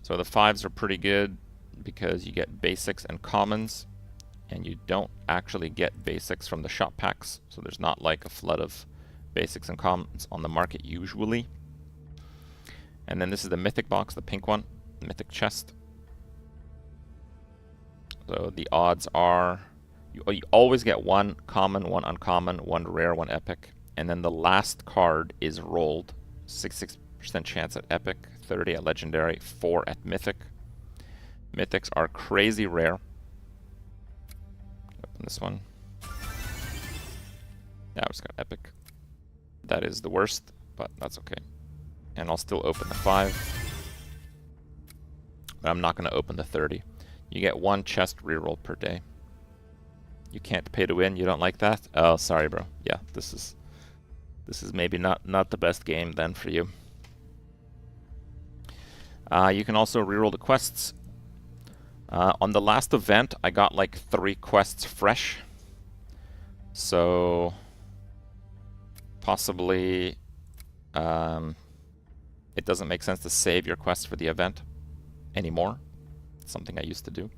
So the 5s are pretty good because you get basics and commons, and you don't actually get basics from the shop packs, so there's not like a flood of basics and commons on the market usually. And then this is the mythic box, the pink one, mythic chest. So the odds are you always get one common, one uncommon, one rare, one epic, and then the last card is rolled. 66% chance at epic, 30 at legendary, 4 at mythic. Mythics are crazy rare. Open this one. Yeah, I just got epic. That is the worst, but that's okay. And I'll still open the 5. But I'm not going to open the 30. You get 1 chest reroll per day. You can't pay to win. You don't like that? Oh, sorry, bro. Yeah, this is maybe not the best game then for you. You can also reroll the quests. On the last event, I got like 3 quests fresh. So possibly it doesn't make sense to save your quest for the event anymore. It's something I used to do.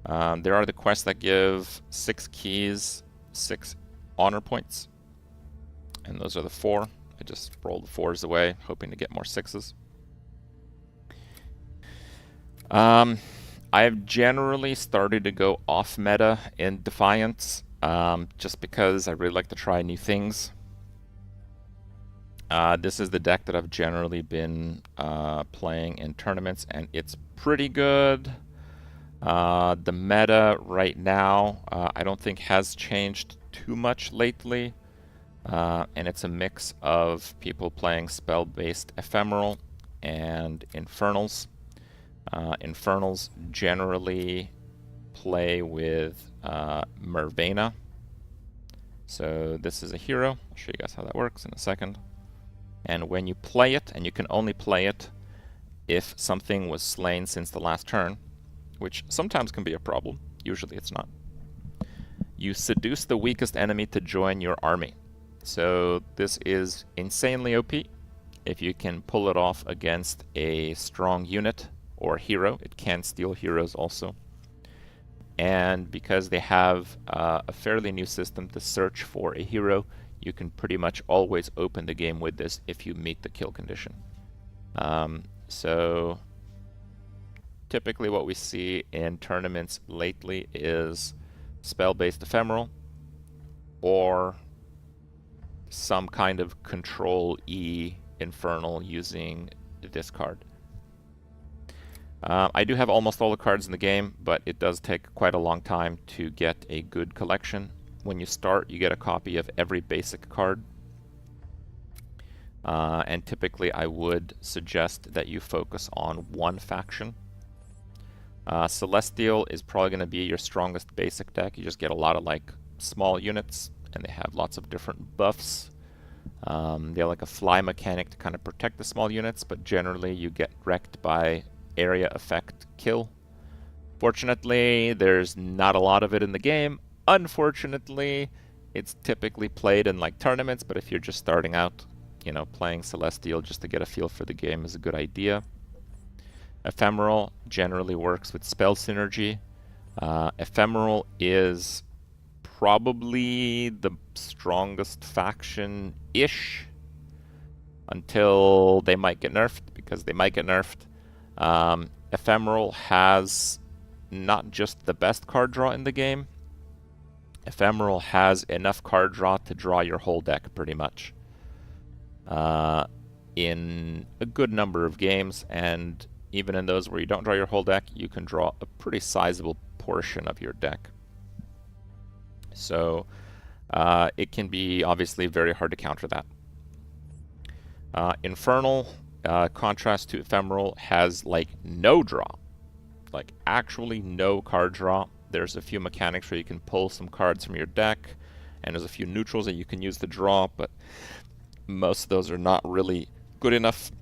There are the quests that give 6 keys, 6 honor points. And those are the 4. I just rolled the 4s away, hoping to get more 6s. I've generally started to go off meta in Dfiance, just because I really like to try new things. This is the deck that I've generally been playing in tournaments, and it's pretty good. The meta right now, I don't think has changed too much lately, and it's a mix of people playing spell-based ephemeral and infernals. Infernals generally play with Mervena. So this is a hero. I'll show you guys how that works in a second. And when you play it, and you can only play it if something was slain since the last turn, which sometimes can be a problem, usually it's not, you seduce the weakest enemy to join your army. So this is insanely OP. If you can pull it off against a strong unit or hero, it can steal heroes also. And because they have a fairly new system to search for a hero, you can pretty much always open the game with this if you meet the kill condition. So typically what we see in tournaments lately is spell-based ephemeral or some kind of control E infernal using this card. I do have almost all the cards in the game, but it does take quite a long time to get a good collection. When you start, you get a copy of every basic card. And typically I would suggest that you focus on one faction. Celestial is probably going to be your strongest basic deck. You just get a lot of like small units, and they have lots of different buffs. They have like a fly mechanic to kind of protect the small units, but generally you get wrecked by area effect kill. Fortunately, there's not a lot of it in the game. Unfortunately, it's typically played in like tournaments, but if you're just starting out, you know, playing Celestial just to get a feel for the game is a good idea. Ephemeral generally works with spell synergy. Ephemeral is probably the strongest faction-ish until they might get nerfed, because they might get nerfed. Ephemeral has not just the best card draw in the game. Ephemeral has enough card draw to draw your whole deck pretty much in a good number of games, and even in those where you don't draw your whole deck, you can draw a pretty sizable portion of your deck. So it can be obviously very hard to counter that. Infernal, contrast to Ephemeral, has like no draw, like actually no card draw. There's a few mechanics where you can pull some cards from your deck, and there's a few neutrals that you can use to draw, but most of those are not really good enough.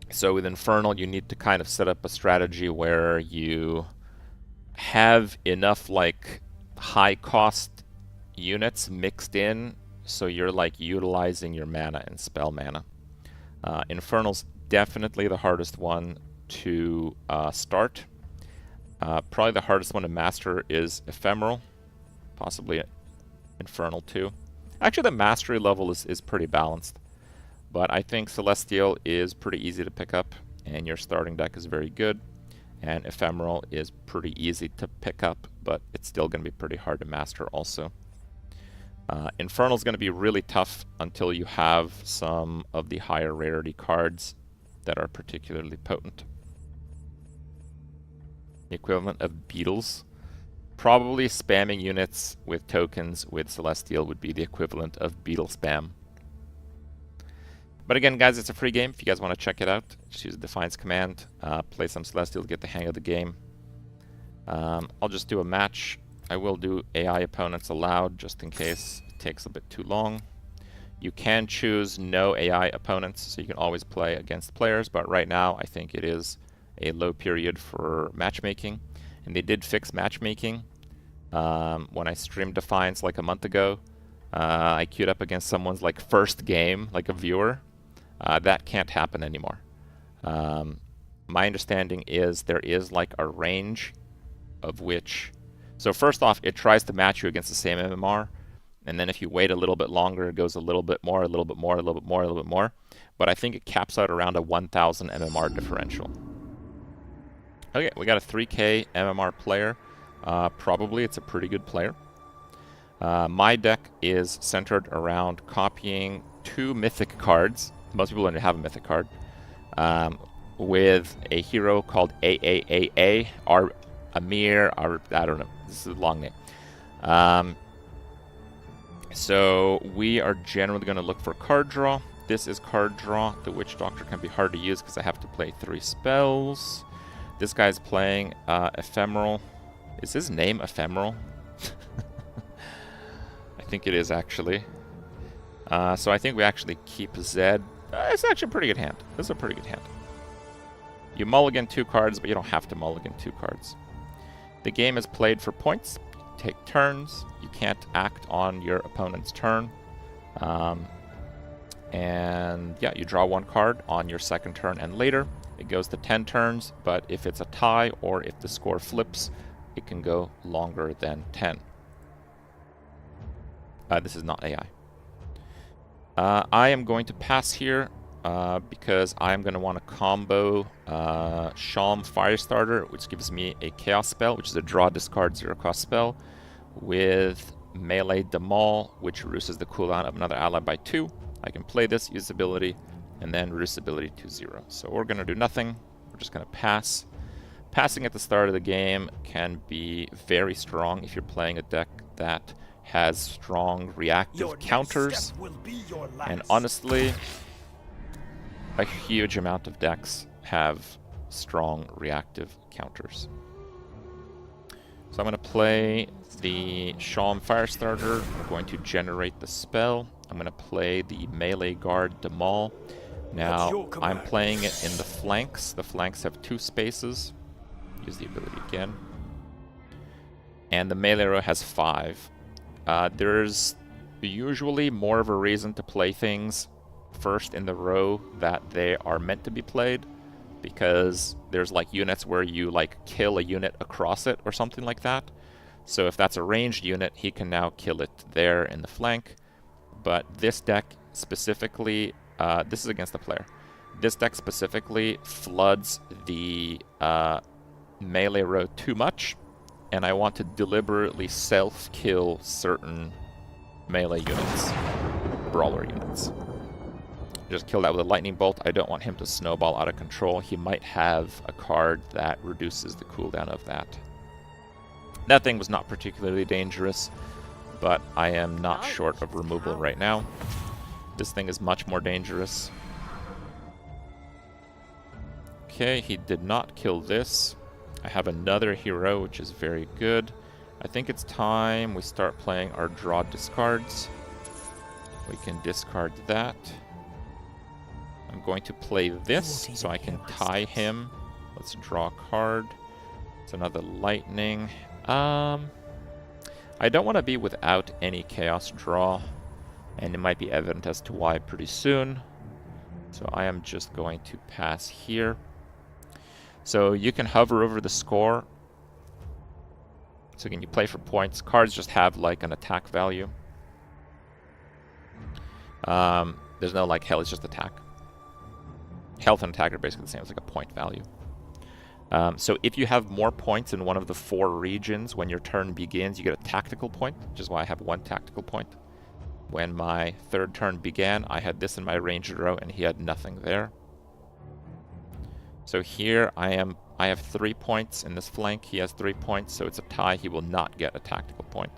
So with Infernal, you need to kind of set up a strategy where you have enough like high cost units mixed in, so you're like utilizing your mana and spell mana. Infernals definitely the hardest one to start. Probably the hardest one to master is Ephemeral, possibly Infernal too. Actually, the mastery level is pretty balanced, but I think Celestial is pretty easy to pick up, and your starting deck is very good, and Ephemeral is pretty easy to pick up, but it's still going to be pretty hard to master also. Infernal is going to be really tough until you have some of the higher rarity cards that are particularly potent. The equivalent of Beetles. Probably spamming units with tokens with Celestial would be the equivalent of Beetle spam. But again, guys, it's a free game. If you guys want to check it out, just use the Defiance command, play some Celestial to get the hang of the game. I'll just do a match. I will do AI opponents allowed, just in case it takes a bit too long. You can choose no AI opponents, so you can always play against players, but right now I think it is a low period for matchmaking. And they did fix matchmaking. When I streamed Defiance like a month ago, I queued up against someone's like first game, like a viewer. That can't happen anymore. My understanding is there is like a range of which... So first off, it tries to match you against the same MMR, and then if you wait a little bit longer, it goes a little bit more, a little bit more, a little bit more, a little bit more. But I think it caps out around a 1,000 MMR differential. Okay, we got a 3k MMR player. Probably it's a pretty good player. My deck is centered around copying 2 mythic cards. Most people don't have a mythic card. With a hero called AAAA, or Amir, or I don't know. This is a long name. So we are generally going to look for card draw. This is card draw. The Witch Doctor can be hard to use because I have to play 3 spells. This guy's playing Ephemeral. Is his name Ephemeral? I think it is, actually. So I think we actually keep Zed. It's actually a pretty good hand. This is a pretty good hand. You mulligan 2 cards, but you don't have to mulligan 2 cards. The game is played for points. You take turns. You can't act on your opponent's turn. And yeah, you draw 1 card on your second turn and later. It goes to 10 turns, but if it's a tie or if the score flips, it can go longer than 10. This is not AI. I am going to pass here because I'm going to want to combo Shalm Firestarter, which gives me a Chaos spell, which is a draw, discard, 0-cost spell, with Melee Demal, which reduces the cooldown of another ally by 2. I can play this, use ability, and then reduce ability to 0. So we're going to do nothing. We're just going to pass. Passing at the start of the game can be very strong if you're playing a deck that has strong reactive counters. And honestly, a huge amount of decks have strong reactive counters. So I'm going to play the Shalm Firestarter. I'm going to generate the spell. I'm going to play the Melee Guard Demal. Now, I'm playing it in the flanks. The flanks have 2 spaces. Use the ability again. And the melee row has 5. There's usually more of a reason to play things first in the row that they are meant to be played, because there's like units where you like kill a unit across it or something like that. So if that's a ranged unit, he can now kill it there in the flank. But this deck specifically, this is against the player. This deck specifically floods the melee row too much, and I want to deliberately self-kill certain melee units, brawler units. Just kill that with a lightning bolt. I don't want him to snowball out of control. He might have a card that reduces the cooldown of that. That thing was not particularly dangerous, but I am not short of removal right now. This thing is much more dangerous. Okay, he did not kill this. I have another hero, which is very good. I think it's time we start playing our draw discards. We can discard that. I'm going to play this so I can tie him. Let's draw a card. It's another lightning. I don't want to be without any chaos draw, and it might be evident as to why pretty soon. So I am just going to pass here. So you can hover over the score. So can you play for points? Cards just have like an attack value. There's no like health, it's just attack. Health and attack are basically the same, it's like a point value. So if you have more points in one of the 4 regions when your turn begins, you get a tactical point, which is why I have 1 tactical point. When my 3rd turn began, I had this in my ranged row and he had nothing there. So here I have 3 points in this flank, he has 3 points, so it's a tie, he will not get a tactical point.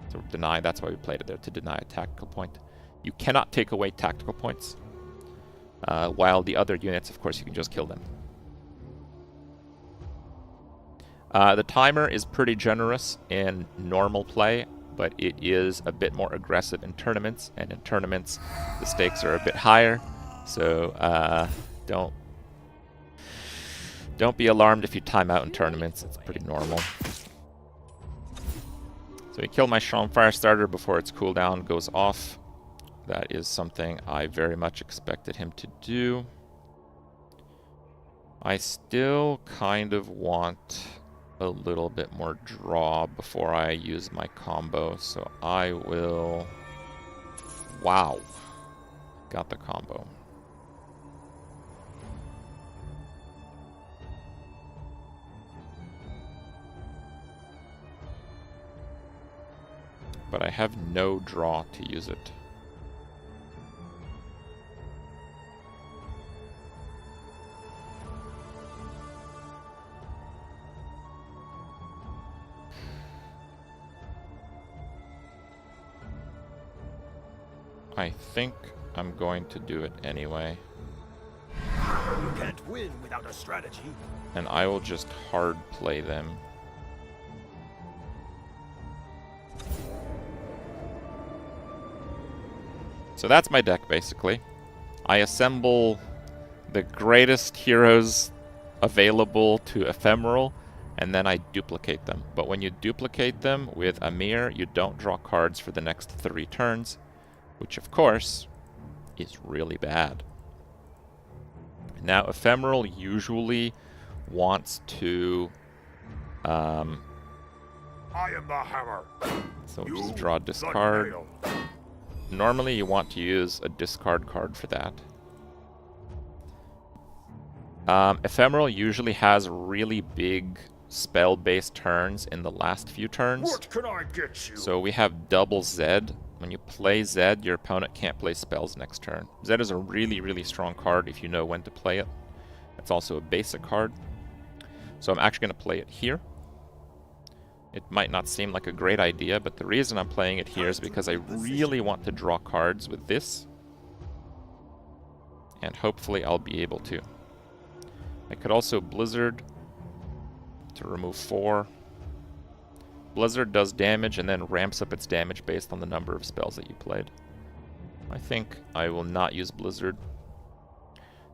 So deny, that's why we played it there, to deny a tactical point. You cannot take away tactical points, while the other units, of course, you can just kill them. The timer is pretty generous in normal play, but it is a bit more aggressive in tournaments, and in tournaments the stakes are a bit higher, so don't be alarmed if you time out in tournaments, it's pretty normal. So he killed my Fire Starter before its cooldown goes off. That is something I very much expected him to do. I still kind of want a little bit more draw before I use my combo, so I will... Wow. Got the combo. But I have no draw to use it. I think I'm going to do it anyway. You can't win without a strategy. And I will just hard play them. So that's my deck, basically. I assemble the greatest heroes available to Ephemeral, and then I duplicate them. But when you duplicate them with Amir, you don't draw cards for the next 3 turns, which of course is really bad. Now, Ephemeral usually wants to... I am the hammer. So we'll just draw a discard. Normally you want to use a discard card for that. Ephemeral usually has really big spell-based turns in the last few turns. What can I get you? So we have double Zed. When you play Zed, your opponent can't play spells next turn. Zed is a really, really strong card if you know when to play it. It's also a basic card. So I'm actually going to play it here. It might not seem like a great idea, but the reason I'm playing it here is because I really want to draw cards with this. And hopefully I'll be able to. I could also Blizzard to remove 4. Blizzard does damage and then ramps up its damage based on the number of spells that you played. I think I will not use Blizzard.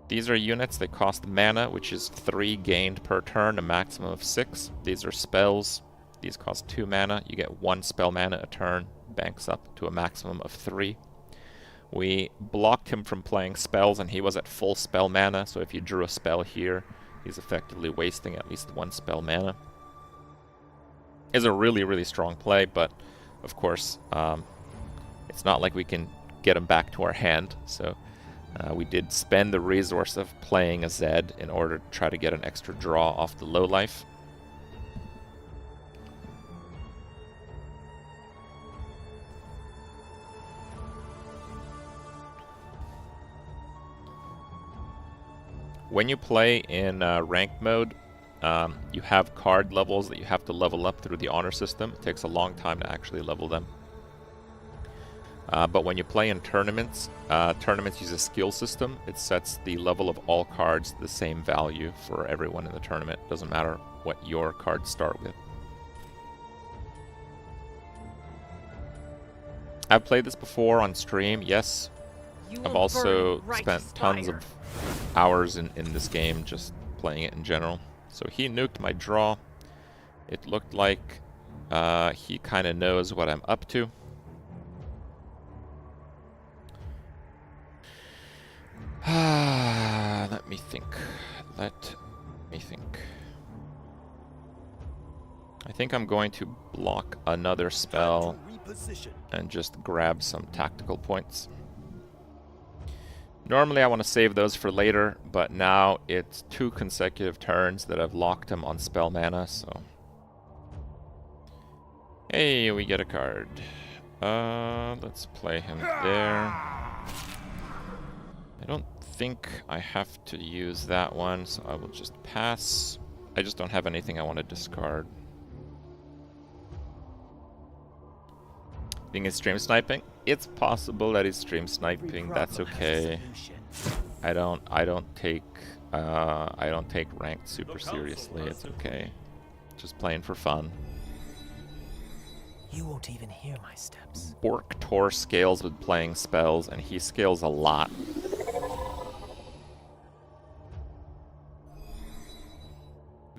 These are units that cost mana, which is 3 gained per turn, a maximum of 6. These are spells. These cost 2 mana. You get 1 spell mana a turn, banks up to a maximum of 3. We blocked him from playing spells, and he was at full spell mana, so if you drew a spell here, he's effectively wasting at least 1 spell mana. Is a really, really strong play, but of course, it's not like we can get him back to our hand, so we did spend the resource of playing a Zed in order to try to get an extra draw off the low life. When you play in ranked mode, you have card levels that you have to level up through the honor system. It takes a long time to actually level them. But when you play in tournaments, tournaments use a skill system. It sets the level of all cards to the same value for everyone in the tournament. Doesn't matter what your cards start with. I've played this before on stream, yes. I've also spent tons of hours in this game just playing it in general. So he nuked my draw. It looked like he kind of knows what I'm up to. Let me think. Let me think. I think I'm going to block another spell and just grab some tactical points. Normally I want to save those for later, but now it's 2 consecutive turns that I've locked him on spell mana, so... Hey, we get a card. Let's play him there. I don't think I have to use that one, so I will just pass. I just don't have anything I want to discard. Being he's stream sniping? It's possible that he's stream sniping. That's okay. I don't take ranked super seriously. It's okay. Just playing for fun. You won't even hear my steps. Bork Tor scales with playing spells, and he scales a lot.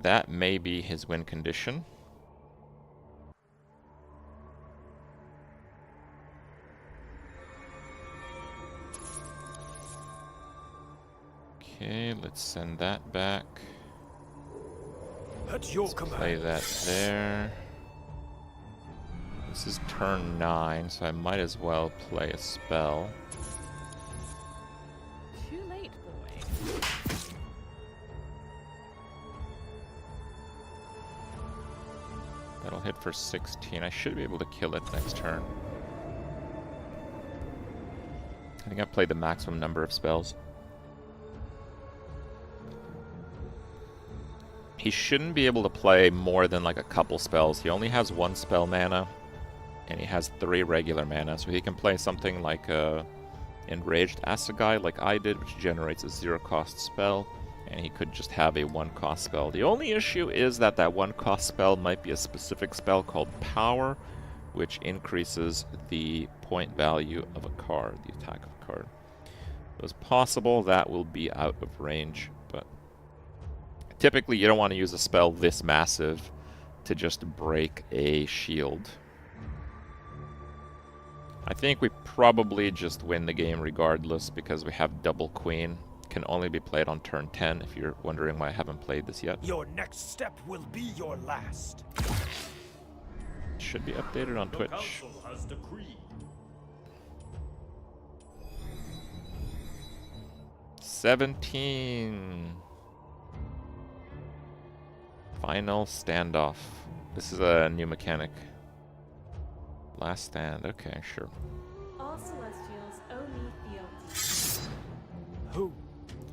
That may be his win condition. Okay, let's send that back. At your Let's command. play that there. This is turn 9, so I might as well play a spell. Too late, boy. That'll hit for 16. I should be able to kill it next turn. I think I played the maximum number of spells. He shouldn't be able to play more than like a couple spells. He only has 1 spell mana, and he has 3 regular mana, so he can play something like Enraged Assegai, like I did, which generates a 0-cost spell, and he could just have a 1-cost spell. The only issue is that that 1-cost spell might be a specific spell called Power, which increases the point value of a card, the attack of a card. So it's possible that will be out of range, but typically you don't want to use a spell this massive to just break a shield. I think we probably just win the game regardless because we have double queen. Can only be played on turn 10 if you're wondering why I haven't played this yet. Your next step will be your last. Should be updated on Twitch. Council has decreed. 17. Final standoff. This is a new mechanic. Last stand. Okay, sure. All Celestials owe me fealty. Who?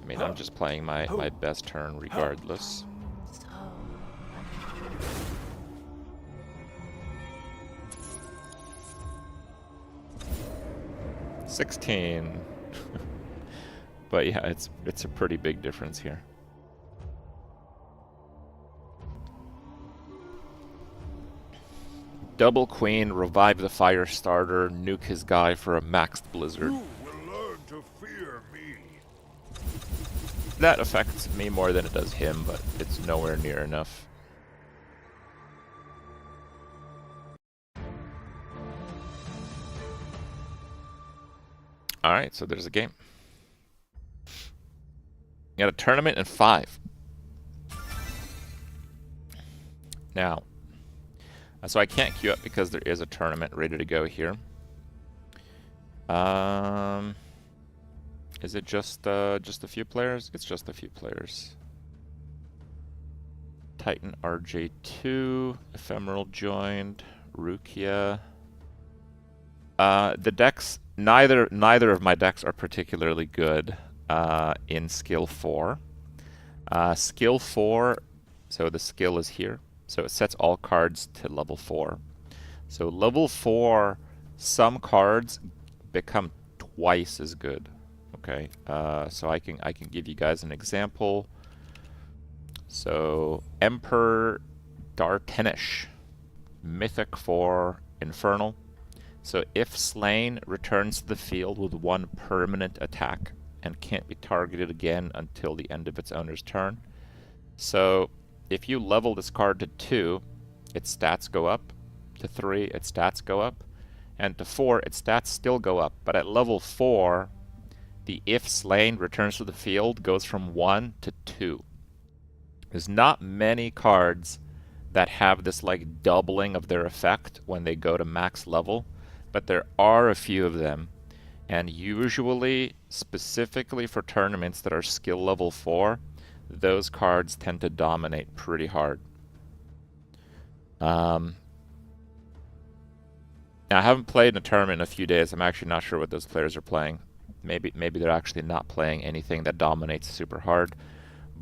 I mean, I'm just playing my best turn regardless. 16. But yeah, it's a pretty big difference here. Double queen, revive the fire starter, nuke his guy for a maxed blizzard. You will learn to fear me. That affects me more than it does him, but it's nowhere near enough. Alright, so there's a game. You got a tournament in 5. Now, so I can't queue up because there is a tournament ready to go here. Is it just a few players? It's just a few players. Titan RJ2, Ephemeral joined, Rukia. The decks, neither of my decks are particularly good in skill 4. Skill 4, so the skill is here. So it sets all cards to level 4. So level 4, some cards become twice as good. Okay, so I can give you guys an example. So Emperor Dartenish, Mythic 4, Infernal. So if slain, returns to the field with 1 permanent attack and can't be targeted again until the end of its owner's turn. So if you level this card to 2, its stats go up. To 3, its stats go up. And to 4, its stats still go up. But at level 4, the if slain returns to the field goes from 1 to 2. There's not many cards that have this like doubling of their effect when they go to max level, but there are a few of them, and usually, specifically for tournaments that are skill level 4, those cards tend to dominate pretty hard. Now, I haven't played in a tournament in a few days. I'm actually not sure what those players are playing. Maybe they're actually not playing anything that dominates super hard.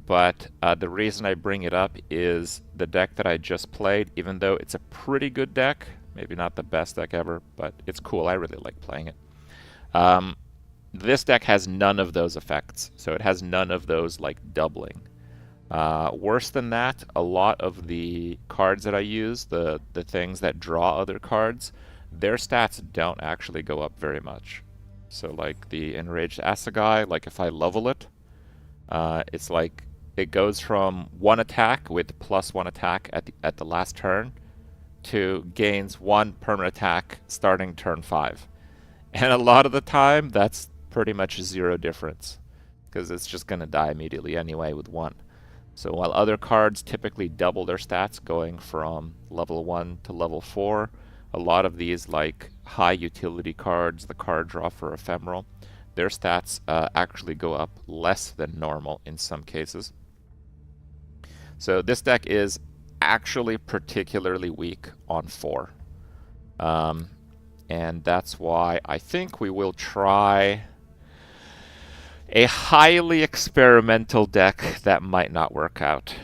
But the reason I bring it up is the deck that I just played, even though it's a pretty good deck, maybe not the best deck ever, but it's cool. I really like playing it. This deck has none of those effects, so it has none of those like doubling. Worse than that, a lot of the cards that I use, the things that draw other cards, their stats don't actually go up very much. So like the Enraged Assegai, like if I level it, it's like it goes from 1 attack with +1 attack at the last turn to gains 1 permanent attack starting turn 5. And a lot of the time, that's pretty much 0 difference, because it's just going to die immediately anyway with 1. So while other cards typically double their stats going from level 1 to level 4, a lot of these like high utility cards, the card draw for Ephemeral, their stats actually go up less than normal in some cases. So this deck is actually particularly weak on 4. And that's why I think we will try a highly experimental deck that might not work out.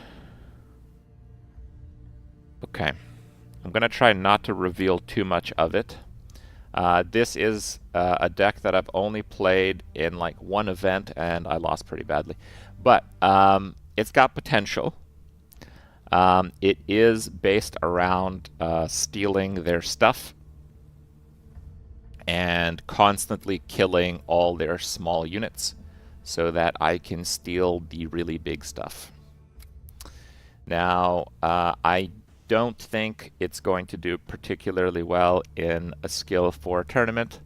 Okay. I'm going to try not to reveal too much of it. This is a deck that I've only played in like one event and I lost pretty badly. But it's got potential. It is based around stealing their stuff and constantly killing all their small units so that I can steal the really big stuff. Now, I don't think it's going to do particularly well in a skill 4 tournament.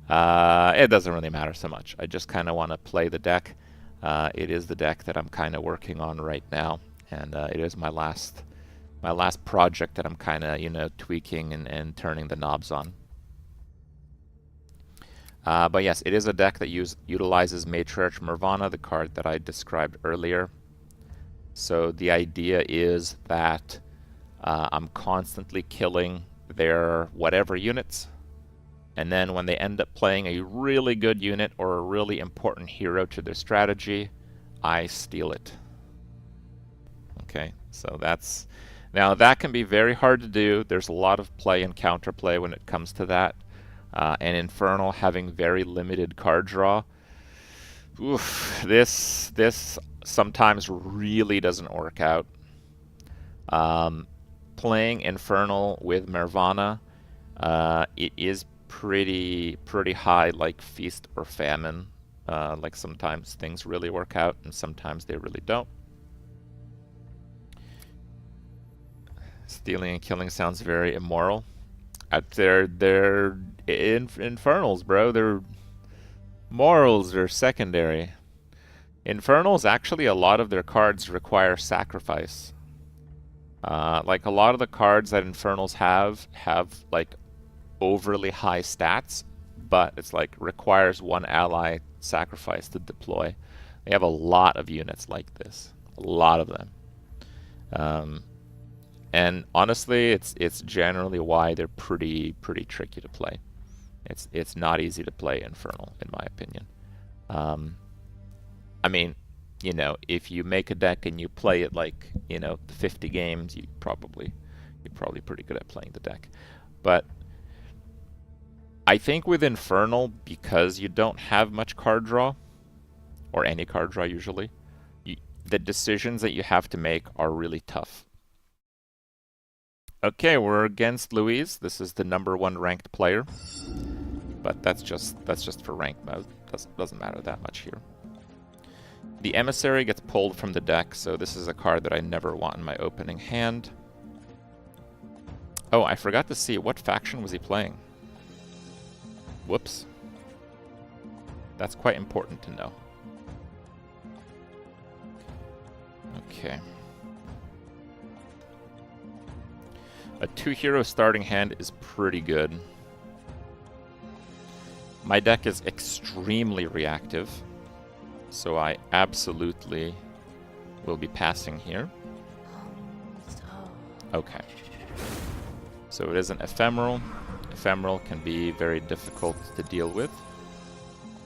It doesn't really matter so much. I just kind of want to play the deck. It is the deck that I'm kind of working on right now, and it is my last project that I'm kind of, you know, tweaking and turning the knobs on. But yes, it is a deck that utilizes Matriarch Nirvana, the card that I described earlier. So the idea is that I'm constantly killing their whatever units, and then when they end up playing a really good unit or a really important hero to their strategy, I steal it. Okay, so that's... Now that can be very hard to do. There's a lot of play and counterplay when it comes to that. And Infernal having very limited card draw. Oof, this sometimes really doesn't work out. Playing Infernal with Nirvana, it is pretty high, like feast or famine. Like sometimes things really work out and sometimes they really don't. Stealing and killing sounds very immoral. They're Infernals, bro. Their morals are secondary. Infernals, actually, a lot of their cards require sacrifice. Like a lot of the cards that Infernals have like overly high stats, but it's like requires one ally sacrifice to deploy. They have a lot of units like this, a lot of them. And honestly, it's generally why they're pretty tricky to play. It's not easy to play Infernal, in my opinion. I mean, you know, if you make a deck and you play it like, you know, 50 games, you're probably pretty good at playing the deck. But I think with Infernal, because you don't have much card draw, or any card draw usually, the decisions that you have to make are really tough. Okay, we're against Louise. This is the #1 ranked player, but that's just for rank mode. Doesn't matter that much here. The Emissary gets pulled from the deck, so this is a card that I never want in my opening hand. Oh, I forgot to see, what faction was he playing? Whoops. That's quite important to know. Okay. A 2-hero starting hand is pretty good. My deck is extremely reactive, so I absolutely will be passing here. Okay. So it is an ephemeral. Ephemeral can be very difficult to deal with,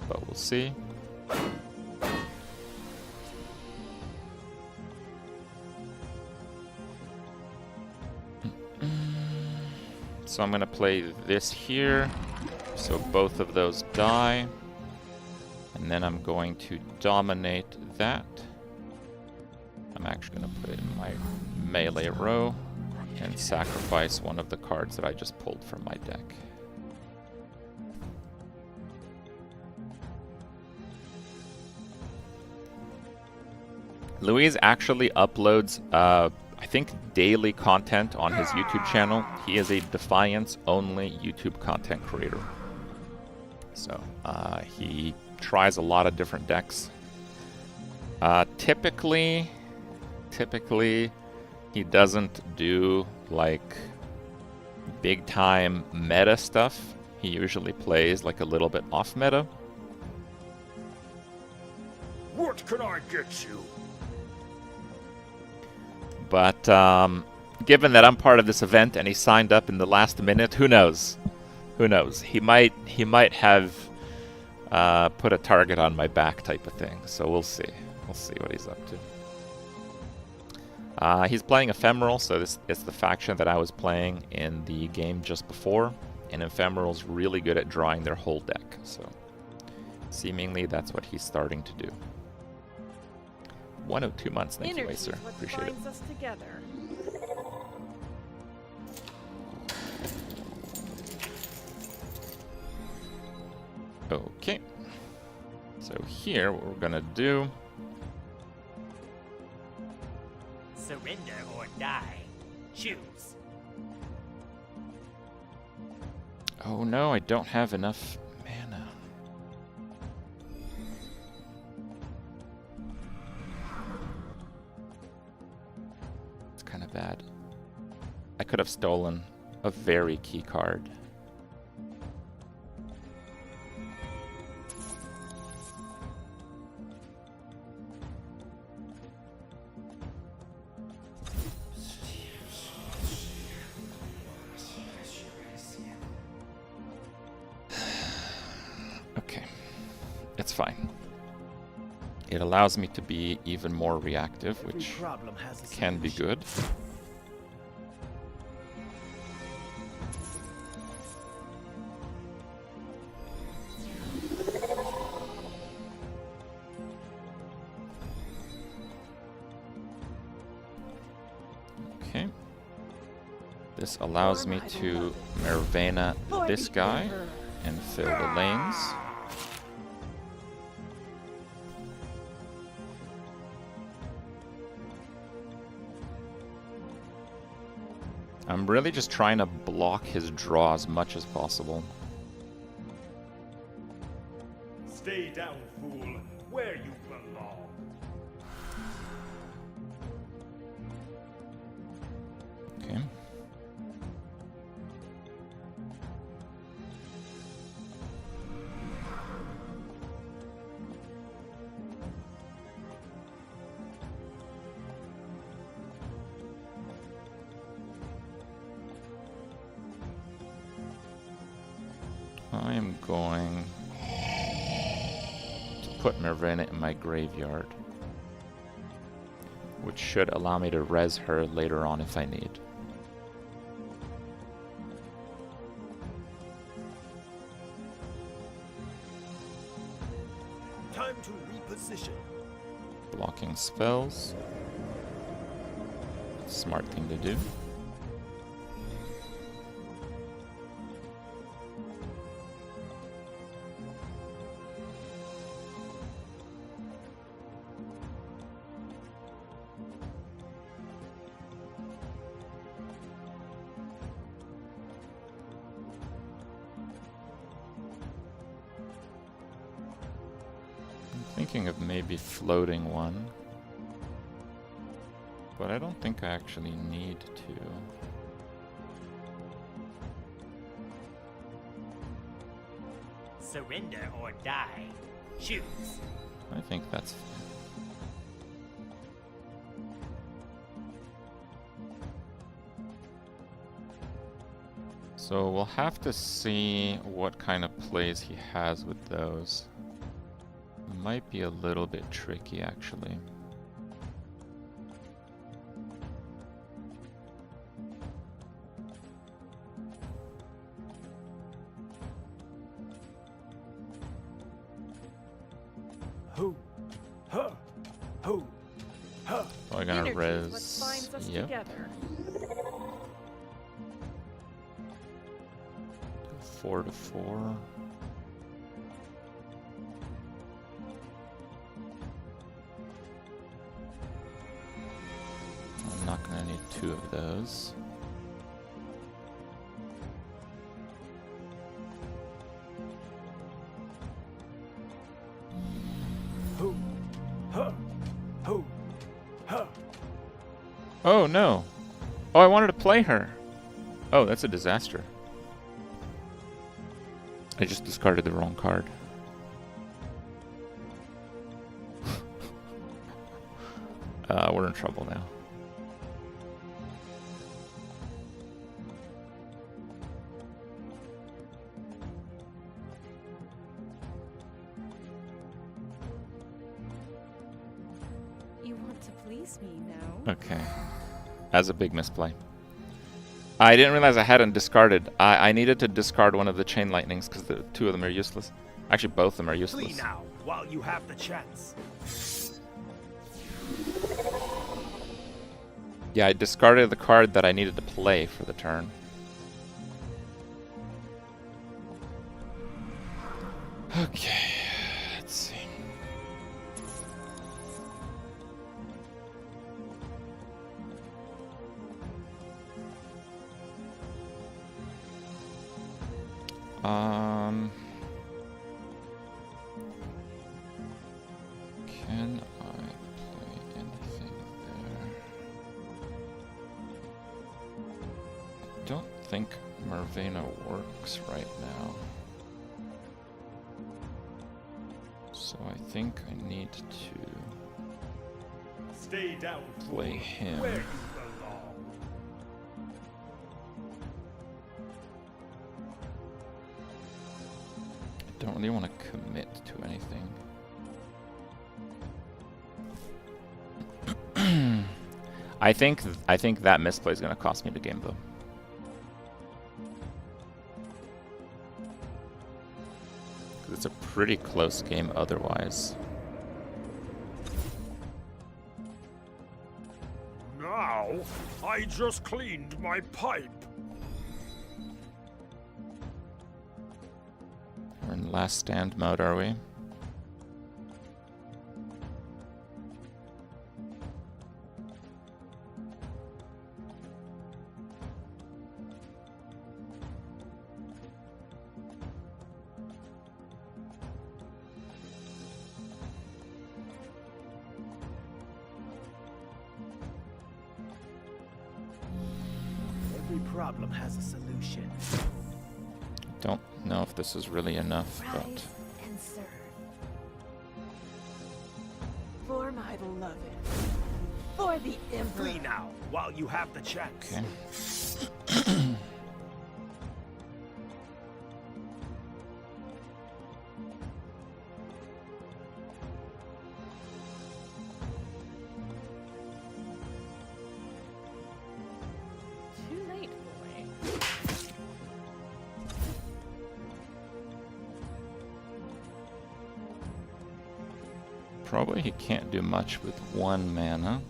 but we'll see. So I'm gonna play this here, so both of those die. And then I'm going to dominate that. I'm actually gonna put it in my melee row and sacrifice one of the cards that I just pulled from my deck. Louise actually uploads, I think, daily content on his YouTube channel. He is a Dfiance-only YouTube content creator. So, he tries a lot of different decks. Typically, he doesn't do, like, big-time meta stuff. He usually plays, like, a little bit off-meta. What can I get you? But given that I'm part of this event and he signed up in the last minute, who knows? Who knows? He might have put a target on my back type of thing. So we'll see. We'll see what he's up to. He's playing Ephemeral, so this is the faction that I was playing in the game just before. And Ephemeral's really good at drawing their whole deck. So seemingly that's what he's starting to do. 102 months, thank you, Acer. Appreciate it. Us together. Okay. So here, what we're gonna do... Surrender or die. Choose. Oh no, I don't have enough mana. It's kind of bad. I could have stolen a very key card. Okay, it's fine. It allows me to be even more reactive, which can be good. Okay. This allows me to Mervena this guy and fill the lanes. I'm really just trying to block his draw as much as possible. Stay down, fool, where you belong. Okay. I am going to put Mervena in my graveyard, which should allow me to res her later on if I need. Time to reposition. Blocking spells. Smart thing to do. thinking of maybe floating one. But I don't think I actually need to. Surrender or die. Choose. I think that's fine. So we'll have to see what kind of plays he has with those. Might be a little bit tricky, actually. Oh, I'm gonna res. Yep. 4 to 4. I'm not gonna need 2 of those. Oh no! Oh, I wanted to play her! Oh, that's a disaster. I just discarded the wrong card. We're in trouble now. You want to please me now? Okay. That's a big misplay. I didn't realize I hadn't discarded. I needed to discard one of the chain lightnings because the 2 of them are useless. Actually, both of them are useless. Flee now, while you have the chance. Yeah, I discarded the card that I needed to play for the turn. Okay, let's see. Can I play anything there? I don't think Mervena works right now. So I think I need to Stay down, play him. Where you belong. I don't really want to commit to anything. I think that misplay is going to cost me the game, though. It's a pretty close game otherwise. Now, I just cleaned my pipe. We're in last stand mode, are we? Every problem has a solution. Don't know if this is really enough, but And serve. For my beloved. For the Emperor. Flee now, while you have the chance. okay. Too late, boy. Probably he can't do much with 1 mana.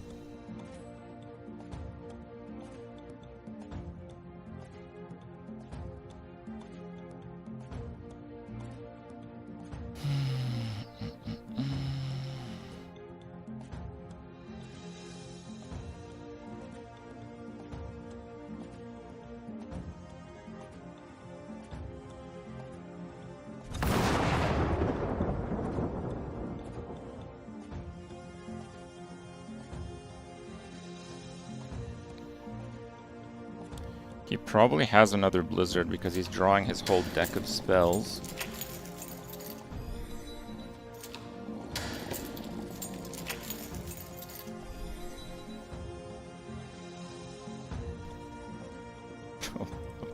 He probably has another Blizzard because he's drawing his whole deck of spells.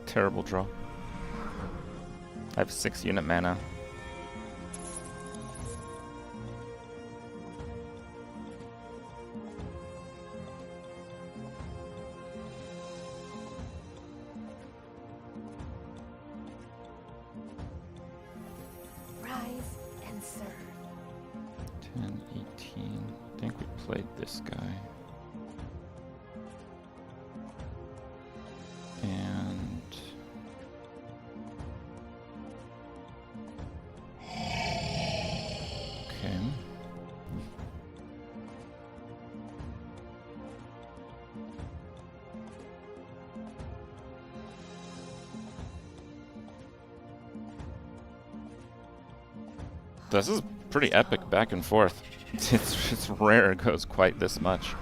Terrible draw. I have 6 unit mana. Rise and serve. 10, 18. I think we played this guy. And okay. This is pretty epic back and forth. It's rare it goes quite this much.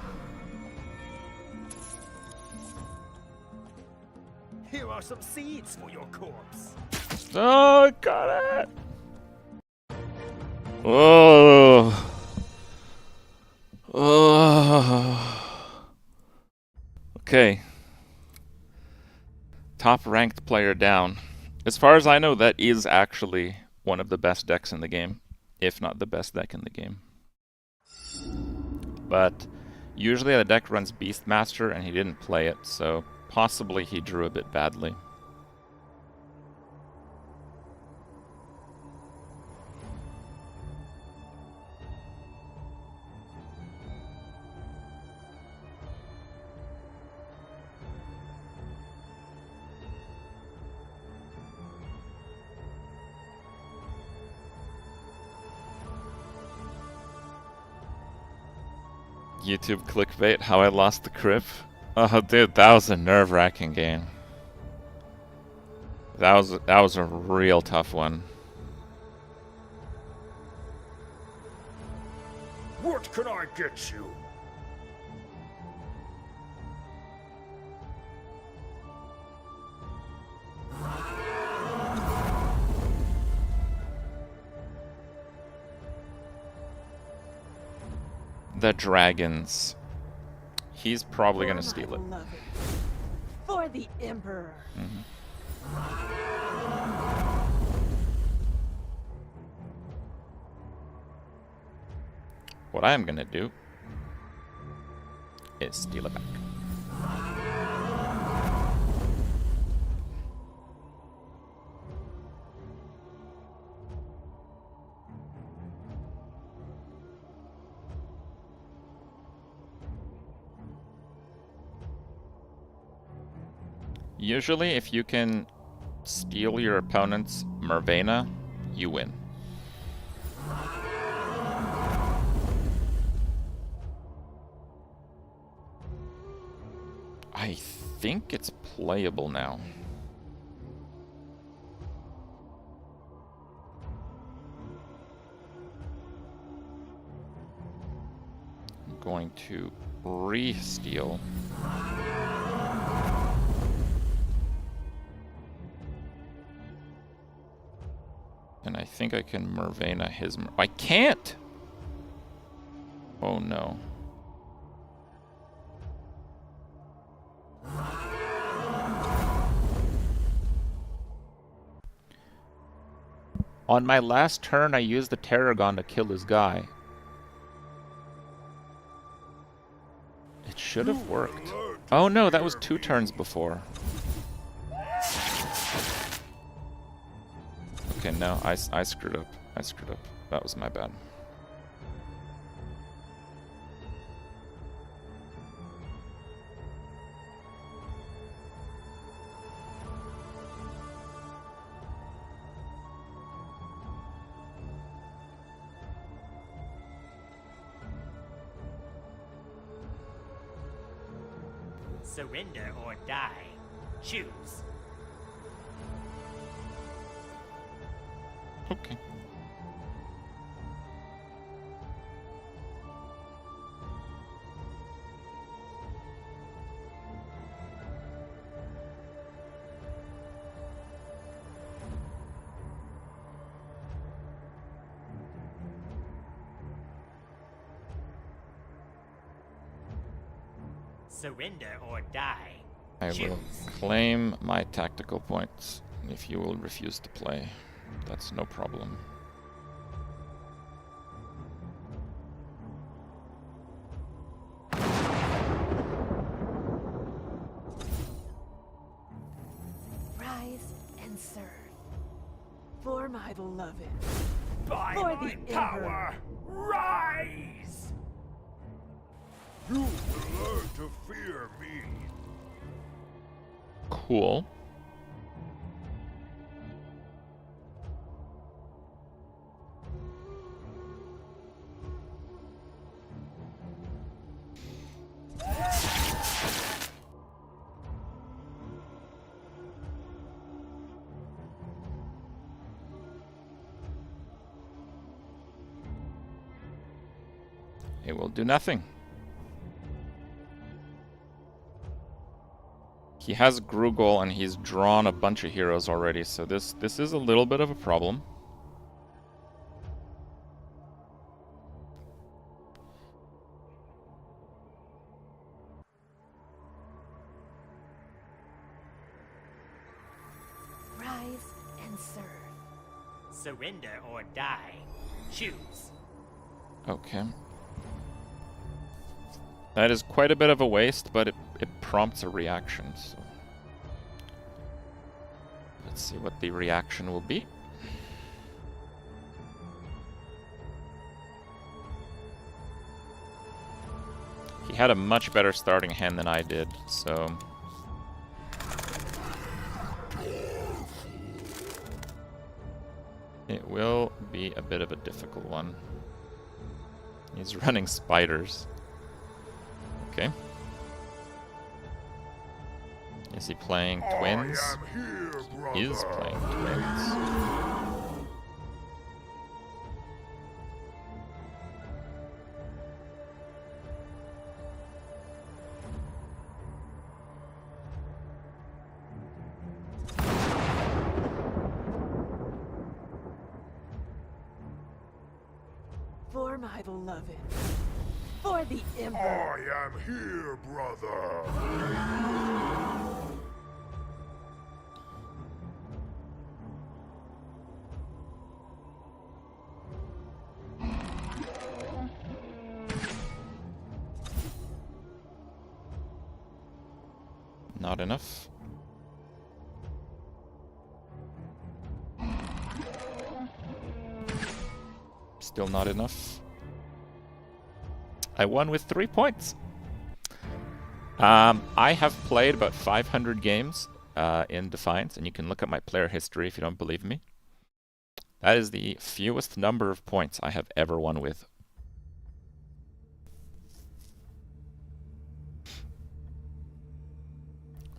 Here are some seeds for your corpse. Oh, I got it! Oh. Oh. Okay. Top ranked player down. As far as I know, that is actually one of the best decks in the game, if not the best deck in the game. But usually the deck runs Beastmaster and he didn't play it, so possibly he drew a bit badly. YouTube clickbait, how I lost the crib. Oh dude, that was a nerve-wracking game. That was a real tough one. What can I get you? The dragons. He's probably gonna steal it. For the Emperor. What I am gonna do is steal it back. Usually, if you can steal your opponent's Mervena, you win. I think it's playable now. I'm going to re-steal. And I think I can Mervena his... I can't! Oh no. On my last turn, I used the Tarragon to kill his guy. It should have worked. Oh no, that was 2 turns before. Okay, no, I screwed up. I screwed up. That was my bad. Surrender or die. Choose. Okay. Surrender or die. I will Choose. claim my tactical points if you will refuse to play. That's no problem. Rise and serve. For my beloved. By For my the power, rise! You will learn to fear me. Cool. It will do nothing. He has Grugol and he's drawn a bunch of heroes already, so this is a little bit of a problem. Rise and serve. Surrender or die. Choose. Okay. That is quite a bit of a waste, but it prompts a reaction, so... Let's see what the reaction will be. He had a much better starting hand than I did, so... It will be a bit of a difficult one. He's running spiders. Okay. Is he playing twins? He is playing twins. For my beloved. For the Emperor. I am here, brother. Not enough. Still not enough. I won with 3 points. I have played about 500 games in Dfiance, and you can look at my player history if you don't believe me. That is the fewest number of points I have ever won with.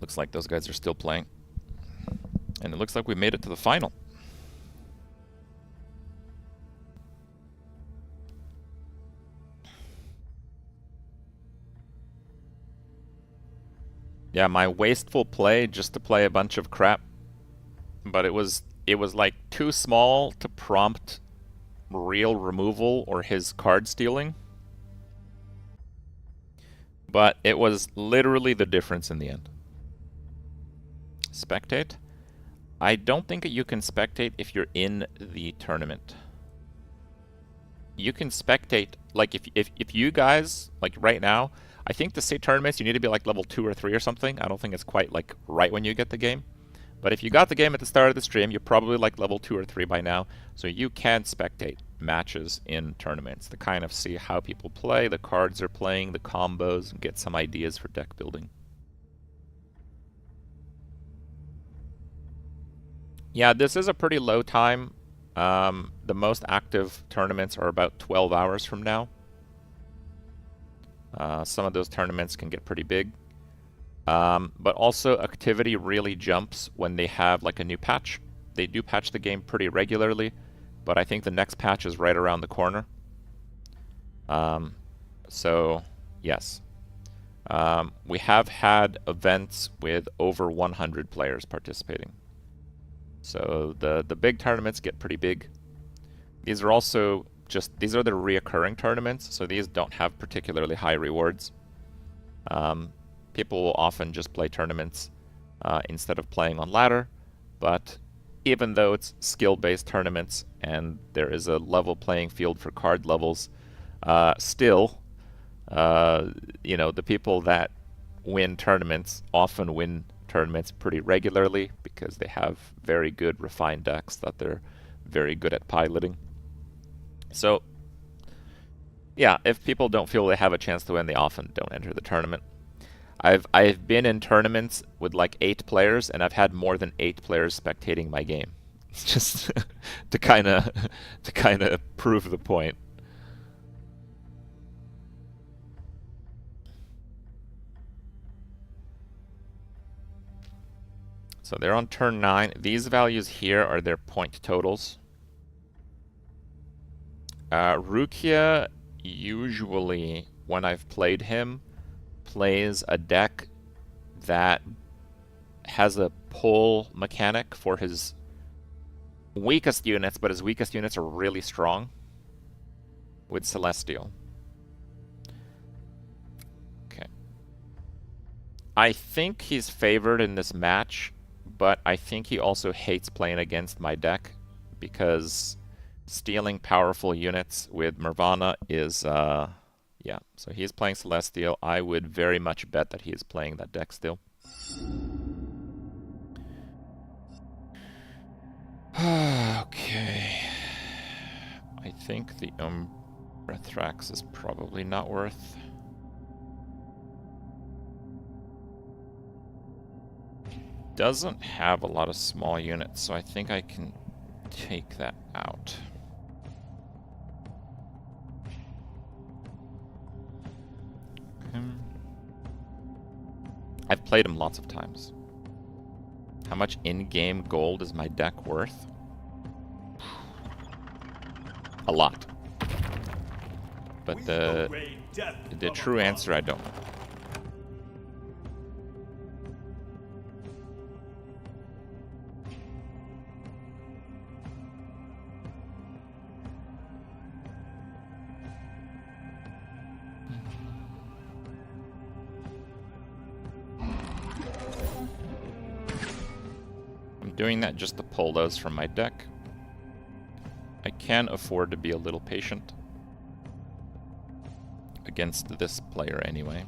Looks like those guys are still playing. And it looks like we made it to the final. Yeah, my wasteful play just to play a bunch of crap. But it was like too small to prompt real removal or his card stealing. But it was literally the difference in the end. Spectate? I don't think that you can spectate if you're in the tournament. You can spectate, like if you guys, like right now, I think the state tournaments you need to be like level 2 or 3 or something. I don't think it's quite like right when you get the game. But if you got the game at the start of the stream, you're probably like level 2 or 3 by now. So you can spectate matches in tournaments to kind of see how people play, the cards they're playing, the combos, and get some ideas for deck building. Yeah, this is a pretty low time. The most active tournaments are about 12 hours from now. Some of those tournaments can get pretty big. But also activity really jumps when they have like a new patch. They do patch the game pretty regularly, but I think the next patch is right around the corner. So, yes. We have had events with over 100 players participating. So the big tournaments get pretty big. These are also these are the reoccurring tournaments, so these don't have particularly high rewards. People will often just play tournaments instead of playing on ladder, but even though it's skill-based tournaments and there is a level playing field for card levels, still, you know, the people that win tournaments often win tournaments pretty regularly because they have very good refined decks that they're very good at piloting. So, yeah, if people don't feel they have a chance to win, they often don't enter the tournament. I've been in tournaments with like 8 players, and I've had more than 8 players spectating my game. It's just to kind of prove the point. So they're on turn 9. These values here are their point totals. Rukia, usually, when I've played him, plays a deck that has a pull mechanic for his weakest units, but his weakest units are really strong with Celestial. Okay. I think he's favored in this match, but I think he also hates playing against my deck because stealing powerful units with Nirvana is, yeah. So he's playing Celestial. I would very much bet that he is playing that deck still. Okay. I think the Umbrathrax is probably not worth. Doesn't have a lot of small units, so I think I can take that out. I've played him lots of times. How much in-game gold is my deck worth? A lot. But the true answer, I don't know. Doing that just to pull those from my deck. I can afford to be a little patient against this player anyway.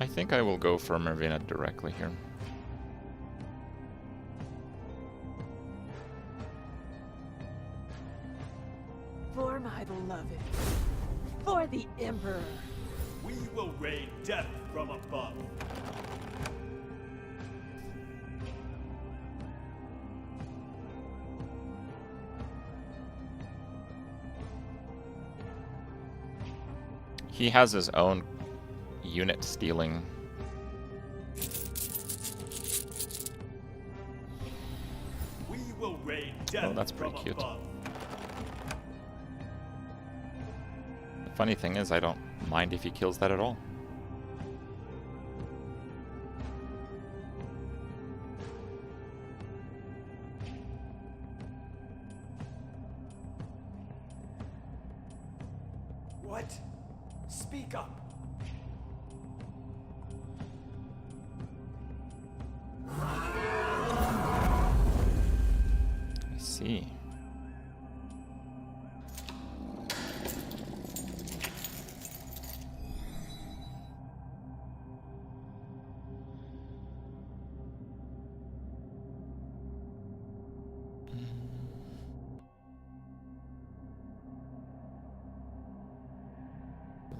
I think I will go for Mervina directly here. For my beloved. For the Emperor. We will rain death from above. He has his own unit stealing. We will rain death. Oh, that's pretty cute. The funny thing is, I don't mind if he kills that at all. What? Speak up. I see.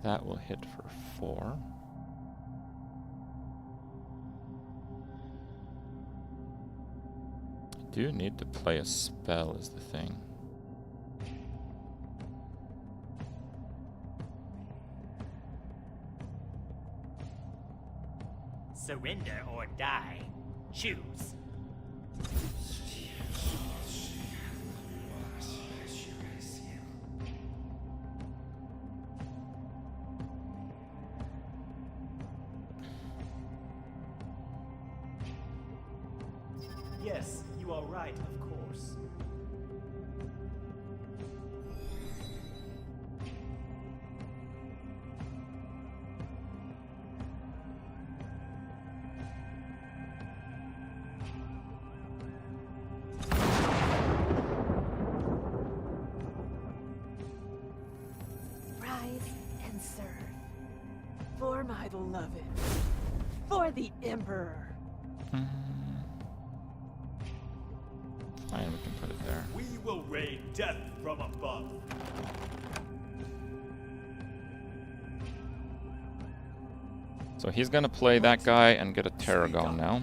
That will hit for 4. I do need to play a spell is the thing. Surrender or die. Choose. Yes, you are right, of course. Rise and serve. For my beloved. For the Emperor. Fine, we can put it there. We will rain death from above. So he's gonna play that guy and get a Tarragon now.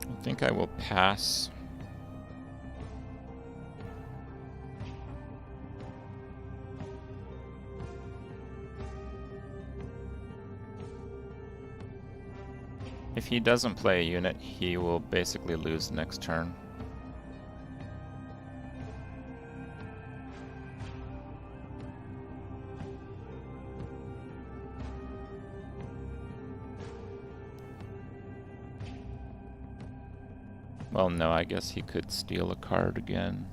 I think I will pass. If he doesn't play a unit, he will basically lose next turn. Well, no, I guess he could steal a card again.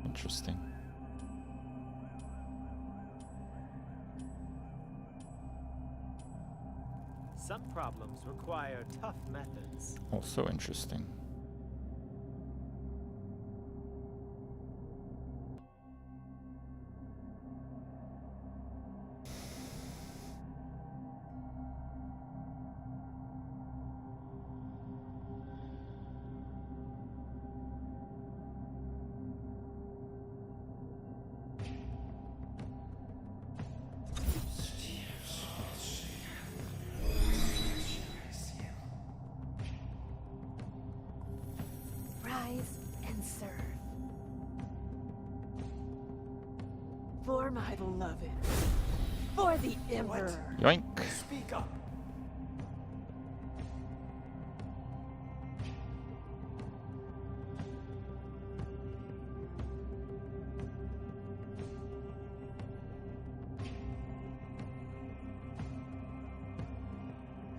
Interesting. Some problems require tough methods. Also interesting. Rise and serve. For my beloved. For the Emperor. Yoink. Speak up.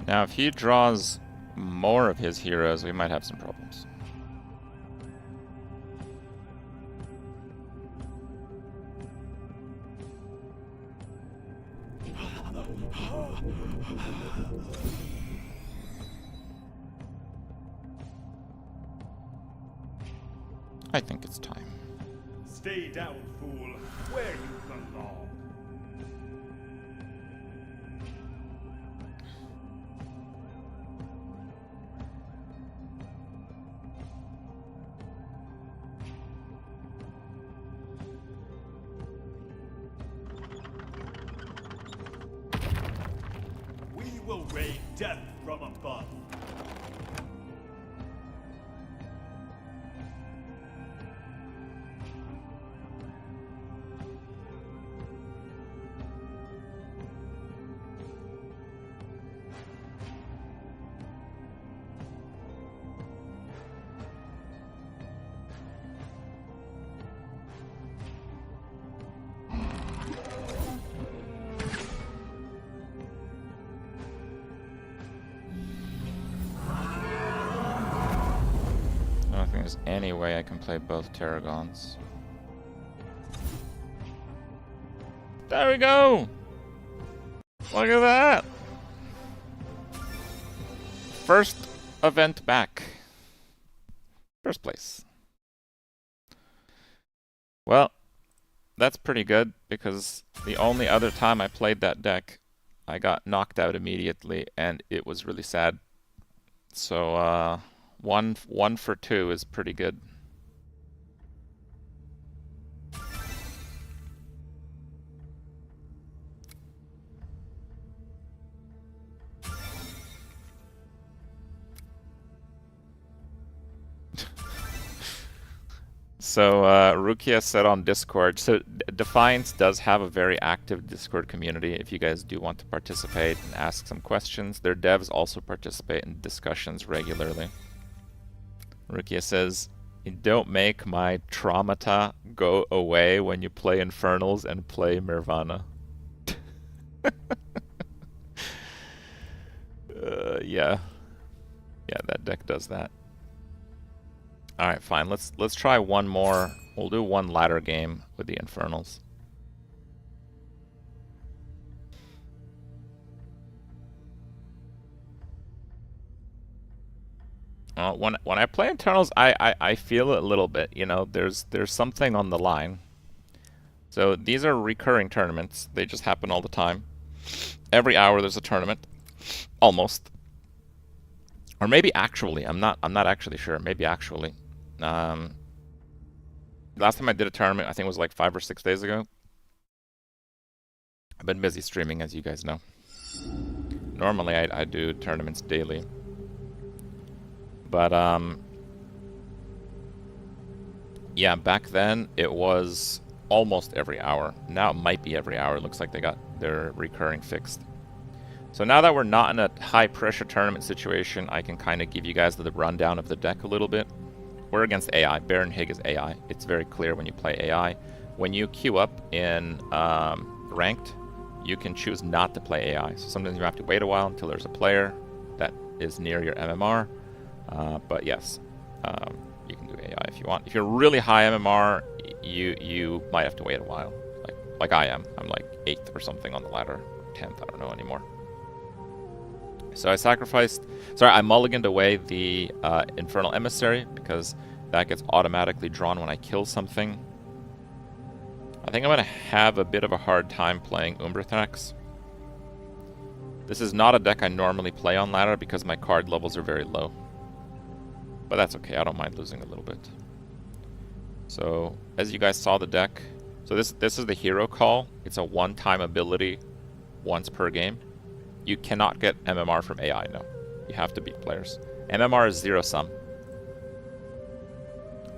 Now, if he draws more of his heroes, we might have some problems. I think it's time. Stay down, fool, where you belong. We will rain death from above. there's any way I can play both Tarragons. There we go! Look at that! First event back. First place. Well, that's pretty good, because the only other time I played that deck, I got knocked out immediately, and it was really sad. So, one for 2 is pretty good. So, Rukia said on Discord, so Dfiance does have a very active Discord community if you guys do want to participate and ask some questions. Their devs also participate in discussions regularly. Rukia says, don't make my traumata go away when you play Infernals and play Nirvana. Yeah. Yeah, that deck does that. Alright, fine. Let's try one more. We'll do one ladder game with the Infernals. When I play Infernals, I feel it a little bit. You know, there's something on the line. So these are recurring tournaments. They just happen all the time. Every hour there's a tournament, almost. Or maybe actually, I'm not actually sure. Maybe actually. Last time I did a tournament, I think it was like 5 or 6 days ago. I've been busy streaming, as you guys know. Normally, I do tournaments daily. But, yeah, back then, it was almost every hour. Now it might be every hour. It looks like they got their recurring fixed. So now that we're not in a high-pressure tournament situation, I can kind of give you guys the rundown of the deck a little bit. We're against AI. Baron Hig is AI. It's very clear when you play AI. When you queue up in ranked, you can choose not to play AI. So sometimes you have to wait a while until there's a player that is near your MMR. But yes, you can do AI if you want. If you're really high MMR, you might have to wait a while. Like I am. I'm like 8th or something on the ladder. 10th, I don't know anymore. So I I mulliganed away the Infernal Emissary, because that gets automatically drawn when I kill something. I think I'm going to have a bit of a hard time playing Umbrathrax. This is not a deck I normally play on ladder, because my card levels are very low. But that's okay, I don't mind losing a little bit. So, as you guys saw the deck, so this is the Hero Call. It's a one-time ability, once per game. You cannot get MMR from AI, no. You have to beat players. MMR is 0-sum.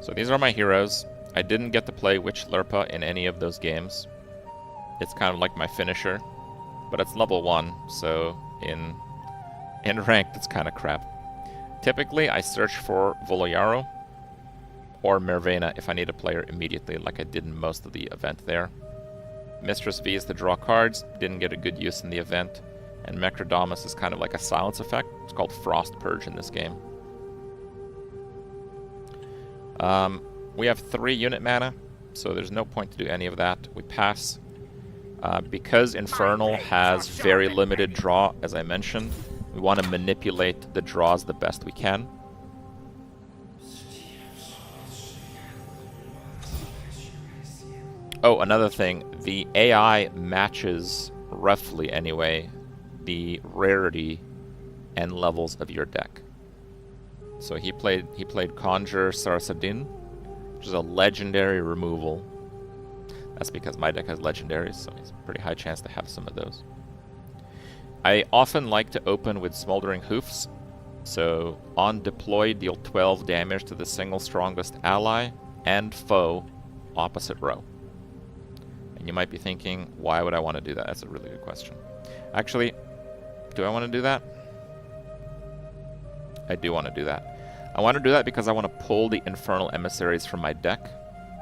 So these are my heroes. I didn't get to play Witch Lurpa in any of those games. It's kind of like my finisher. But it's level 1, so in ranked it's kind of crap. Typically I search for Voloyaro or Mervena if I need a player immediately, like I did in most of the event there. Mistress V is to draw cards. Didn't get a good use in the event. And Mecrodamus is kind of like a silence effect. It's called Frost Purge in this game. We have 3 unit mana, so there's no point to do any of that. We pass. Because Infernal has very limited draw, as I mentioned, we want to manipulate the draws the best we can. Oh, another thing. The AI matches, roughly anyway, the rarity and levels of your deck. So he played Conjure Sarsadin, which is a legendary removal. That's because my deck has legendaries, so it's a pretty high chance to have some of those. I often like to open with Smoldering Hoofs. So on deploy, deal 12 damage to the single strongest ally and foe opposite row. And you might be thinking, why would I want to do that? That's a really good question. Actually, do I want to do that? I do want to do that. I want to do that because I want to pull the Infernal Emissaries from my deck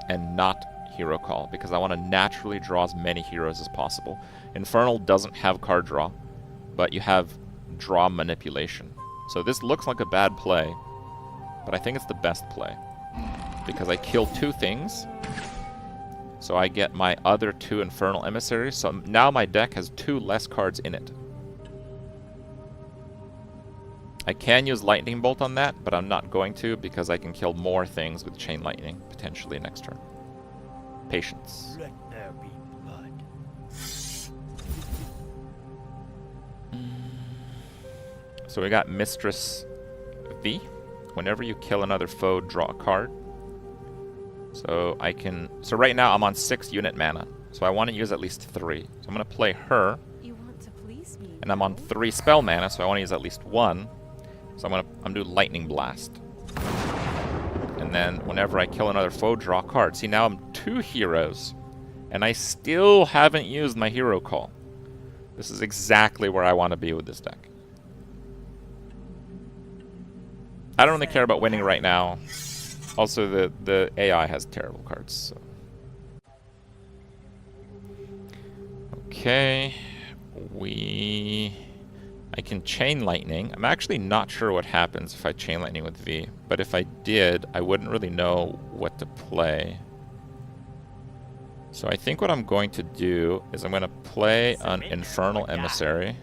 and not Hero Call, because I want to naturally draw as many heroes as possible. Infernal doesn't have card draw, but you have draw manipulation. So this looks like a bad play, but I think it's the best play. because I kill 2 things. So I get my other 2 Infernal Emissaries. So now my deck has 2 less cards in it. I can use Lightning Bolt on that, but I'm not going to because I can kill more things with Chain Lightning potentially next turn. Patience. Let there be blood. So we got Mistress V. Whenever you kill another foe, draw a card. So I can... So right now I'm on 6 unit mana. So I want to use at least 3. So I'm going to play her. You want to please me? And I'm on 3 spell mana, so I want to use at least 1. So I'm gonna do Lightning Blast. And then whenever I kill another foe, draw a card. See, now I'm 2 heroes. And I still haven't used my hero call. This is exactly where I want to be with this deck. I don't really care about winning right now. Also, the AI has terrible cards. So. Okay. I can Chain Lightning. I'm actually not sure what happens if I Chain Lightning with V. But if I did, I wouldn't really know what to play. So I think what I'm going to do is I'm going to play an Infernal Emissary.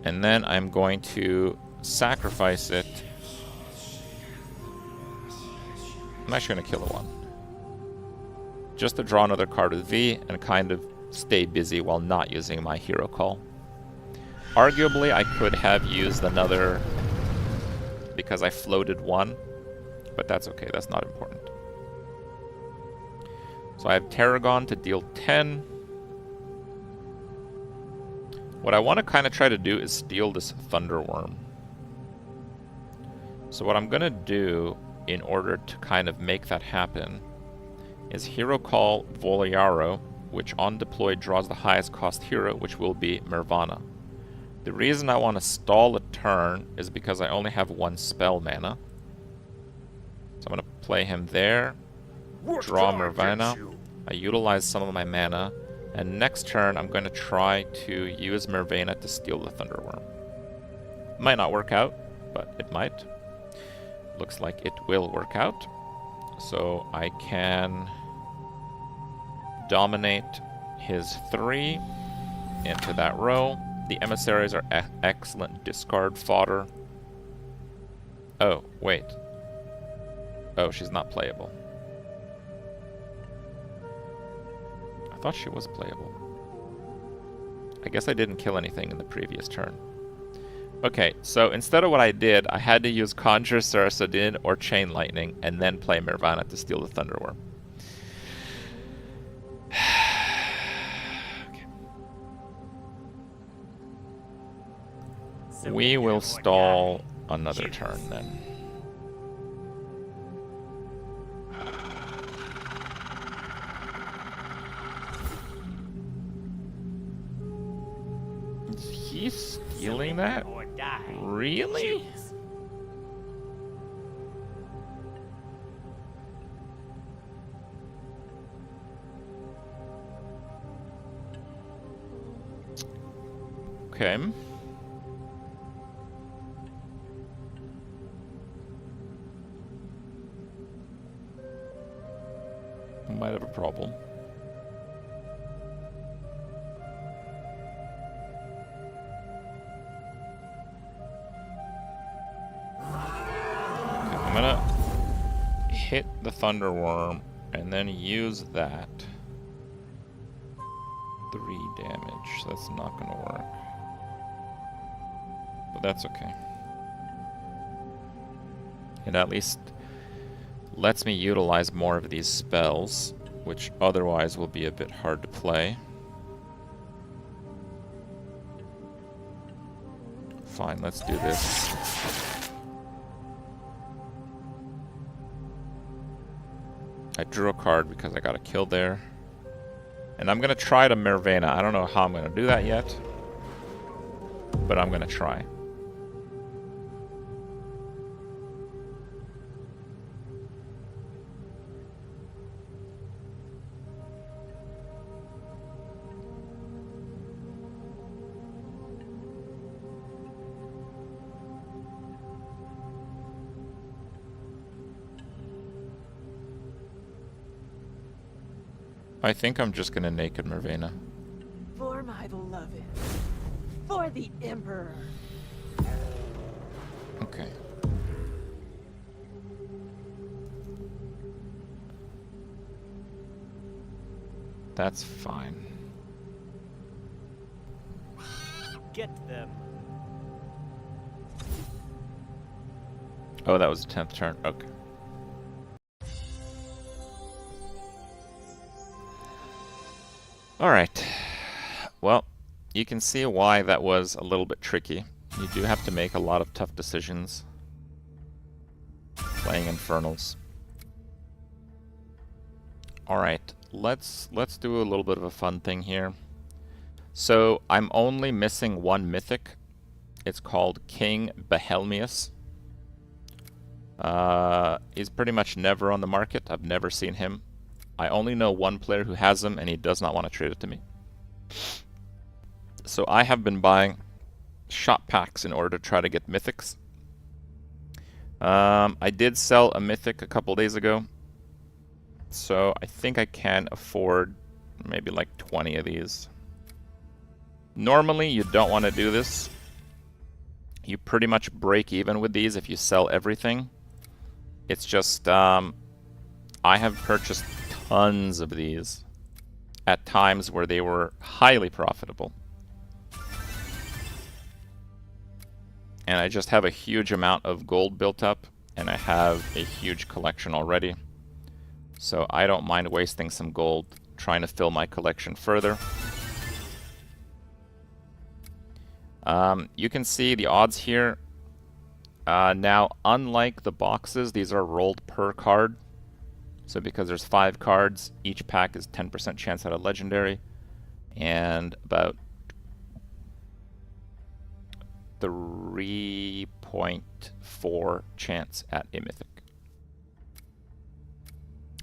And then I'm going to sacrifice it. I'm actually going to kill a 1. Just to draw another card with V and kind of stay busy while not using my hero call. Arguably, I could have used another because I floated 1, but that's okay, that's not important. So I have Tarragon to deal 10. What I want to kind of try to do is steal this Thunderworm. So what I'm going to do in order to kind of make that happen is Hero Call Voliaro, which on deploy draws the highest cost hero, which will be Nirvana. The reason I want to stall a turn is because I only have 1 spell mana. So I'm going to play him there, draw Nirvana, I utilize some of my mana, and next turn I'm going to try to use Nirvana to steal the Thunderworm. Might not work out, but it might. Looks like it will work out. So I can dominate his 3 into that row. The emissaries are excellent discard fodder. Oh, wait. Oh, she's not playable. I thought she was playable. I guess I didn't kill anything in the previous turn. Okay, so instead of what I did, I had to use Conjure Sarasadin or Chain Lightning and then play Nirvana to steal the Thunderworm. We will stall another turn then. Is he stealing that? Really? Okay. Might have a problem. Okay, I'm gonna hit the Thunderworm and then use that. 3 damage. That's not gonna work. But that's okay. It at least lets me utilize more of these spells, which otherwise will be a bit hard to play. Fine, let's do this. I drew a card because I got a kill there. And I'm gonna try to Nirvana. I don't know how I'm gonna do that yet, but I'm gonna try. I think I'm just gonna naked Mervena. For my beloved. For the Emperor. Okay. That's fine. Get them. Oh, that was the 10th turn. Okay. Alright. Well, you can see why that was a little bit tricky. You do have to make a lot of tough decisions playing Infernals. Alright, let's do a little bit of a fun thing here. So, I'm only missing one mythic. It's called King Behelmius. He's pretty much never on the market. I've never seen him. I only know one player who has him, and he does not want to trade it to me. So I have been buying shop packs in order to try to get mythics. I did sell a mythic a couple days ago, so I think I can afford maybe like 20 of these. Normally, you don't want to do this. You pretty much break even with these if you sell everything. It's just, I have purchased tons of these at times where they were highly profitable. And I just have a huge amount of gold built up, and I have a huge collection already. So I don't mind wasting some gold trying to fill my collection further. You can see the odds here. Now, unlike the boxes, these are rolled per card. So because there's 5 cards, each pack is 10% chance at a legendary, and about 3.4 chance at a mythic.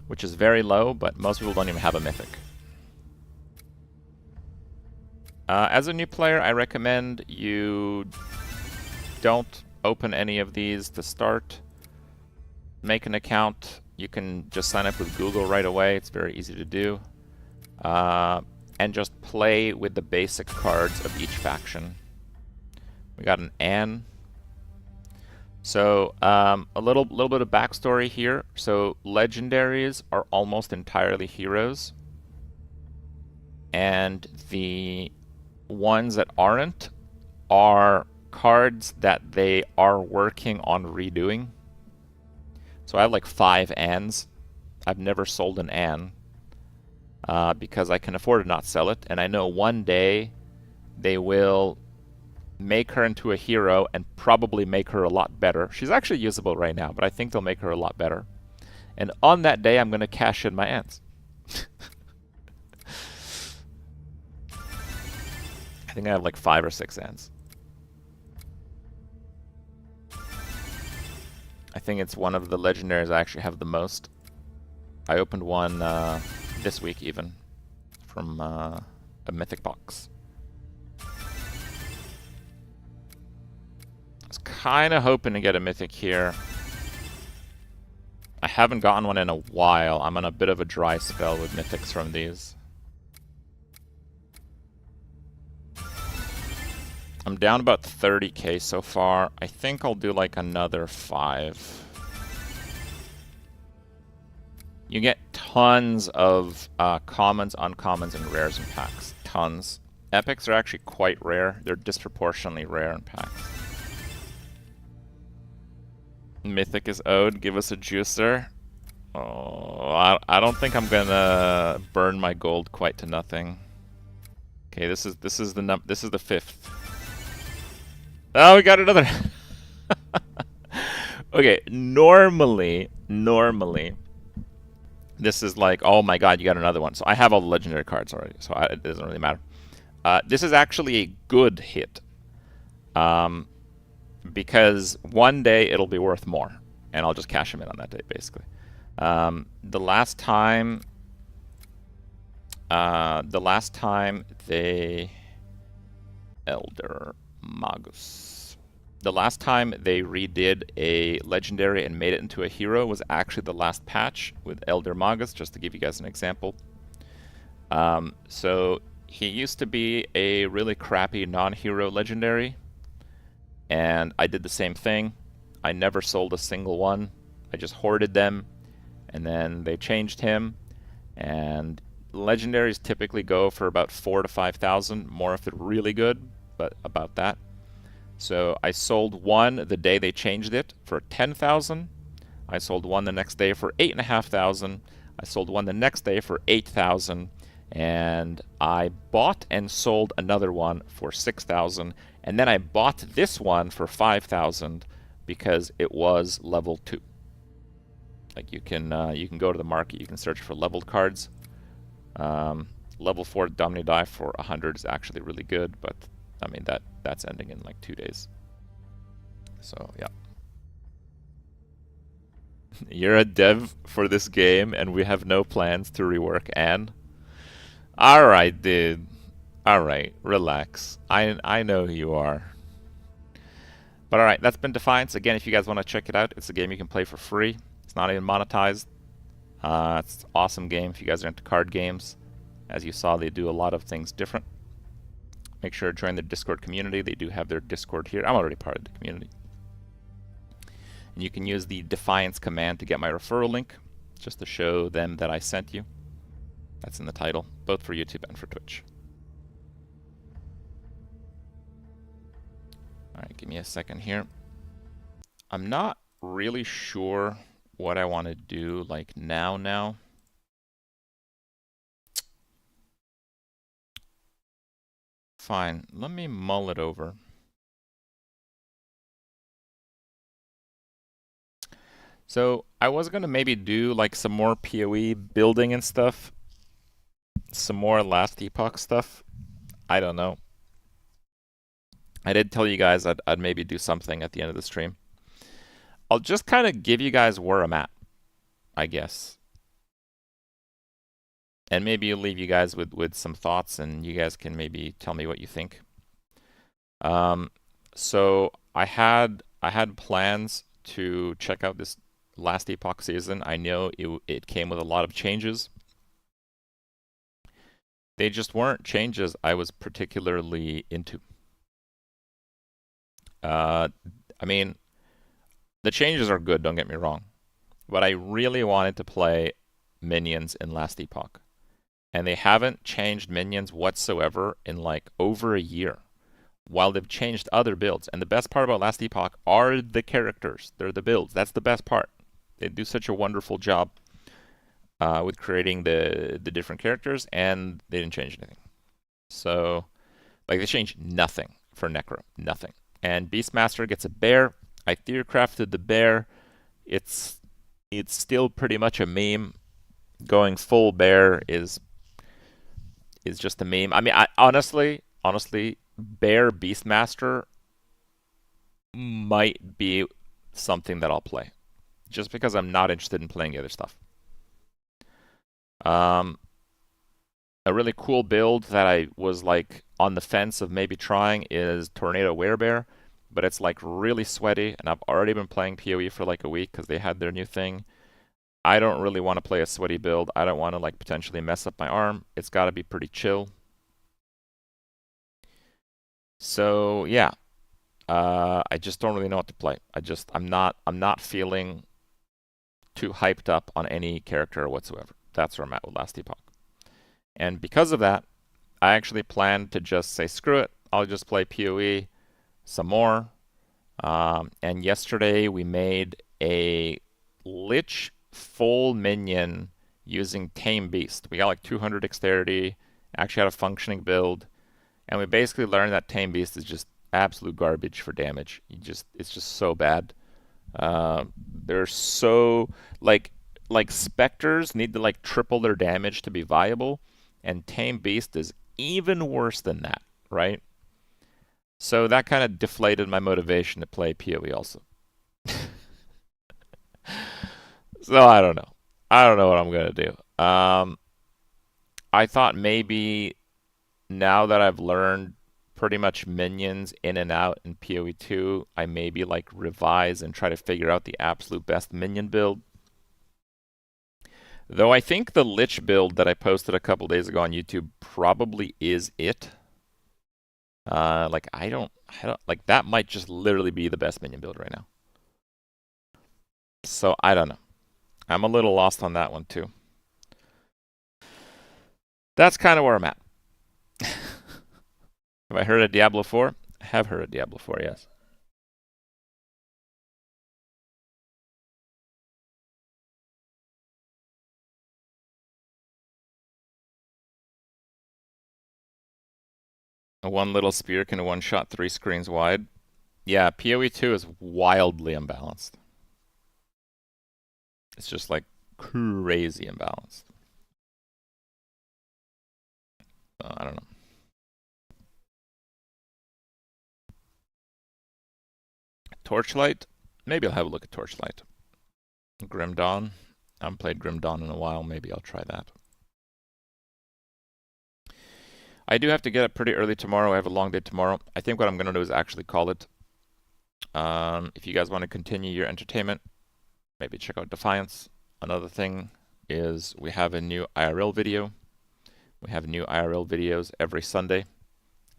Which is very low, but most people don't even have a mythic. As a new player, I recommend you don't open any of these to start. Make an account. You can just sign up with Google right away. It's very easy to do. And just play with the basic cards of each faction. We got an Anne. So, a little bit of backstory here. So, legendaries are almost entirely heroes. And the ones that aren't are cards that they are working on redoing. So I have like 5 Anns. I've never sold an Ann because I can afford to not sell it, and I know one day they will make her into a hero and probably make her a lot better. She's actually usable right now, but I think they'll make her a lot better. And on that day, I'm going to cash in my Anns. I think I have like 5 or 6 Anns. I think it's one of the legendaries I actually have the most. I opened one this week even from a mythic box. I was kind of hoping to get a mythic here. I haven't gotten one in a while. I'm on a bit of a dry spell with mythics from these. I'm down about 30k so far. I think I'll do like another 5. You get tons of commons, uncommons, and rares in packs. Tons. Epics are actually quite rare. They're disproportionately rare in packs. Mythic is owed. Give us a juicer. Oh, I don't think I'm gonna burn my gold quite to nothing. Okay, this is the 5th. Oh, we got another. Okay, normally, this is like, oh my god, you got another one. So I have all the legendary cards already, so it doesn't really matter. This is actually a good hit. Because one day it'll be worth more, and I'll just cash them in on that day, basically. The last time they... Elder Magus. The last time they redid a legendary and made it into a hero was actually the last patch with Elder Magus, just to give you guys an example. So he used to be a really crappy non-hero legendary, and I did the same thing. I never sold a single one. I just hoarded them, and then they changed him, and legendaries typically go for about 4,000 to 5,000, more if they're really good, but about that. So I sold one the day they changed it for 10,000. I sold one the next day for 8,500. I sold one the next day for 8,000, and I bought and sold another one for 6,000, and then I bought this one for 5,000 because it was level 2. Like you can go to the market, you can search for leveled cards. Level 4 Domini Die for 100 is actually really good, but I mean that's ending in like 2 days. So yeah. You're a dev for this game and we have no plans to rework Anne? Alright, dude. Alright, relax. I know who you are. But alright, that's been Dfiance. Again, if you guys want to check it out, it's a game you can play for free. It's not even monetized. It's an awesome game if you guys are into card games. As you saw, they do a lot of things different. Make sure to join the Discord community. They do have their Discord here. I'm already part of the community. And you can use the Dfiance command to get my referral link, just to show them that I sent you. That's in the title, both for YouTube and for Twitch. Alright, give me a second here. I'm not really sure what I want to do like now. Fine, let me mull it over. So I was going to maybe do like some more PoE building and stuff. Some more Last Epoch stuff. I don't know. I did tell you guys I'd maybe do something at the end of the stream. I'll just kind of give you guys where I'm at, I guess. And maybe I'll leave you guys with some thoughts, and you guys can maybe tell me what you think. So I had plans to check out this Last Epoch season. I know it came with a lot of changes. They just weren't changes I was particularly into. I mean, the changes are good, don't get me wrong. But I really wanted to play minions in Last Epoch. And they haven't changed minions whatsoever in like over a year, while they've changed other builds. And the best part about Last Epoch are the characters. They're the builds. That's the best part. They do such a wonderful job with creating the different characters, and they didn't change anything. So, like, they changed nothing for Necro. Nothing. And Beastmaster gets a bear. I theorycrafted the bear. It's still pretty much a meme. Going full bear is just a meme. I mean, honestly, Bear Beastmaster might be something that I'll play, just because I'm not interested in playing the other stuff. A really cool build that I was like on the fence of maybe trying is Tornado Werebear, but it's like really sweaty, and I've already been playing PoE for like a week because they had their new thing. I don't really want to play a sweaty build. I don't want to like potentially mess up my arm. It's got to be pretty chill. So yeah, I just don't really know what to play. I'm not feeling too hyped up on any character whatsoever. That's where I'm at with Last Epoch. And because of that, I actually plan to just say screw it. I'll just play PoE some more. And yesterday we made a Lich full minion using Tame Beast. We got like 200 dexterity, actually had a functioning build, and we basically learned that Tame Beast is just absolute garbage for damage. It's just so bad. They're so like Spectres need to like triple their damage to be viable, and Tame Beast is even worse than that, right? So that kind of deflated my motivation to play PoE also. So I don't know. I don't know what I'm going to do. I thought maybe now that I've learned pretty much minions in and out in PoE 2, I maybe like revise and try to figure out the absolute best minion build. Though I think the Lich build that I posted a couple days ago on YouTube probably is it. Like I don't like that might just literally be the best minion build right now. So I don't know. I'm a little lost on that one too. That's kind of where I'm at. Have I heard of Diablo 4? I have heard of Diablo 4, yes. One little spear can one-shot 3 screens wide. Yeah, PoE 2 is wildly imbalanced. It's just like crazy imbalanced. I don't know. Torchlight? Maybe I'll have a look at Torchlight. Grim Dawn? I haven't played Grim Dawn in a while. Maybe I'll try that. I do have to get up pretty early tomorrow. I have a long day tomorrow. I think what I'm going to do is actually call it. If you guys want to continue your entertainment, maybe check out Dfiance. Another thing is we have a new IRL video. We have new IRL videos every Sunday,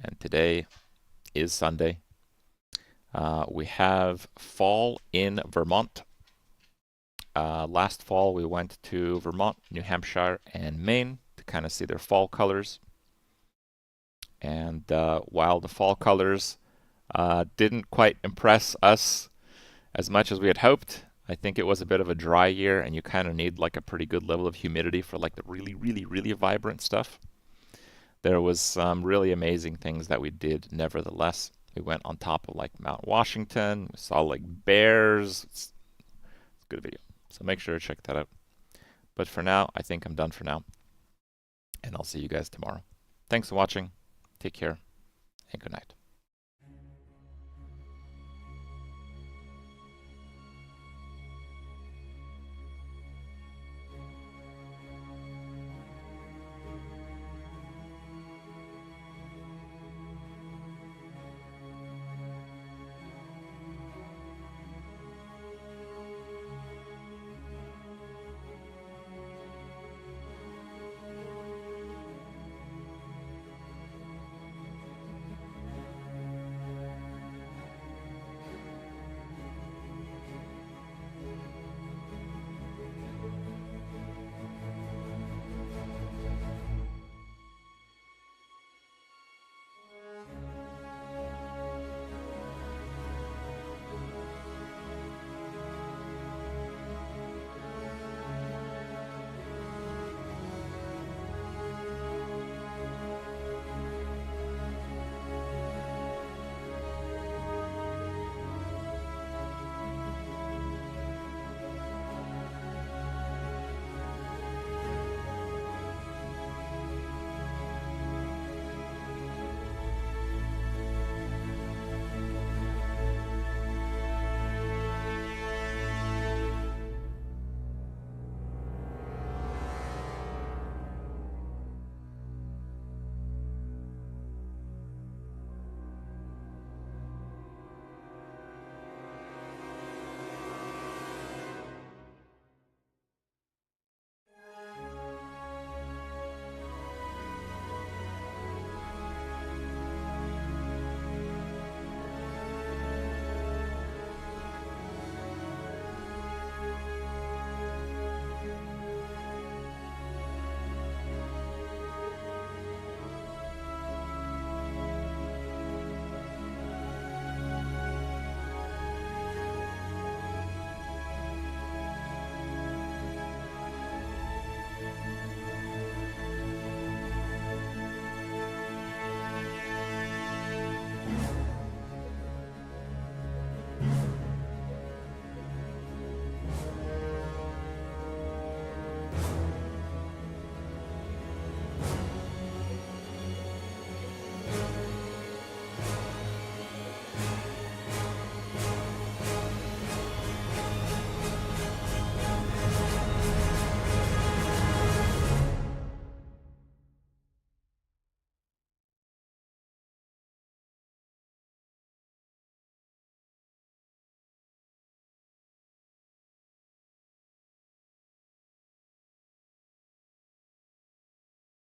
and today is Sunday. We have fall in Vermont. Last fall we went to Vermont, New Hampshire, and Maine to kind of see their fall colors. And while the fall colors didn't quite impress us as much as we had hoped, I think it was a bit of a dry year, and you kind of need like a pretty good level of humidity for like the really, really, really vibrant stuff. There was some really amazing things that we did nevertheless. We went on top of like Mount Washington, we saw like bears. It's a good video, so make sure to check that out. But for now, I think I'm done for now, and I'll see you guys tomorrow. Thanks for watching. Take care, and good night.